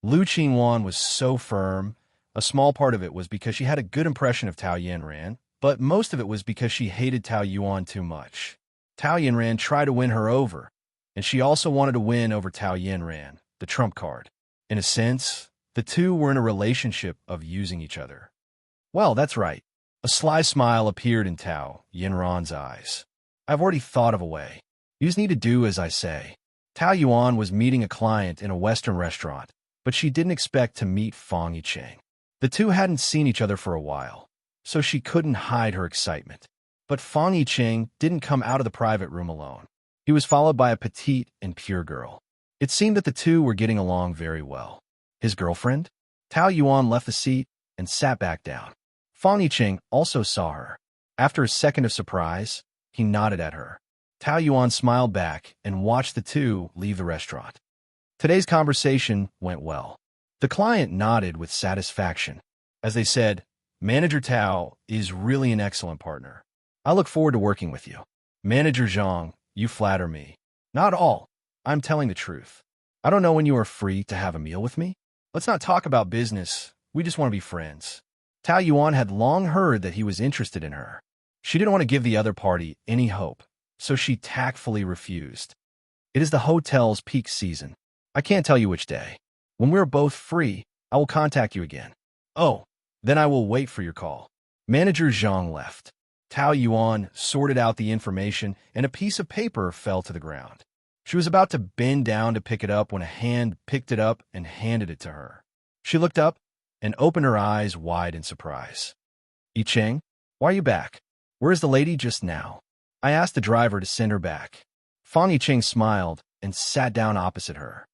Lu Qingwan was so firm. A small part of it was because she had a good impression of Tao Yanran, but most of it was because she hated Tao Yuan too much. Tao Yanran tried to win her over, and she also wanted to win over Tao Yanran, the trump card. In a sense, the two were in a relationship of using each other. Well, that's right. A sly smile appeared in Tao Yanran's eyes. I've already thought of a way. You just need to do as I say. Tao Yuan was meeting a client in a Western restaurant, but she didn't expect to meet Fang Yicheng. The two hadn't seen each other for a while, so she couldn't hide her excitement. But Fang Yicheng didn't come out of the private room alone. He was followed by a petite and pure girl. It seemed that the two were getting along very well. His girlfriend? Tao Yuan left the seat and sat back down. Fang Yicheng also saw her. After a second of surprise, he nodded at her. Tao Yuan smiled back and watched the two leave the restaurant. Today's conversation went well. The client nodded with satisfaction. As they said, Manager Tao is really an excellent partner. I look forward to working with you. Manager Zhang, you flatter me. Not all. I'm telling the truth. I don't know when you are free to have a meal with me. Let's not talk about business. We just want to be friends. Tao Yuan had long heard that he was interested in her. She didn't want to give the other party any hope, so she tactfully refused. It is the hotel's peak season. I can't tell you which day. When we're both free, I will contact you again. Oh, then I will wait for your call. Manager Zhang left. Tao Yuan sorted out the information and a piece of paper fell to the ground. She was about to bend down to pick it up when a hand picked it up and handed it to her. She looked up and opened her eyes wide in surprise. "Yicheng, why are you back? Where is the lady just now?" I asked the driver to send her back. Fang Yicheng smiled and sat down opposite her.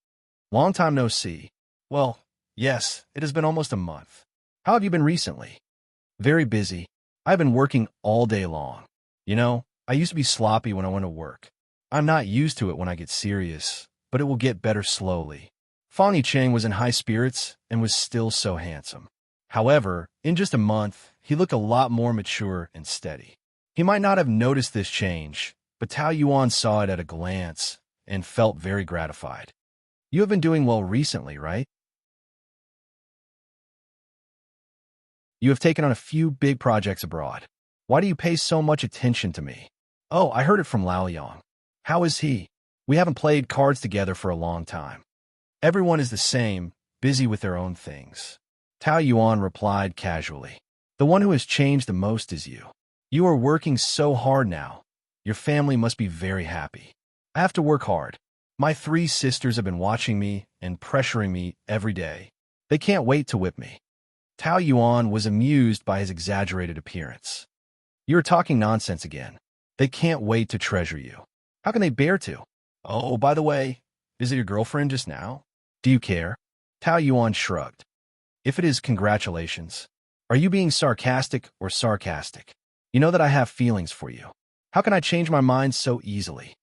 "Long time no see." "Well, yes, it has been almost a month. How have you been recently?" "Very busy. I've been working all day long. You know, I used to be sloppy when I went to work. I'm not used to it when I get serious, but it will get better slowly." Fang Yicheng was in high spirits and was still so handsome. However, in just a month, he looked a lot more mature and steady. He might not have noticed this change, but Tao Yuan saw it at a glance and felt very gratified. "You have been doing well recently, right? You have taken on a few big projects abroad. Why do you pay so much attention to me?" "Oh, I heard it from Lao Yang. How is he? We haven't played cards together for a long time." "Everyone is the same, busy with their own things." Tao Yuan replied casually. "The one who has changed the most is you. You are working so hard now. Your family must be very happy." "I have to work hard. My 3 sisters have been watching me and pressuring me every day. They can't wait to whip me." Tao Yuan was amused by his exaggerated appearance. "You are talking nonsense again. They can't wait to treasure you. How can they bear to? Oh, by the way, is it your girlfriend just now? Do you care?" Tao Yuan shrugged. "If it is, congratulations. Are you being sarcastic or sarcastic? You know that I have feelings for you. How can I change my mind so easily?"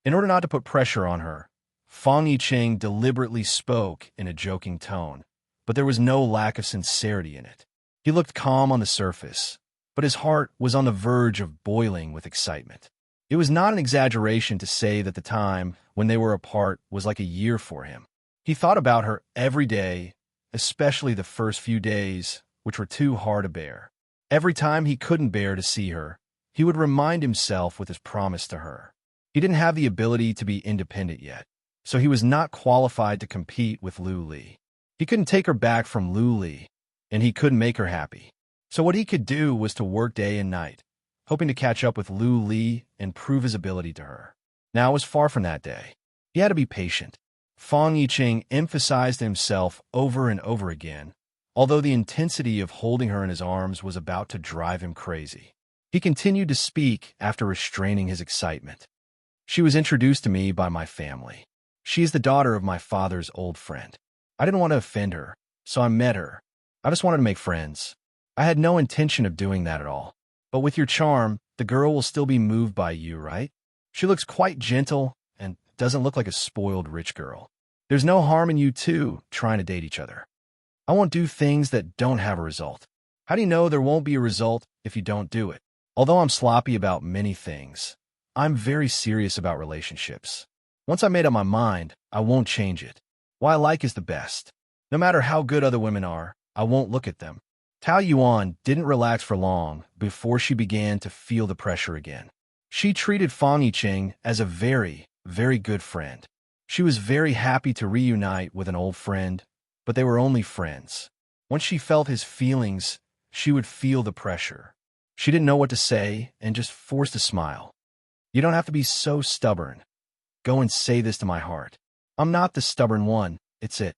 In order not to put pressure on her, Fang Yicheng deliberately spoke in a joking tone, but there was no lack of sincerity in it. He looked calm on the surface, but his heart was on the verge of boiling with excitement. It was not an exaggeration to say that the time when they were apart was like a year for him. He thought about her every day, especially the first few days, which were too hard to bear. Every time he couldn't bear to see her, he would remind himself with his promise to her. He didn't have the ability to be independent yet, so he was not qualified to compete with Lu Li. He couldn't take her back from Lu Li, and he couldn't make her happy. So what he could do was to work day and night, hoping to catch up with Lu Li and prove his ability to her. Now it was far from that day. He had to be patient. Fang Yicheng emphasized himself over and over again, although the intensity of holding her in his arms was about to drive him crazy. He continued to speak after restraining his excitement. "She was introduced to me by my family. She is the daughter of my father's old friend. I didn't want to offend her, so I met her. I just wanted to make friends. I had no intention of doing that at all. But with your charm, the girl will still be moved by you, right? She looks quite gentle and doesn't look like a spoiled rich girl. There's no harm in you two trying to date each other. I won't do things that don't have a result. How do you know there won't be a result if you don't do it? Although I'm sloppy about many things, I'm very serious about relationships. Once I made up my mind, I won't change it. What I like is the best. No matter how good other women are, I won't look at them." Tao Yuan didn't relax for long before she began to feel the pressure again. She treated Fang Yicheng as a very, very good friend. She was very happy to reunite with an old friend, but they were only friends. Once she felt his feelings, she would feel the pressure. She didn't know what to say and just forced a smile. "You don't have to be so stubborn. Go and say this to my heart. I'm not the stubborn one, it's it.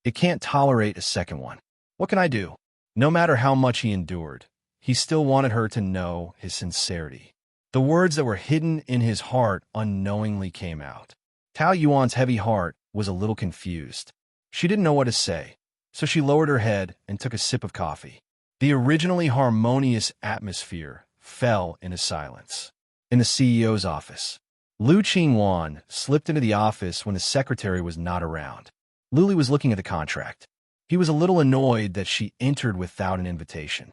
It can't tolerate a second one. What can I do?" No matter how much he endured, he still wanted her to know his sincerity. The words that were hidden in his heart unknowingly came out. Tao Yuan's heavy heart was a little confused. She didn't know what to say, so she lowered her head and took a sip of coffee. The originally harmonious atmosphere fell into silence. In the CEO's office, Lu Qingwan slipped into the office when the secretary was not around. Luli was looking at the contract. He was a little annoyed that she entered without an invitation.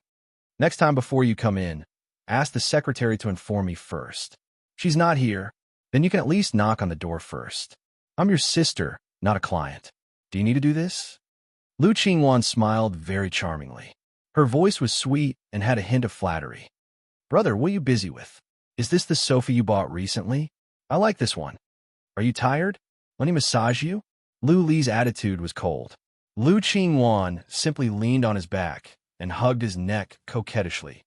"Next time before you come in, ask the secretary to inform me first. She's not here, then you can at least knock on the door first. I'm your sister, not a client. Do you need to do this?" Lu Qingwan smiled very charmingly. Her voice was sweet and had a hint of flattery. "Brother, what are you busy with? Is this the sofa you bought recently? I like this one. Are you tired? Let me massage you?" Lu Li's attitude was cold. Lu Qingwan simply leaned on his back and hugged his neck coquettishly.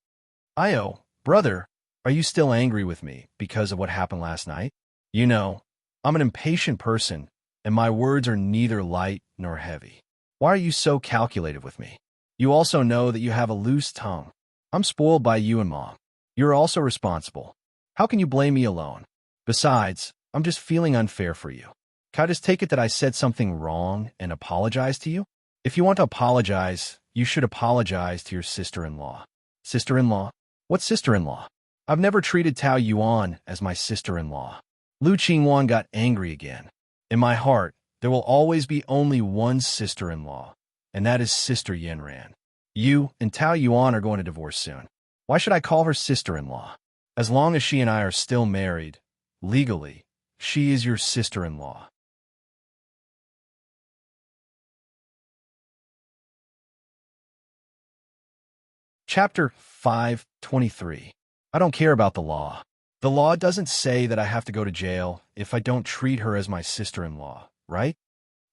"Io, brother, Are you still angry with me because of what happened last night? You know, I'm an impatient person, and my words are neither light nor heavy. Why are you so calculated with me? You also know that you have a loose tongue. I'm spoiled by you and Mom. You're also responsible. How can you blame me alone? Besides, I'm just feeling unfair for you. Can I just take it that I said something wrong and apologize to you? If you want to apologize, you should apologize to your sister-in-law. Sister-in-law? What sister-in-law? I've never treated Tao Yuan as my sister-in-law. Lu Qingwan got angry again. In my heart, there will always be only one sister-in-law, and that is Sister Yanran. You and Tao Yuan are going to divorce soon. Why should I call her sister-in-law? As long as she and I are still married, legally, she is your sister-in-law. Chapter 523. I don't care about the law. The law doesn't say that I have to go to jail if I don't treat her as my sister-in-law, right?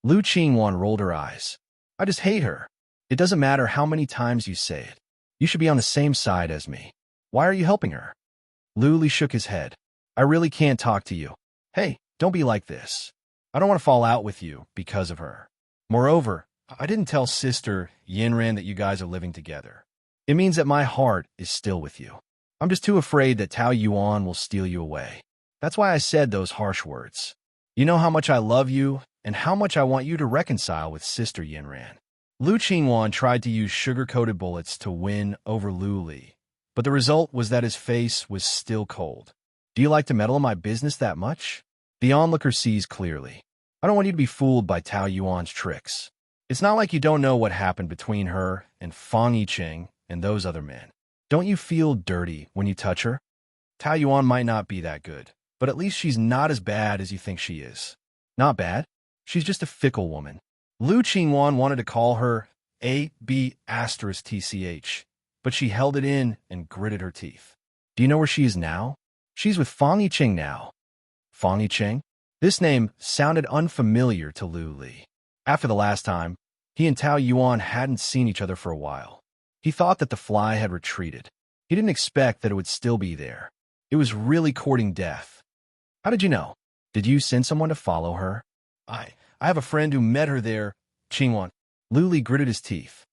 Lu Qingwan rolled her eyes. I just hate her. It doesn't matter how many times you say it. You should be on the same side as me. Why are you helping her? Lu Li shook his head. I really can't talk to you. Hey, don't be like this. I don't want to fall out with you because of her. Moreover, I didn't tell Sister Yanran that you guys are living together. It means that my heart is still with you. I'm just too afraid that Tao Yuan will steal you away. That's why I said those harsh words. You know how much I love you and how much I want you to reconcile with Sister Yanran. Lu Qingwan tried to use sugar-coated bullets to win over Lu Li, but the result was that his face was still cold. Do you like to meddle in my business that much? The onlooker sees clearly. I don't want you to be fooled by Tao Yuan's tricks. It's not like you don't know what happened between her and Fang Yiqing and those other men. Don't you feel dirty when you touch her? Tao Yuan might not be that good, but at least she's not as bad as you think she is. Not bad. She's just a fickle woman. Lu Qingwan wanted to call her A-B*TCH, but she held it in and gritted her teeth. Do you know where she is now? She's with Fang Yiqing now. Fang Yiqing? This name sounded unfamiliar to Lu Li. After the last time, he and Tao Yuan hadn't seen each other for a while. He thought that the fly had retreated. He didn't expect that it would still be there. It was really courting death. How did you know? Did you send someone to follow her? I have a friend who met her there, Qingwan. Lu Li gritted his teeth.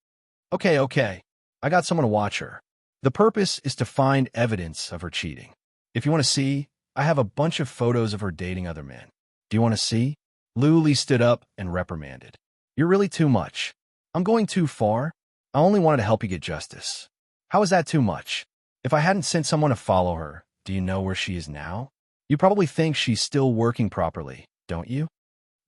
Okay. I got someone to watch her. The purpose is to find evidence of her cheating. If you want to see, I have a bunch of photos of her dating other men. Do you want to see? Lu Li stood up and reprimanded. You're really too much. I'm going too far. I only wanted to help you get justice. How is that too much? If I hadn't sent someone to follow her, do you know where she is now? You probably think she's still working properly, don't you?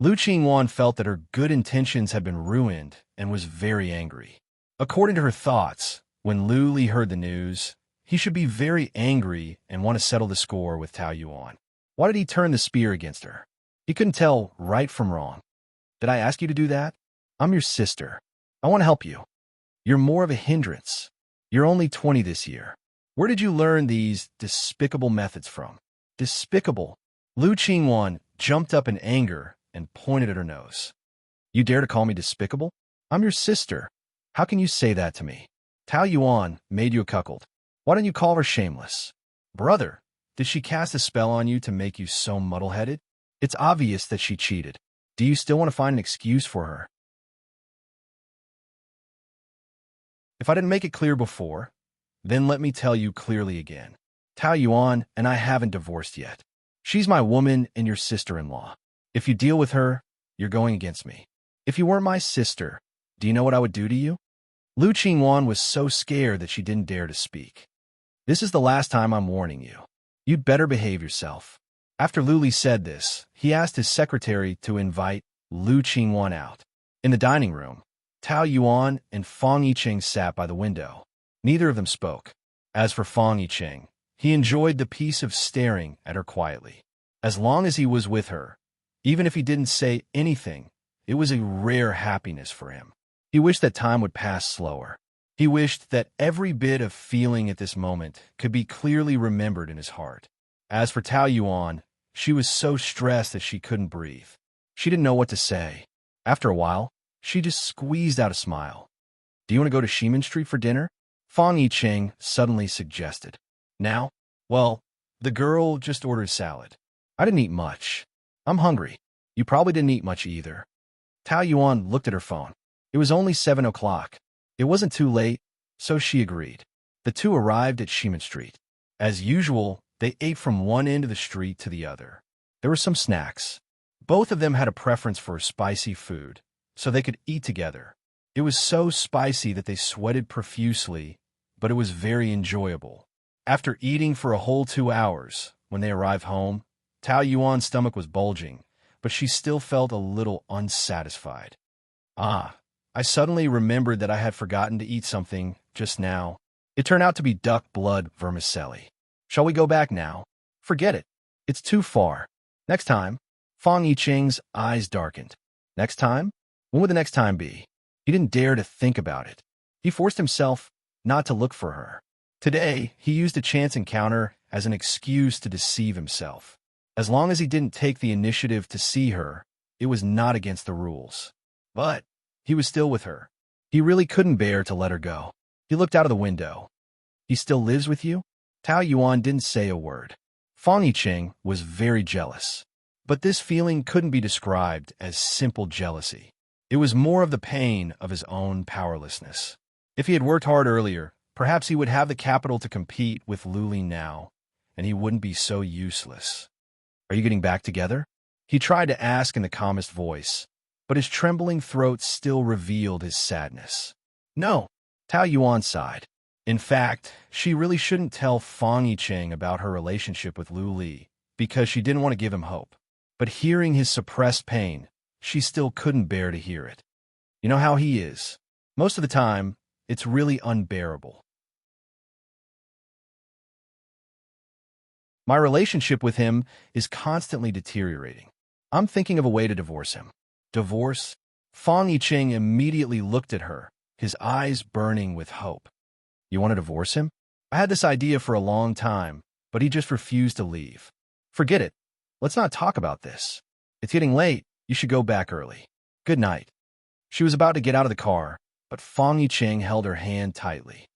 Lu Qingwan felt that her good intentions had been ruined and was very angry. According to her thoughts, when Lu Li heard the news, he should be very angry and want to settle the score with Tao Yuan. Why did he turn the spear against her? He couldn't tell right from wrong. Did I ask you to do that? I'm your sister. I want to help you. You're more of a hindrance. You're only 20 this year. Where did you learn these despicable methods from? Despicable. Lu Qingwan jumped up in anger and pointed at her nose. You dare to call me despicable? I'm your sister. How can you say that to me? Tao Yuan made you a cuckold. Why don't you call her shameless? Brother, did she cast a spell on you to make you so muddle-headed? It's obvious that she cheated. Do you still want to find an excuse for her? If I didn't make it clear before, then let me tell you clearly again. Tao Yuan and I haven't divorced yet. She's my woman and your sister-in-law. If you deal with her, you're going against me. If you weren't my sister, do you know what I would do to you? Lu Qingwan was so scared that she didn't dare to speak. This is the last time I'm warning you. You'd better behave yourself. After Lu Li said this, he asked his secretary to invite Lu Qingwan out. In the dining room, Tao Yuan and Fang Yiqing sat by the window. Neither of them spoke. As for Fang Yiqing, he enjoyed the peace of staring at her quietly. As long as he was with her, even if he didn't say anything, it was a rare happiness for him. He wished that time would pass slower. He wished that every bit of feeling at this moment could be clearly remembered in his heart. As for Tao Yuan, she was so stressed that she couldn't breathe. She didn't know what to say. After a while, she just squeezed out a smile. Do you want to go to Ximen Street for dinner? Fang Yiqing suddenly suggested. Now? Well, the girl just ordered salad. I didn't eat much. I'm hungry. You probably didn't eat much either. Tao Yuan looked at her phone. It was only 7 o'clock. It wasn't too late, so she agreed. The two arrived at Shiman Street. As usual, they ate from one end of the street to the other. There were some snacks. Both of them had a preference for spicy food, so they could eat together. It was so spicy that they sweated profusely, but it was very enjoyable. After eating for a whole 2 hours, when they arrived home, Tao Yuan's stomach was bulging, but she still felt a little unsatisfied. I suddenly remembered that I had forgotten to eat something just now. It turned out to be duck blood vermicelli. Shall we go back now? Forget it. It's too far. Next time. Fang Yicheng's eyes darkened. Next time? When would the next time be? He didn't dare to think about it. He forced himself not to look for her. Today, he used a chance encounter as an excuse to deceive himself. As long as he didn't take the initiative to see her, it was not against the rules. But he was still with her. He really couldn't bear to let her go. He looked out of the window. He still lives with you? Tao Yuan didn't say a word. Fang Yicheng was very jealous. But this feeling couldn't be described as simple jealousy. It was more of the pain of his own powerlessness. If he had worked hard earlier, perhaps he would have the capital to compete with Luli now, and he wouldn't be so useless. Are you getting back together? He tried to ask in the calmest voice, but his trembling throat still revealed his sadness. No, Tao Yuan sighed. In fact, she really shouldn't tell Fang Yicheng about her relationship with Lu Li, because she didn't want to give him hope. But hearing his suppressed pain, she still couldn't bear to hear it. You know how he is. Most of the time, it's really unbearable. My relationship with him is constantly deteriorating. I'm thinking of a way to divorce him. Divorce? Fang Yicheng immediately looked at her, his eyes burning with hope. You want to divorce him? I had this idea for a long time, but he just refused to leave. Forget it. Let's not talk about this. It's getting late. You should go back early. Good night. She was about to get out of the car, but Fang Yicheng held her hand tightly.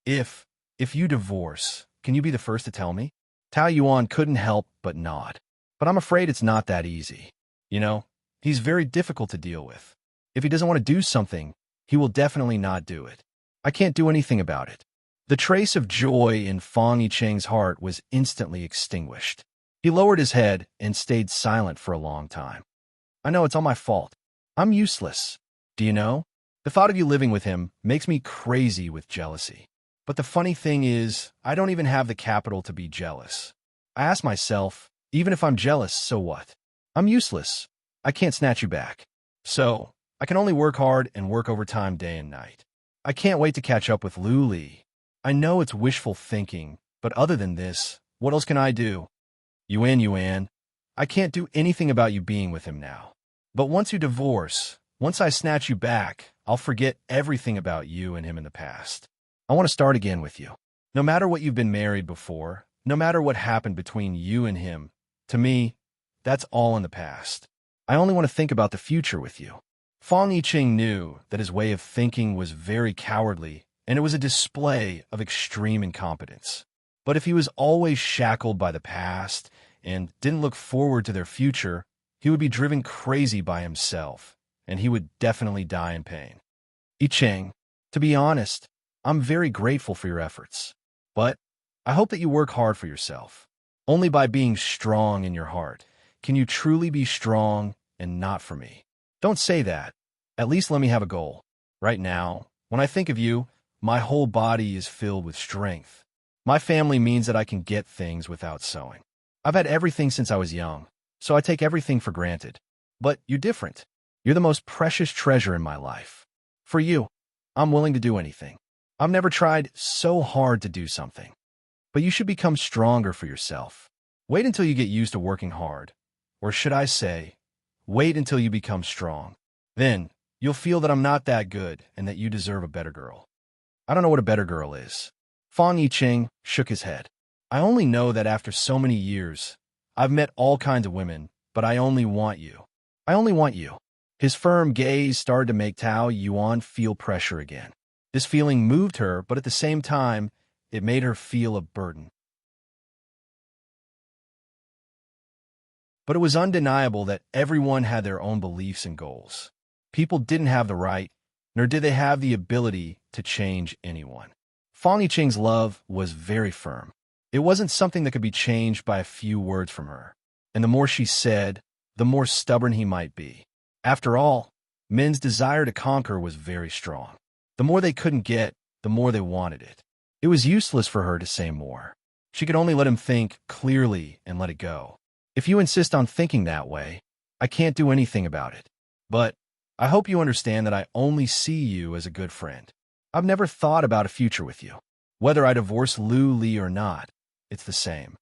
If you divorce, can you be the first to tell me? Tao Yuan couldn't help but nod. But I'm afraid it's not that easy. You know, he's very difficult to deal with. If he doesn't want to do something, he will definitely not do it. I can't do anything about it. The trace of joy in Fang Yicheng's heart was instantly extinguished. He lowered his head and stayed silent for a long time. I know it's all my fault. I'm useless. Do you know? The thought of you living with him makes me crazy with jealousy. But the funny thing is, I don't even have the capital to be jealous. I ask myself, even if I'm jealous, so what? I'm useless. I can't snatch you back. So, I can only work hard and work overtime day and night. I can't wait to catch up with Lu Li. I know it's wishful thinking, but other than this, what else can I do? Yuan, I can't do anything about you being with him now. But once you divorce, once I snatch you back, I'll forget everything about you and him in the past. I want to start again with you. No matter what you've been married before, no matter what happened between you and him, to me, that's all in the past. I only want to think about the future with you. Fang Yicheng knew that his way of thinking was very cowardly, and it was a display of extreme incompetence. But if he was always shackled by the past and didn't look forward to their future, he would be driven crazy by himself, and he would definitely die in pain. Yicheng, to be honest, I'm very grateful for your efforts. But I hope that you work hard for yourself. Only by being strong in your heart can you truly be strong and not for me. Don't say that. At least let me have a goal. Right now, when I think of you, my whole body is filled with strength. My family means that I can get things without sewing. I've had everything since I was young, so I take everything for granted. But you're different. You're the most precious treasure in my life. For you, I'm willing to do anything. I've never tried so hard to do something. But you should become stronger for yourself. Wait until you get used to working hard. Or should I say, wait until you become strong. Then, you'll feel that I'm not that good and that you deserve a better girl. I don't know what a better girl is. Fang Yicheng shook his head. I only know that after so many years, I've met all kinds of women, but I only want you. I only want you. His firm gaze started to make Tao Yuan feel pressure again. This feeling moved her, but at the same time, it made her feel a burden. But it was undeniable that everyone had their own beliefs and goals. People didn't have the right, nor did they have the ability to change anyone. Fang Yiqing's love was very firm. It wasn't something that could be changed by a few words from her. And the more she said, the more stubborn he might be. After all, men's desire to conquer was very strong. The more they couldn't get, the more they wanted it. It was useless for her to say more. She could only let him think clearly and let it go. If you insist on thinking that way, I can't do anything about it. But I hope you understand that I only see you as a good friend. I've never thought about a future with you. Whether I divorce Lu Li or not, it's the same.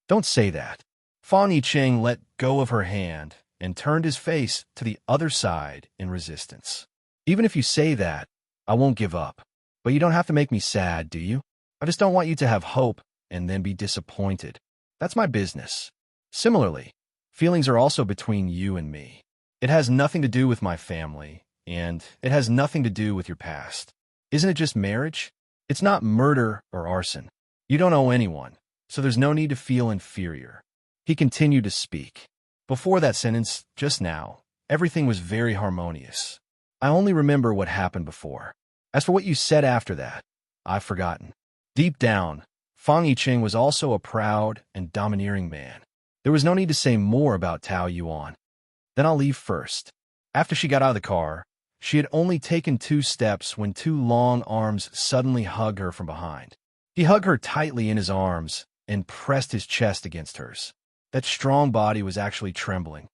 Don't say that. Fang Yiqing let go of her hand and turned his face to the other side in resistance. Even if you say that, I won't give up. But you don't have to make me sad, do you? I just don't want you to have hope and then be disappointed. That's my business. Similarly, feelings are also between you and me. It has nothing to do with my family, and it has nothing to do with your past. Isn't it just marriage? It's not murder or arson. You don't owe anyone, so there's no need to feel inferior. He continued to speak. Before that sentence, just now, everything was very harmonious. I only remember what happened before. As for what you said after that, I've forgotten. Deep down, Fang Yiqing was also a proud and domineering man. There was no need to say more about Tao Yuan. Then I'll leave first. After she got out of the car, she had only taken 2 steps when 2 long arms suddenly hugged her from behind. He hugged her tightly in his arms and pressed his chest against hers. That strong body was actually trembling.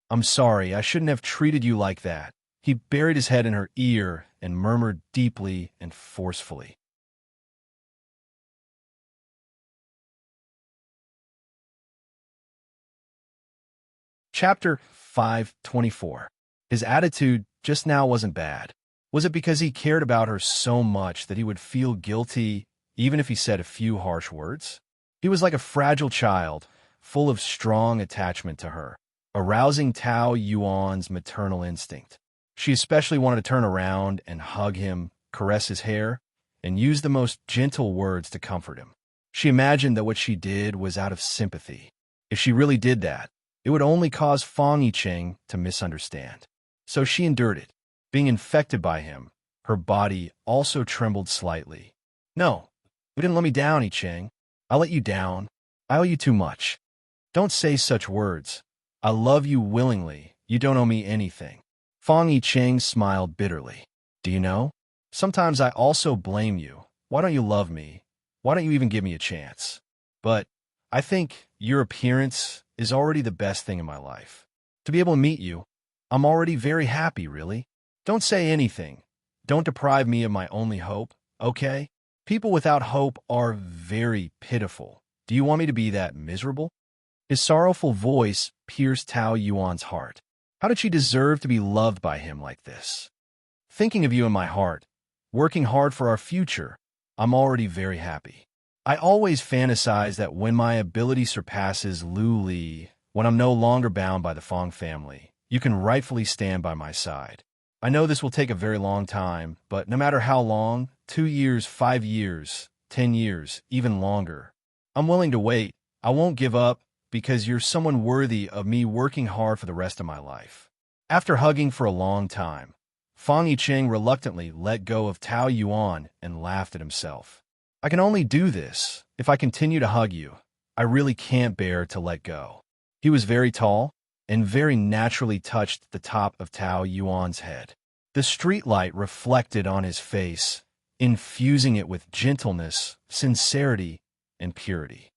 I'm sorry, I shouldn't have treated you like that. He buried his head in her ear and murmured deeply and forcefully. Chapter 524. His attitude just now wasn't bad. Was it because he cared about her so much that he would feel guilty even if he said a few harsh words? He was like a fragile child, full of strong attachment to her, arousing Tao Yuan's maternal instinct. She especially wanted to turn around and hug him, caress his hair, and use the most gentle words to comfort him. She imagined that what she did was out of sympathy. If she really did that, it would only cause Fang Yiqing to misunderstand. So she endured it. Being infected by him, her body also trembled slightly. No, you didn't let me down, Yiqing. I let you down. I owe you too much. Don't say such words. I love you willingly. You don't owe me anything. Fang Yiqing smiled bitterly. Do you know? Sometimes I also blame you. Why don't you love me? Why don't you even give me a chance? But I think your appearance is already the best thing in my life. To be able to meet you, I'm already very happy, really. Don't say anything. Don't deprive me of my only hope, okay? People without hope are very pitiful. Do you want me to be that miserable? His sorrowful voice pierced Tao Yuan's heart. How did she deserve to be loved by him like this? Thinking of you in my heart, working hard for our future, I'm already very happy. I always fantasize that when my ability surpasses Lu Li, when I'm no longer bound by the Fang family, you can rightfully stand by my side. I know this will take a very long time, but no matter how long, 2 years, 5 years, 10 years, even longer, I'm willing to wait. I won't give up because you're someone worthy of me working hard for the rest of my life. After hugging for a long time, Fang Yiqing reluctantly let go of Tao Yuan and laughed at himself. I can only do this if I continue to hug you. I really can't bear to let go. He was very tall and very naturally touched the top of Tao Yuan's head. The streetlight reflected on his face, infusing it with gentleness, sincerity, and purity.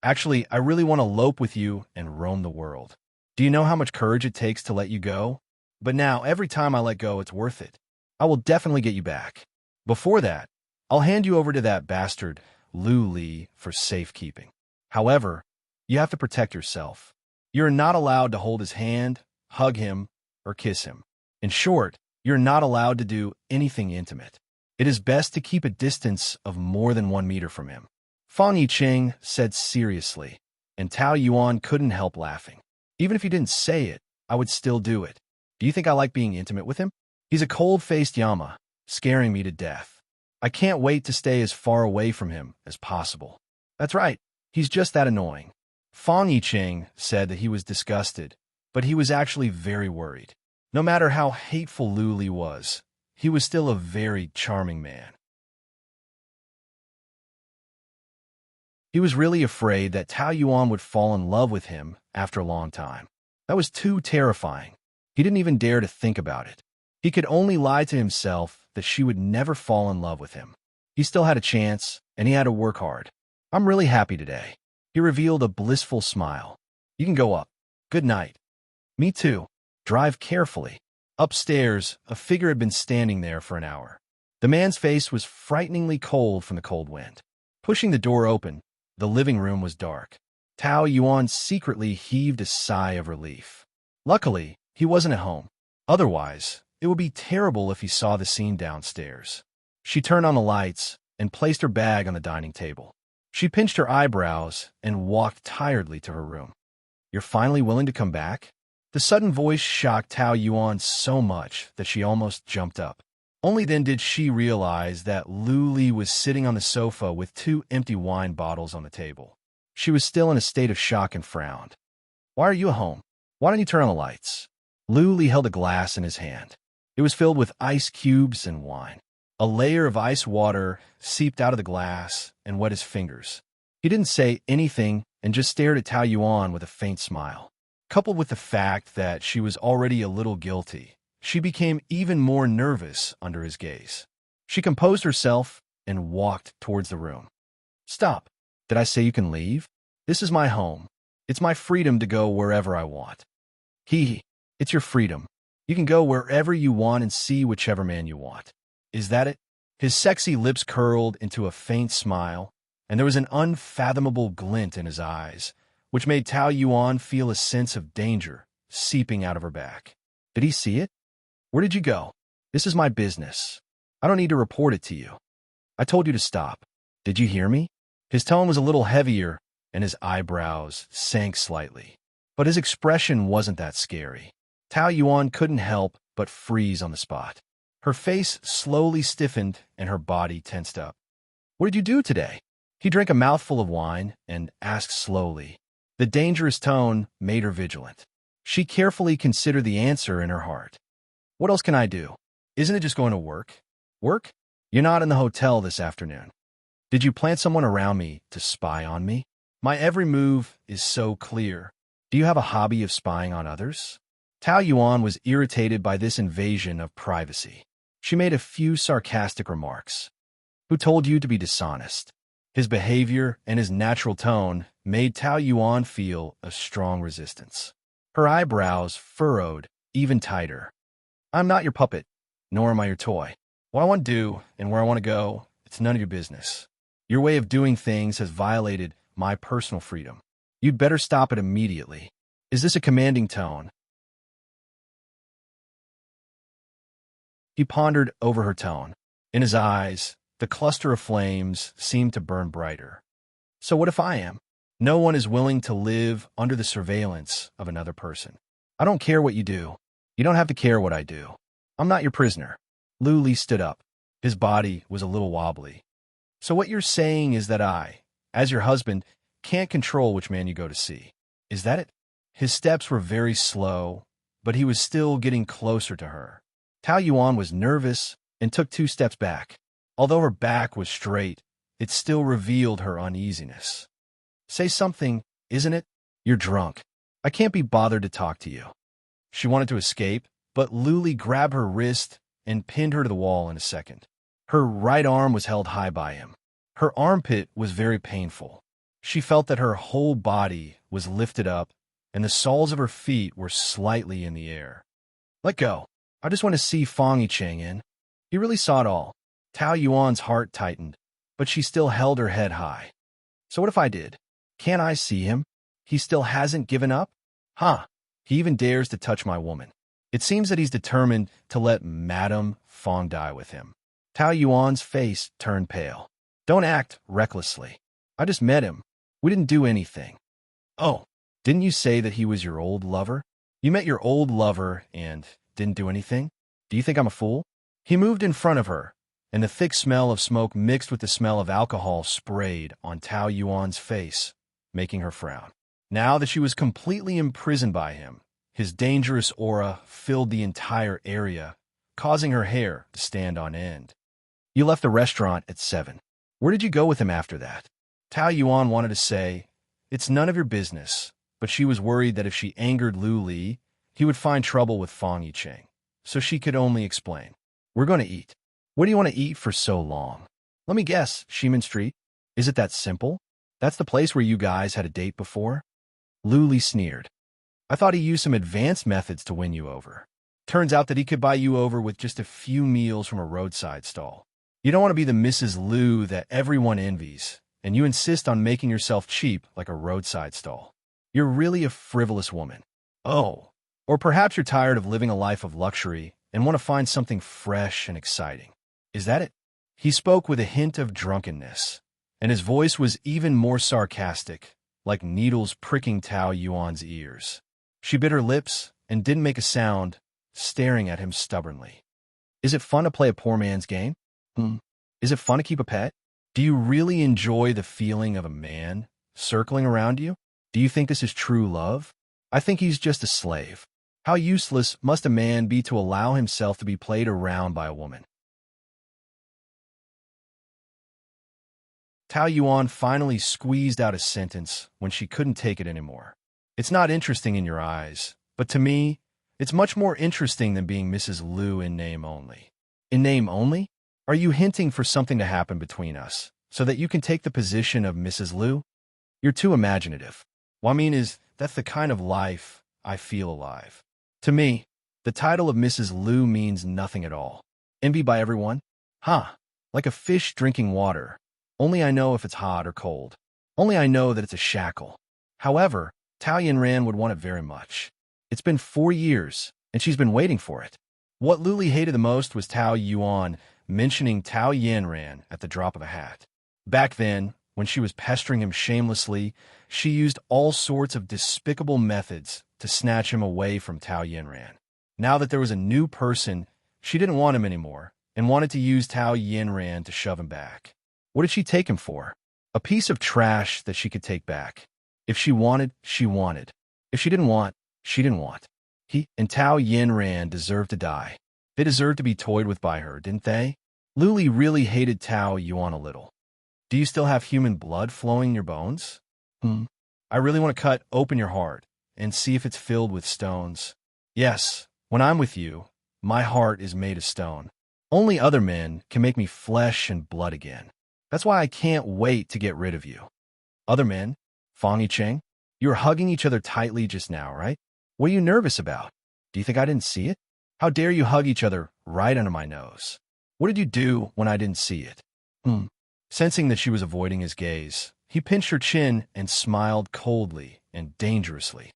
Actually, I really want to elope with you and roam the world. Do you know how much courage it takes to let you go? But now, every time I let go, it's worth it. I will definitely get you back. Before that, I'll hand you over to that bastard, Lu Li, for safekeeping. However, you have to protect yourself. You're not allowed to hold his hand, hug him, or kiss him. In short, you're not allowed to do anything intimate. It is best to keep a distance of more than 1 meter from him. Fang Yiqing said seriously, and Tao Yuan couldn't help laughing. Even if you didn't say it, I would still do it. Do you think I like being intimate with him? He's a cold-faced Yama, scaring me to death. I can't wait to stay as far away from him as possible. That's right, he's just that annoying. Fang Yicheng said that he was disgusted, but he was actually very worried. No matter how hateful Lu Li was, he was still a very charming man. He was really afraid that Tao Yuan would fall in love with him after a long time. That was too terrifying. He didn't even dare to think about it. He could only lie to himself that she would never fall in love with him. He still had a chance, and he had to work hard. I'm really happy today. He revealed a blissful smile. You can go up. Good night. Me too. Drive carefully. Upstairs, a figure had been standing there for an hour. The man's face was frighteningly cold from the cold wind. Pushing the door open, the living room was dark. Tao Yuan secretly heaved a sigh of relief. Luckily, he wasn't at home. Otherwise, it would be terrible if he saw the scene downstairs. She turned on the lights and placed her bag on the dining table. She pinched her eyebrows and walked tiredly to her room. You're finally willing to come back? The sudden voice shocked Tao Yuan so much that she almost jumped up. Only then did she realize that Lu Li was sitting on the sofa with 2 empty wine bottles on the table. She was still in a state of shock and frowned. Why are you home? Why don't you turn on the lights? Lu Li held a glass in his hand. It was filled with ice cubes and wine. A layer of ice water seeped out of the glass and wet his fingers. He didn't say anything and just stared at Tao Yuan with a faint smile. Coupled with the fact that she was already a little guilty, she became even more nervous under his gaze. She composed herself and walked towards the room. Stop. Did I say you can leave? This is my home. It's my freedom to go wherever I want. It's your freedom. You can go wherever you want and see whichever man you want. Is that it? His sexy lips curled into a faint smile, and there was an unfathomable glint in his eyes, which made Tao Yuan feel a sense of danger seeping out of her back. Did he see it? Where did you go? This is my business. I don't need to report it to you. I told you to stop. Did you hear me? His tone was a little heavier, and his eyebrows sank slightly. But his expression wasn't that scary. Tao Yuan couldn't help but freeze on the spot. Her face slowly stiffened and her body tensed up. What did you do today? He drank a mouthful of wine and asked slowly. The dangerous tone made her vigilant. She carefully considered the answer in her heart. What else can I do? Isn't it just going to work? Work? You're not in the hotel this afternoon. Did you plant someone around me to spy on me? My every move is so clear. Do you have a hobby of spying on others? Tao Yuan was irritated by this invasion of privacy. She made a few sarcastic remarks. Who told you to be dishonest? His behavior and his natural tone made Tao Yuan feel a strong resistance. Her eyebrows furrowed even tighter. I'm not your puppet, nor am I your toy. What I want to do and where I want to go, it's none of your business. Your way of doing things has violated my personal freedom. You'd better stop it immediately. Is this a commanding tone? He pondered over her tone. In his eyes, the cluster of flames seemed to burn brighter. So what if I am? No one is willing to live under the surveillance of another person. I don't care what you do. You don't have to care what I do. I'm not your prisoner. Lu Li stood up. His body was a little wobbly. So what you're saying is that I, as your husband, can't control which man you go to see. Is that it? His steps were very slow, but he was still getting closer to her. Tao Yuan was nervous and took 2 steps back. Although her back was straight, it still revealed her uneasiness. Say something, isn't it? You're drunk. I can't be bothered to talk to you. She wanted to escape, but Lu Li grabbed her wrist and pinned her to the wall in a second. Her right arm was held high by him. Her armpit was very painful. She felt that her whole body was lifted up, and the soles of her feet were slightly in the air. Let go. I just want to see Fang Yicheng in. He really saw it all. Tao Yuan's heart tightened, but she still held her head high. So what if I did? Can't I see him? He still hasn't given up? Huh. He even dares to touch my woman. It seems that he's determined to let Madame Fang die with him. Tao Yuan's face turned pale. Don't act recklessly. I just met him. We didn't do anything. Oh, didn't you say that he was your old lover? You met your old lover and didn't do anything? Do you think I'm a fool? He moved in front of her, and the thick smell of smoke mixed with the smell of alcohol sprayed on Tao Yuan's face, making her frown. Now that she was completely imprisoned by him, his dangerous aura filled the entire area, causing her hair to stand on end. You left the restaurant at 7. Where did you go with him after that? Tao Yuan wanted to say, it's none of your business, but she was worried that if she angered Lu Li, he would find trouble with Fang Yicheng. So she could only explain, we're going to eat. What do you want to eat for so long? Let me guess, Shimen Street? Is it that simple? That's the place where you guys had a date before? Lu Li sneered. I thought he used some advanced methods to win you over. Turns out that he could buy you over with just a few meals from a roadside stall. You don't want to be the Mrs. Lu that everyone envies, and you insist on making yourself cheap like a roadside stall. You're really a frivolous woman. Oh, or perhaps you're tired of living a life of luxury and want to find something fresh and exciting. Is that it? He spoke with a hint of drunkenness, and his voice was even more sarcastic, like needles pricking Tao Yuan's ears. She bit her lips and didn't make a sound, staring at him stubbornly. Is it fun to play a poor man's game? Is it fun to keep a pet? Do you really enjoy the feeling of a man circling around you? Do you think this is true love? I think he's just a slave. How useless must a man be to allow himself to be played around by a woman? Tao Yuan finally squeezed out a sentence when she couldn't take it anymore. It's not interesting in your eyes, but to me, it's much more interesting than being Mrs. Lu in name only. In name only? Are you hinting for something to happen between us, so that you can take the position of Mrs. Lu? You're too imaginative. What I mean that's the kind of life I feel alive. To me, the title of Mrs. Lu means nothing at all. Envy by everyone? Like a fish drinking water. Only I know if it's hot or cold. Only I know that it's a shackle. However, Tao Yanran would want it very much. It's been 4 years, and she's been waiting for it. What Lu Li hated the most was Tao Yuan mentioning Tao Yanran at the drop of a hat. Back then, when she was pestering him shamelessly, she used all sorts of despicable methods to snatch him away from Tao Yanran. Now that there was a new person, she didn't want him anymore and wanted to use Tao Yanran to shove him back. What did she take him for? A piece of trash that she could take back. If she wanted, she wanted. If she didn't want, she didn't want. He and Tao Yanran deserved to die. They deserved to be toyed with by her, didn't they? Lu Li really hated Tao Yuan a little. Do you still have human blood flowing in your bones? I really want to cut open your heart and see if it's filled with stones. Yes, when I'm with you, my heart is made of stone. Only other men can make me flesh and blood again. That's why I can't wait to get rid of you. Other men? Fang Yicheng? You were hugging each other tightly just now, right? What are you nervous about? Do you think I didn't see it? How dare you hug each other right under my nose? What did you do when I didn't see it? Sensing that she was avoiding his gaze, he pinched her chin and smiled coldly and dangerously.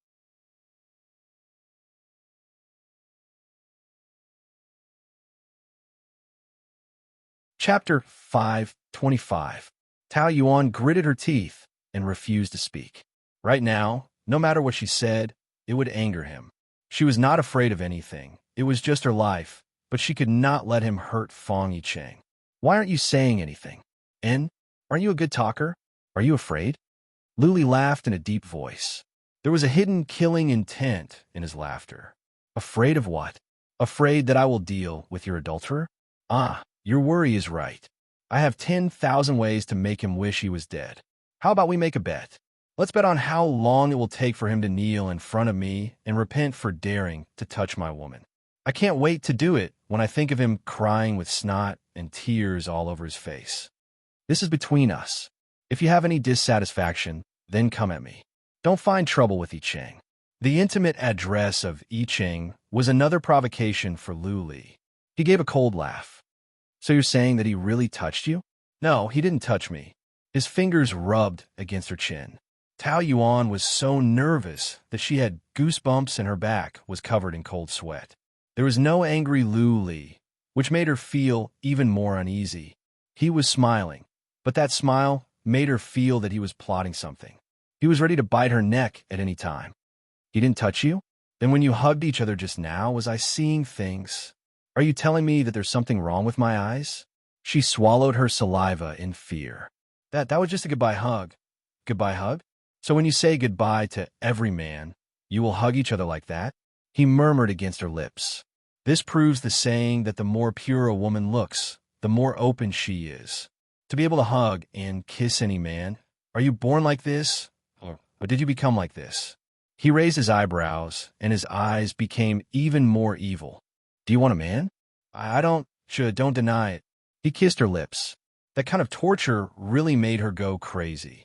Chapter 5:25. Tao Yuan gritted her teeth and refused to speak. Right now, no matter what she said, it would anger him. She was not afraid of anything. It was just her life, but she could not let him hurt Fang Yicheng. Why aren't you saying anything? En, aren't you a good talker? Are you afraid? Lu Li laughed in a deep voice. There was a hidden killing intent in his laughter. Afraid of what? Afraid that I will deal with your adulterer? Your worry is right. I have 10,000 ways to make him wish he was dead. How about we make a bet? Let's bet on how long it will take for him to kneel in front of me and repent for daring to touch my woman. I can't wait to do it when I think of him crying with snot and tears all over his face. This is between us. If you have any dissatisfaction, then come at me. Don't find trouble with Yicheng. The intimate address of Yicheng was another provocation for Lu Li. He gave a cold laugh. So you're saying that he really touched you? No, he didn't touch me. His fingers rubbed against her chin. Tao Yuan was so nervous that she had goosebumps and her back was covered in cold sweat. There was no angry Lu Li, which made her feel even more uneasy. He was smiling, but that smile made her feel that he was plotting something. He was ready to bite her neck at any time. He didn't touch you? Then when you hugged each other just now, was I seeing things? Are you telling me that there's something wrong with my eyes? She swallowed her saliva in fear. That was just a goodbye hug. Goodbye hug? So when you say goodbye to every man, you will hug each other like that? He murmured against her lips. This proves the saying that the more pure a woman looks, the more open she is. To be able to hug and kiss any man, are you born like this, or did you become like this? He raised his eyebrows, and his eyes became even more evil. Do you want a man? I don't deny it. He kissed her lips. That kind of torture really made her go crazy.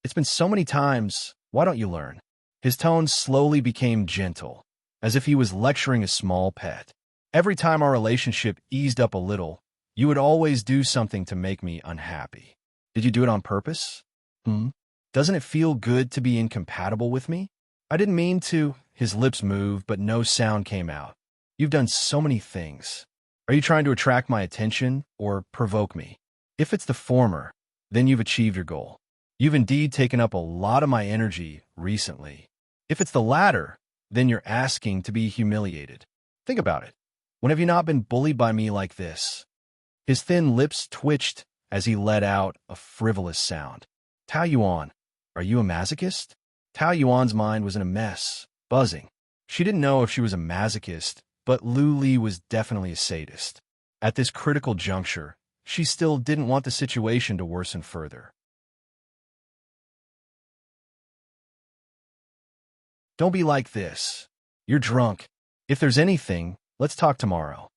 It's been so many times, why don't you learn? His tone slowly became gentle, as if he was lecturing a small pet. Every time our relationship eased up a little, you would always do something to make me unhappy. Did you do it on purpose? Doesn't it feel good to be incompatible with me? I didn't mean to. His lips moved, but no sound came out. You've done so many things. Are you trying to attract my attention or provoke me? If it's the former, then you've achieved your goal. You've indeed taken up a lot of my energy recently. If it's the latter, then you're asking to be humiliated. Think about it. When have you not been bullied by me like this? His thin lips twitched as he let out a frivolous sound. Tao Yuan, are you a masochist? Tao Yuan's mind was in a mess, buzzing. She didn't know if she was a masochist, but Lu Li was definitely a sadist. At this critical juncture, she still didn't want the situation to worsen further. Don't be like this. You're drunk. If there's anything, let's talk tomorrow.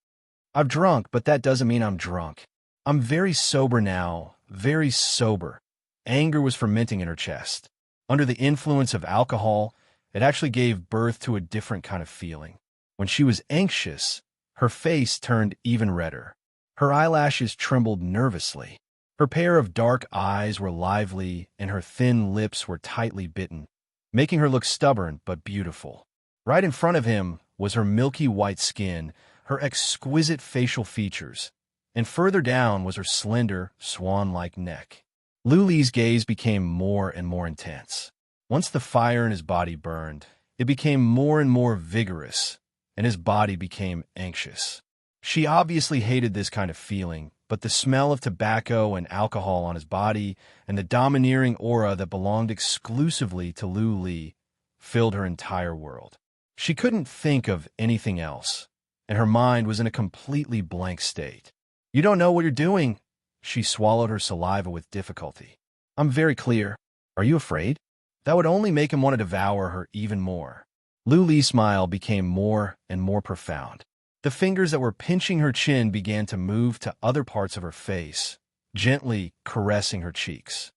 I've drunk, but that doesn't mean I'm drunk. I'm very sober now, very sober. Anger was fermenting in her chest. Under the influence of alcohol, it actually gave birth to a different kind of feeling. When she was anxious, her face turned even redder. Her eyelashes trembled nervously. Her pair of dark eyes were lively, and her thin lips were tightly bitten, making her look stubborn but beautiful. Right in front of him was her milky white skin, her exquisite facial features, and further down was her slender, swan-like neck. Lu Li's gaze became more and more intense. Once the fire in his body burned, it became more and more vigorous, and his body became anxious. She obviously hated this kind of feeling, but the smell of tobacco and alcohol on his body and the domineering aura that belonged exclusively to Lu Li filled her entire world. She couldn't think of anything else, and her mind was in a completely blank state. You don't know what you're doing. She swallowed her saliva with difficulty. I'm very clear. Are you afraid? That would only make him want to devour her even more. Lu Li's smile became more and more profound. The fingers that were pinching her chin began to move to other parts of her face, gently caressing her cheeks.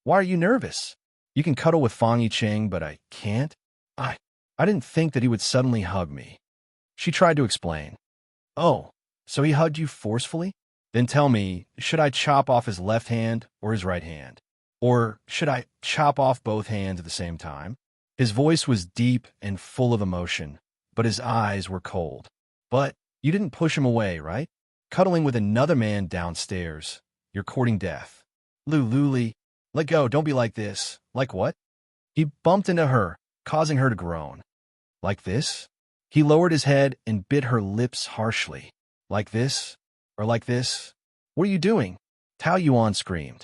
Why are you nervous? You can cuddle with Fang Yicheng, but I can't. I didn't think that he would suddenly hug me. She tried to explain. Oh, so he hugged you forcefully? Then tell me, should I chop off his left hand or his right hand? Or should I chop off both hands at the same time? His voice was deep and full of emotion, but his eyes were cold. But you didn't push him away, right? Cuddling with another man downstairs. You're courting death. Lu Li, let go, don't be like this. Like what? He bumped into her, causing her to groan. Like this? He lowered his head and bit her lips harshly. Like this? Or like this? What are you doing? Tao Yuan screamed.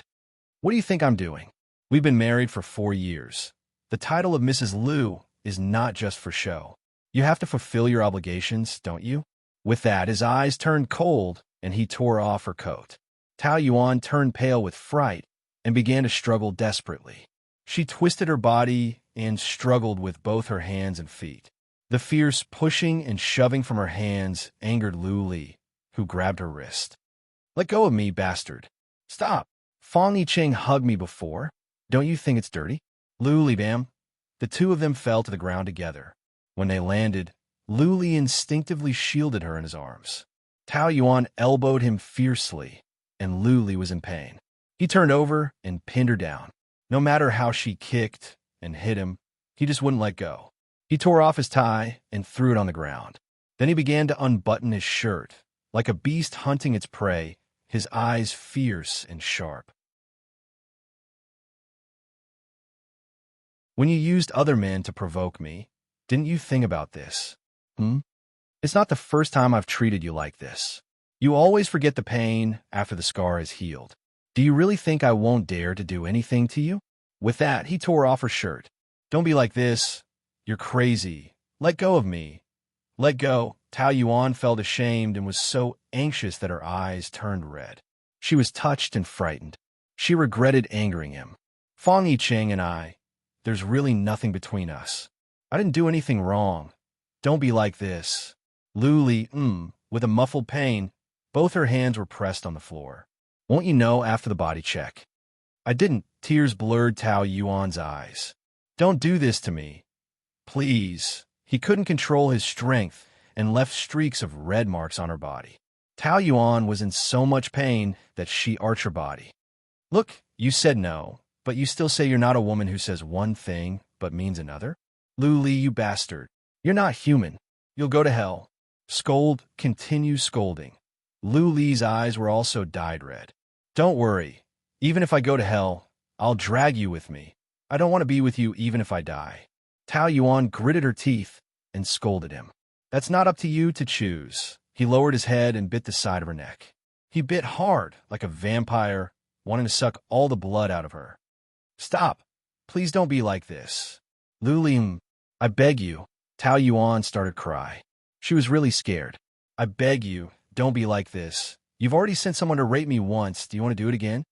What do you think I'm doing? We've been married for 4 years. The title of Mrs. Lu is not just for show. You have to fulfill your obligations, don't you? With that, his eyes turned cold, and he tore off her coat. Tao Yuan turned pale with fright and began to struggle desperately. She twisted her body and struggled with both her hands and feet. The fierce pushing and shoving from her hands angered Lu Li, who grabbed her wrist. Let go of me, bastard. Stop. Fang Yicheng hugged me before. Don't you think it's dirty? Lu Li, bam. The two of them fell to the ground together. When they landed, Lu Li instinctively shielded her in his arms. Tao Yuan elbowed him fiercely, and Lu Li was in pain. He turned over and pinned her down. No matter how she kicked and hit him, he just wouldn't let go. He tore off his tie and threw it on the ground. Then he began to unbutton his shirt, like a beast hunting its prey, his eyes fierce and sharp. When you used other men to provoke me, didn't you think about this? It's not the first time I've treated you like this. You always forget the pain after the scar is healed. Do you really think I won't dare to do anything to you? With that, he tore off her shirt. Don't be like this. You're crazy. Let go of me. Let go. Tao Yuan felt ashamed and was so anxious that her eyes turned red. She was touched and frightened. She regretted angering him. Fang Yicheng and I, there's really nothing between us. I didn't do anything wrong. Don't be like this. Lu Li, with a muffled pain, both her hands were pressed on the floor. Won't you know after the body check? I didn't. Tears blurred Tao Yuan's eyes. Don't do this to me. Please. He couldn't control his strength and left streaks of red marks on her body. Tao Yuan was in so much pain that she arched her body. Look, you said no, but you still say you're not a woman who says one thing but means another? Lu Li, you bastard. You're not human. You'll go to hell. Scold, continue scolding. Lu Li's eyes were also dyed red. Don't worry. Even if I go to hell, I'll drag you with me. I don't want to be with you even if I die. Tao Yuan gritted her teeth and scolded him. That's not up to you to choose. He lowered his head and bit the side of her neck. He bit hard, like a vampire, wanting to suck all the blood out of her. Stop. Please don't be like this. Lu Li, I beg you. Tao Yuan started to cry. She was really scared. I beg you, don't be like this. You've already sent someone to rape me once. Do you want to do it again?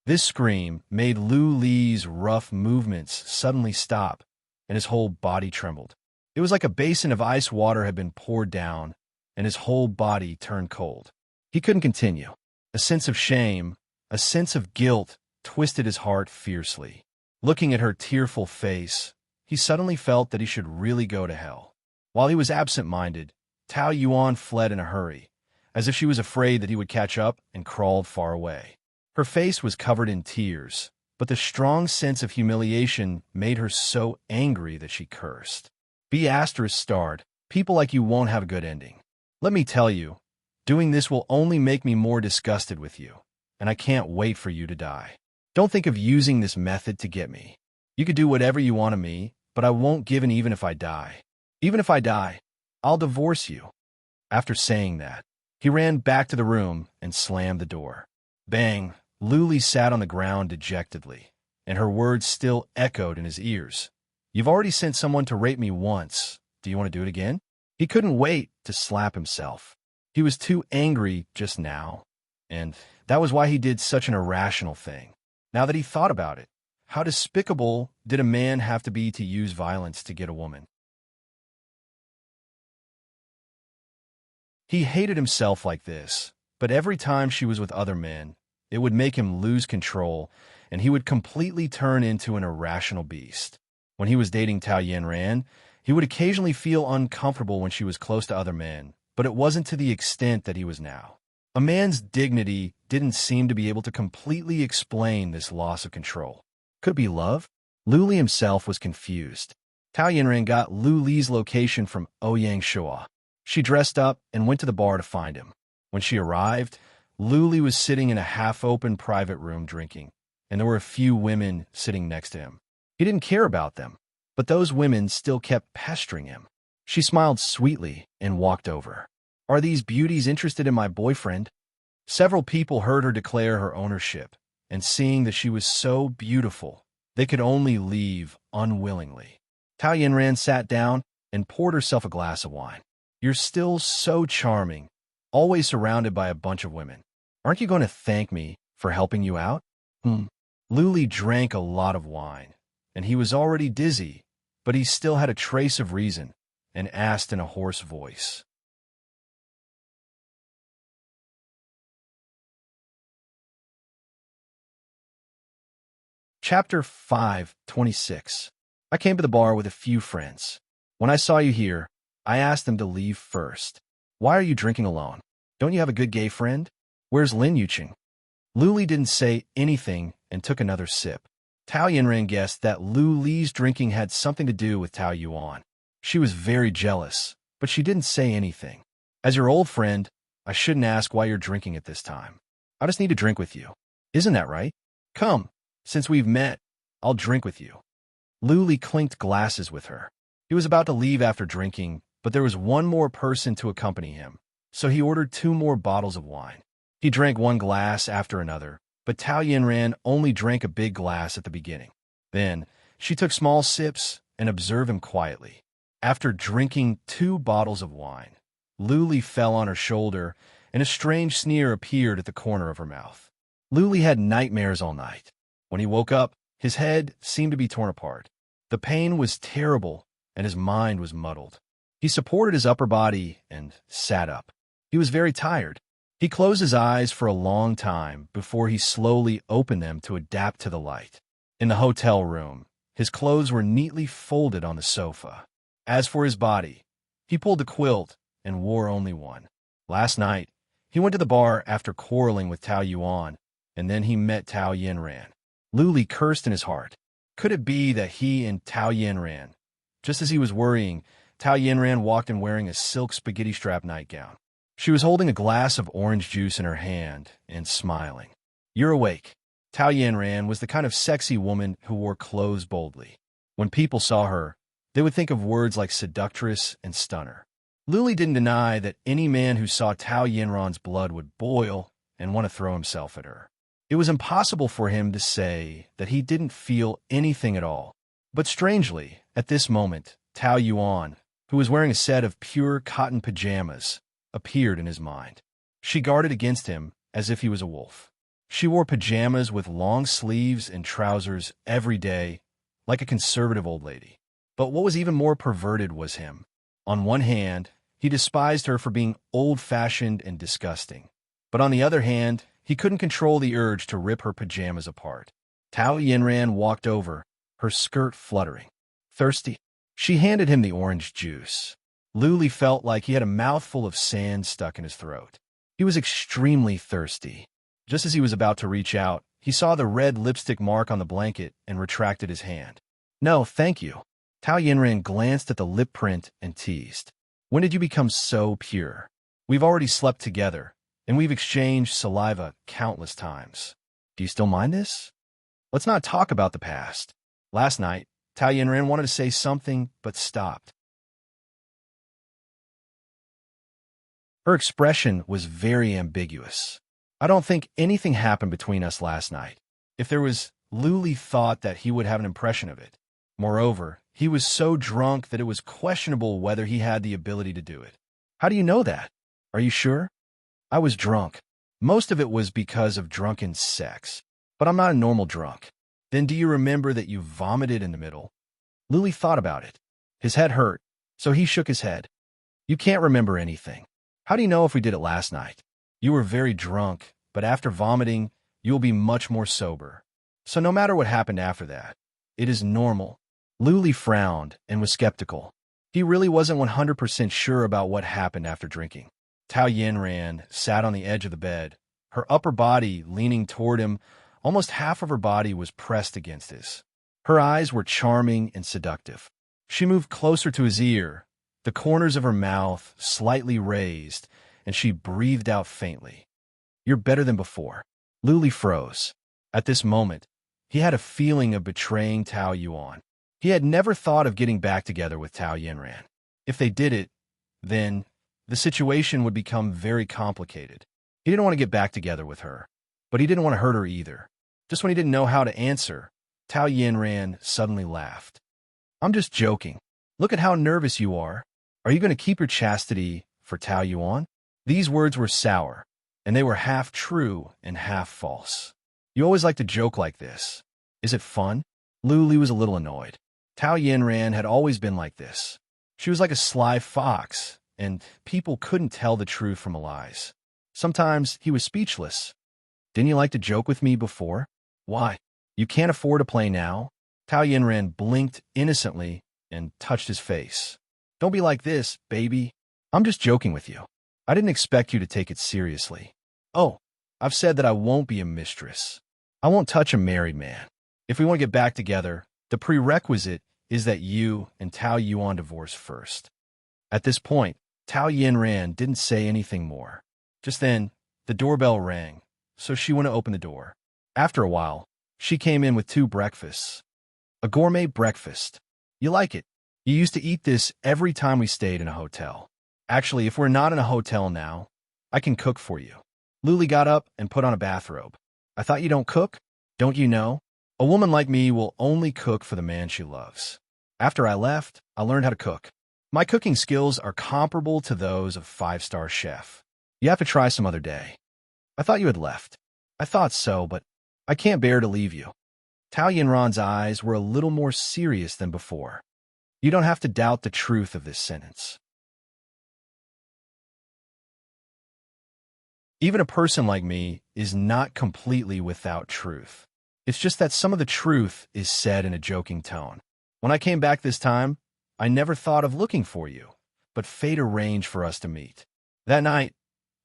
This scream made Lu Li's rough movements suddenly stop, and his whole body trembled. It was like a basin of ice water had been poured down, and his whole body turned cold. He couldn't continue. A sense of shame, a sense of guilt, twisted his heart fiercely. Looking at her tearful face, he suddenly felt that he should really go to hell. While he was absent-minded, Tao Yuan fled in a hurry, as if she was afraid that he would catch up, and crawled far away. Her face was covered in tears, but the strong sense of humiliation made her so angry that she cursed. Be ****, people like you won't have a good ending. Let me tell you, doing this will only make me more disgusted with you, and I can't wait for you to die. Don't think of using this method to get me. You could do whatever you want of me, but I won't give in even if I die. Even if I die, I'll divorce you. After saying that, he ran back to the room and slammed the door. Bang! Lu Li sat on the ground dejectedly, and her words still echoed in his ears. You've already sent someone to rape me once. Do you want to do it again? He couldn't wait to slap himself. He was too angry just now, and that was why he did such an irrational thing. Now that he thought about it, how despicable did a man have to be to use violence to get a woman? He hated himself like this, but every time she was with other men, it would make him lose control, and he would completely turn into an irrational beast. When he was dating Tao Yanran, he would occasionally feel uncomfortable when she was close to other men, but it wasn't to the extent that he was now. A man's dignity didn't seem to be able to completely explain this loss of control. Could it be love? Lu Li himself was confused. Tao Yanran got Lu Li's location from Ouyang Shua. She dressed up and went to the bar to find him. When she arrived, Lu Li was sitting in a half-open private room drinking, and there were a few women sitting next to him. He didn't care about them, but those women still kept pestering him. She smiled sweetly and walked over. Are these beauties interested in my boyfriend? Several people heard her declare her ownership, and seeing that she was so beautiful, they could only leave unwillingly. Tao Yanran sat down and poured herself a glass of wine. You're still so charming, always surrounded by a bunch of women. Aren't you going to thank me for helping you out? Lu Li drank a lot of wine, and he was already dizzy, but he still had a trace of reason, and asked in a hoarse voice. Chapter 5:26. I came to the bar with a few friends. When I saw you here, I asked them to leave first. Why are you drinking alone? Don't you have a good gay friend? Where's Lin Yuqing? Lu Li didn't say anything and took another sip. Tao Yanran guessed that Lu Li's drinking had something to do with Tao Yuan. She was very jealous, but she didn't say anything. As your old friend, I shouldn't ask why you're drinking at this time. I just need to drink with you. Isn't that right? Come, since we've met, I'll drink with you. Lu Li clinked glasses with her. He was about to leave after drinking, but there was one more person to accompany him, so he ordered 2 more bottles of wine. He drank one glass after another, but Tao Yanran only drank a big glass at the beginning. Then, she took small sips and observed him quietly. After drinking 2 bottles of wine, Luli fell on her shoulder, and a strange sneer appeared at the corner of her mouth. Luli had nightmares all night. When he woke up, his head seemed to be torn apart. The pain was terrible, and his mind was muddled. He supported his upper body and sat up. He was very tired. He closed his eyes for a long time before he slowly opened them to adapt to the light. In the hotel room, his clothes were neatly folded on the sofa. As for his body, he pulled the quilt and wore only one. Last night, he went to the bar after quarreling with Tao Yuan, and then he met Tao Yinran. Luli cursed in his heart. Could it be that he and Tao Yinran? Just as he was worrying, Tao Yinran walked in wearing a silk spaghetti strap nightgown. She was holding a glass of orange juice in her hand and smiling. "You're awake." Tao Yinran was the kind of sexy woman who wore clothes boldly. When people saw her, they would think of words like seductress and stunner. Luli didn't deny that any man who saw Tao Yinran's blood would boil and want to throw himself at her. It was impossible for him to say that he didn't feel anything at all. But strangely, at this moment, Tao Yuan, who was wearing a set of pure cotton pajamas, appeared in his mind. She guarded against him as if he was a wolf. She wore pajamas with long sleeves and trousers every day, like a conservative old lady. But what was even more perverted was him. On one hand, he despised her for being old-fashioned and disgusting. But on the other hand, he couldn't control the urge to rip her pajamas apart. Tao Yinran walked over, her skirt fluttering. "Thirsty?" She handed him the orange juice. Luli felt like he had a mouthful of sand stuck in his throat. He was extremely thirsty. Just as he was about to reach out, he saw the red lipstick mark on the blanket and retracted his hand. "No, thank you." Tao Yinran glanced at the lip print and teased. "When did you become so pure? We've already slept together, and we've exchanged saliva countless times. Do you still mind this? Let's not talk about the past." Last night, Tao Yinran wanted to say something, but stopped. Her expression was very ambiguous. "I don't think anything happened between us last night. If there was, Luli thought that he would have an impression of it. Moreover, he was so drunk that it was questionable whether he had the ability to do it." "How do you know that? Are you sure?" "I was drunk. Most of it was because of drunken sex. But I'm not a normal drunk." "Then do you remember that you vomited in the middle?" Luli thought about it. His head hurt, so he shook his head. "You can't remember anything. How do you know if we did it last night? You were very drunk, but after vomiting, you will be much more sober. So no matter what happened after that, it is normal." Luli frowned and was skeptical. He really wasn't 100% sure about what happened after drinking. Tao Yinran sat on the edge of the bed, her upper body leaning toward him. Almost half of her body was pressed against his. Her eyes were charming and seductive. She moved closer to his ear, the corners of her mouth slightly raised, and she breathed out faintly. "You're better than before." Luli froze. At this moment, he had a feeling of betraying Tao Yuan. He had never thought of getting back together with Tao Yinran. If they did it, then the situation would become very complicated. He didn't want to get back together with her, but he didn't want to hurt her either. Just when he didn't know how to answer, Tao Yinran suddenly laughed. "I'm just joking. Look at how nervous you are. Are you going to keep your chastity for Tao Yuan?" These words were sour, and they were half true and half false. "You always like to joke like this. Is it fun?" Luli was a little annoyed. Tao Yinran had always been like this. She was like a sly fox, and people couldn't tell the truth from the lies. Sometimes he was speechless. "Didn't you like to joke with me before? Why? You can't afford to play now?" Tao Yinran blinked innocently and touched his face. "Don't be like this, baby. I'm just joking with you. I didn't expect you to take it seriously." "Oh, I've said that I won't be a mistress. I won't touch a married man. If we want to get back together, the prerequisite is that you and Tao Yuan divorce first." At this point, Tao Yinran didn't say anything more. Just then, the doorbell rang, so she went to open the door. After a while, she came in with 2 breakfasts. A gourmet breakfast. "You like it? You used to eat this every time we stayed in a hotel. Actually, if we're not in a hotel now, I can cook for you." Luli got up and put on a bathrobe. "I thought you don't cook? Don't you know? A woman like me will only cook for the man she loves. After I left, I learned how to cook. My cooking skills are comparable to those of a five-star chef. You have to try some other day. I thought you had left. I thought so, but I can't bear to leave you. Tao Yinran's eyes were a little more serious than before. You don't have to doubt the truth of this sentence. Even a person like me is not completely without truth. It's just that some of the truth is said in a joking tone. When I came back this time, I never thought of looking for you, but fate arranged for us to meet. That night,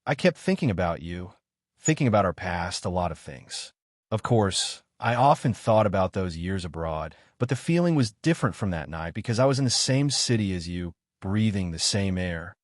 I kept thinking about you, thinking about our past, a lot of things. Of course, I often thought about those years abroad, but the feeling was different from that night because I was in the same city as you, breathing the same air.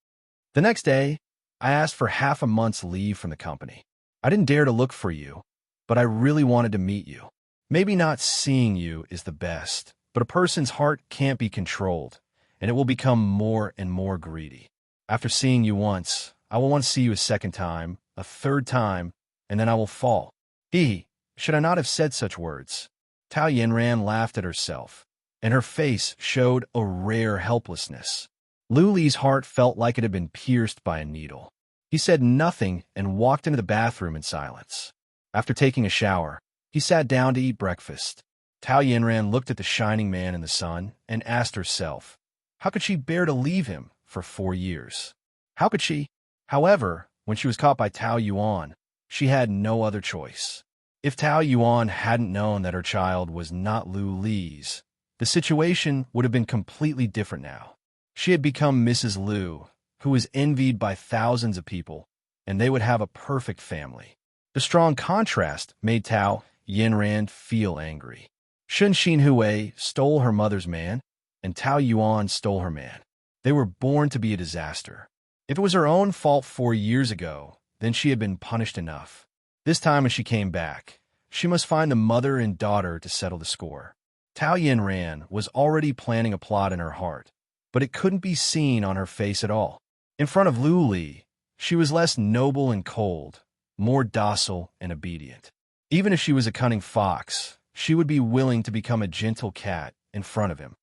The next day, I asked for half a month's leave from the company. I didn't dare to look for you, but I really wanted to meet you. Maybe not seeing you is the best, but a person's heart can't be controlled, and it will become more and more greedy. After seeing you once, I will want to see you a second time, a third time, and then I will fall. Should I not have said such words? Tao Yinran laughed at herself, and her face showed a rare helplessness. Lu Li's heart felt like it had been pierced by a needle. He said nothing and walked into the bathroom in silence. After taking a shower, he sat down to eat breakfast. Tao Yinran looked at the shining man in the sun and asked herself, how could she bear to leave him for 4 years? How could she? However, when she was caught by Tao Yuan, she had no other choice. If Tao Yuan hadn't known that her child was not Lu Li's, the situation would have been completely different now. She had become Mrs. Lu, who was envied by thousands of people, and they would have a perfect family. The strong contrast made Tao Yinran feel angry. Shun Xinhui stole her mother's man, and Tao Yuan stole her man. They were born to be a disaster. If it was her own fault 4 years ago, then she had been punished enough. This time when she came back, she must find the mother and daughter to settle the score. Tao Yinran was already planning a plot in her heart, but it couldn't be seen on her face at all. In front of Lu Li, she was less noble and cold, more docile and obedient. Even if she was a cunning fox, she would be willing to become a gentle cat in front of him.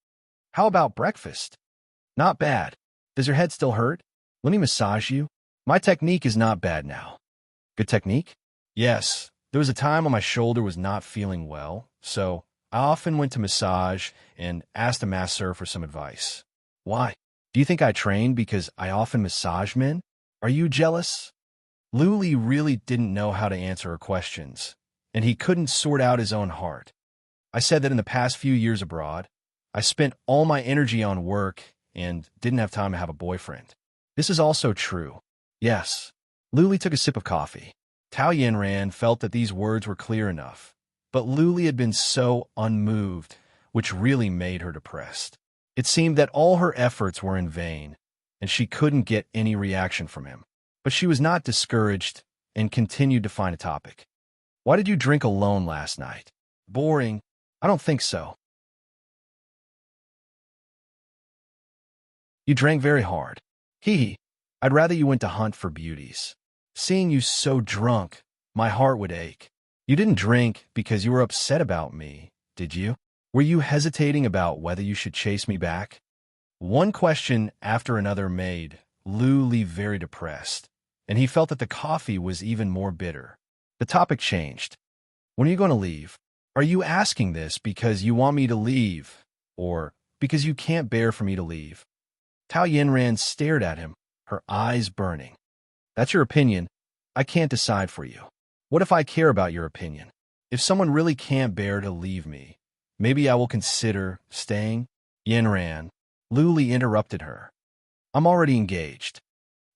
How about breakfast? Not bad. Does your head still hurt? Let me massage you. My technique is not bad now. Good technique? Yes. There was a time when my shoulder was not feeling well, so I often went to massage and asked a masseur for some advice. Why? Do you think I trained because I often massage men? Are you jealous? Lu Li really didn't know how to answer her questions, and he couldn't sort out his own heart. I said that in the past few years abroad, I spent all my energy on work and didn't have time to have a boyfriend. This is also true. Yes. Lu Li took a sip of coffee. Tao Yinran felt that these words were clear enough, but Lu Li had been so unmoved, which really made her depressed. It seemed that all her efforts were in vain, and she couldn't get any reaction from him. But she was not discouraged and continued to find a topic. Why did you drink alone last night? Boring. I don't think so. You drank very hard. I'd rather you went to hunt for beauties. Seeing you so drunk, my heart would ache. You didn't drink because you were upset about me, did you? Were you hesitating about whether you should chase me back? One question after another made Lu Li very depressed, and he felt that the coffee was even more bitter. The topic changed. When are you going to leave? Are you asking this because you want me to leave, or because you can't bear for me to leave? Tao Yinran stared at him, her eyes burning. That's your opinion. I can't decide for you. What if I care about your opinion? If someone really can't bear to leave me, maybe I will consider staying? Yinran. Lu Li interrupted her. I'm already engaged.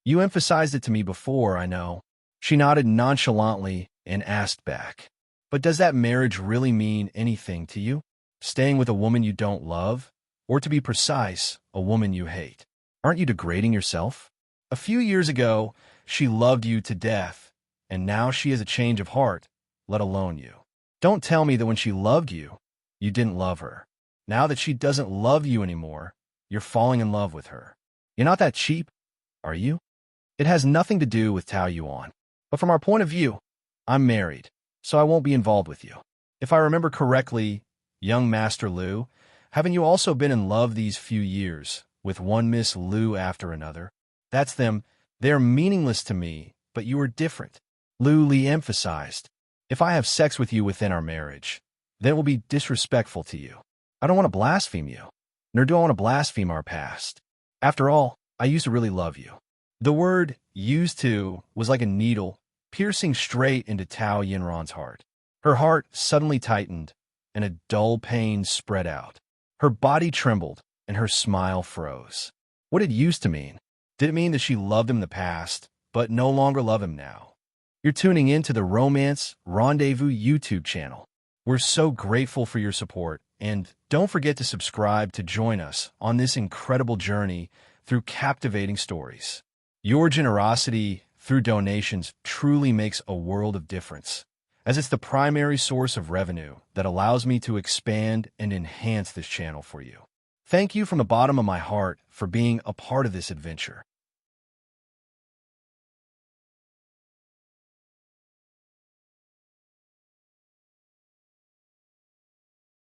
You emphasized it to me before, I know. She nodded nonchalantly and asked back. But does that marriage really mean anything to you? Staying with a woman you don't love? Or to be precise, a woman you hate? Aren't you degrading yourself? A few years ago, she loved you to death, and now she has a change of heart, let alone you. Don't tell me that when she loved you, you didn't love her. Now that she doesn't love you anymore, you're falling in love with her. You're not that cheap, are you? It has nothing to do with Tao Yuan. But from our point of view, I'm married, so I won't be involved with you. If I remember correctly, young Master Lu, haven't you also been in love these few years with one Miss Lu after another? That's them. They're meaningless to me, but you are different. Lu Li emphasized. If I have sex with you within our marriage, then it will be disrespectful to you. I don't want to blaspheme you, nor do I want to blaspheme our past. After all, I used to really love you. The word used to was like a needle piercing straight into Tao Yinran's heart. Her heart suddenly tightened, and a dull pain spread out. Her body trembled, and her smile froze. What did used to mean? Did it mean that she loved him in the past, but no longer love him now? You're tuning in to the Romance Rendezvous YouTube channel. We're so grateful for your support, and don't forget to subscribe to join us on this incredible journey through captivating stories. Your generosity through donations truly makes a world of difference, as it's the primary source of revenue that allows me to expand and enhance this channel for you. Thank you from the bottom of my heart for being a part of this adventure.